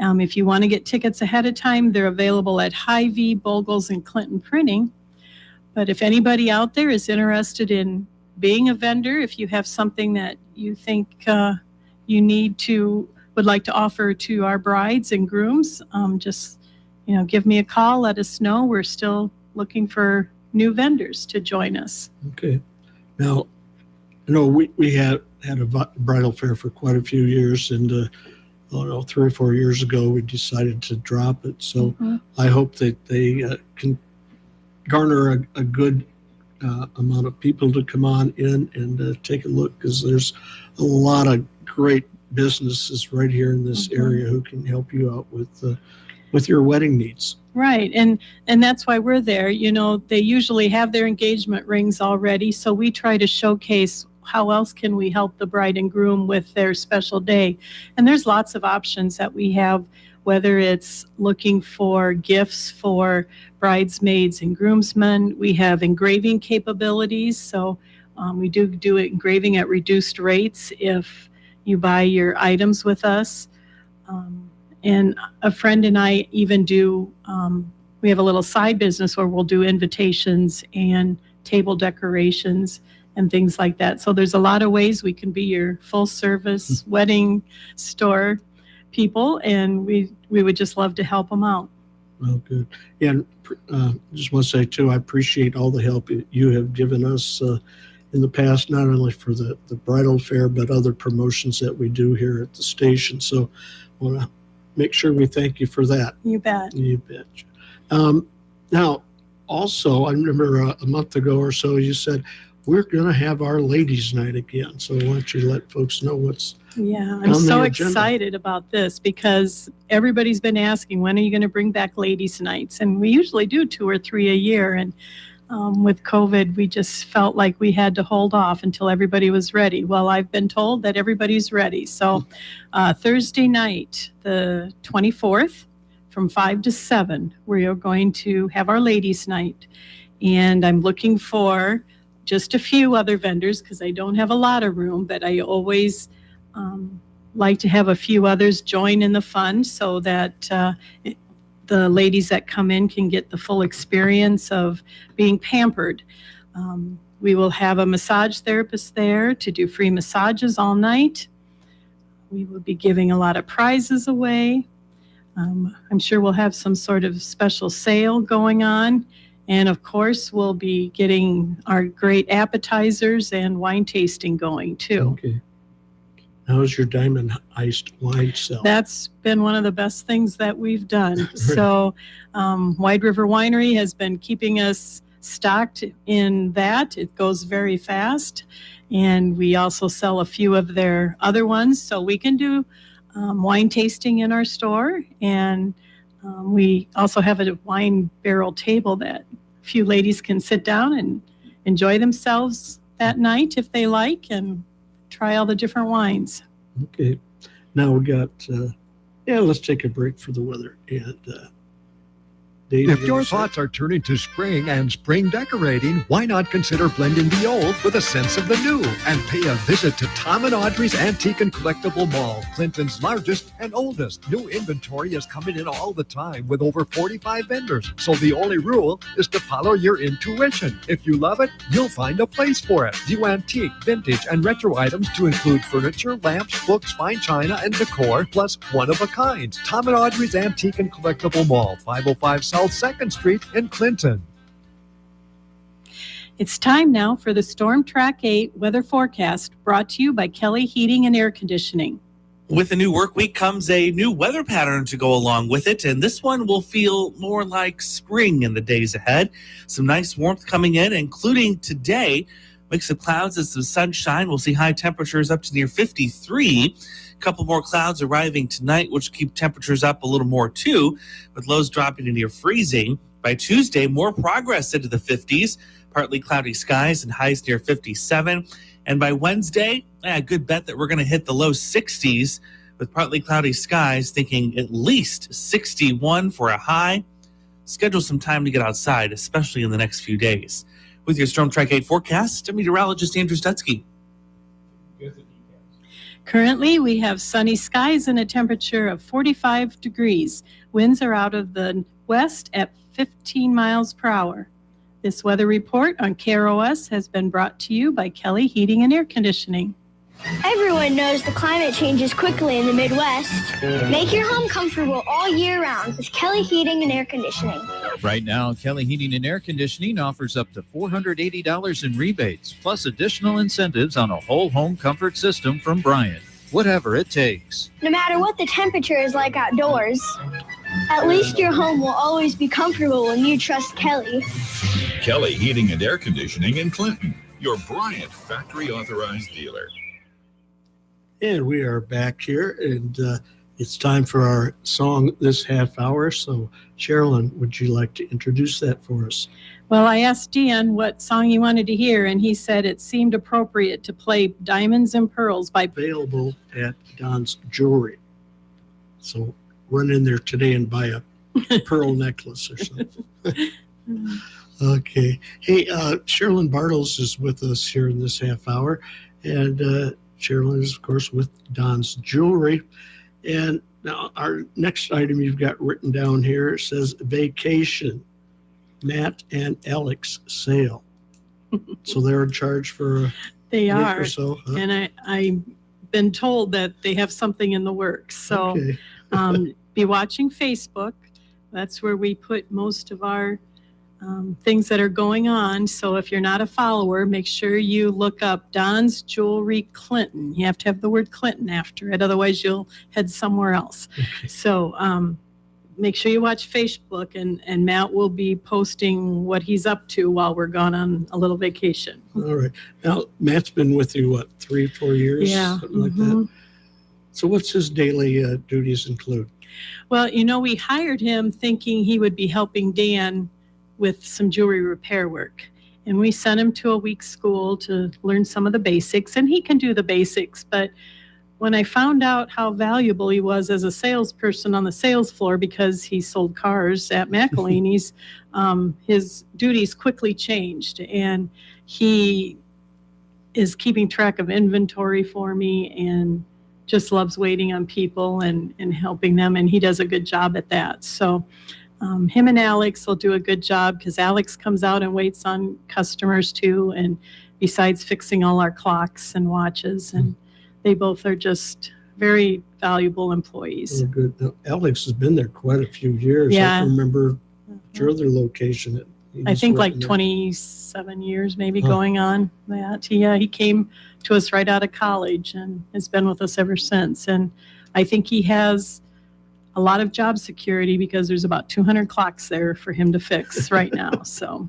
If you want to get tickets ahead of time, they're available at Hy-Vee, Bogles, and Clinton Printing. But if anybody out there is interested in being a vendor, if you have something that you think you would like to offer to our brides and grooms, just give me a call, let us know. We're still looking for new vendors to join us. Okay. Now, we had a bridal fair for quite a few years, and 3 or 4 years ago we decided to drop it. So I hope that they can garner a good amount of people to come on in and take a look, because there's a lot of great businesses right here in this area who can help you out with your wedding needs. Right, and that's why we're there. They usually have their engagement rings already, so we try to showcase how else can we help the bride and groom with their special day. And there's lots of options that we have, whether it's looking for gifts for bridesmaids and groomsmen. We have engraving capabilities, so we do engraving at reduced rates if you buy your items with us. And a friend and I even do, we have a little side business where we'll do invitations and table decorations and things like that. So there's a lot of ways we can be your full service wedding store people, and we would just love to help them out. Well, good. And just want to say too, I appreciate all the help you have given us in the past, not only for the bridal fair, but other promotions that we do here at the station. So I want to make sure we thank you for that. You bet. You bet. Now, also, I remember a month ago or so, you said, we're going to have our ladies' night again. So why don't you let folks know what's Yeah, I'm so excited about this because everybody's been asking, when are you going to bring back ladies' nights? And we usually do 2 or 3 a year. And with COVID, we just felt like we had to hold off until everybody was ready. Well, I've been told that everybody's ready. So Thursday night, the 24th, from 5 to 7, we are going to have our ladies' night. And I'm looking for just a few other vendors because I don't have a lot of room, but I always like to have a few others join in the fun so that the ladies that come in can get the full experience of being pampered. We will have a massage therapist there to do free massages all night. We will be giving a lot of prizes away. I'm sure we'll have some sort of special sale going on. And of course, we'll be getting our great appetizers and wine tasting going too. Okay. How's your diamond iced wine sell? That's been one of the best things that we've done. So Wide River Winery has been keeping us stocked in that. It goes very fast. And we also sell a few of their other ones. So we can do wine tasting in our store. And we also have a wine barrel table that a few ladies can sit down and enjoy themselves that night if they like and try all the different wines. Okay. Now we got, let's take a break for the weather. And Dave, if your thoughts are turning to spring and spring decorating, why not consider blending the old with a sense of the new and pay a visit to Tom and Audrey's Antique and Collectible Mall, Clinton's largest and oldest. New inventory is coming in all the time with over 45 vendors. So the only rule is to follow your intuition. If you love it, you'll find a place for it. View antique, vintage, and retro items to include furniture, lamps, books, fine china, and decor, plus one-of-a-kinds. Tom and Audrey's Antique and Collectible Mall, 505 South 2nd Street in Clinton. It's time now for the Storm Track 8 weather forecast brought to you by Kelly Heating and Air Conditioning. With a new work week comes a new weather pattern to go along with it, and this one will feel more like spring in the days ahead. Some nice warmth coming in, including today. Mix of clouds and some sunshine. We'll see high temperatures up to near 53. A couple more clouds arriving tonight, which keep temperatures up a little more too, with lows dropping to near freezing. By Tuesday, more progress into the 50s, partly cloudy skies and highs near 57. And by Wednesday, a good bet that we're going to hit the low 60s with partly cloudy skies, thinking at least 61 for a high. Schedule some time to get outside, especially in the next few days. With your Storm Track 8 forecast, I'm meteorologist Andrew Stutzky. Currently, we have sunny skies and a temperature of 45 degrees. Winds are out of the west at 15 miles per hour. This weather report on KROS has been brought to you by Kelly Heating and Air Conditioning. Everyone knows the climate changes quickly in the Midwest. Make your home comfortable all year round with Kelly Heating and Air Conditioning. Right now, Kelly Heating and Air Conditioning offers up to $480 in rebates, plus additional incentives on a whole home comfort system from Bryant. Whatever it takes. No matter what the temperature is like outdoors, at least your home will always be comfortable when you trust Kelly. Kelly Heating and Air Conditioning in Clinton, your Bryant factory authorized dealer. And we are back here, and it's time for our song this half hour. So, Sherilyn, would you like to introduce that for us? Well, I asked Dan what song he wanted to hear, and he said it seemed appropriate to play Diamonds and Pearls by... Available at Don's Jewelry. So run in there today and buy a pearl necklace or something. Okay. Hey, Sherilyn Bartles is with us here in this half hour. And Sherilyn is, of course, with Don's Jewelry. And now our next item you've got written down here says vacation. Matt and Alex sale. So they're in charge for a They week are. or so. Huh? And I've been told that they have something in the works. So Okay. be watching Facebook. That's where we put most of our things that are going on. So if you're not a follower, make sure you look up Don's Jewelry Clinton. You have to have the word Clinton after it. Otherwise, you'll head somewhere else. So make sure you watch Facebook, and Matt will be posting what he's up to while we're gone on a little vacation. All right. Now, Matt's been with you, what, 3-4 years? Yeah. Something like that. So what's his daily duties include? Well, we hired him thinking he would be helping Dan with some jewelry repair work. And we sent him to a week school to learn some of the basics, and he can do the basics. But when I found out how valuable he was as a salesperson on the sales floor, because he sold cars at McElhaney's, his duties quickly changed. And he is keeping track of inventory for me and just loves waiting on people and helping them. And he does a good job at that. So him and Alex will do a good job, because Alex comes out and waits on customers too. And besides fixing all our clocks and watches, and they both are just very valuable employees. Oh, good. Now, Alex has been there quite a few years. Yeah. I can remember at your other location. I think like 27 years maybe going on that. He came to us right out of college and has been with us ever since. And I think he has a lot of job security, because there's about 200 clocks there for him to fix right now. So.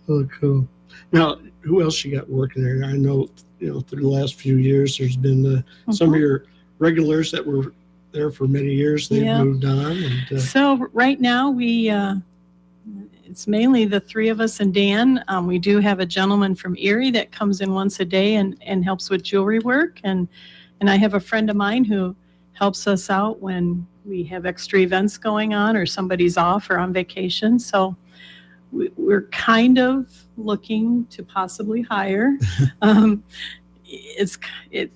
Oh, cool. Now, who else you got working there? I know, through the last few years, there's been some of your regulars that were there for many years. They've moved on. And, So right now it's mainly the three of us and Dan. We do have a gentleman from Erie that comes in once a day and helps with jewelry work. And I have a friend of mine who helps us out when we have extra events going on or somebody's off or on vacation. So we're kind of looking to possibly hire. It's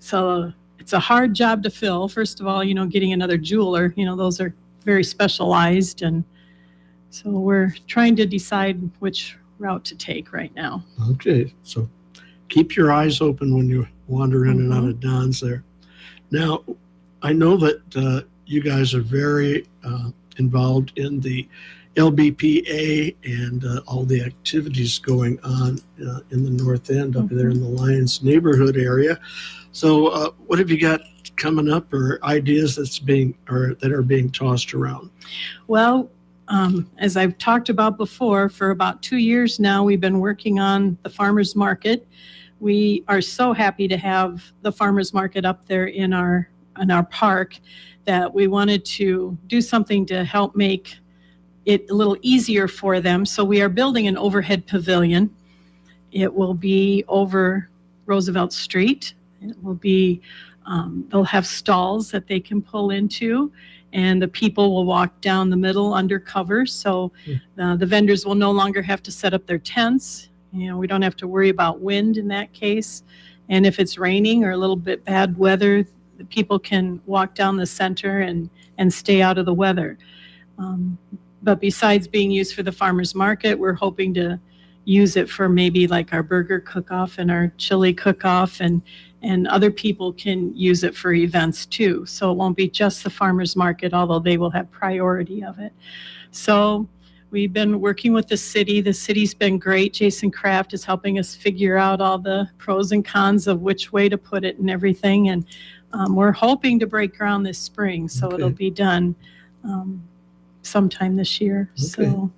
a hard job to fill. First of all, getting another jeweler, those are very specialized. And so we're trying to decide which route to take right now. Okay. So keep your eyes open when you wander in and out of Don's there. Now, I know that you guys are very involved in the LBPA and all the activities going on in the North End up there in the Lions neighborhood area. So what have you got coming up, or ideas that are being tossed around? Well, as I've talked about before, for about 2 years now, we've been working on the farmers market. We are so happy to have the farmers market up there in our park that we wanted to do something to help make it a little easier for them. So we are building an overhead pavilion. It will be over Roosevelt Street. It will be, they'll have stalls that they can pull into, and the people will walk down the middle under cover. So the vendors will no longer have to set up their tents. You know, we don't have to worry about wind in that case. And if it's raining or a little bit bad weather, the people can walk down the center and stay out of the weather. But besides being used for the farmers market, we're hoping to use it for maybe like our burger cook-off and our chili cook-off, and other people can use it for events too. So it won't be just the farmers market, although they will have priority of it. So we've been working with the city. The city's been great. Jason Kraft is helping us figure out all the pros and cons of which way to put it and everything. And we're hoping to break ground this spring, so it'll be done sometime this year. So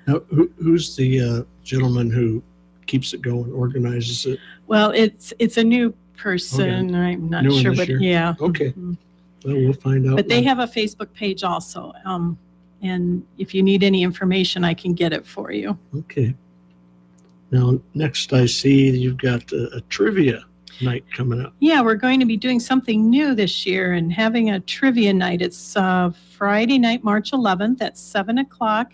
now, who's the gentleman who keeps it going, organizes it? well, it's a new person. I'm not New one sure, this but year? yeah. Okay. Well, we'll find out. But they now. have a Facebook page also. And if you need any information, I can get it for you. Okay. Now, next I see you've got a trivia night coming up. Yeah, we're going to be doing something new this year and having a trivia night. It's Friday night, March 11th at 7 o'clock.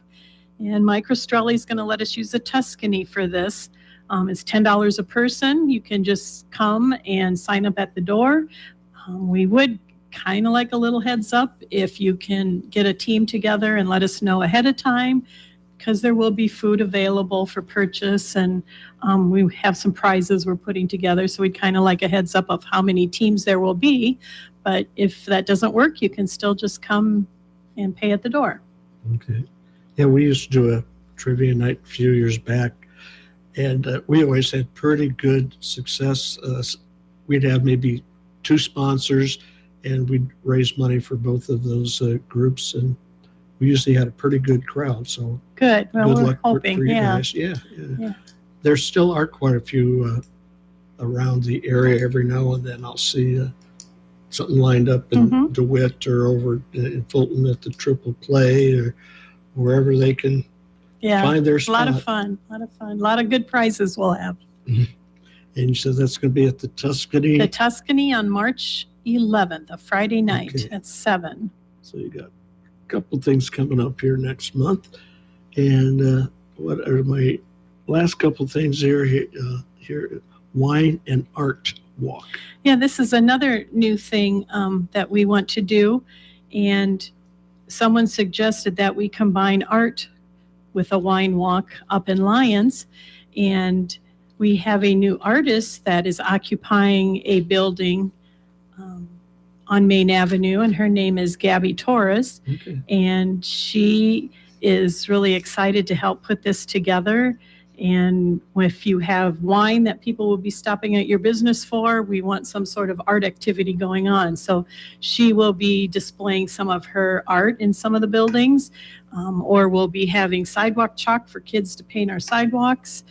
And Mike Rastrelli is going to let us use the Tuscany for this. It's $10 a person. You can just come and sign up at the door. We would kind of like a little heads up if you can get a team together and let us know ahead of time, because there will be food available for purchase, and we have some prizes we're putting together. So we'd kind of like a heads up of how many teams there will be. But if that doesn't work, you can still just come and pay at the door. Okay. Yeah, we used to do a trivia night a few years back, and we always had pretty good success. We'd have maybe 2 sponsors, and we'd raise money for both of those groups, and we usually had a pretty good crowd. So Good. Well, good we're luck hoping. for you Yeah. guys. Yeah. There still are quite a few around the area. Every now and then I'll see something lined up in DeWitt or over in Fulton at the Triple Play or wherever they can Yeah. find their A lot of spot. fun. A lot of fun. A lot of good prizes we'll have. And you said that's going to be at the Tuscany. The Tuscany on March 11th, a Friday night at 7. So you got a couple things coming up here next month. And what are my last couple things here? Wine and Art Walk. Yeah, this is another new thing that we want to do. And someone suggested that we combine art with a wine walk up in Lyons. And we have a new artist that is occupying a building on Main Avenue, and her name is Gabby Torres. And she is really excited to help put this together. And if you have wine that people will be stopping at your business for, we want some sort of art activity going on. So she will be displaying some of her art in some of the buildings, or we'll be having sidewalk chalk for kids to paint our sidewalks.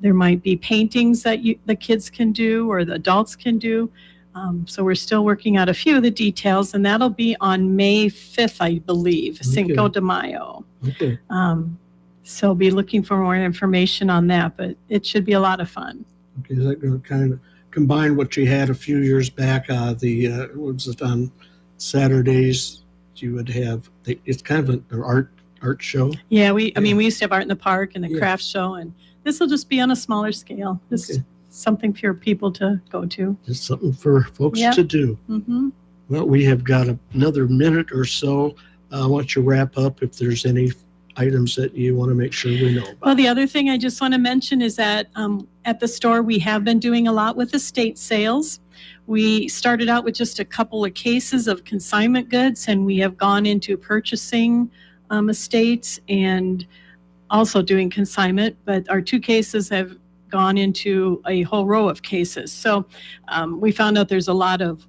There might be paintings that the kids can do or the adults can do. So we're still working out a few of the details, and that'll be on May 5th, I believe, Cinco de Mayo. Okay. So be looking for more information on that, but it should be a lot of fun. Okay, is that going to kind of combine what you had a few years back? What was it on Saturdays? You would have it's kind of an art show. Yeah, I mean, we used to have Art in the Park and the craft show, and this will just be on a smaller scale. Just something for people to go to. Just something for folks to do. Mm-hmm. Well, we have got another minute or so. I want you to wrap up if there's any items that you want to make sure we know about. Well, the other thing I just want to mention is that at the store, we have been doing a lot with estate sales. We started out with just a couple of cases of consignment goods, and we have gone into purchasing estates and also doing consignment, but our 2 cases have gone into a whole row of cases. So we found out there's a lot of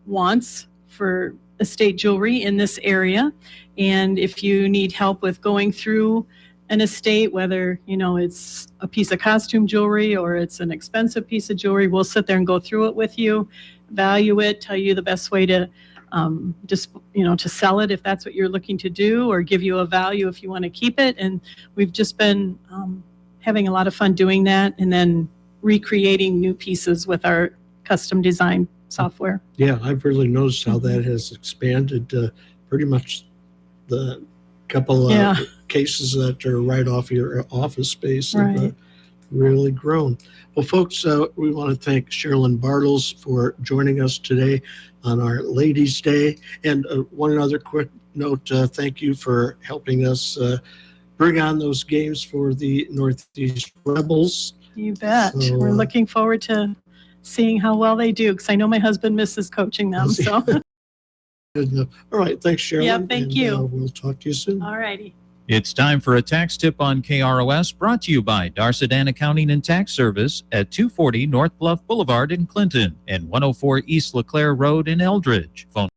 wants for estate jewelry in this area. And if you need help with going through an estate, whether, it's a piece of costume jewelry or it's an expensive piece of jewelry, we'll sit there and go through it with you, value it, tell you the best way to to sell it if that's what you're looking to do, or give you a value if you want to keep it. And we've just been having a lot of fun doing that, and then recreating new pieces with our custom design software. Yeah, I've really noticed how that has expanded pretty much the couple cases that are right off your office space have really grown. Well, folks, we want to thank Sherilyn Bartles for joining us today on our Ladies' Day. And one other quick note, thank you for helping us bring on those games for the Northeast Rebels. You bet. So, We're looking forward to seeing how well they do, because I know my husband misses coaching them. So, all right. Thanks, Sherilyn. Yeah, thank you. We'll talk to you soon. all righty. It's time for a tax tip on KROS, brought to you by Darcedan Accounting and Tax Service at 240 North Bluff Boulevard in Clinton and 104 East LeClaire Road in Eldridge. Phone